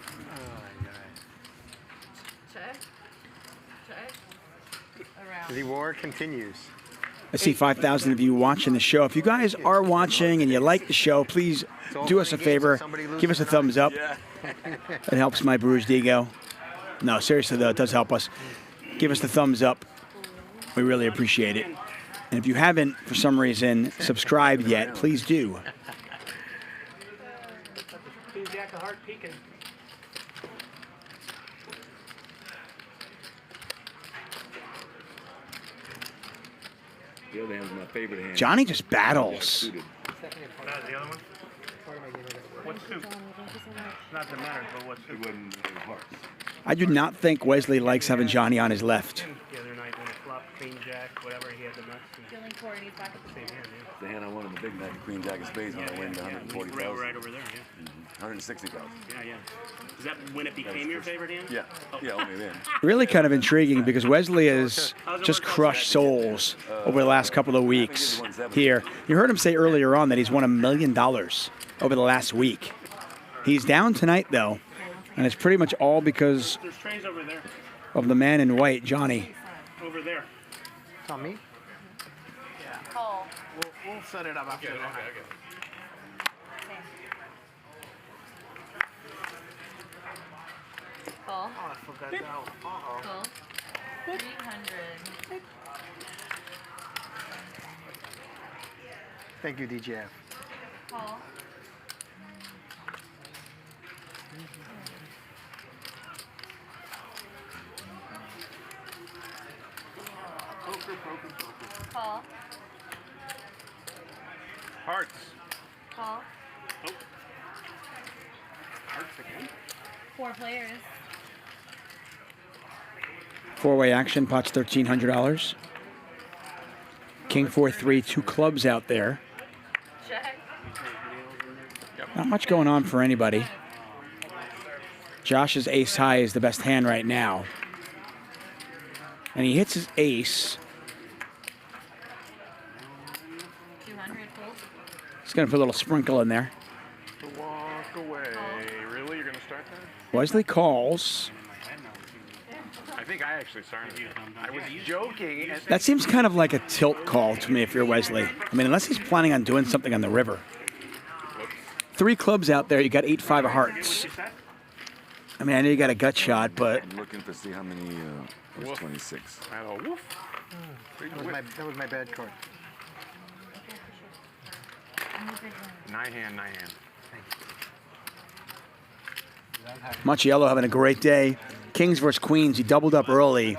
Check. Around. The war continues. I see 5,000 of you watching the show. If you guys are watching and you like the show, please do us a favor. Give us a thumbs up. It helps my bruised ego. No, seriously, though, it does help us. Give us the thumbs up. We really appreciate it. And if you haven't, for some reason, subscribed yet, please do. Jack the heart peeking. The other hand's my favorite hand. Johnny just battles. The other one? What suit? Not that matters, but what suit? It wasn't hearts. I do not think Wesley likes having Johnny on his left. The other night when it flopped, queen jack, whatever, he had the nuts. Feeling poor and he's back at the same hand, yeah. The hand I won in the big night, the Queen Jack of Spades, when I win the 140,000. Right over there, yeah. 160,000. Yeah. Is that when it became your favorite hand? Yeah. Yeah, only then. Really kind of intriguing because Wesley has just crushed souls over the last couple of weeks here. You heard him say earlier on that he's won $1 million over the last week. He's down tonight, though, and it's pretty much all because There's trays over there. of the man in white, Johnny. Over there. It's on me? Yeah. Call. We'll set it up after that. Okay. Call. Oh, I forgot that one. Uh-oh. Call. 300. Thank you, DJF. Call. Call. Hearts. Call. Oh. Hearts again? 4 players. Four-way action, pot's $1,300. King 4-3, 2 clubs out there. Check. Not much going on for anybody. Josh's ace high is the best hand right now. And he hits his ace. 200 full. He's going to put a little sprinkle in there. Walk away. Really? You're going to start that? Wesley calls. I think I actually started. I was joking. And That seems kind of like a tilt call to me if you're Wesley. I mean, unless he's planning on doing something on the river. 3 clubs out there. You got 8-5 of hearts. I mean, I know you got a gut shot, but I'm looking to see how many was 26. That was my bad card. 9 hand. Much Yellow having a great day. Kings versus Queens. He doubled up early,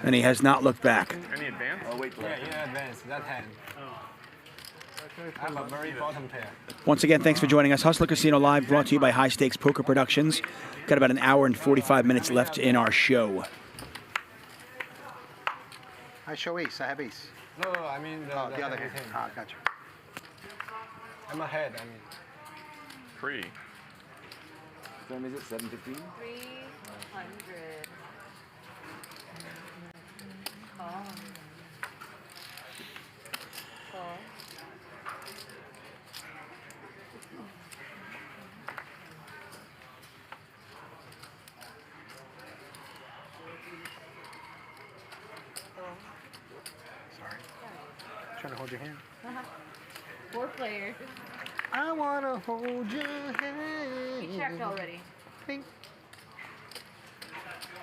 and he has not looked back. Any advance? Oh, wait. Yeah, you advance. That hand. I'm a very bottom pair. Once again, thanks for joining us. Hustler Casino Live, brought to you by High Stakes Poker Productions. Got about an hour and 45 minutes left in our show. I show ace. I have ace. No, I mean the The other hand. Ah, gotcha. I'm ahead, I mean. Free. What time is it? 7:15? 300. Call. Call. Sorry. Trying to hold your hand. 4 players. I want to hold your hand. You checked already. Bing.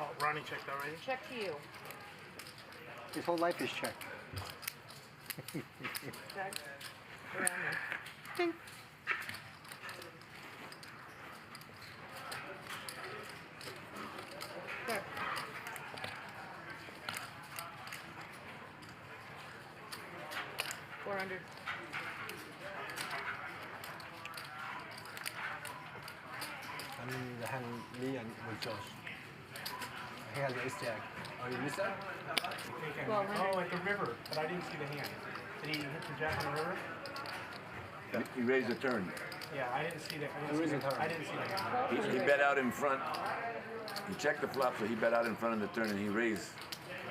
Oh, Ronnie checked already? Check to you. His whole life is checked. Check. Around me. Bing. surrendered. The hand Lee and with Josh. He has the ace jack. Oh, you missed that? Oh, at the river, but I didn't see the hand. Did he hit the jack on the river? He raised a turn. Yeah, I didn't see the hand. I didn't see the hand. He bet out in front. He checked the flop, so he bet out in front of the turn, and he raised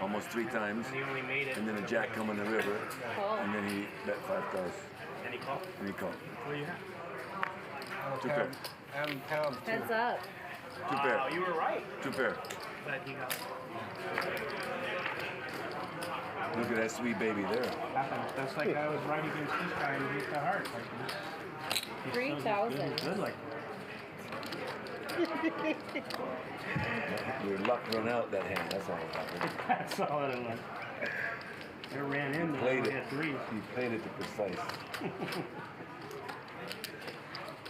almost 3 times. And he only made it. And then a jack come on the river, and then he bet 5 cards. And he called? And he called. What do you have? 2 pair. Heads up. 2 pair. Wow, you were right. 2 pair. But he got Look at that sweet baby there. That's like I was right against this guy and he hit the heart. Like, 3,000. Good like Your luck run out that hand. That's all it happened. That's all it was. It ran in there. Played it. Hit 3. He played it to precise.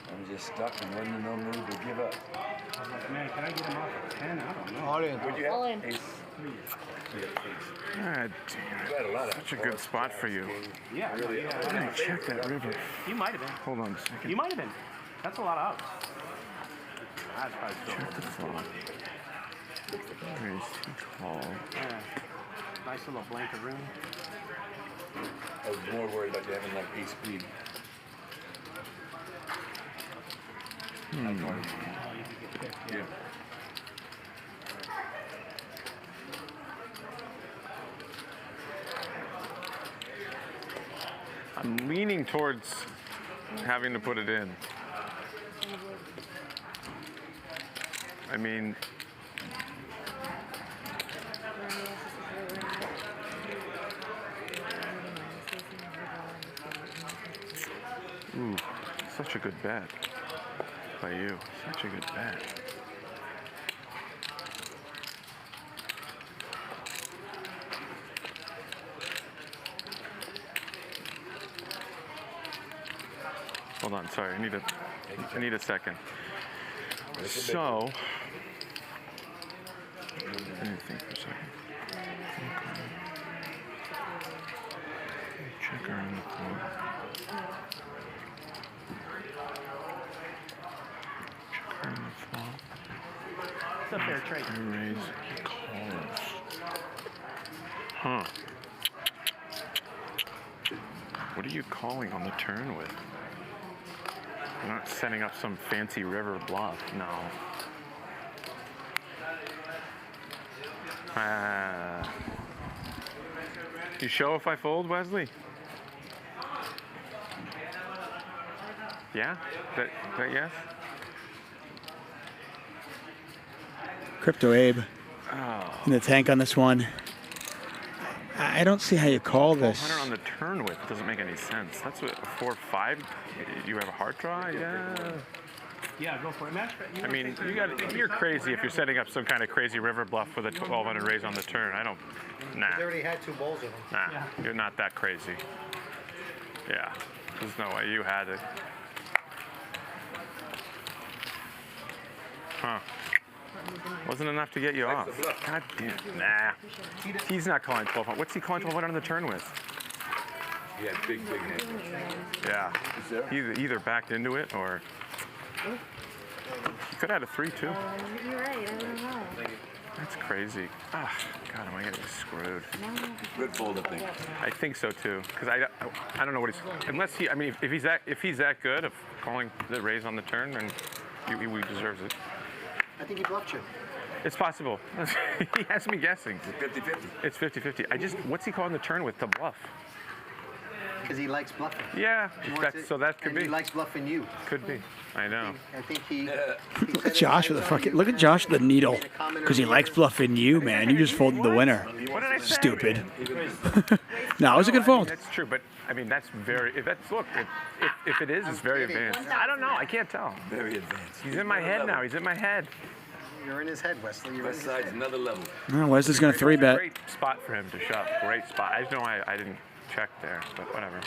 I'm just stuck and wasn't in no mood to give up. I was like, man, can I get him off at 10? I don't know. All in. What'd you have? All in. Ace. 3. God damn. Such a good spot for you. Yeah, Really, yeah. I didn't check that river. You might have been. Hold on a second. You might have been. That's a lot of outs. That's probably still. Check the flop. Raise 2 call. Yeah. Nice little blanket room. I was more worried about you having like ace speed. Yeah. I'm leaning towards having to put it in. I mean, ooh, such a good bet by you. Such a good bet. Hold on, sorry, I need a second. So, let me think for a second. Check her in the floor. Check her in the floor. It's a fair trade. Raise calls. Huh. What are you calling on the turn with? You're not setting up some fancy river bluff, no. You show if I fold, Wesley? Yeah? That yes? Crypto Abe in the tank on this one. I don't see how you call this. 100 on the turn with doesn't make any sense. That's what, 4-5. You have a heart draw, yeah. Yeah, go for it. Match. I mean, you're crazy if you're setting up some kind of crazy river bluff with a 1200 raise on the turn. I don't. Nah. They already had 2 bowls of them. Nah, you're not that crazy. Yeah, there's no way you had it. Huh. Wasn't enough to get you off. God damn. Nah. He's not calling 1200. What's he calling 1200 on the turn with? He had big hands. Yeah. Either backed into it or he could have had a 3 too. You're right. I don't know. That's crazy. Ah, God, am I getting screwed? Good fold, I think. I think so too, because I don't know what he's unless he. I mean, if he's that good of calling the raise on the turn, then he deserves it. I think he bluffed you. It's possible. He has me guessing. It's 50-50. It's 50-50. What's he calling the turn with to bluff? Because he likes bluffing. Yeah, so that could and be. He likes bluffing you. Could be. I know. I think he. Look at Josh with the fucking. Look at Josh with the needle. Because he likes bluffing you, man. You just folded the winner. What did I say? Stupid. No, it was a good fold. That's true, but I mean that's very. If it is, it's very advanced. I don't know. I can't tell. Very advanced. He's in my head now. He's in my head. You're in his head, Wesley. You're West side's another level. Oh, Wesley's going to 3-bet. Great spot for him to shove. Great spot. I just know I didn't check there, but whatever.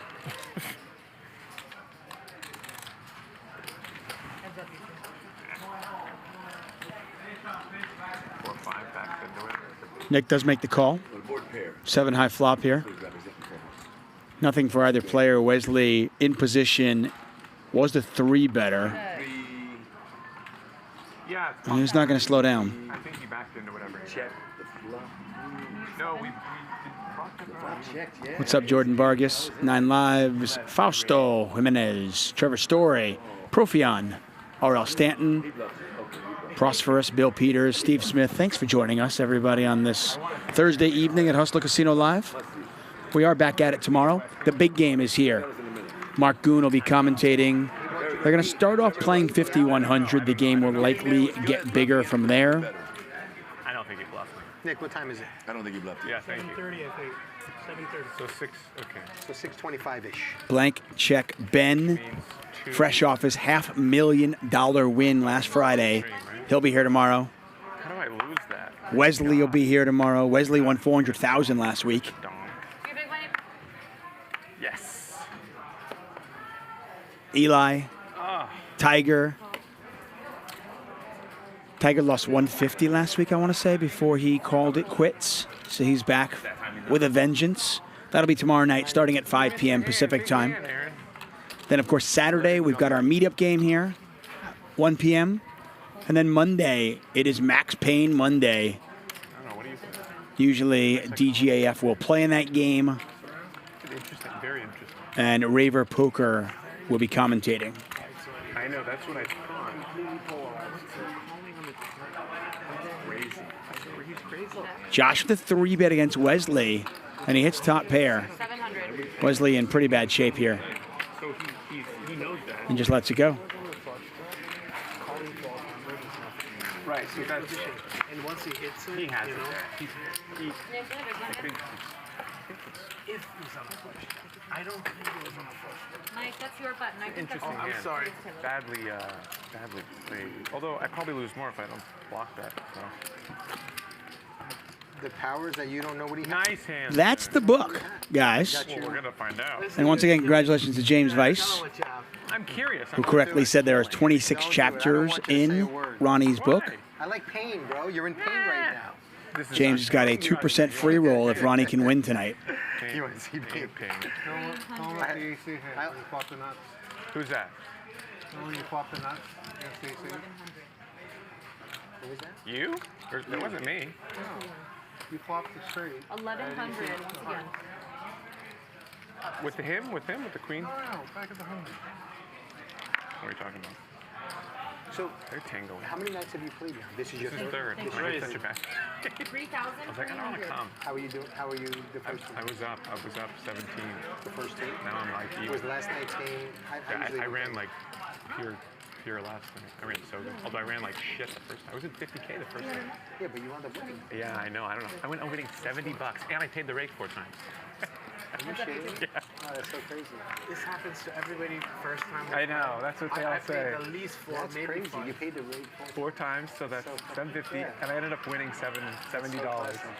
4-5 back into it. Nick does make the call. 7 high flop here. Nothing for either player. Wesley in position was the 3-better. Yeah. And he's not going to slow down. I think he backed into whatever. Check. No, we What's up, Jordan Vargas? 9 lives. Fausto Jimenez, Trevor Story, Profion, R.L. Stanton, Prosperous, Bill Peters, Steve Smith. Thanks for joining us, everybody, on this Thursday evening at Hustler Casino Live. We are back at it tomorrow. The big game is here. Mark Goon will be commentating. They're going to start off playing 5,100. The game will likely get bigger from there. I don't think he bluffed. Nick, what time is it? I don't think he bluffed. Yeah, thank you. 7:30, I think. 7:30. So 6, okay. So 6:25-ish. Blank check Ben, fresh off his $500,000 win last Friday. He'll be here tomorrow. How do I lose that? Wesley will be here tomorrow. Wesley won $400,000 last week. Yes. Eli, Oh. Tiger. Tiger lost $150 last week, I want to say, before he called it quits. So he's back with a vengeance. That'll be tomorrow night, starting at 5 p.m. Pacific time. Then, of course, Saturday, we've got our meetup game here, 1 p.m. And then Monday, it is Max Payne Monday. Usually, DGAF will play in that game. Interesting, very interesting. And Raver Poker will be commentating. I know, that's what I thought. Josh with a 3-bet against Wesley, and he hits top pair. Wesley in pretty bad shape here. So he knows that. And just lets it go. Right, so that's... And once he hits it, He has you it know, there. if he's on the flush. I don't think it was on the flush. Mike, that's your button. I think Interesting that's hand. sorry. Badly played. Although I probably lose more if I don't block that. So. The powers that you don't know what he has. Nice hand. That's the book, guys. Well, we're gonna find out. And once again, congratulations to James Weiss, I'm curious. who correctly said there are 26 chapters in Ronnie's book. I like pain, bro. You're in pain right now. James has got a 2% free roll if Ronnie can win tonight. You want to see pain? Who's that? You popped the nuts. Who was that? You? Or, that wasn't me. No. You flopped the straight. 1100 once again. With him? With the queen? No, back at the home. What are you talking about? So, they're tangoing. How many nights have you played now? This is your third. This is Right. your Such a third. bad. 3,000. I was like, I don't want to come. How are you doing? How are you the first I was up 17. The first two? Now I'm like even. Was last night's game? I ran like pure last night. I ran so good. Although I ran like shit the first time. I was at 50K the first time. Yeah, but you wound up winning. Yeah, I know. I don't know. I went winning $70, and I paid the rake 4 times. Are you kidding? Yeah. Oh, that's so crazy. This happens to everybody first time. I know. That's what they all say. I paid at least 4, That's maybe crazy. 5. You paid the rate 4 times, so that's $750, yeah. and I ended up winning $70.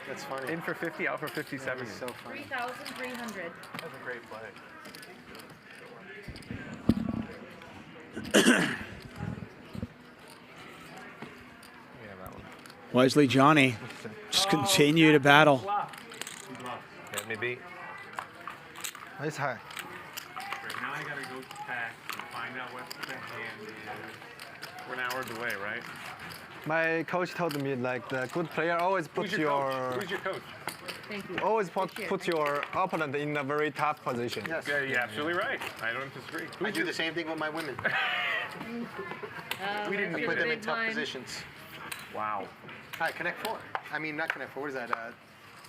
That's funny. In for 50, out for 57. That's so funny. 3,300. That's a great play. Wesley Johnny just continue to battle. Get me beat. Nice high. Now I gotta go back and find out what the hand is. We're an hour delay, right? My coach told me like the good player always put Who's your coach? Who's your coach? Thank you. always put your opponent in a very tough position. Yes. Yeah, you're absolutely right. I don't disagree. I do the same thing with my women. We didn't I need put them it. in tough positions. Wow. All right, Connect 4. I mean, not Connect 4. What is that?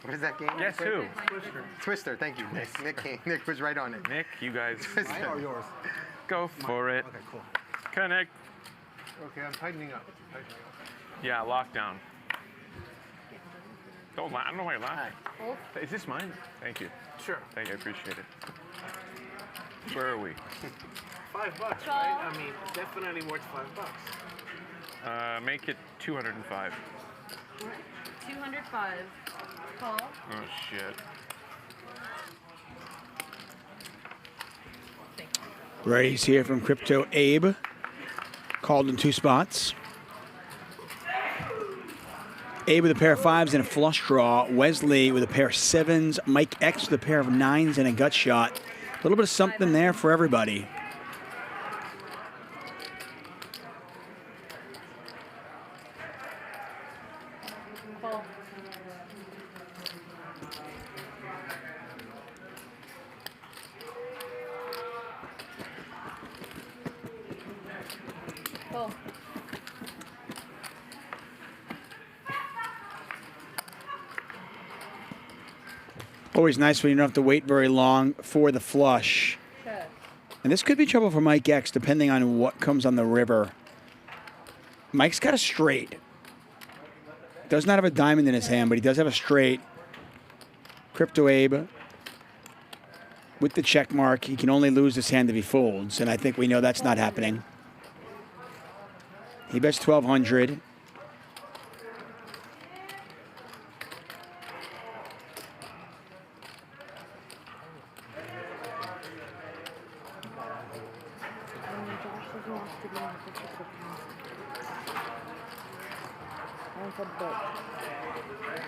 What is that game? Guess who? Twister. Thank you, Nick. Nick was right on it. Nick, you guys. Mine or yours? Go for it. Okay, cool. Connect. Okay, I'm tightening up. Yeah, lockdown. Don't lie. I don't know why you're laughing. Is this mine? Thank you. Sure. Thank you. I appreciate it. Where are we? $5, right? I mean, definitely worth $5. Make it 205. 205. Call. Oh shit. Raise here from Crypto Abe. Called in 2 spots. Abe with a pair of 5s and a flush draw. Wesley with a pair of 7s. Mike X with a pair of 9s and a gut shot. A little bit of something there for everybody. Full. Full. Always nice when you don't have to wait very long for the flush. And this could be trouble for Mike X, depending on what comes on the river. Mike's got a straight. Does not have a diamond in his hand, but he does have a straight. Crypto Abe with the check mark. He can only lose this hand if he folds, and I think we know that's not happening. He bets 1,200.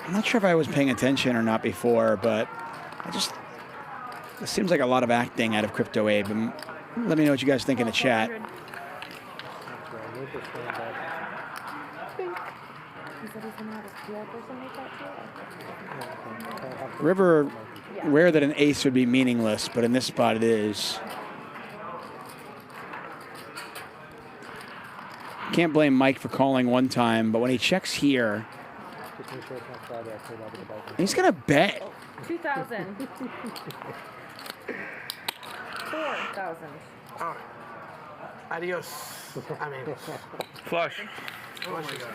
I'm not sure if I was paying attention or not before, but it seems like a lot of acting out of Crypto Abe. And let me know what you guys think in the chat. River, rare that an ace would be meaningless, but in this spot it is. Can't blame Mike for calling one time, but when he checks here, he's gonna bet. 2,000. 4,000. Oh. Adios. I mean, flush. Oh my God.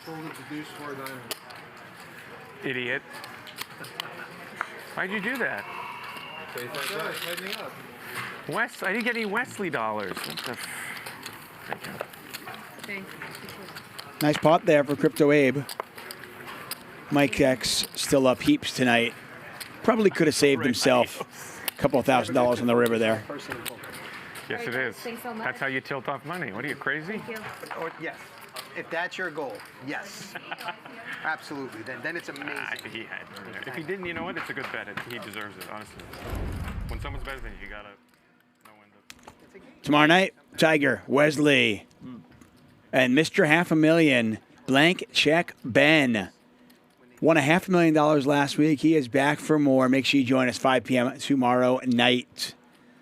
Folded the deuce for a diamond. Idiot. Why'd you do that? Tightening up. I didn't get any Wesley dollars. What the Okay. Nice pot there for Crypto Abe. Mike X still up heaps tonight. Probably could have saved himself a couple of $1,000s on the river there. Yes, it is. Thanks so much. That's how you tilt off money. What are you, crazy? Thank you. Or, yes. If that's your goal, yes. Absolutely. Then it's amazing. If he didn't, you know what? It's a good bet. He deserves it, honestly. When someone's better than you gotta know when to. Tomorrow night, Tiger, Wesley, and Mr. $500,000, Blank Check Ben. Won $500,000 last week. He is back for more. Make sure you join us 5 p.m. tomorrow night.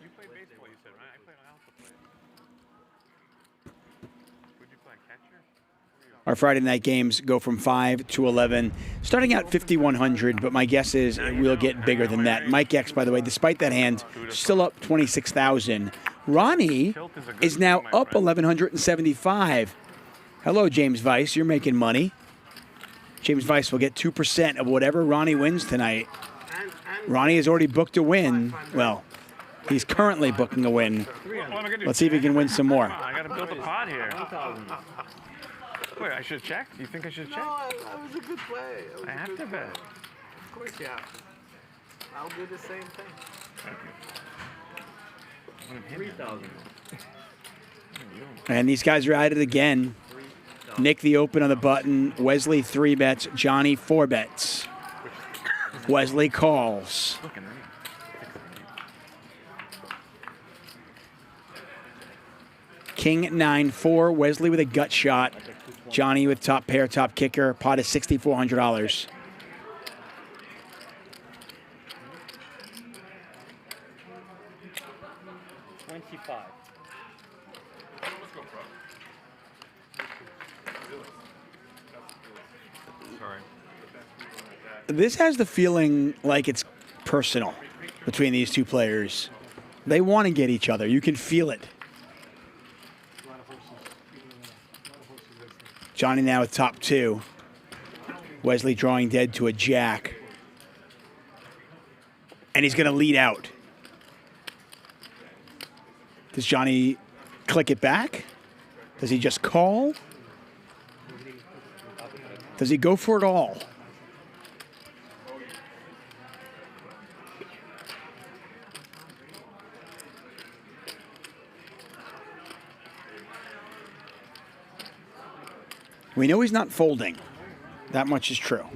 You played baseball, you said, right? I played on Alpha. Would you play catcher? Our Friday night games go from 5 to 11, starting out 5,100, but my guess is it will get bigger than that. Mike X, by the way, despite that hand, still up 26,000. Ronnie is now up 1,175. Hello, James Weiss. You're making money. James Weiss will get 2% of whatever Ronnie wins tonight. Ronnie has already booked a win. Well, he's currently booking a win. Let's see if he can win some more. I gotta build a pot here. Wait, I should check? You think I should check? No, that was a good play. I have to bet. Of course you have to. I'll do the same thing. Thank you. 3,000. And these guys are at it again. Nick the open on the button. Wesley 3 bets. Johnny 4 bets. Wesley calls. King 9-4. Wesley with a gut shot. Johnny with top pair, top kicker. Pot is $6,400. This has the feeling like it's personal between these two players. They want to get each other. You can feel it. Johnny now with top 2. Wesley drawing dead to a jack. And he's going to lead out. Does Johnny click it back? Does he just call? Does he go for it all? We know he's not folding. That much is true.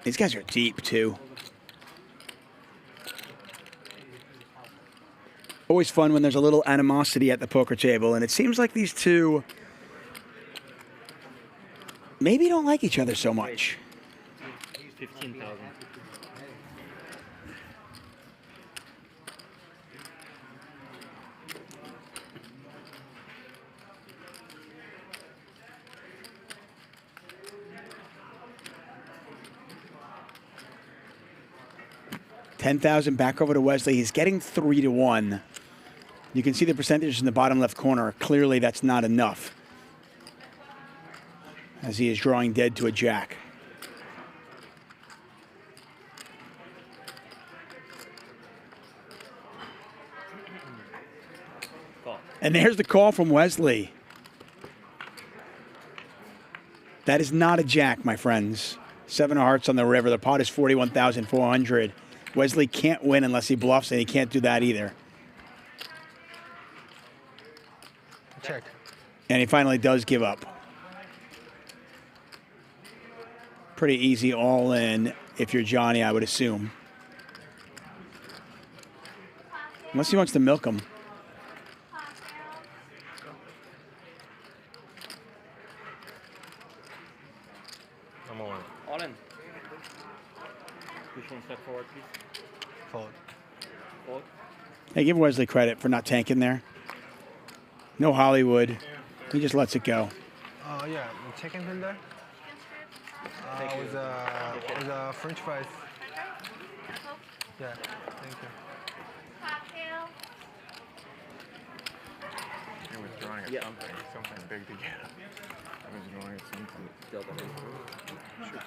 These guys are deep, too. Always fun when there's a little animosity at the poker table, and it seems like these two maybe don't like each other so much. 15,000. $10,000 back over to Wesley. He's getting 3-1. You can see the percentages in the bottom left corner. Clearly, that's not enough, as he is drawing dead to a jack. And there's the call from Wesley. That is not a jack, my friends. 7 of hearts on the river. The pot is 41,400. Wesley can't win unless he bluffs, and he can't do that either. Check. And he finally does give up. Pretty easy all in if you're Johnny, I would assume. Unless he wants to milk him. I'm all in. All in. Which one step forward, please? Fold. Fold. Hey, give Wesley credit for not tanking there. No Hollywood. He just lets it go. Oh, yeah. The chicken in there? Was French fries. Yeah, thank you. He was drawing at something big to get. I was drawing at something. Sure.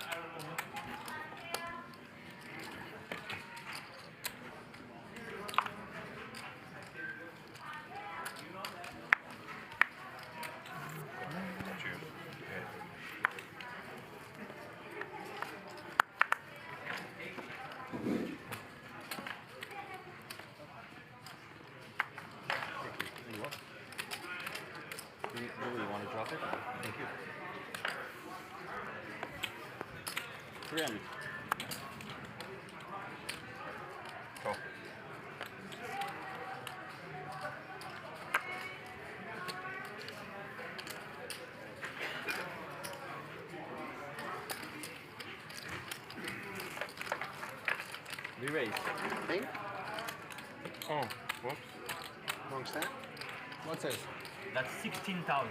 Curran. Go. Re-raise. Thing? Oh, whoops. Wrong stat? What's this? That's 16,000.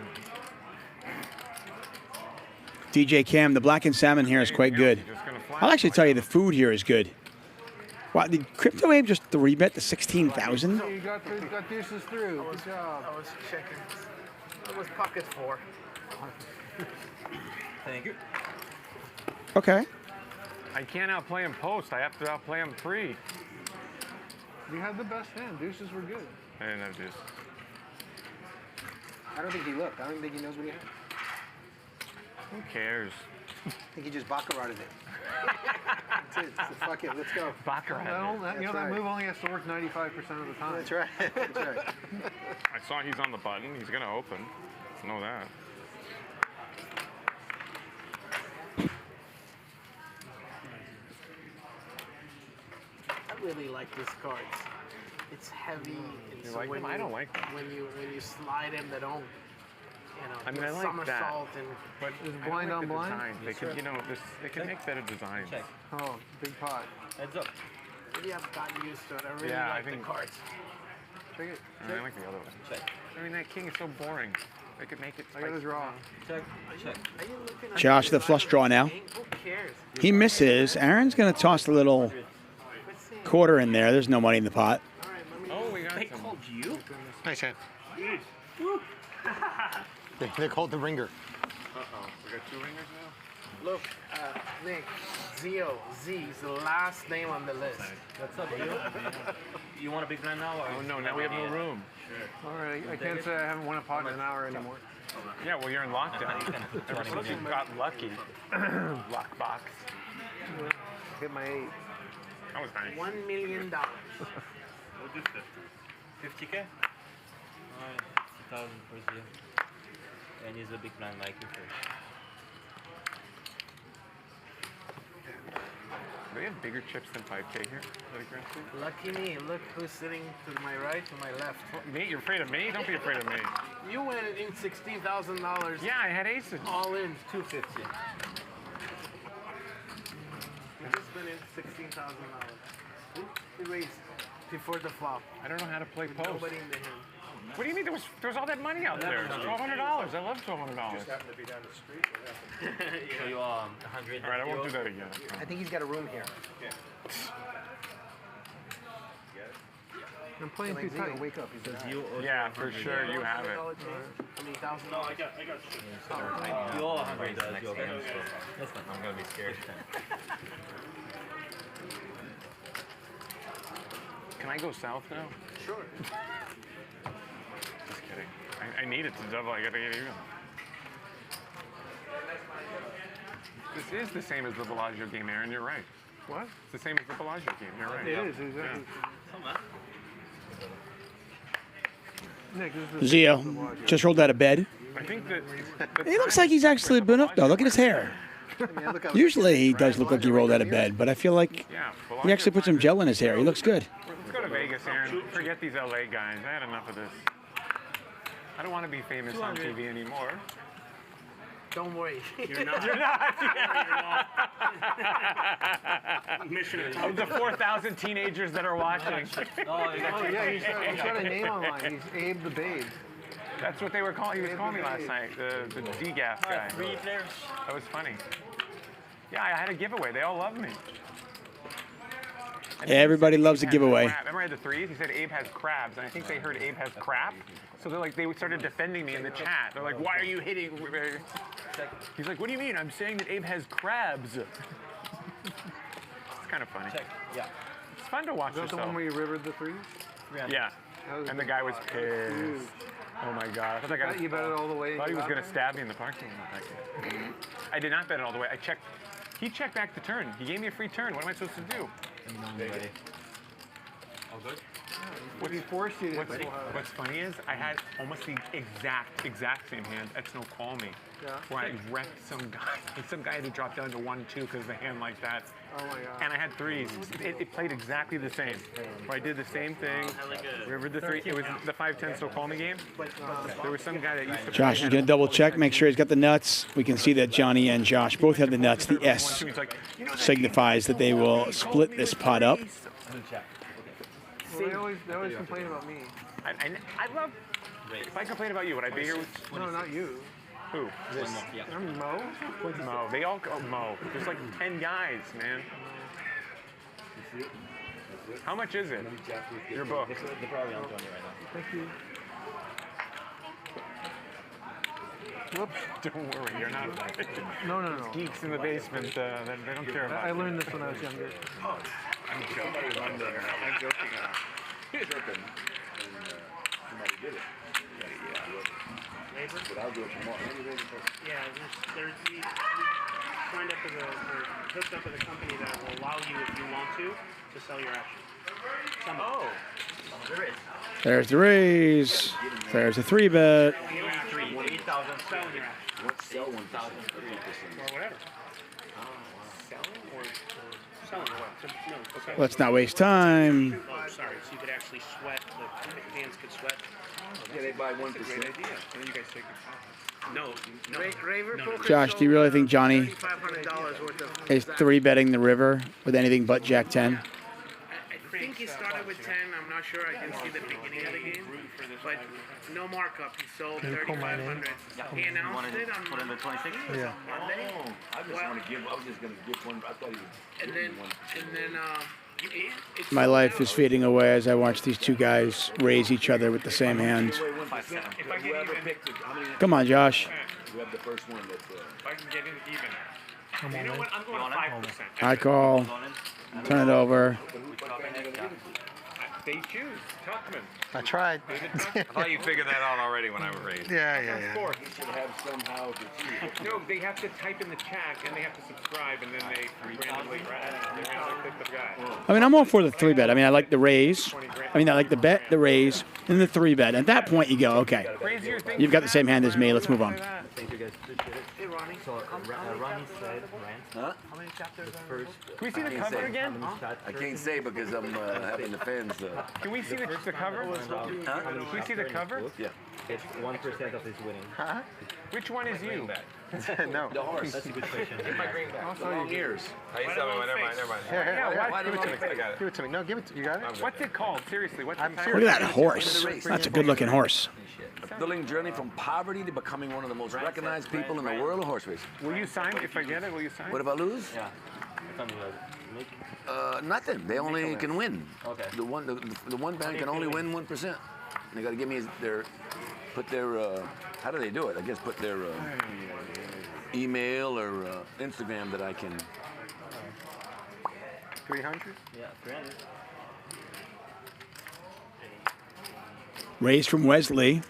DJ Cam, the black and salmon here is quite good. I'll actually tell you the food here is good. Wow, did Crypto Abe just 3-bet to 16,000? You got deuces through. Good job. I was checking. It was pocket 4. Thank you. Okay. I can't outplay him post. I have to outplay him pre. You had the best hand. Deuces were good. I didn't have deuce. I don't think he looked. I don't think he knows what he had. Who cares? I think he just baccaratted it. That's it. So fuck it. Let's go. Baccarat. That move only has to work 95% of the time. That's right. That's right. I saw he's on the button. He's gonna open. Know that. I really like this card. It's heavy. It's You like them? I don't like them. When you slide them, they don't. You know, I mean, I like that. somersault and But Is I blind don't on like the blind? design. They could, they can make better designs. Check. Oh, big pot. Heads up. maybe I've gotten used to it. I really Yeah, I like think- the cards. Check it. I like the other one. Check. I mean, that king is so boring. They could make it. I got a draw. Check. Check. Josh, the flush draw now. Who cares? He misses. Aaron's going to toss a little quarter in there. There's no money in the pot. Oh, we got They some. called you? Nice hand. They called the ringer. Uh-oh. We got 2 ringers now? Look, Nick, Zio, Z is the last name on the list. What's up, Zio? You want a big blind now? Or Oh no, now we have no room. Sure. All right, I can't say I haven't won a pot in an hour anymore. Yeah, well, you're in lockdown. You got lucky. Lock box. Hit my 8. That was nice. $1 million. We'll do 50. 50K? Alright, 50,000 for Zio. And he's a big blind like you first. Do they have bigger chips than 5K here? Lucky me. Look who's sitting to my right, to my left. Me? You're afraid of me? Don't be afraid of me. You went in $16,000. Yeah, I had aces. All in $250. You just went in $16,000. He raised before the flop. I don't know how to play post. Nobody in the hand. What do you mean? There was all that money out there. $1,200. I love $1,200. Just happened to be down the street. So you 100. All right, I won't do that again. I think he's got a room here. I'm playing too tight. Wake up. Yeah, for sure, you have it. How many thousand? No, I got you. You all 100 does. That's fine. I'm gonna be scared. Can I go south now? Sure. Just kidding. I need it to double. I gotta get even. This is the same as the Bellagio game, Aaron. You're right. What? It's the same as the Bellagio game. You're right. It is, exactly. Yeah. Nick, this is Zio just rolled out of bed. I think that He looks like he's actually been up though. Look at his hair. Usually he does look like he rolled out of bed, but I feel like he actually put some gel in his hair. He looks good. Let's go to Vegas, Aaron. Forget these LA guys. I had enough of this. I don't want to be famous on TV anymore. Don't worry. You're not. You're not. Mission Of the 4,000 teenagers that are watching. Oh, yeah, he's got a name online. He's Abe the Babe. That's what they were calling. He was calling me last night. The D-Gas guy. 3 players. That was funny. Yeah, I had a giveaway. They all loved me. Everybody loves a giveaway. Remember I had the threes? He said Abe has crabs, and I think they heard Abe has crap. So they started defending me in the chat. They're like, why are you hitting? He's like, what do you mean? I'm saying that Abe has crabs. It's kind of funny. Yeah. It's fun to watch Is that the yourself. one where you rivered the threes? Yeah. And the guy was pissed. Oh my God. I thought You bet it all the way. I thought he was going to stab me in the parking lot. I did not bet it all the way. I checked. He checked back the turn. He gave me a free turn. What am I supposed to do? All good? What's funny is I had almost the exact same hand at Snow Call Me, where I wrecked some guy. Some guy had to drop down to 1-2 because of a hand like that. Oh my God. And I had threes. It played exactly the same. Where I did the same thing. Remember the three? It was the 5-10 Snow Call Me game. There was some guy that used to. Josh is going to double check, make sure he's got the nuts. We can see that Johnny and Josh both have the nuts. The S signifies that they will split this pot up. Well, they always complain about me. I love. If I complain about you, would I be here with? No, not you. Who? I'm Mo. Mo. They all go Mo. There's like 10 guys, man. How much is it? Your book. They're probably on 20 right now. Thank you. Whoops. Don't worry, you're not. No. Geeks in the basement, they don't care about I learned this when I was younger. I'm joking. I'm joking. Somebody did it. But I'll do it tomorrow. Yeah, we signed up with hooked up with a company that will allow you, if you want to sell your action. Oh, there is. There's the raise. There's a 3-bet. 8,000 selling your action. Let's sell 1,000. Or whatever. Selling or selling or what? So, no, okay. Let's not waste time. Oh, sorry. So you could actually sweat. The hands could sweat. Yeah, they buy 1%. That's a great idea. And then you guys take it. No. Raver Poker Josh, do you really think Johnny $3,500 worth of is 3-betting the river with anything but Jack 10? I think he started with 10. I'm not sure. I didn't see the beginning of the game. But no markup. He sold 3,500. He announced it on put in the 26? Yeah. Monday. I just want to give. I was just going to give one. I thought he was. And then it's My life is fading away as I watch these two guys raise each other with the same hand. Come on, Josh. We have the first one that's. If I can get in even. You know what? I'm going 5%. I call. Turn it over. They choose. Tuchman. I tried. I thought you figured that out already when I raised. Yeah. Of course. No, they have to type in the chat and they have to subscribe and then they randomly click the guy. I mean, I'm all for the 3-bet. I mean, I like the raise. I mean, I like the bet, the raise, and the 3-bet. At that point, you go, okay, you've got the same hand as me. Let's move on. Thank you guys. Appreciate it. Hey, Ronnie. So, Ronnie said, Huh? how many chapters are Can we see the cover again? I can't say because I'm having the fans. Can we see the cover? Huh? Can we see the cover? Yeah. It's 1% of his winning. Huh? Which one is you? No. The horse. That's a good question. Get my green back. The long ears. Never mind. Here. Give it to me. I got it. Give it to me. No, give it to you. Got it? What's it called? Seriously, what's I'm the Look at that horse. That's a good-looking horse. A thrilling journey from poverty to becoming one of the most recognized people in the world of horse racing. Will you sign? If I get it, will you sign? What if I lose? Yeah. Nothing. They only can win. Okay. The one band can only win 1%. They got to give me put their, how do they do it? I guess put their email or Instagram that I can. 300? Yeah, 300. Raise from Wesley.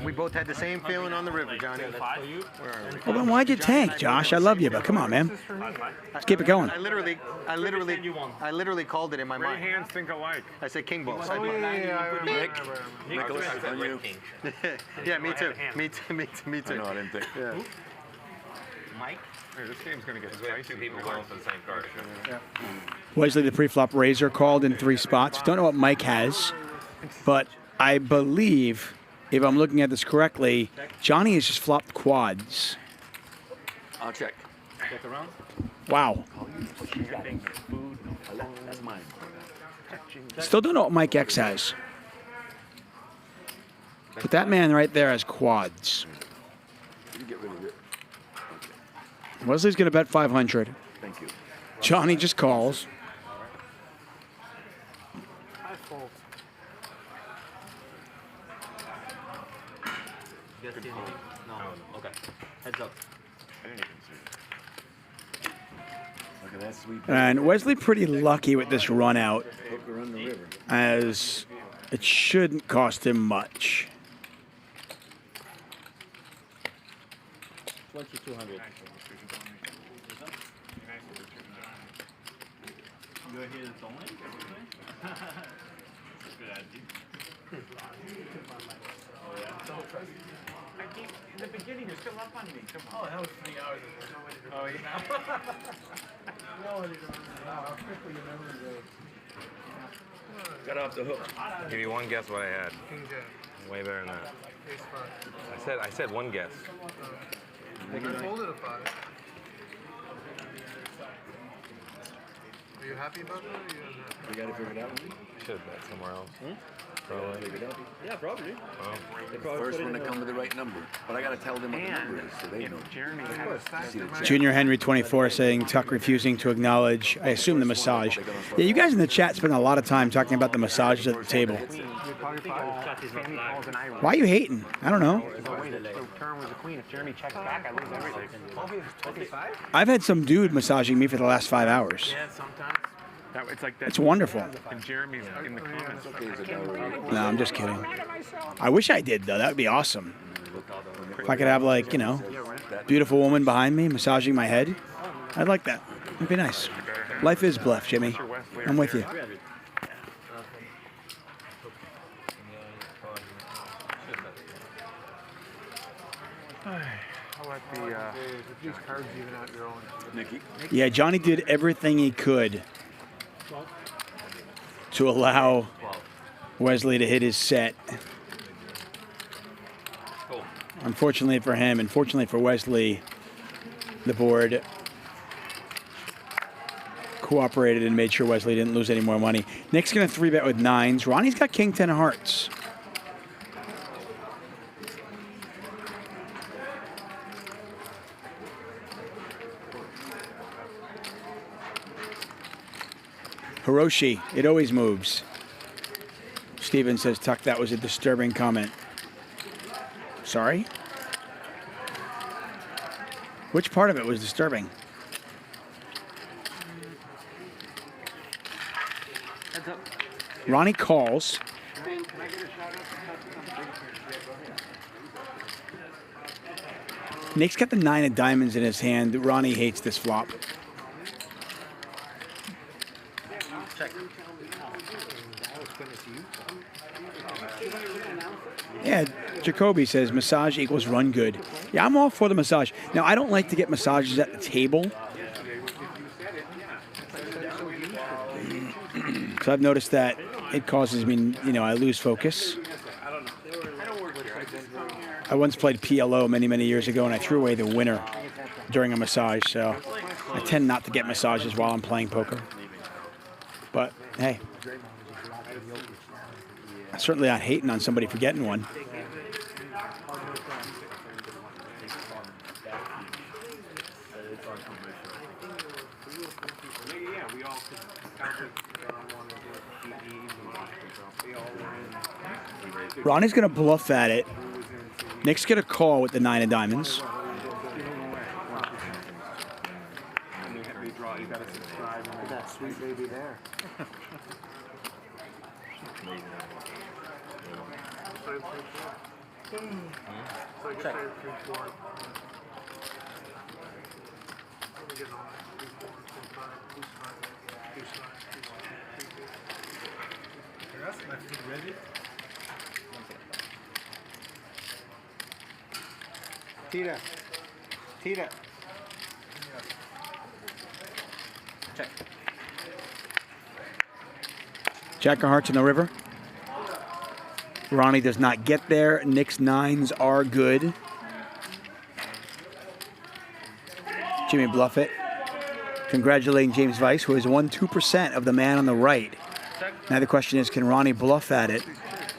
We both had the same feeling on the river, Johnny. Well, then why'd you tank, Josh? I love you, but come on, man. Let's keep it going. I literally called it in my Three mind. hands think alike. I said king balls. Nicholas, on you. Yeah, me too. Me too. I know, I didn't think. Yeah. Mike? Hey, this game's going to get We have spicy. two people going for the same card. Yeah. Wesley, the pre-flop raiser, called in 3 spots. Don't know what Mike has, but I believe, if I'm looking at this correctly, Johnny has just flopped quads. I'll check. Check around. Wow. That's mine. Still don't know what Mike X has. But that man right there has quads. You get rid of it. Wesley's going to bet 500. Thank you. Johnny just calls. I fold. You guys see anything? No. Okay. Heads up. I didn't even see it. Look at that sweet. And Wesley pretty lucky with this run out, Poker on the river. as it shouldn't cost him much. 2200. You are here this only? Good idea. I keep, in the beginning, you're still up on me. Come on. Oh, that was 3 hours. There's no way to go. Oh, yeah. No way to go. How quickly your memory goes. Got off the hook. Give you one guess what I had. King Jack. Way better than that. Ace 5. I said one guess. I folded a 5. Are you happy about that or are you unhappy? We got it figured out. Should have bet somewhere else. Probably. Yeah, probably. First one to come with the right number. But I got to tell them what the number is so they know. Jeremy had Junior Henry 24 saying Tuck refusing to acknowledge, I assume, the massage. Yeah, you guys in the chat spend a lot of time talking about the massages at the table. Why are you hating? I don't know. Curran was a queen. If Jeremy checks back, I lose everything. 25? I've had some dude massaging me for the last 5 hours. Yeah, sometimes. It's like that. It's wonderful. And Jeremy's in the comments. No, I'm just kidding. I wish I did, though. That would be awesome. If I could have, like, you know, beautiful woman behind me massaging my head, I'd like that. It'd be nice. Life is bluff, Jimmy. I'm with you. I'll let these cards even out your own. Nikki. Yeah, Johnny did everything he could to allow Wesley to hit his set. Unfortunately for him, and fortunately for Wesley, the board cooperated and made sure Wesley didn't lose any more money. Nick's going to 3-bet with 9s. Ronnie's got king 10 of hearts. Hiroshi, it always moves. Steven says, Tuck, that was a disturbing comment. Sorry? Which part of it was disturbing? Heads up. Ronnie calls. Nick's got the 9 of diamonds in his hand. Ronnie hates this flop. Check. Yeah, Jacoby says massage equals run good. Yeah, I'm all for the massage. Now, I don't like to get massages at the table. So I've noticed that it causes me, I lose focus. I once played PLO many years ago, and I threw away the winner during a massage. So I tend not to get massages while I'm playing poker. But hey, I'm certainly not hating on somebody for getting one. Ronnie's going to bluff at it. Nick's going to call with the 9 of diamonds. That sweet baby there. Check. Tita. Tita. Check. Jack of hearts in the river. Ronnie does not get there. Nick's 9s are good. Jimmy bluff it. Congratulating James Weiss, who has won 2% of the man on the right. Now the question is, can Ronnie bluff at it?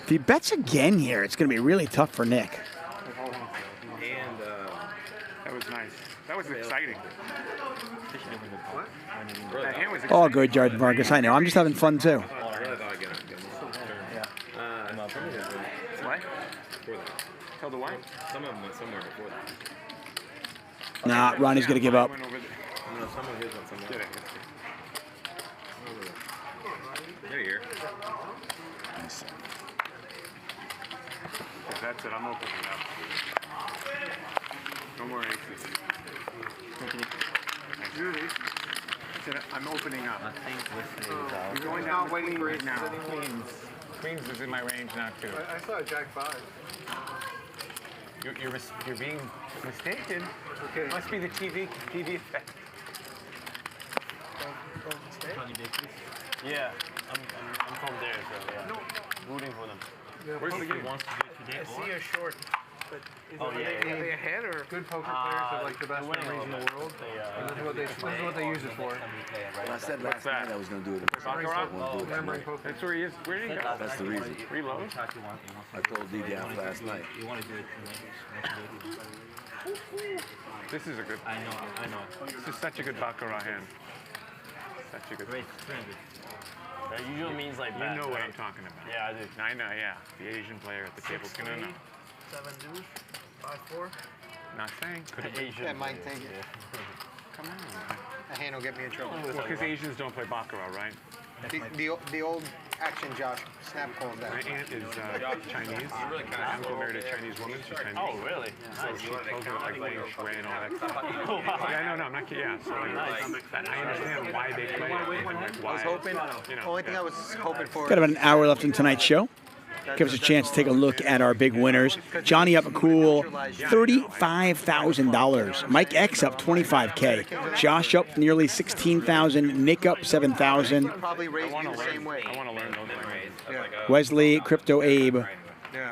If he bets again here, it's going to be really tough for Nick. And that was nice. That was exciting. What? That hand was exciting. All good, Jordan Vargas. I know. I'm just having fun, too. What? Tell the what? Some of them went somewhere before that. Nah, Ronnie's going to give up. No, some of his went somewhere. There you are. Nice. If that's it, I'm opening up. No more aces. I'm opening up. I think Wesley is out. You're going down waiting for it now. Queens is in my range now too. I saw a Jack 5. You're being mistaken. Okay. Must be the TV effect. Yeah, I'm from there, so yeah. Rooting for them. Yeah, where's the game? Wants to do today. I see a short. But is Oh, it, yeah, are they ahead or good poker players are like the best memories in the world? This is what they use it for. Well, I said last night I was going to do it. Memory poker. That's where he is. Where did he go? That's the reason. Reload? I told DDF last night. You want to do it This is a good. I know. This is such a good baccarat hand. Such a good. Great, 300. That usually means like You that, know what right? I'm talking about. Yeah, I do. I know, yeah. The Asian player at the table's going to know. 7 deuce, 5-4. Not saying. Could have been. Yeah, mine take it. Come on. That hand will get me in trouble. Well, because Asians don't play baccarat, right? The old action Josh snap calls that. My aunt is Chinese. My uncle married a Chinese woman. She's Chinese. Oh, really? So she told me like feng shui and all that stuff. Yeah, no, I'm not kidding. Yeah, so I understand why they play. Why, I was hoping. Only thing I was hoping for. Got about an hour left in tonight's show. Give us a chance to take a look at our big winners. Johnny up a cool $35,000. Mike X up $25K. Josh up nearly $16,000. Nick up $7,000. Probably raise me the same way. I want to learn those ways. Wesley, Crypto Abe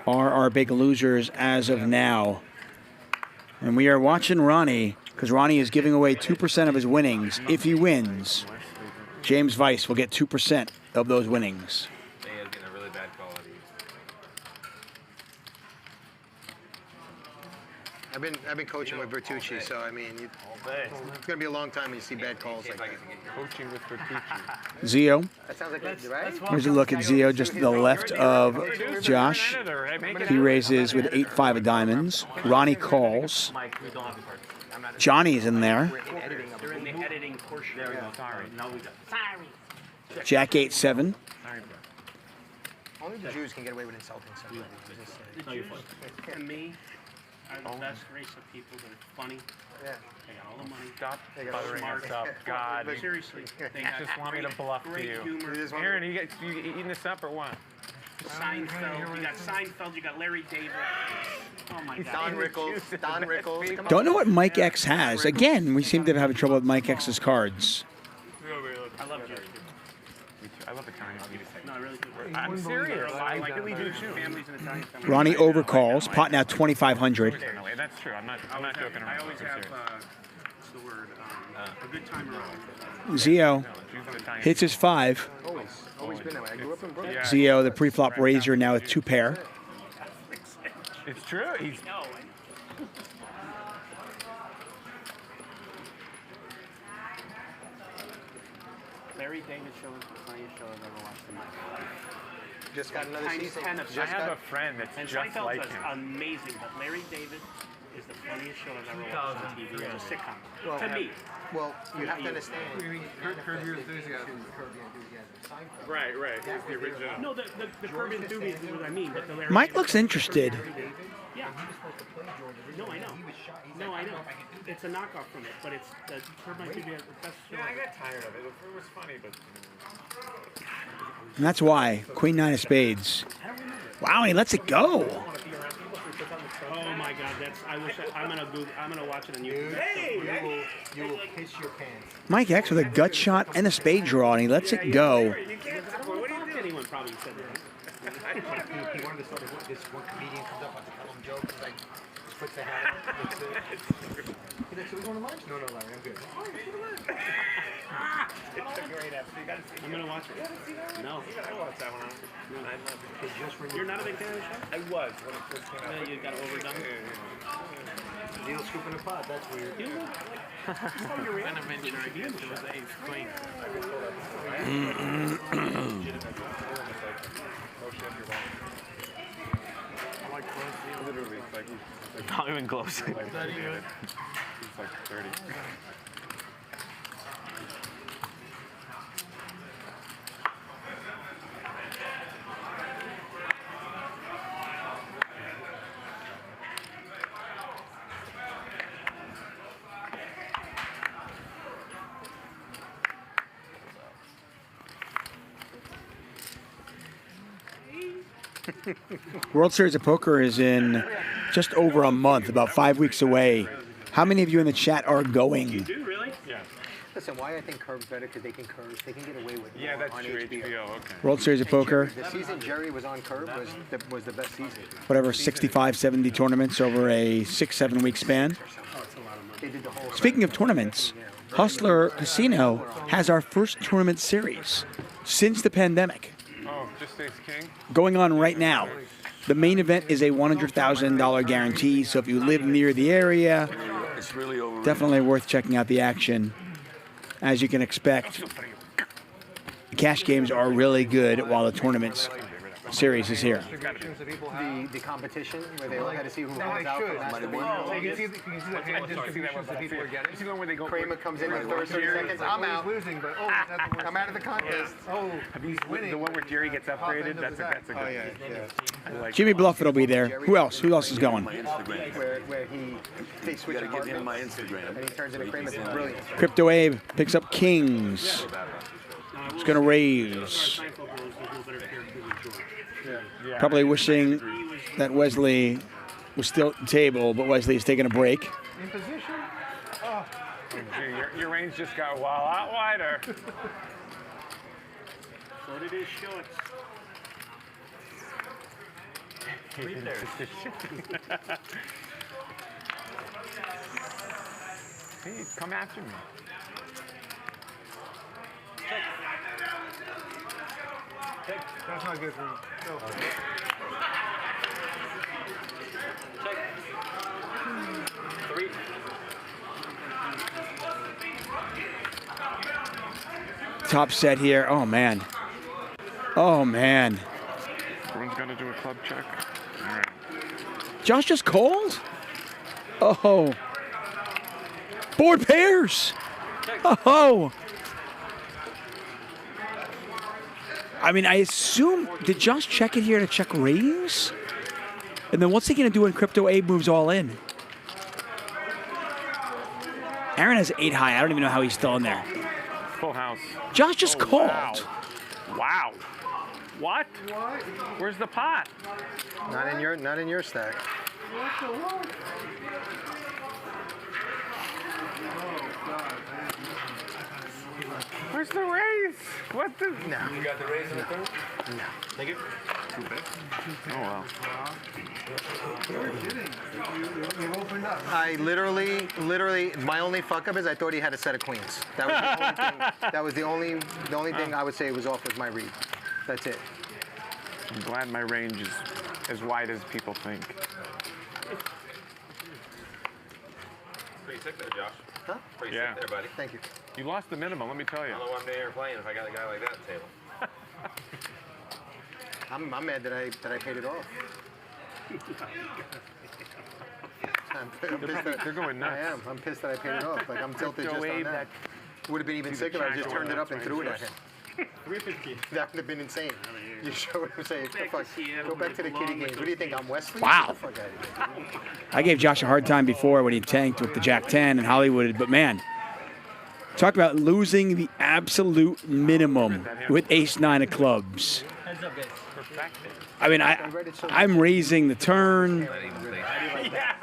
are our big losers as of now. And we are watching Ronnie because Ronnie is giving away 2% of his winnings. If he wins, James Weiss will get 2% of those winnings. I've been coaching with Vertucci, so I mean, it's gonna be a long time when you see bad calls like that. Coaching with Vertucci. Zio. That sounds like it, right? Here's a look at Zio, just to the left of Josh. He raises with 8-5 of diamonds. Ronnie calls. Johnny's in there. They're in the editing portion. There we go. Sorry. No, we don't. Sorry. Jack 8-7. Sorry, bro. Only the Jews can get away with insulting somebody. The Jews, to me, are the best race of people that are funny. Yeah. They got all the money. Stop They got buttering smart. us up. God. But seriously, they got just want me to bluff to great you. humor. Aaron, you eating this up or what? Seinfeld. You got Seinfeld. You got Larry David. Oh my God. Don Rickles. Don Rickles. Come on. Don't know what Mike X has. Again, we seem to have trouble with Mike X's cards. I love Gerry. I love Italian. No, I really do. I'm serious. I really do too. Families in Italian families. Ronnie overcalls. Pot now 2,500. That's true. I'm not joking around. I always have, what's the word, a good time around. Zio hits his 5. Always been that way. I grew up in Brooklyn. Zio, the pre-flop raiser, now with 2 pair. It's true. He's Larry David show is the funniest show I've ever watched in my life. Just got another Times season. 10 of I have a friend that's and just Seinfeld like was him. amazing, but Larry David is the funniest show I've ever watched on TV as a sitcom. Well, to me. Well, you have to understand. Curb Your Enthusiasm. Right. He's the original. No, the Curb Your Enthusiasm is what I mean, but the Larry Mike David- looks interested. Yeah. No, I know. No, I know. It's a knockoff from it, but it's the Curb Your Enthusiasm, the best show. Yeah, I got tired of it. It was funny, but. And that's why. Queen 9 of spades. Wow, and he lets it go. Oh my God, I'm gonna watch it on YouTube. You will piss your pants. Mike X with a gut shot and a spade draw, and he lets it go. Anyone probably said that. He wanted to start this one comedian comes up, I tell him jokes, like, just puts the hat up. He's like, so we going to lunch? No, Larry, I'm good. It's a great episode. You gotta see it. I'm gonna watch it. No. I watched that one. I love it. You're not a big fan of the show? I was when it first came out. Yeah, you got overdone. Neil scooping a pot, that's weird. Bonaventure, I guess it was ace queen. Literally, it's like Not even close. He's like 30. World Series of Poker is in just over a month, about 5 weeks away. How many of you in the chat are going? You do, really? Yeah. Listen, why I think Curb's better, because they can curve. They can get away with it. Yeah, that's on true. HBO. Okay. World Series of Poker, The season Gerry was on Curb was the best season. whatever, 65, 70 tournaments over a 6-7 week span. They did the whole Speaking of tournaments, Hustler Casino has our first tournament series since the pandemic, Oh, just Ace King? going on right now. The main event is a $100,000 guarantee, so if you live near the area, It's really over. definitely worth checking out the action. As you can expect, the cash games are really good while the tournaments series is here. The competition where they all had to see who runs out for last one. You can see that one people are getting. You see the one where they go. Kramer comes in the first 30 seconds. I'm out. Losing, but I'm out of the contest. Oh, have you winning? The one where Gerry gets upgraded. That's a good. Oh yeah. I like Jimmy Bluffett will be there. Who else? Who else is going? Where they switch You gotta get him my apartments Instagram. and he turns into Kramer. It's brilliant. Crypto Abe picks up Kings. He's going to raise. Probably wishing that Wesley was still at the table, but Wesley is taking a break. in position. Oh, your range just got a lot wider. So did his shorts. Hey, come after me. That's not good for him. No. Three. Top set here. Oh, man. Oh, man. Everyone's got to do a club check. All right. Josh just called? Oh. Board pairs. Oh. I mean, I assume, did Josh check it here to check raise? And then what's he going to do when Crypto Abe moves all in? Aaron has 8 high. I don't even know how he's still in there. Full house. Josh just called. Wow. What? Where's the pot? Not in your stack. Where's the raise? What the? No. You got the raise in the third? No. Take it. Too big. Oh wow. I literally, my only fuck up is I thought he had a set of queens. That was the only thing. That was the only thing I would say was off with my read. That's it. I'm glad my range is as wide as people think. Pretty sick there, Josh. Huh? Pretty Yeah. sick there, buddy. Thank you. You lost the minimum, let me tell you. I don't know what I'm playing if I got a guy like that at the table. I'm mad that I paid it off. I'm pissed that, They're going nuts. I am. I'm pissed that I paid it off. Like I'm tilted just on Abe, that. Would have been even sicker if I just turned it up and threw it at him. 350. That would have been insane. You sure would have said, go back to the kiddie games. What do you think? I'm Wesley? Wow. Get the fuck out of here. I gave Josh a hard time before when he tanked with the Jack 10 in Hollywood, but man, talk about losing the absolute minimum with Ace 9 of clubs. Heads up, guys. Perfected. I mean, I'm raising the turn.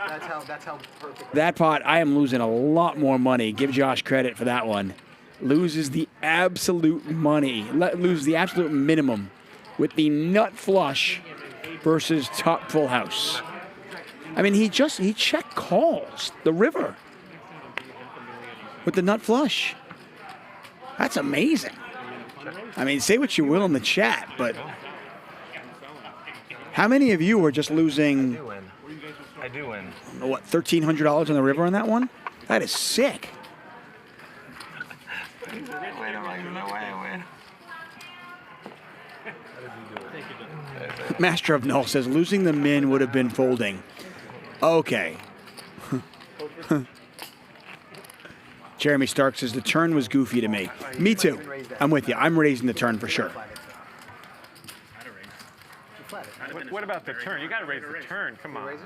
That's how perfect. That pot, I am losing a lot more money. Give Josh credit for that one. Loses the absolute money. Loses the absolute minimum with the nut flush versus top full house. I mean, he check calls the river with the nut flush. That's amazing. I mean, say what you will in the chat, but how many of you were just losing, I do win. what, $1,300 on the river on that one? That is sick. Wait, I'm not even know why I win. Master of Null says losing the min would have been folding. Okay. Jeremy Stark says the turn was goofy to me. Me too. I'm with you. I'm raising the turn for sure. What about the turn? You got to raise the turn. Come on.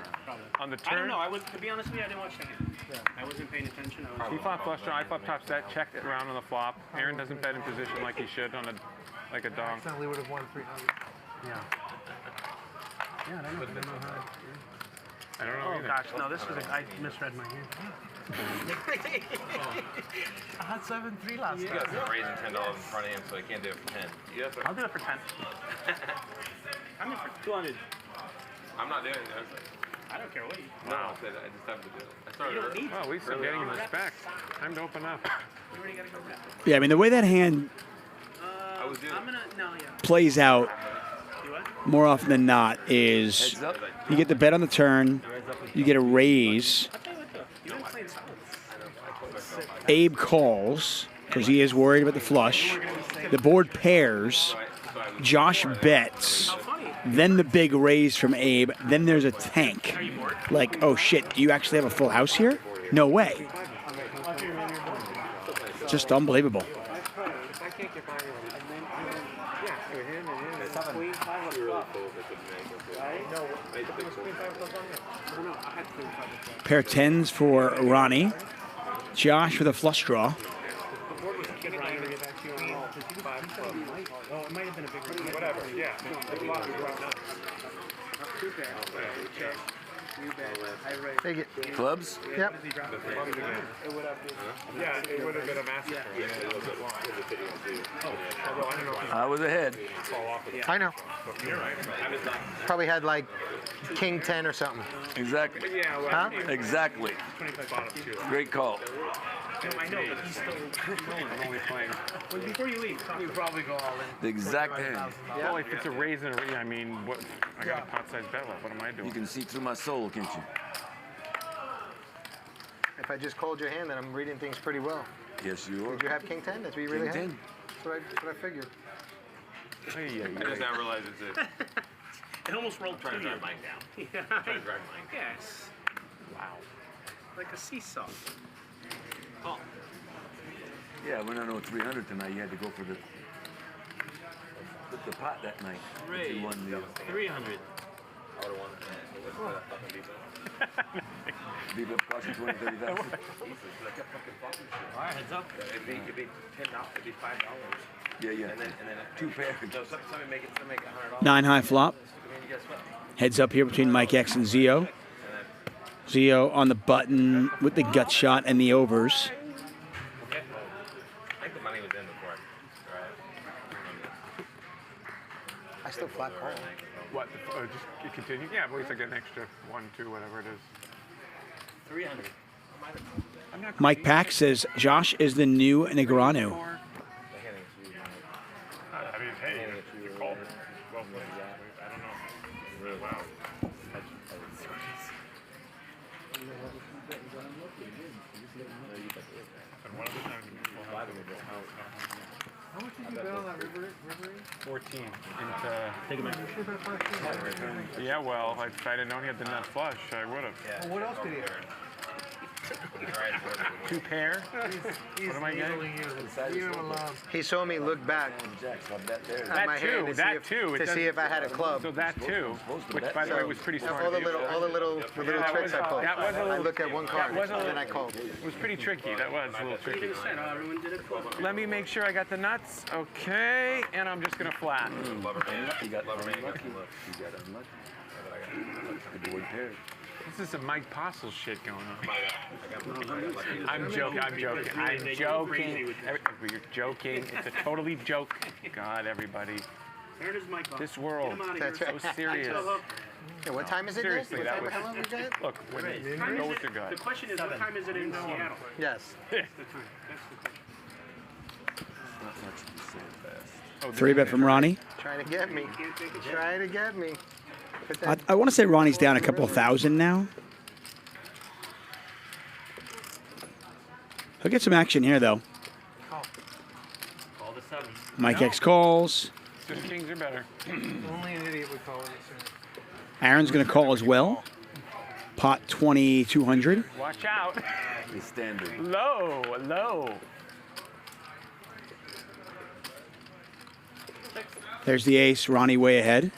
On the turn. I don't know. To be honest with you, I didn't watch the hand. I wasn't paying attention. He flop flush draw. I flop top set. Check it around on the flop. Aaron doesn't bet in position like he should on like a dog. Accidentally would have won 300. Yeah. Yeah, I don't know how. I don't know Oh either. gosh, no. This was I misread my hand. I had 7-3 last You guys are raising $10 in front of him, so I can't do it for 10. You have to, I'll do it for 10. I'm in for 200. I'm not doing it. I don't care what you. No, I said I just have to do it. I started You don't need Well, at least I'm getting him respect. Time to open up. You already gotta go rep. Yeah, I mean, the way that hand I was doing I'm gonna yeah. plays out Do what? more often than not is you get the bet on the turn, you get a raise, You didn't play solid. Abe calls because he is worried about the flush, the board pairs, Josh bets, then the big raise from Abe, then there's a tank. Like, oh shit, do you actually have a full house here? No way. Just unbelievable. Pair 10s for Ronnie. Josh with a flush draw. Oh, it might have been a big Whatever, yeah. Take it. Clubs? Yep. Yeah, it would have been a massacre. I was ahead. I know. Probably had like King 10 or something. Exactly. Huh? Exactly. Great call. I know, but he's still Only playing. Well, before you leave, you probably go all in. The exact hand. Well, if it's a raise and a I mean, what? I got a pot-sized bet left. What am I doing? You can see through my soul, can't you? If I just called your hand, then I'm reading things pretty well. Yes, you are. Did you have King 10? That's what you really King had? 10. That's what I figured. I just now realized it's a. It almost rolled Trying to to you. drive mine down. Yeah. Trying to drive mine. Yes. Wow. Like a seesaw. Call. Yeah, we're not on 300 tonight. You had to go for the pot that night. Three. You won the 300. I would have won that fucking Bebop cost you 20, 30,000. Alright, heads up. It'd be $10. It'd be $5. Yeah, yeah. And then 2 pairs. So somebody make it $100. 9 high flop. I mean, guess what? Heads up here between Mike X and Zio. Zio on the button with the gut shot and the overs. Okay. I think the money was in before. Right. I still flat call. What? Just continue? Yeah, at least I get an extra 1, 2, whatever it is. 300. Mike Pack says Josh is the new Negreanu. I mean, hey, you called it. Well played. I don't know. Really wow. And one of the times we'll have to go out. How much did you bet on that Ravreby? 14 into. Take him out. Yeah, well, if I didn't know he had the nut flush, I would have. Well, what else did he have? 2 pair? He's What am I getting? Leave him alone. He saw me look back at my hand to see if I had a club. So that too, which by the way was pretty smart. All the little tricks I pulled. That was a I little, look at one card that was a and then little- I called. It was pretty tricky. That was a little tricky. Everyone did it. Let me make sure I got the nuts. Okay, and I'm just gonna flat. You got unlucky. This is some Mike Postle shit going on. I'm joking. You're joking. It's a totally joke. God, everybody. Turn his mic off. This world. Get him out of So here. serious. Yeah, what time is it, Nick? Seriously, What that time was. how long we got? Look, when What you time go is with it? your gut. The question is, what time is it in Seattle? Yes. That's the time. That's the question. 3-bet from Ronnie. Trying to get me. Trying to get me. I want to say Ronnie's down a couple thousand now. He'll get some action here, though. Call the 7. Mike X calls. Just kings are better. Only an idiot would call it. Aaron's going to call as well. Pot 2,200. Watch out. The standard. Low. There's the ace. Ronnie way ahead.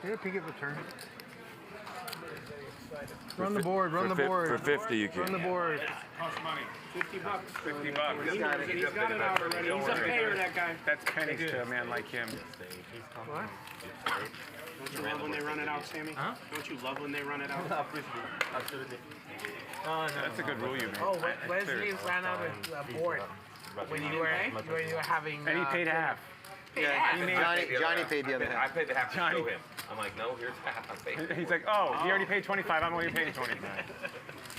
Get a peek at the turn. Run the board. Run the board. For 50, you can. Run the board. Cost money. $50. $50. He's got it out already. He's a payer, that guy. That's pennies to a man like him. What? Don't you love when they run it out, Sammy? Huh? Don't you love when they run it out? That's a good rule you made. Oh, Wesley ran out of board when you were having. And he paid half. Johnny paid the other half. I paid the half to show him. I'm like, no, here's half. I paid. He's like, oh, he already paid 25. I'm only paying 25.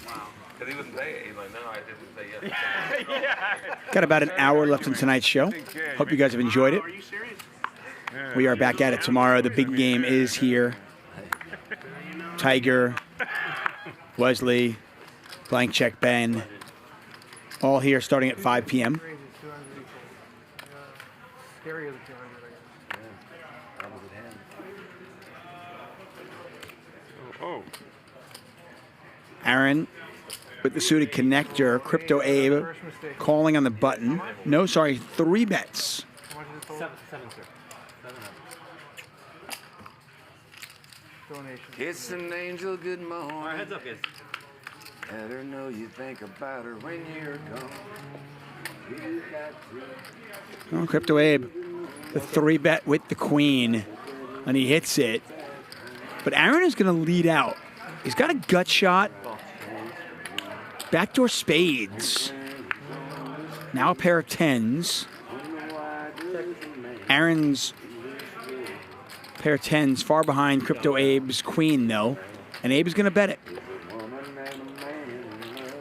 Wow. Because he wouldn't say it. He's like, no, I didn't say yes. Yeah. Got about an hour left in tonight's show. Hope you guys have enjoyed it. Are you serious? We are back at it tomorrow. The big game is here. Tiger, Wesley, Blank Check Ben, all here starting at 5 p.m. Scary as a 200, Oh. Aaron with the suited connector. Crypto Abe calling on the button. No, sorry, 3 bets. 7, sir. 7 Donation. It's an angel, good morning. All right, heads up, guys. Let her know you think about her when you're gone. You got to. Oh, Crypto Abe, the 3-bet with the queen, and he hits it. But Aaron is going to lead out. He's got a gut shot. Backdoor spades. Now a pair of 10s. Aaron's pair of 10s far behind Crypto Abe's queen, though. And Abe is going to bet it.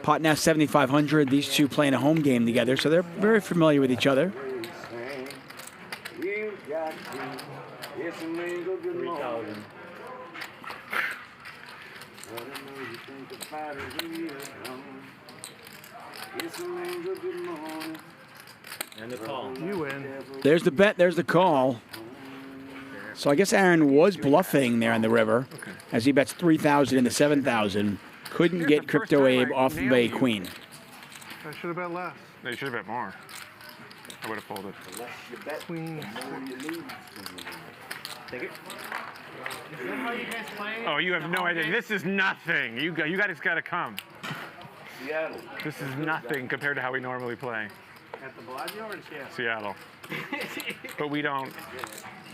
Pot now 7,500. These two playing a home game together, so they're very familiar with each other. 3,000. And the call. You win. There's the bet. There's the call. So I guess Aaron was bluffing there on the river, as he bets 3,000 into 7,000. Couldn't get Crypto Abe off of a queen. I should have bet less. No, you should have bet more. I would have folded. Queen. Take it. Oh, you have no idea. This is nothing. You guys got to come. Seattle. This is nothing compared to how we normally play. At the Bellagio or in Seattle? Seattle. But we don't.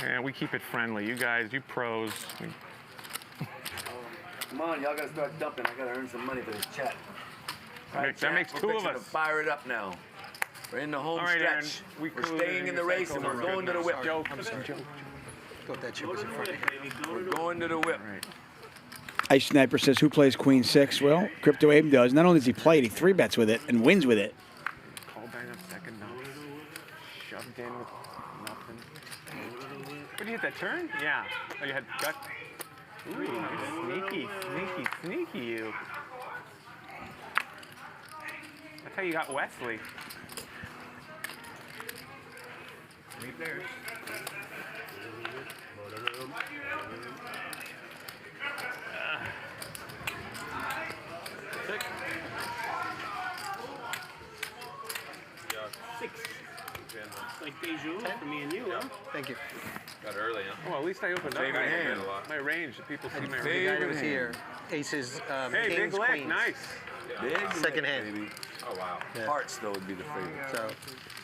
Yeah, we keep it friendly. You guys, you pros. Come on, y'all gotta start dumping. I gotta earn some money for this chat. That makes two of us. To fire it up now. We're in the home All right, stretch. Aaron, we're staying in the race and we're going to the whip. Thought that shit was in front of me. We're going to the whip. Ice Sniper says, who plays queen 6? Well, Crypto Abe does. Not only does he play it, he 3-bets with it and wins with it. Call bang up second note. Shoved in with nothing. Did you hit that turn? Yeah. Oh, you had gut. Ooh, sneaky, you. That's how you got Wesley. 3 pairs. Six. It's like deja vu for me and you, huh? Thank you. Got early, huh? Well, at least I opened up Favorite my hand. my range. People see my The range. guy that was here, aces, Hey, kings, big leg, queens. nice. Big Second hand. baby. Oh, wow. Yeah. Hearts, though, would be the favorite. So,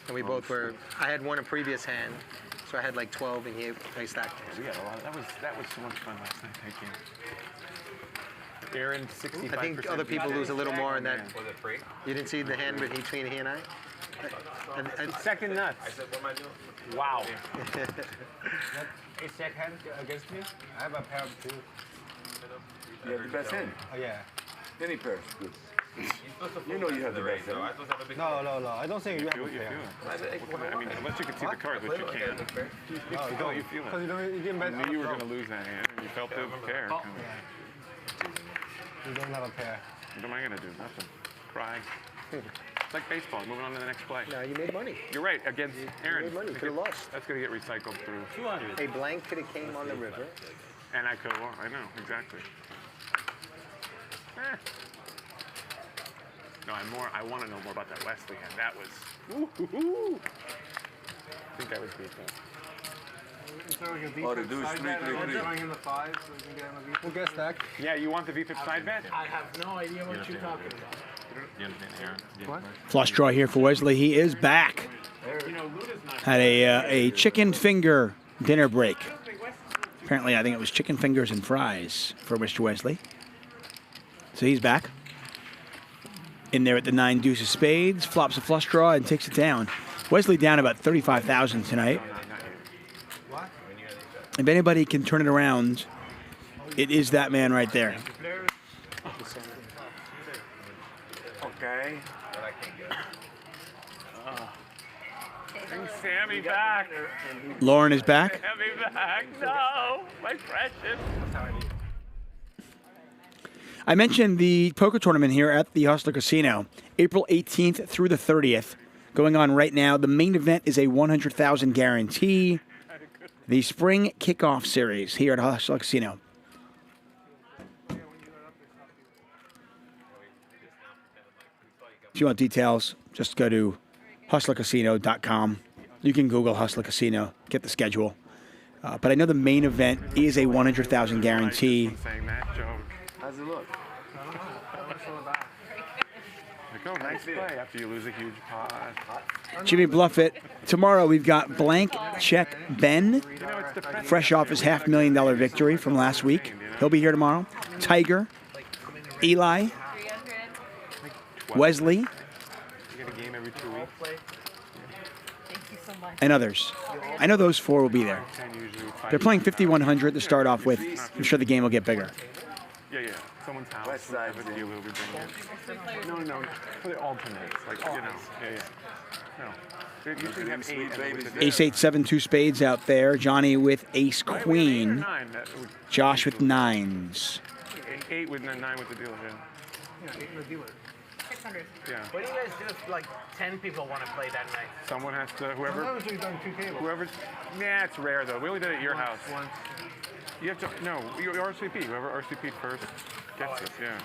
and we both were. I had one a previous hand, so I had like 12, and I stacked. We had a lot. That was so much fun last night. Thank you. Aaron, 65%. I think other people lose a little more in that. Was it free? You didn't see the hand between he and I? Second nuts. I said, what am I doing? Wow. A check hand against me? I have a pair of 2. You have the best hand. Oh, yeah. Any pair. Good. You know you have the best hand. No. I don't think you have a pair. I mean, unless you can see the card, which you can. No, you don't. You feel it. Because you didn't bet. You knew you were going to lose that hand, and you felt the pair coming. You don't have a pair. What am I going to do? Nothing. Cry. It's like baseball. Moving on to the next play. No, you made money. You're right. Against Aaron. made money. You could have lost. That's going to get recycled through. 200. A blank could have came on the river. And I could have won. I know. Exactly. No, I want to know more about that Wesley hand. That was. Ooh. I think that was beautiful. Oh, the dude's 3-3-3. Who gets stacked? Yeah, you want the V-pip side bet? I have no idea what you're talking about. You understand, Aaron? What? Flush draw here for Wesley. He is back. You know, Luda's not. Had a chicken finger dinner break. Apparently, I think it was chicken fingers and fries for Mr. Wesley. So he's back. In there at the 9 deuce of spades, flops a flush draw and takes it down. Wesley down about 35,000 tonight. If anybody can turn it around, it is that man right there. Okay. Bring Sammy back. Lauren is back. Sammy back. No, my precious. I mentioned the poker tournament here at the Hustler Casino, April 18th through the 30th, going on right now. The main event is a 100,000 guarantee. The spring kickoff series here at Hustler Casino. If you want details, just go to hustlercasino.com. You can Google Hustler Casino, get the schedule. But I know the main event is a 100,000 guarantee. How's it look? Like, oh, nice play after you lose a huge pot. Jimmy Bluffett. Tomorrow we've got Blank Check Ben, fresh off his $500,000 victory from last week. He'll be here tomorrow. Tiger, Eli, Wesley, You get a game every 2 weeks. and others. I know those 4 will be there. They're playing 5,100 to start off with. I'm sure the game will get bigger. Yeah. Someone's house. West side, Have a deal we'll be bringing in. No. For the alternates. Like, you know. Yeah. No. They usually have 8. Ace 8, 7, 2 spades out there. Johnny with ace queen. Josh with 9s. 8 with 9 with the dealer, yeah. Yeah, 8 with the dealer. 600. Yeah. What do you guys do if like 10 people want to play that night? Someone has to, whoever. Sometimes we've done 2 tables. Whoever. Yeah, it's rare though. We only did it at your house. Once. You have to, no, your RCP. Whoever RCP first gets this, yeah.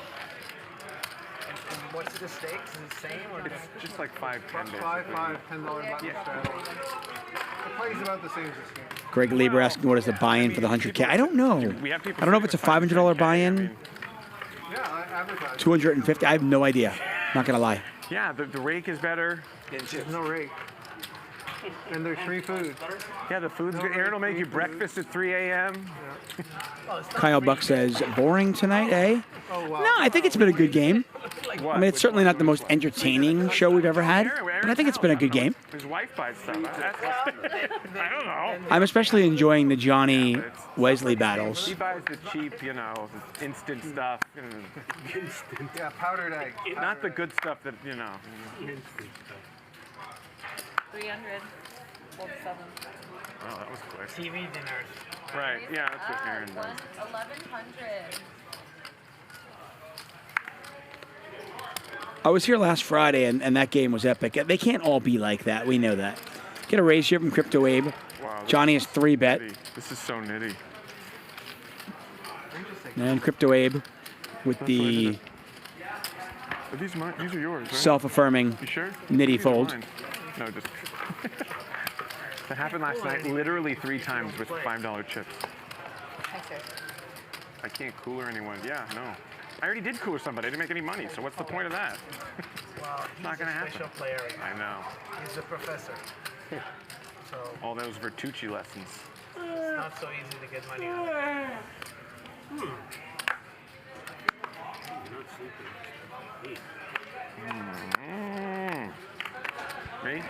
And what's the stakes? Is it the same or It's just like $5, $10. $5, $10 button straddle. The play's about the same as this game. Greg Lieber asking what is the buy-in for the 100K. I don't know. I don't know if it's a $500 buy-in. Yeah, advertise. 250. I have no idea. Not gonna lie. Yeah, the rake is better. There's no rake. And there's free food. Yeah, the food's good. Aaron will make you breakfast at 3 a.m. Kyle Buck says boring tonight, eh? Oh, wow. No, I think it's been a good game. I mean, it's certainly not the most entertaining show we've ever had, but I think it's been a good game. His wife buys stuff. I don't know. I'm especially enjoying the Johnny Wesley battles. He buys the cheap, you know, instant stuff. Instant. Yeah, powdered egg. Not the good stuff that, you know. 300. Hold 7. Oh, that was quick. TV dinners. Right, yeah, that's what Aaron does. 1100. I was here last Friday, and that game was epic. They can't all be like that. We know that. Get a raise here from Crypto Abe. Wow, Johnny is 3-bet. This is so nitty. And Crypto Abe with the Are these are yours, right? self-affirming You sure? nitty These are fold. mine. No, just. That happened last night literally 3 times with $5 chips. Thanks, sir. I can't cooler anyone. Yeah, no. I already did cooler somebody. I didn't make any money, so what's the point of that? Well, It's not going to happen. special player. I know. He's a professor. So All those Vertucci lessons. it's not so easy to get money out. Me?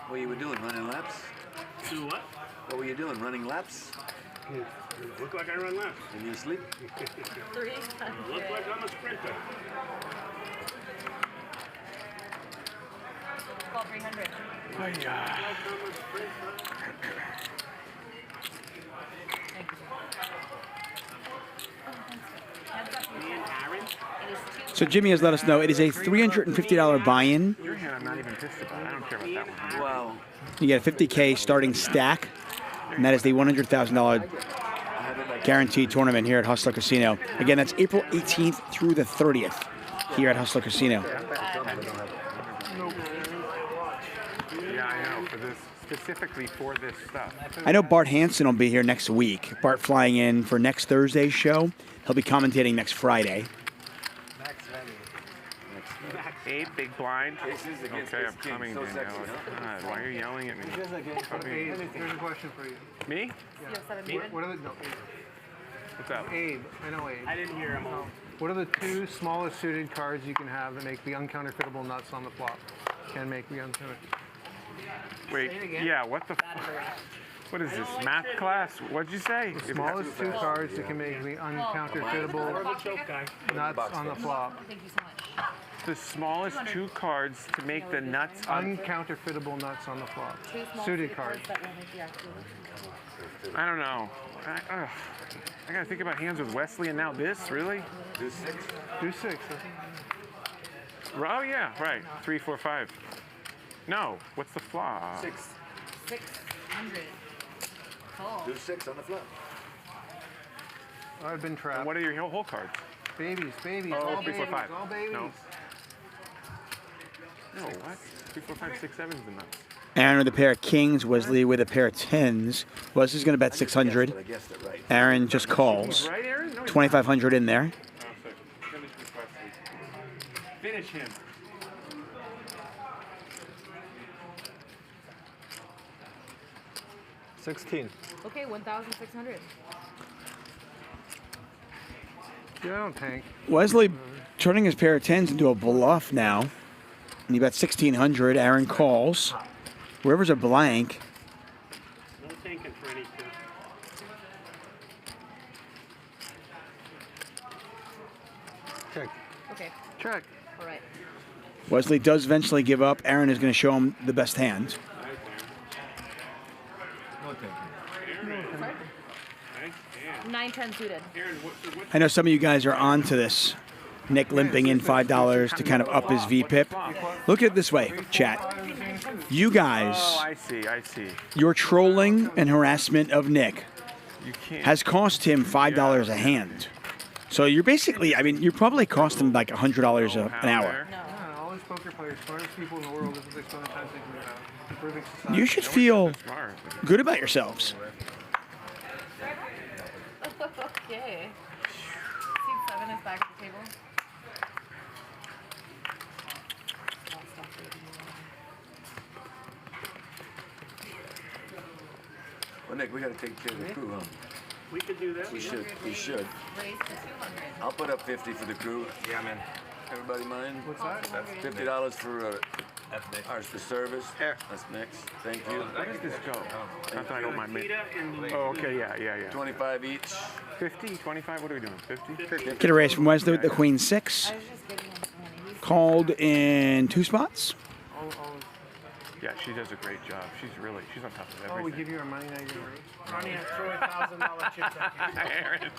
What you were doing, running laps? Do what? What were you doing, running laps? Look like I run laps. And you asleep? 300. Look like I'm a sprinter. Call 300. So Jimmy has let us know it is a $350 buy-in. Your hand I'm not even pissed about. I don't care about that one. Wow. You get a 50K starting stack, and that is the $100,000 guaranteed tournament here at Hustler Casino. Again, that's April 18th through the 30th here at Hustler Casino. Yeah, I know. For this, specifically for this stuff. I know Bart Hansen will be here next week. Bart flying in for next Thursday's show. He'll be commentating next Friday. Eight, big blind. Aces against Okay, I'm ace king. coming, So Danielle. sexy, huh? God, why are you yelling at me? Here's a question for you. Me? What are the What's up? Abe? I know Abe. I didn't hear him. What are the 2 smallest suited cards you can have that make the uncounterfeitable nuts on the flop? Can make the uncounterfeitable. Wait, yeah, what the what is this, math class? What'd you say? The smallest 2 cards that can make the uncounterfeitable nuts on the flop. Thank you so much. The smallest 2 cards to make the nuts Uncounterfeitable nuts on the flop. Suited cards. That will make the actual. I don't know. I gotta think about hands with Wesley and now this, really? Do 6? Do 6. Oh yeah, right. 3, 4, 5. No, what's the flop? 6. 600. Call. Do 6 on the flop. I've been trapped. And what are your whole cards? Babies, babies, Oh, all 3, 4, babies, 5. all babies. No. No, what? 3, 4, 5, 6, 7's the nuts. Aaron with a pair of kings, Wesley with a pair of tens. Wesley's going to bet 600. Aaron just calls. 2,500 in there. Finish him. Okay, 1,600. Yeah, I don't tank. Wesley turning his pair of tens into a bluff now. And he bet 1,600. Aaron calls. Rivers are blank. No tanking for any 2. Check. Okay. Check. All right. Wesley does eventually give up. Aaron is going to show him the best hand. No tanking. 9-10 suited. I know some of you guys are on to this. Nick limping in $5 to kind of up his VPIP. Look at it this way, chat. You guys, Oh, I see. your trolling and harassment of Nick has cost him $5 a hand. So you're basically, I mean, you probably cost him like $100 an hour. All these poker players, smartest people in the world, this is what they spend their time thinking about. Improving society. You should feel good about yourselves. Okay. Seat 7 is back at the table. Well, Nick, we got to take care of the crew, huh? We could do that. We should. We should. Raise to 200. I'll put up 50 for the crew. Yeah, man. Everybody mind? What's that? That's $50 for ours for service. Here. That's next. Thank you. Where does this go? Not that I don't mind me. Oh, okay, yeah. 25 each. 50, 25, what are we doing? 50? Get a raise from Wesley with the Queen 6. Called in 2 spots. Yeah, she does a great job. She's on top of everything. Oh, we give you our money now. You're right. Ronnie, throw $1,000 chips at you. Aaron.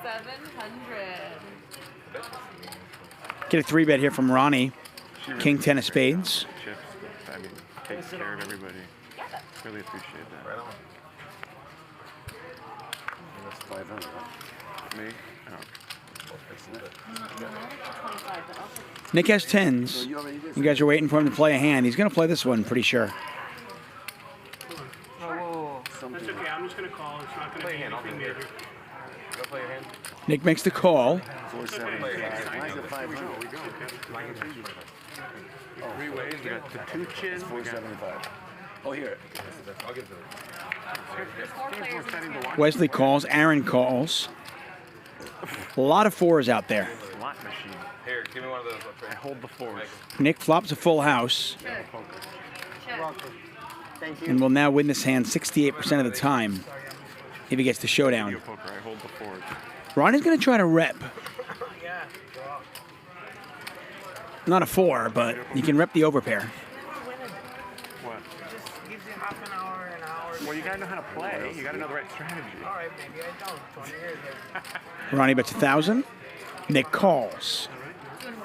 700. Get a 3-bet here from Ronnie. King 10 of spades. Chips, I mean, takes care of everybody. Really appreciate that. Right on. That's 500. Me? Oh. Nick has 10s. You guys are waiting for him to play a hand. He's going to play this one, pretty sure. That's okay. I'm just going to call. It's not going to be anything major. Go play your hand. Nick makes the call. 475. Three ways. We got the Tuchman. 475. Oh, here. I'll give it. Wesley calls. Aaron calls. A lot of 4s out there. Slot machine. Here, give me one of those. I hold the 4s. Nick flops a full house and will now win this hand 68% of the time if he gets the showdown. I hold the 4s. Ronnie's going to try to rep. Not a 4, but you can rep the overpair. What? Just gives you half an hour, an hour. Well, you gotta know how to play. You gotta know the right strategy. All right, maybe I don't. 20 years ago. Ronnie bets 1,000. Nick calls.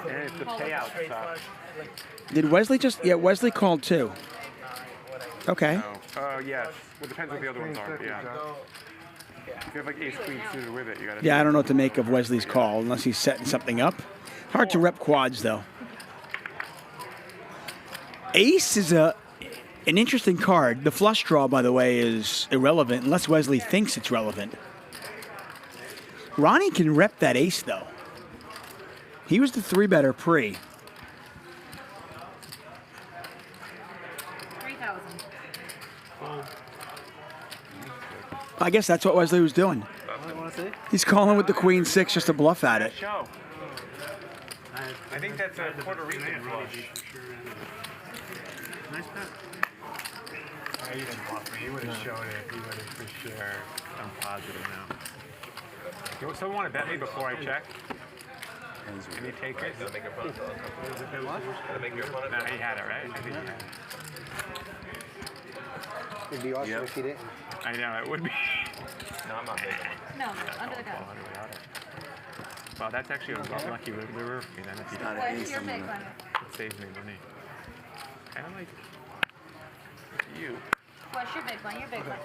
And it's the payout stuff. Did Wesley just... Yeah, Wesley called too. Okay. Yes. Well, it depends what the other ones are. Yeah. If you have like ace queen suited with it, you gotta. Yeah, I don't know what to make of Wesley's call unless he's setting something up. Hard to rep quads, though. Ace is an interesting card. The flush draw, by the way, is irrelevant unless Wesley thinks it's relevant. Ronnie can rep that ace, though. He was the 3-better pre. 3,000. I guess that's what Wesley was doing. He's calling with the Queen 6 just to bluff at it. Show. I think that's a Puerto Rican flush. Nice bet. He didn't bluff me. He would have shown it. He would have for sure. I'm positive now. Someone want to bet me before I check? Can you take it? Gotta make your opponent. Gotta make your opponent. Nah, he had it, right? I think he had it. It'd be awesome if he didn't. I know, it would be. No, I'm not making it. No, under the gun. Well, that's actually a lucky lure for me then. If you What's your big one? It saves me money. Kind of like you. What's your big one? Your big one.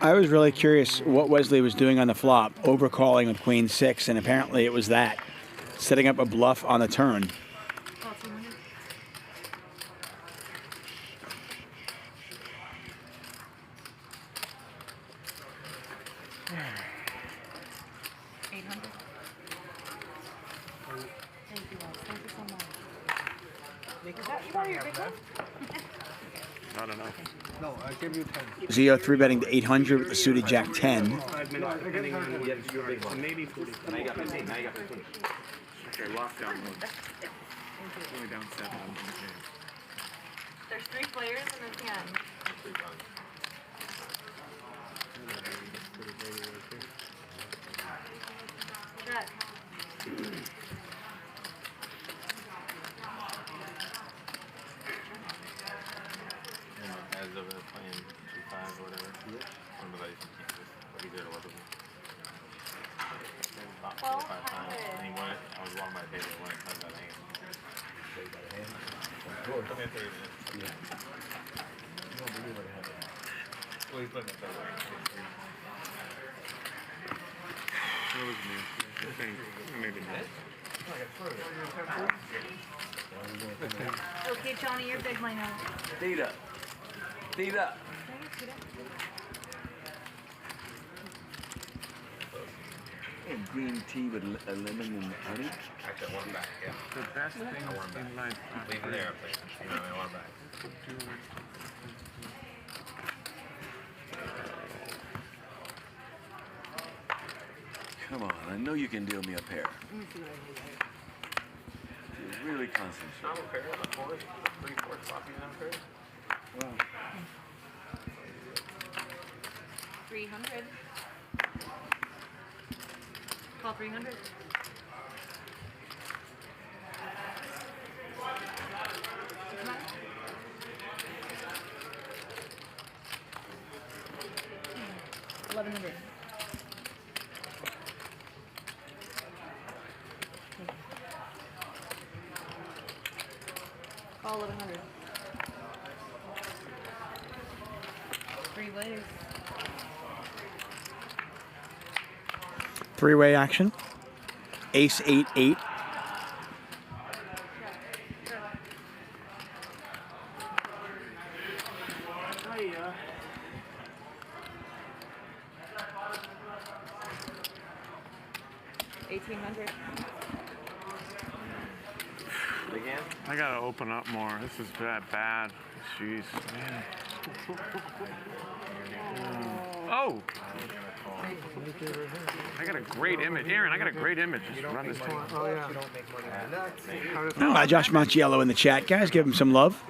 I was really curious what Wesley was doing on the flop, overcalling with Queen 6, and apparently it was that. Setting up a bluff on the turn. Oh, 200. Thank you, Wes. Thank you so much. Is that your big one? Not enough. No, I give you 10. Zio 3-betting to 800 with the suited Jack 10. 5 minutes, depending on your big one. Maybe 40. Now you got 15. Now you got 15. Okay, lockdown mode. Only down 7. There's 3 players in this hand. Check. As of playing 2-5 or whatever. Remember that you can keep this. But he did a lot of them. Well, And he won it. I was one of my favorite when it comes out of hand. Come here 30 minutes. Yeah. You don't believe what happened. Well, he's playing the third way. That was me. I think maybe not. Okay, Johnny, you're big, my now. Tita. Tita. Green tea with a lemon and honey. Actually, I want him back. Yeah. The best thing in life. Leave him there, please. You know, I want him back. Come on, I know you can deal me a pair. You're really concentrating. I'm a pair. I'm a fourth. 3/4 sloppy and I'm a pair. Wow. 300. Call 300. Come on. 1100. Call 1100. 3 ways. Three-way action. Ace 8-8. $1,800. Again? I gotta open up more. This is bad. Jeez, man. Oh! I got a great image. Aaron, I got a great image. Just run this thing. Oh, yeah. Josh Montiello in the chat. Guys, give him some love.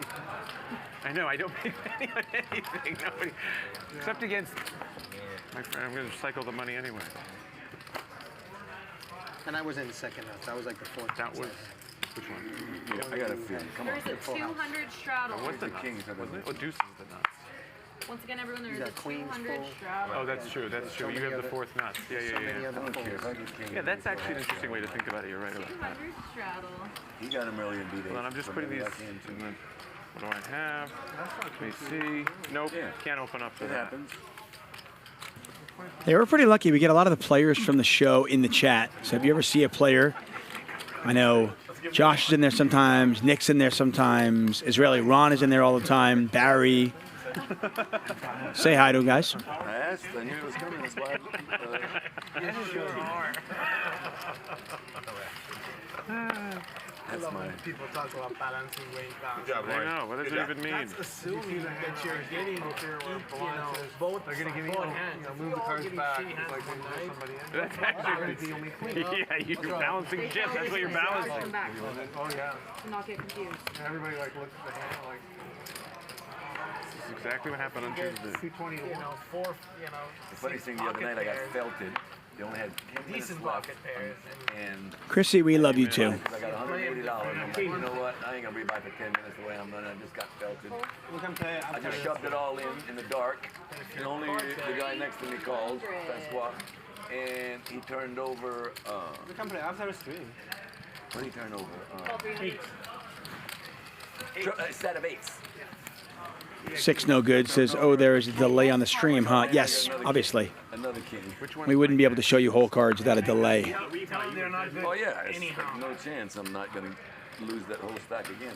I know, I don't make money on anything. Nobody, except against my friend. I'm going to recycle the money anyway. And I was in second nuts. I was like the fourth. That was, which one? Yeah, I got a feeling. Come on. There's a 200 straddle. What's the kings? Wasn't it? Oh, deuce is the nuts. Once again, everyone, there is got a queens 200 full. straddle. Oh, that's true. That's true. You have the fourth nuts. Yeah. I don't care if I get king. Yeah, that's actually an interesting way to think about it. You're right about that. 200 straddle. He got him early and beat it. Hold on, I'm just putting these. What do I have? Let me see. Nope, can't open up to It that. happens. Hey, we're pretty lucky. We get a lot of the players from the show in the chat. So if you ever see a player, I know Josh is in there sometimes, Nick's in there sometimes, Israeli Ron is in there all the time, Barry. Say hi to him, guys. I asked. I knew it was coming. That's why. You sure are. That's my. People talk about balancing weight balance. I know. What does it even mean? That's assuming that you're getting both. They're gonna give you, move the cards back. Like when somebody in. That's actually. Yeah, you're balancing chips. That's what you're balancing. Come back. Oh yeah. To not get confused. And everybody like looks at the hand like. This is exactly what happened on Tuesday. 220, four, The funny thing, the other night I got felted. They only had 10 minutes decent left. pocket pairs. And Chrissy, we love you too. I got $180. I'm like, you know what? I ain't gonna be by for 10 minutes the way I'm running. I just got felted. I just shoved it all in the dark. And only the guy next to me called, Francois, and he turned over. We can play after stream. What did he turn over? Eight. A set of eights. 6 no good. Says, oh, there is a delay on the stream, huh? Yes, obviously. Another king. We wouldn't be able to show you whole cards without a delay. Oh yeah, it's like no chance I'm not gonna lose that whole stack again.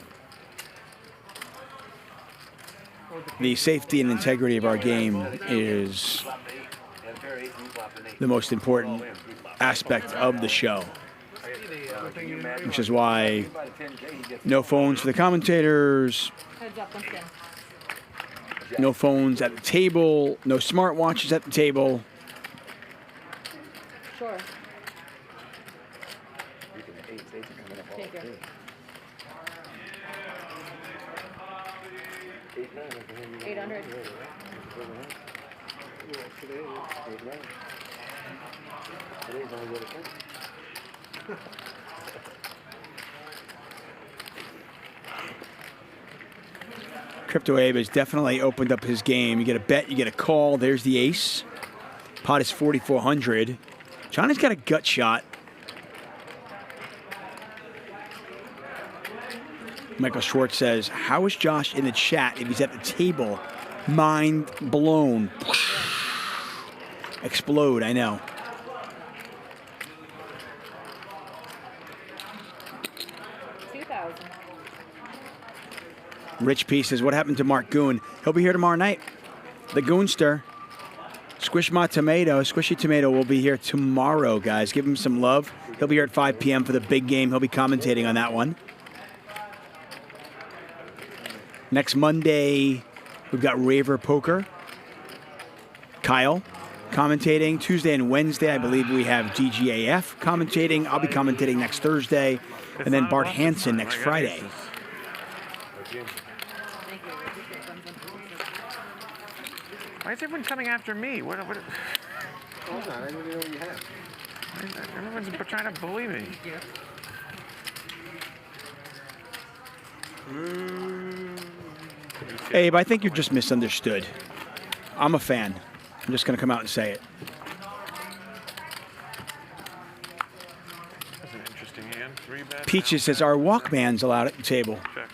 The safety and integrity of our game is the most important aspect of the show, which is why no phones for the commentators, Heads up, once again. no phones at the table, no smartwatches at the table. Sure. Thank you. 800. Crypto Abe has definitely opened up his game. You get a bet, you get a call. There's the ace. Pot is 4,400. Johnny's got a gut shot. Michael Schwartz says, how is Josh in the chat if he's at the table? Mind blown. Explode, I know. Rich P says, what happened to Mark Goon? He'll be here tomorrow night. The Goonster. Squish My Tomato. Squishy Tomato will be here tomorrow, guys. Give him some love. He'll be here at 5 p.m. for the big game. He'll be commentating on that one. Next Monday, we've got Raver Poker. Kyle commentating. Tuesday and Wednesday, I believe we have DGAF commentating. I'll be commentating next Thursday. And then Bart Hansen next Friday. Why is everyone coming after me? What? Hold on, I don't even know what you have. Everyone's trying to bully me. Abe, I think you're just misunderstood. I'm a fan. I'm just going to come out and say it. That's an interesting hand. 3 bet. Peaches says, are Walkmans allowed at the table? Check.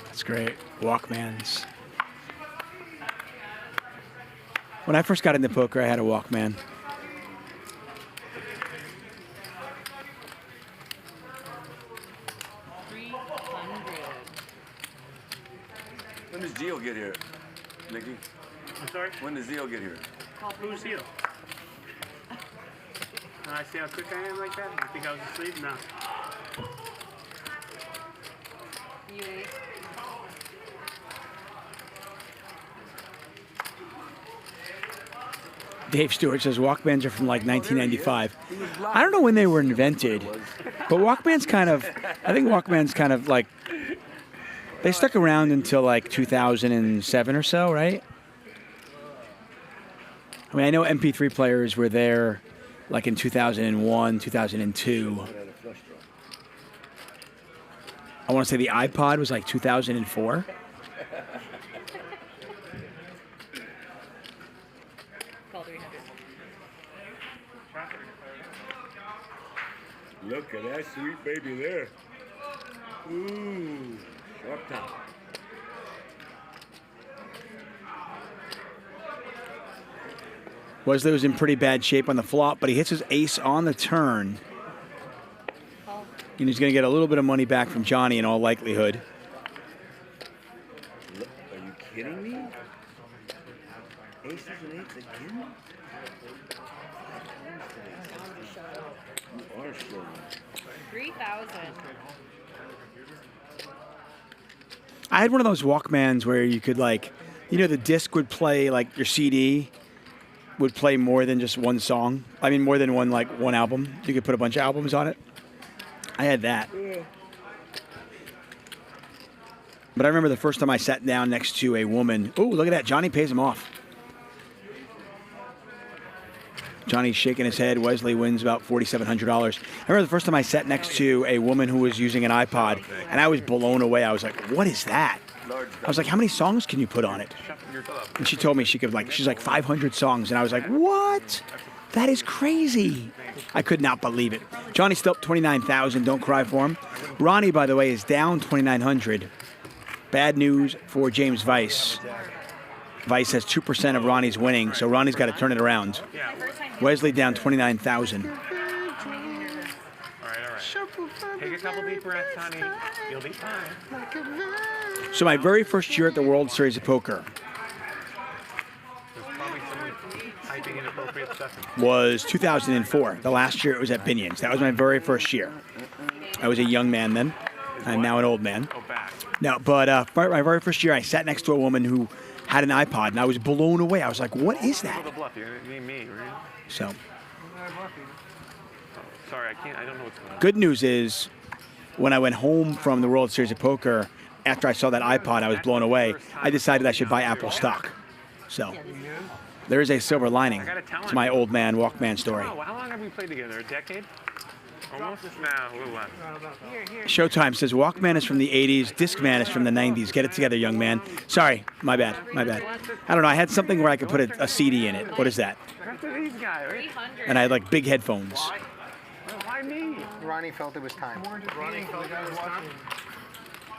That's great. Walkmans. When I first got into poker, I had a Walkman. When does Gio get here, Nicky? I'm sorry? When does Gio get here? Who's you? I see how quick I am like that? You think I was asleep? No. Dave Stewart says Walkmans are from like 1995. I don't know when they were invented, but Walkmans kind of, I think Walkmans kind of like, they stuck around until like 2007 or so, right? I mean, I know MP3 players were there like in 2001, 2002. I want to say the iPod was like 2004. Look at that sweet baby there. Ooh, sharp top. Wesley was in pretty bad shape on the flop, but he hits his ace on the turn. And he's going to get a little bit of money back from Johnny in all likelihood. Look, are you kidding me? Aces and eights again? You are showing. 3,000. I had one of those Walkmans where you could like, you know, the disc would play like your CD would play more than just one song. I mean, more than one album. You could put a bunch of albums on it. I had that. But I remember the first time I sat down next to a woman. Oh, look at that. Johnny pays him off. Johnny's shaking his head. Wesley wins about $4,700. I remember the first time I sat next to a woman who was using an iPod, and I was blown away. I was like, what is that? I was like, how many songs can you put on it? And she told me she could she's like 500 songs. And I was like, what? That is crazy. I could not believe it. Johnny's still up 29,000. Don't cry for him. Ronnie, by the way, is down 2,900. Bad news for James Weiss. Weiss has 2% of Ronnie's winning, so Ronnie's got to turn it around. Wesley down 29,000. All right. Take a couple deep breaths, honey. You'll be fine. So my very first year at the World Series of Poker There's probably someone typing inappropriate stuff. was 2004. The last year it was at Binion's. That was my very first year. I was a young man then. I'm now an old man. No, but my very first year I sat next to a woman who had an iPod, and I was blown away. I was like, what is that? The bluff. You need me, right? So Sorry, I can't. I don't know what's going on. good news is when I went home from the World Series of Poker, after I saw that iPod, I was blown away. I decided I should buy Apple stock. So there is a silver lining to my old man Walkman story. Oh, how long have we played together? A decade? Almost? Nah, a little less. Showtime says Walkman is from the 80s, Discman is from the 90s. Get it together, young man. Sorry, my bad. I don't know. I had something where I could put a CD in it. What is that? After these guys, right? And I had like big headphones. Why me? Ronnie felt it was time. Ronnie felt it was watching.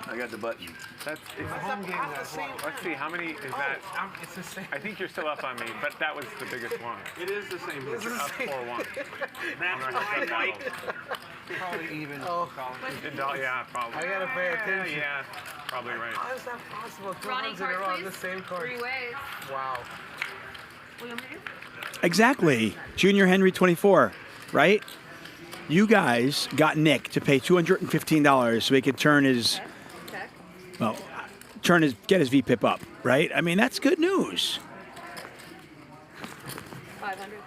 I got the button. It's a home game. Let's see, how many is that? It's the same. I think you're still up on me, but that was the biggest one. It is the same. You're up 4-1. Probably even. Yeah, probably. I gotta pay attention. Yeah, probably right. How is that possible? 2 Ronnie, months in a card, row on please. the same card. 3 ways. Wow. Will you want me to do? Exactly. Junior Henry 24, right? You guys got Nick to pay $215 so he could turn his, well, get his VPIP up, right? I mean, that's good news. 500.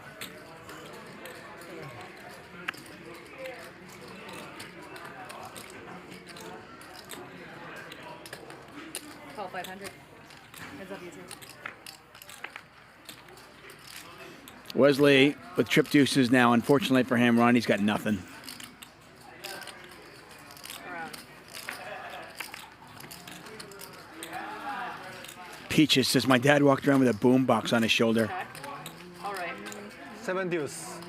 Call 500. Heads up, you two. Wesley with trip deuces now. Unfortunately for him, Ronnie's got nothing. Peaches says, my dad walked around with a boom box on his shoulder. All right. 7 deuce.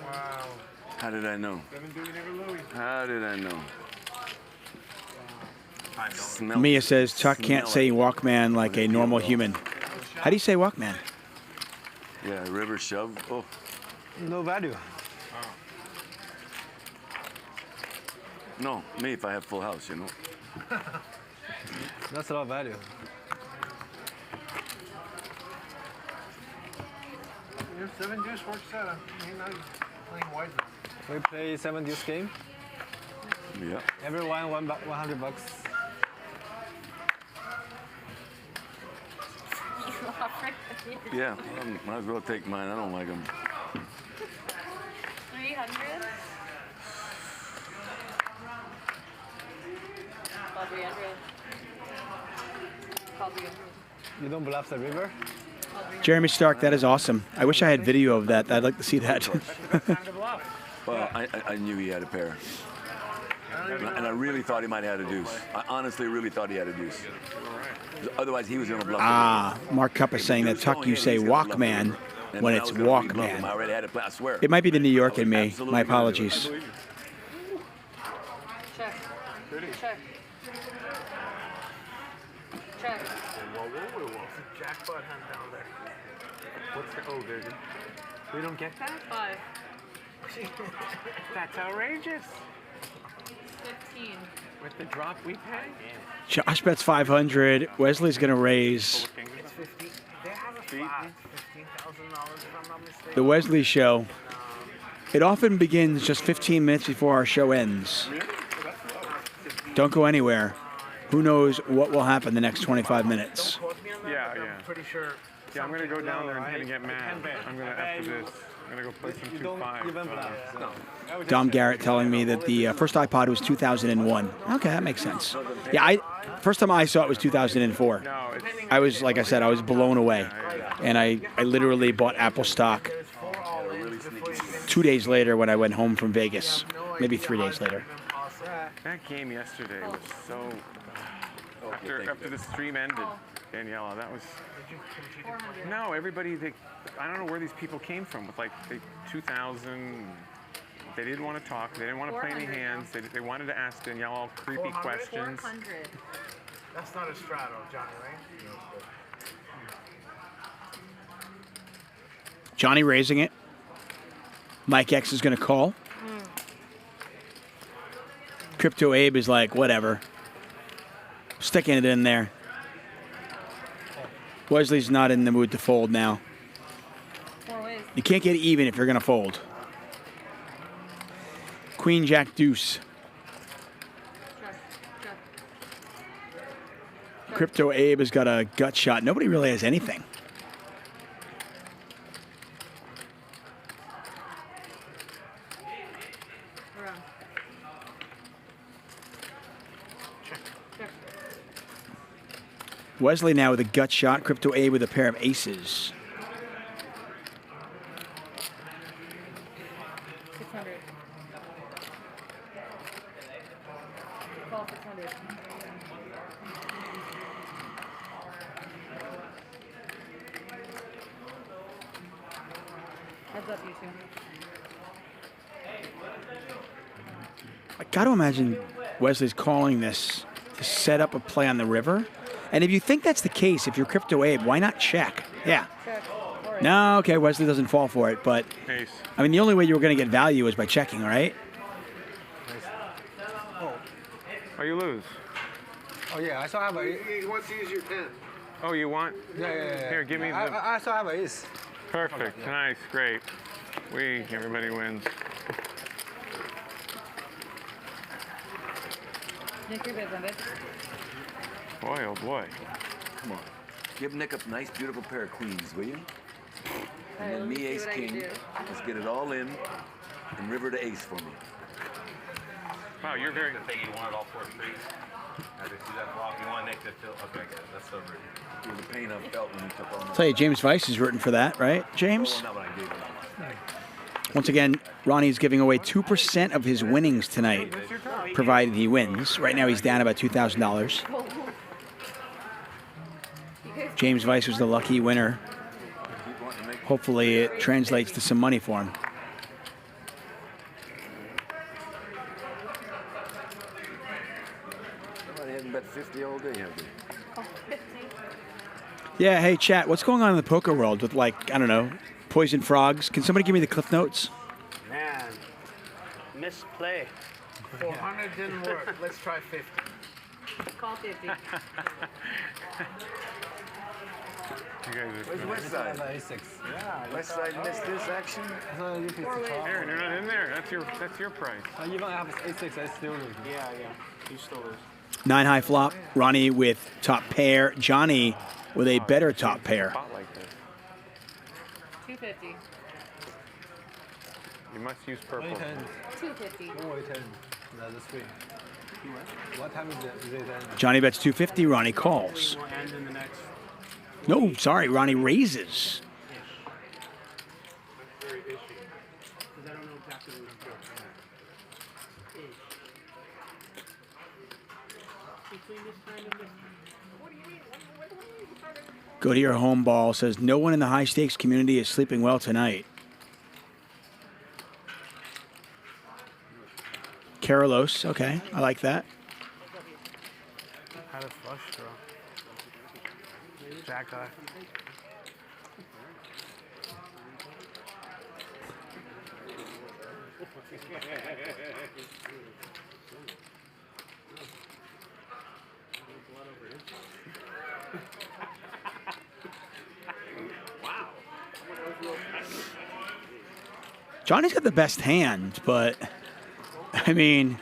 Wow. How did I know? How did I know? Mia says, Chuck can't say Walkman like a normal human. How do you say Walkman? Yeah, river shove. Oh. No value. No, me if I have full house, you know. That's a lot of value. Your 7 deuce works out. You're not playing wise. We play 7 deuce game. Yeah. Everyone $100. Yeah, might as well take mine. I don't like them. 300. Call 300. Call 300. You don't bluff the river? Jeremy Stark, that is awesome. I wish I had video of that. I'd like to see that. Well, I knew he had a pair. And I really thought he might have had a deuce. I honestly really thought he had a deuce. Otherwise, he was going to bluff. Mark Cup is saying that Tuck, you say Walkman when it's Walkman. I already had it. I swear. It might be the New York in me. My apologies. Check. Check. Check. Whoa. It's a jackpot hand down there. What's the, oh, there. We don't get that? 5. That's outrageous. 15. With the drop we pay? Josh bets 500. Wesley's going to raise. It's 50. They have a flat. $15,000 if I'm not mistaken. The Wesley Show. It often begins just 15 minutes before our show ends. Don't go anywhere. Who knows what will happen the next 25 minutes. Yeah. I'm pretty sure. Yeah, I'm going to go down there and kind of get mad. I'm going to, after this, I'm going to go play some 2-5. Dom Garrett telling me that the first iPod was 2001. Okay, that makes sense. Yeah, first time I saw it was 2004. I was, like I said, I was blown away. And I literally bought Apple stock 2 days later when I went home from Vegas. Maybe 3 days later. That game yesterday was so... After the stream ended, Daniela, that was... No, everybody, I don't know where these people came from with like 2,000... They didn't want to talk. They didn't want to play any hands. They wanted to ask Danielle all creepy questions. 400. That's not a strato, Johnny, right? Johnny raising it. Mike X is going to call. Crypto Abe is like, whatever. Sticking it in there. Wesley's not in the mood to fold now. 4 ways. You can't get even if you're going to fold. Queen, Jack, Deuce. Crypto Abe has got a gut shot. Nobody really has anything. Wesley now with a gut shot. Crypto Abe with a pair of aces. 600. 200. Heads up, you two. I got to imagine Wesley's calling this to set up a play on the river. And if you think that's the case, if you're Crypto Abe, why not check? Yeah. Check. No, okay, Wesley doesn't fall for it, but Ace. I mean, the only way you were going to get value is by checking, right? Oh, you lose. Oh yeah, I still have a. He wants to use your 10. Oh, you want? Yeah. Here, give me the. I still have a ace. Perfect. Nice. Great. Everybody wins. Nick, your business, bitch. Boy, oh boy. Come on. Give Nick a nice, beautiful pair of queens, will you? And Alright, then let me me, see ace, what I can king. do. Let's get it all in. And river to ace for me. Wow, you're very. The thing you wanted all 4 threes. After you see that flop, you want Nick to fill. Okay, good. That's over. It was the pain I felt when he took all my. Tell you, James Weiss is rooting for that, right, James? Not what I gave him. Once again, Ronnie's giving away 2% of his winnings tonight, provided he wins. Right now, he's down about $2,000. James Weiss was the lucky winner. Hopefully, it translates to some money for him. Somebody hadn't bet 50 all day, have they? Oh, 50. Yeah, hey, chat, what's going on in the poker world with, like, I don't know, poison frogs? Can somebody give me the cliff notes? Man, misplay. 400 didn't work. Let's try 50. Call 50. You guys are Where's West Side? West Side missed this action? Aaron, you're not in there. That's your price. Even I have a 8-6, I still lose. Yeah. You still lose. 9 high flop. Ronnie with top pair. Johnny with a better top pair. Spot like this. 250. You must use purple. 250. That's free. What time is it? Johnny bets 250. Ronnie calls. Will end in the next. No, sorry. Ronnie raises. Very ishy. Because I don't know exactly what he's doing. Between this time and this time. What do you mean? What do you mean? Go to your home ball. Says no one in the high stakes community is sleeping well tonight. Carlos. Okay, I like that. Had a flush draw. Jack eye. Johnny's got the best hand, but I mean,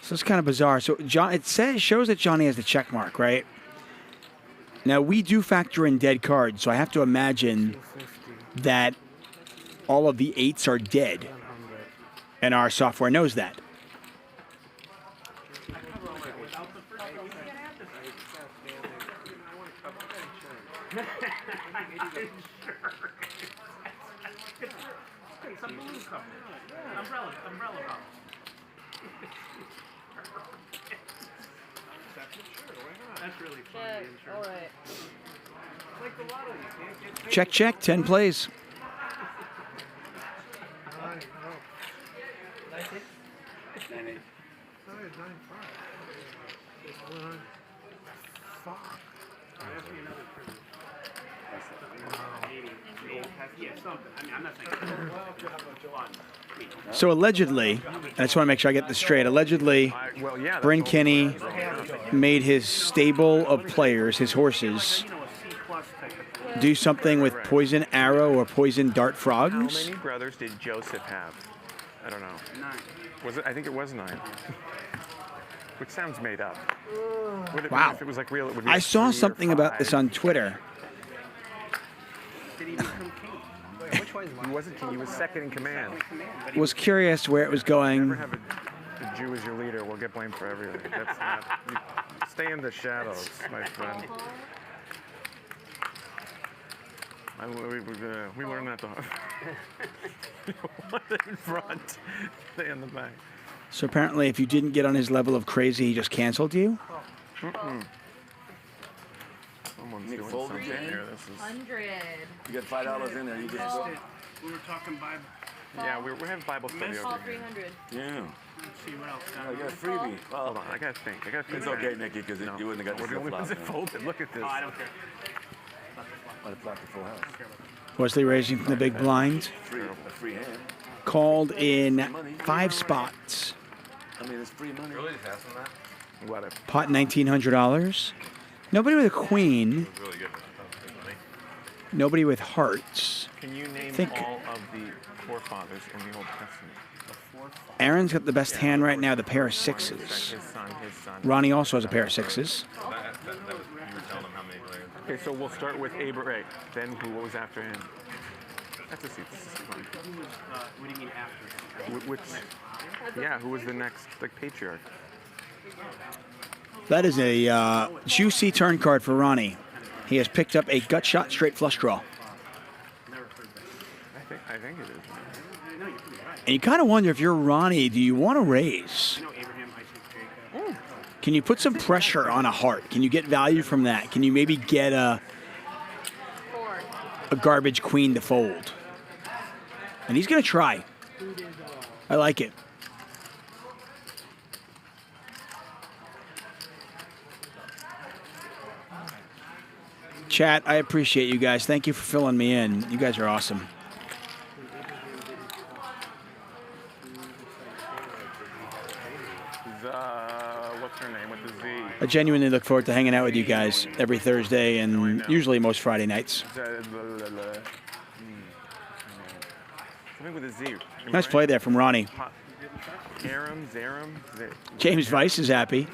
so it's kind of bizarre. So it shows that Johnny has the check mark, right? Now we do factor in dead cards, so I have to imagine that all of the 8s are dead, and our software knows that. Some balloon cover. Umbrella cover. That's really fun. All right. Like the lotto, you can't get Check, check. 10 plays. Yeah, something. I mean, I'm not saying. So allegedly, I just want to make sure I get this straight. Allegedly, Bryn Kinney made his stable of players, his horses, do something with poison arrow or poison dart How frogs. many brothers did Joseph have? I don't know. 9. Was it? I think it was 9. Which sounds made up. Would it be Wow. if it was like real? It would be I like saw 3 or something about 5. this on Twitter. Did he become king? Which one? He wasn't king. He was second in command. Was curious where it was going. Never have a Jew as your leader. We'll get blamed for everything. That's not. You stay in the shadows, my friend. We learned that the one in front, stay in the back. So apparently, if you didn't get on his level of crazy, he just canceled you? Someone's Nick doing Fold something again? here. This is... 100. You got $5 in there. You just go. We were talking Bible. Yeah, we have Bible study Call over here. 300. Yeah. Let's see what else. I got a freebie. Well, Hold on, I gotta think. it's okay, Nicky, because you wouldn't have got We're the only ones that folded. Look at this. Oh, I don't care. Might have flopped the full house. Wesley raising from the big blind. A free hand. Called in 5 spots. I mean, it's free money. Really just asking that? Whatever. Pot $1,900. Nobody with a queen. Really good. Nobody with hearts. Can you name Think- all of the forefathers in the Old Testament? Aaron's got the best hand right now, the pair of Check 6s. his son, his son. Ronnie also has a pair of 6s. That was, you were telling them how many players. Okay, so we'll start with Abraham. Then what was after him? That's a seat. This is fun. What do you mean after? Which, yeah, who was the next patriarch? That is a juicy turn card for Ronnie. He has picked up a gut shot straight flush draw. I think it is. And you kind of wonder if you're Ronnie, do you want to raise? Can you put some pressure on a heart? Can you get value from that? Can you maybe get a garbage queen to fold? And he's going to try. I like it. Chat, I appreciate you guys. Thank you for filling me in. You guys are awesome. What's her name with the Z? I genuinely look forward to hanging out with you guys every Thursday and usually most Friday nights. Something with a Z. Nice play there from Ronnie. Aram, Zaram, James Weiss is happy.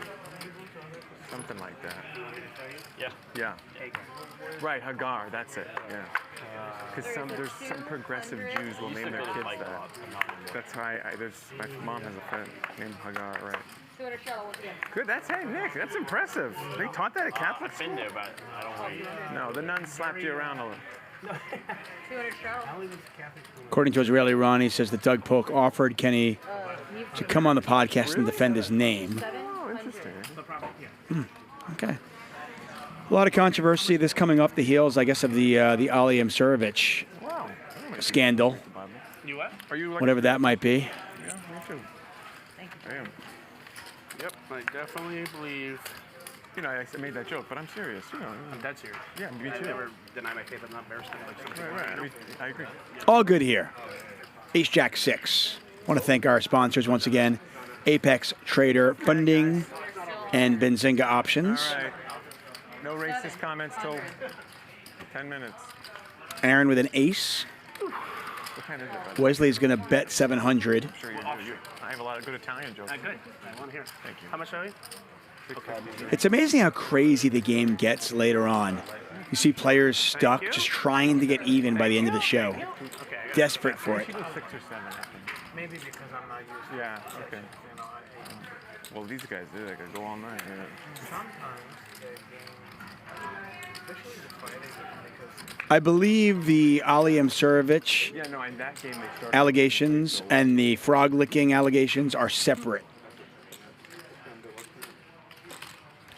something like that. Yeah. Right, Hagar, that's it. Yeah. Because there's some progressive Jews will name their kids that. That's how my mom has a friend named Hagar, right? Good, that's, hey, Nick, that's impressive. They taught that at Catholic school? I've been there, but I don't want to. No, the nuns slapped you around a little. 200 shell. According to Israeli Ronnie, says that Doug Polk offered Kenny to come on the podcast and defend his name. Oh, interesting. Okay. A lot of controversy. This coming off the heels, I guess, of the Ali Msurovic scandal. You what? Are you like Whatever that might be. Yeah, me too. Damn. Yep, I definitely believe. You know, I made that joke, but I'm serious. You know, I'm dead serious. Yeah, me I too. never deny my faith. I'm not embarrassed. Right. I agree. All good here. Ace Jack 6. Want to thank our sponsors once again. Apex Trader Funding and Benzinga Options. All right. No racist comments till 10 minutes. Aaron with an ace. What kind is it, by the way? Wesley's going to bet 700. I'm sure you do. I have a lot of good Italian jokes. Good. I want to hear. Thank you. How much are we? It's amazing how crazy the game gets later on. You see players stuck just trying to get even by the end of the show. Desperate for it. You should do 6 or 7, I think. Maybe because I'm not used to Yeah, okay. Well, these guys, they could go all night. Yeah. Sometimes the game, especially the Friday game, because I believe the Ali Msurovic Yeah, no, in that game they started. allegations and the frog licking allegations are separate.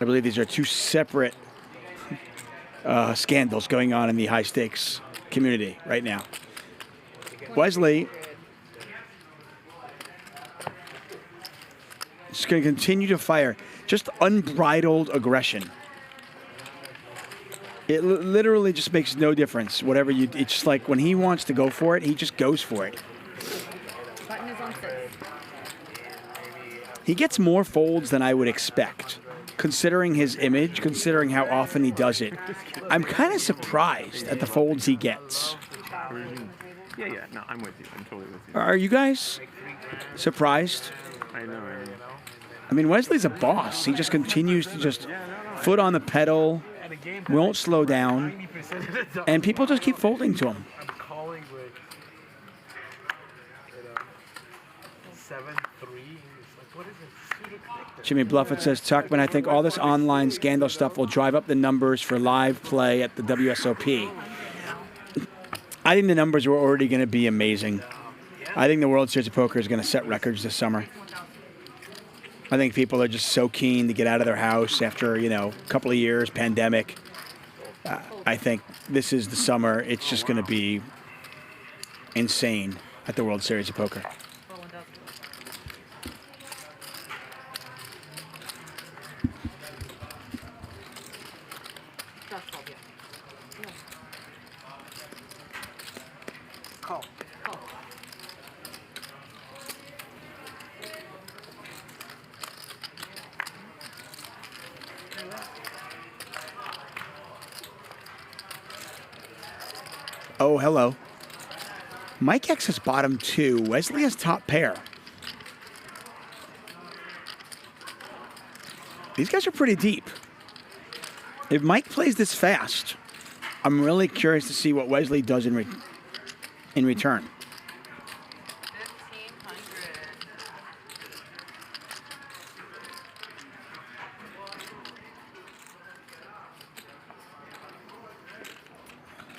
I believe these are two separate scandals going on in the high stakes community right now. Wesley is going to continue to fire. Just unbridled aggression. It literally just makes no difference. Whatever you, it's just like when he wants to go for it, he just goes for it. Button is on 6. He gets more folds than I would expect, considering his image, considering how often he does it. I'm kind of surprised at the folds he gets. Yeah, no, I'm with you. I'm totally with you. Are you guys surprised? I know. I mean, Wesley's a boss. He just continues to just foot on the pedal, won't slow down, and people just keep folding to him. I'm calling with 7-3. It's like, what is it? Jimmy Bluffett says, Tuchman, I think all this online scandal stuff will drive up the numbers for live play at the WSOP. I think the numbers are already going to be amazing. I think the World Series of Poker is going to set records this summer. I think people are just so keen to get out of their house after, a couple of years, pandemic. I think this is the summer. It's just going to be insane at the World Series of Poker. Oh, hello. Mike X has bottom 2. Wesley has top pair. These guys are pretty deep. If Mike plays this fast, I'm really curious to see what Wesley does in return.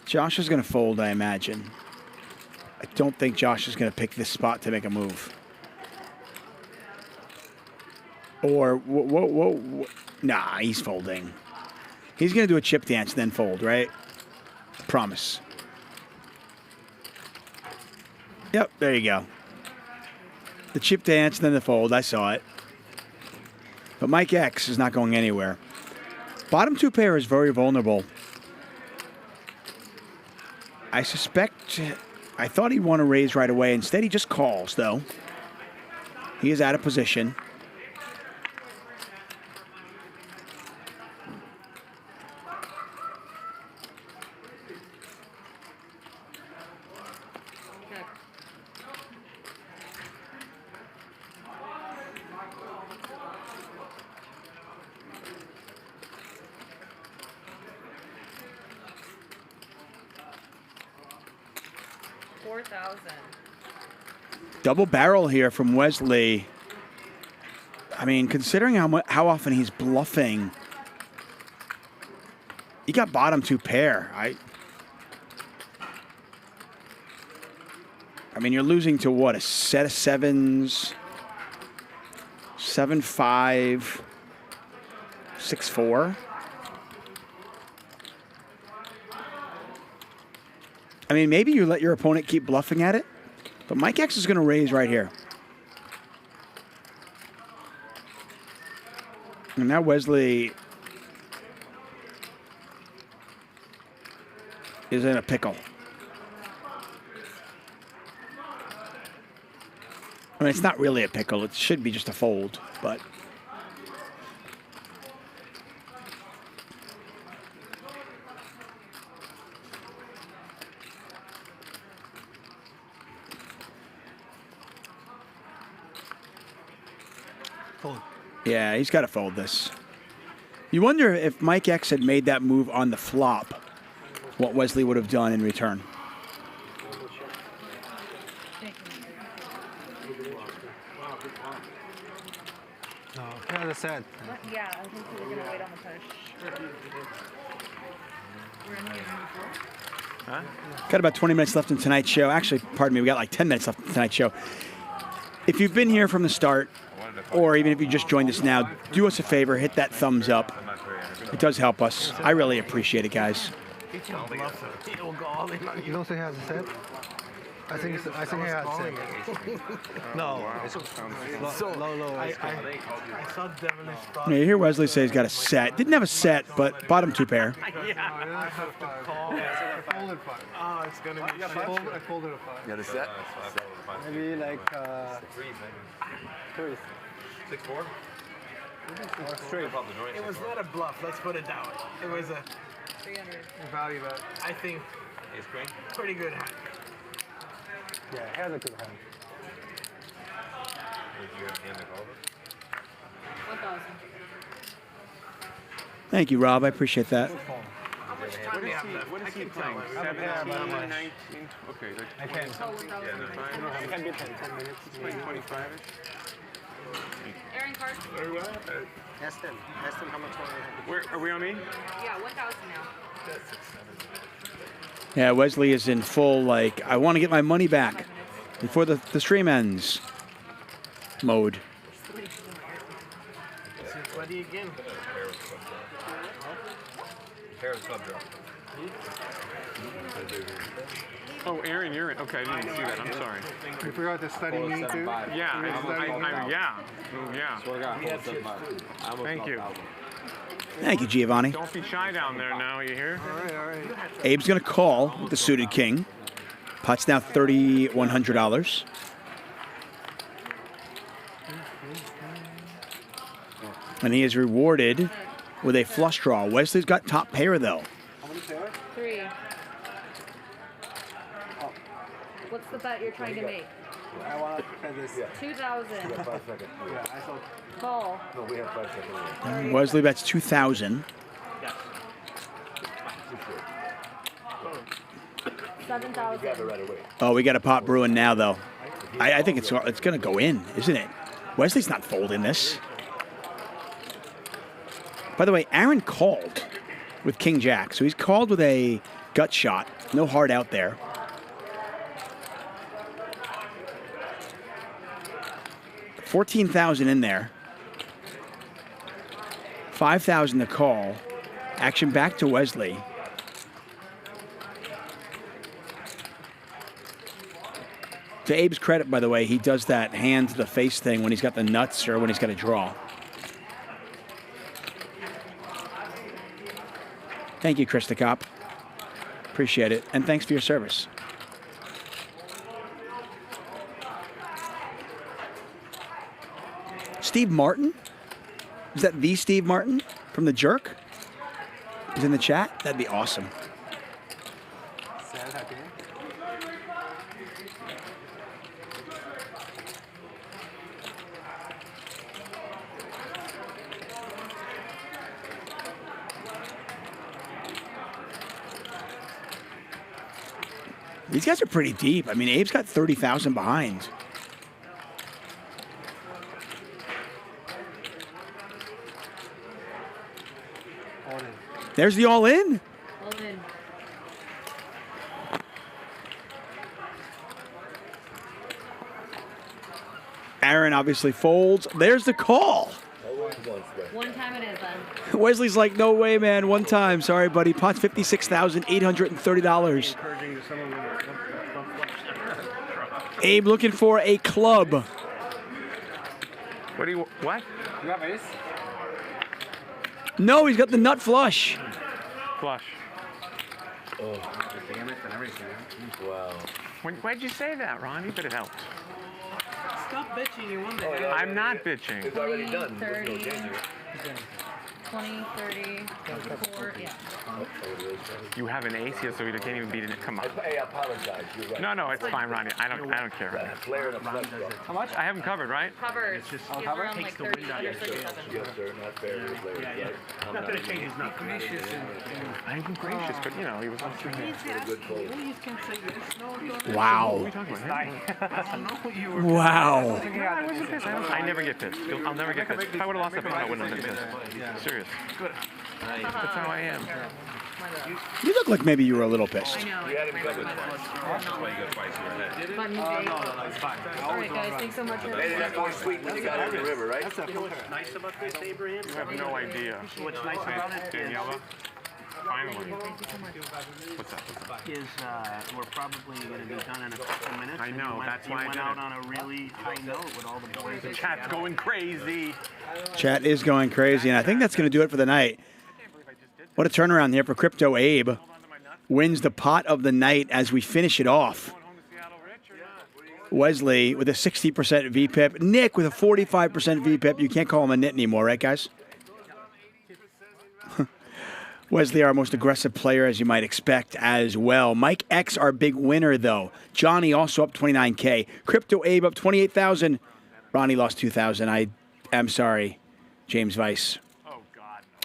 Josh is going to fold, I imagine. I don't think Josh is going to pick this spot to make a move. Or, whoa. Nah, he's folding. He's going to do a chip dance and then fold, right? Promise. Yep, there you go. The chip dance and then the fold. I saw it. But Mike X is not going anywhere. Bottom 2 pair is very vulnerable. I suspect, I thought he'd want to raise right away. Instead, he just calls, though. He is out of position. Double barrel here from Wesley. I mean, considering how often he's bluffing, he got bottom 2 pair. I mean, you're losing to what? A set of 7s, 7-5, 6-4. I mean, maybe you let your opponent keep bluffing at it, but Mike X is going to raise right here. And now Wesley is in a pickle. I mean, it's not really a pickle. It should be just a fold, but... Yeah, he's got to fold this. You wonder if Mike X had made that move on the flop, what Wesley would have done in return. No, as I said. Yeah, I think we were going to wait on the push. Huh? Got about 20 minutes left in tonight's show. Actually, pardon me, we got like 10 minutes left in tonight's show. If you've been here from the start, or even if you just joined us now, do us a favor, hit that thumbs up. It does help us. I really appreciate it, guys. You don't think he has a set? I think he has a set. No, it's low. I saw devilish thought. You hear Wesley say he's got a set. Didn't have a set, but bottom 2 pair. I have to call. I folded 5. Oh, it's going to be I folded a 5. You got a set? Maybe like 3. 6-4? Or straight. It was not a bluff, let's put it that way. It was a 300 value bet. I think, pretty good hand. Yeah, he has a good hand. 1,000. Thank you, Rob. I appreciate that. How much time do you have left? What is he playing? 17, 19? Okay, like I can. It can be 10 minutes. 25-ish? Aaron card? Very well. Ask them how much money they have. Where are we on me? Yeah, 1,000 now. Yeah, Wesley is in full, like, I want to get my money back before the stream ends mode. Ready again. Oh, Aaron, you're in. Okay, I didn't see that. I'm sorry. You forgot to study me too? Yeah, yeah. Thank you. Thank you, Giovanni. Don't be shy down there now, you hear? All right. Abe's going to call with the suited king. Pot's now $3,100. And he is rewarded with a flush draw. Wesley's got top pair, though. How many pairs? 3. What's the bet you're trying to make? I want to pay this. 2,000. Yeah, 5 seconds. Yeah, I saw. Call. No, we have 5 seconds. Wesley bets 2,000. 7,000. Oh, we got a pot brewing now, though. I think it's going to go in, isn't it? Wesley's not folding this. By the way, Aaron called with King Jack, so he's called with a gut shot. No heart out there. $14,000 in there. 5,000 to call. Action back to Wesley. To Abe's credit, by the way, he does that hand to the face thing when he's got the nuts or when he's got a draw. Thank you, Krista Kopp. Appreciate it. And thanks for your service. Steve Martin? Is that the Steve Martin from The Jerk? He's in the chat? That'd be awesome. These guys are pretty deep. I mean, Abe's got 30,000 behind. All in. There's the all-in. All in. Aaron obviously folds. There's the call. One time it is, then. Wesley's like, no way, man. One time. Sorry, buddy. Pot's $56,830. Abe looking for a club. What? You have ace? No, he's got the nut flush. Flush. Oh, damn it and everything. Wow. Why'd you say that, Ronnie? But it helped. Stop bitching, you won the I'm not bitching. It's already done. 30, 20, 30, 4, yeah. You have an ace here, so you can't even beat it. Come on. I apologize. You're right. No, it's fine, Ronnie. I don't care. Flare and a flush draw. How much? I have him covered, right? Covered. He's around like 30, under 37. Yes, sir. Not fair. Right. I'm Not gonna change his not gracious. I'm gracious, but you know, he was on screen. Please can say yes. No, Wow. What are you talking about? I know what you were. Wow. I never get pissed. I'll never get pissed. If I would have lost that bet, I wouldn't have been pissed. Serious. Good. That's how I am. You look like maybe you were a little pissed. I know. You had him covered. That's why you got twice your head. But no, it's fine. all right, guys. Thanks so much. Hey, that's more sweet when you got it in the river, right? You know what's nice about this, Abraham? You have no idea. What's nice about it is, Daniela? Finally. Thank you so much. What's that? is we're probably going to be done in a couple minutes. I know, that's why I went did out it. on a really high note with all the boys. The chat's going crazy. Chat is going crazy, and I think that's going to do it for the night. What a turnaround here for Crypto Abe. Wins the pot of the night as we finish it off. Wesley with a 60% VPIP. Nick with a 45% VPIP. You can't call him a nit anymore, right, guys? Wesley, our most aggressive player, as you might expect, as well. Mike X, our big winner, though. Johnny also up 29K. Crypto Abe up 28,000. Ronnie lost 2,000. I am sorry, James Weiss.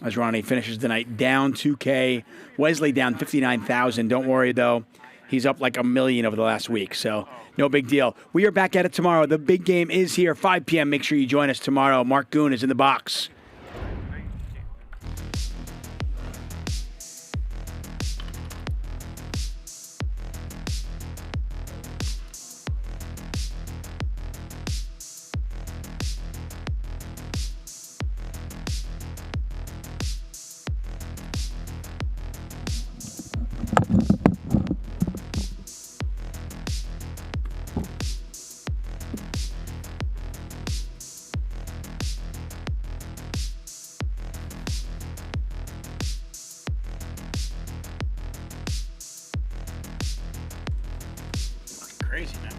As Ronnie finishes the night down 2K. Wesley down 59,000. Don't worry, though. He's up like $1 million over the last week, so no big deal. We are back at it tomorrow. The big game is here, 5 p.m. Make sure you join us tomorrow. Mark Goon is in the box. crazy, man.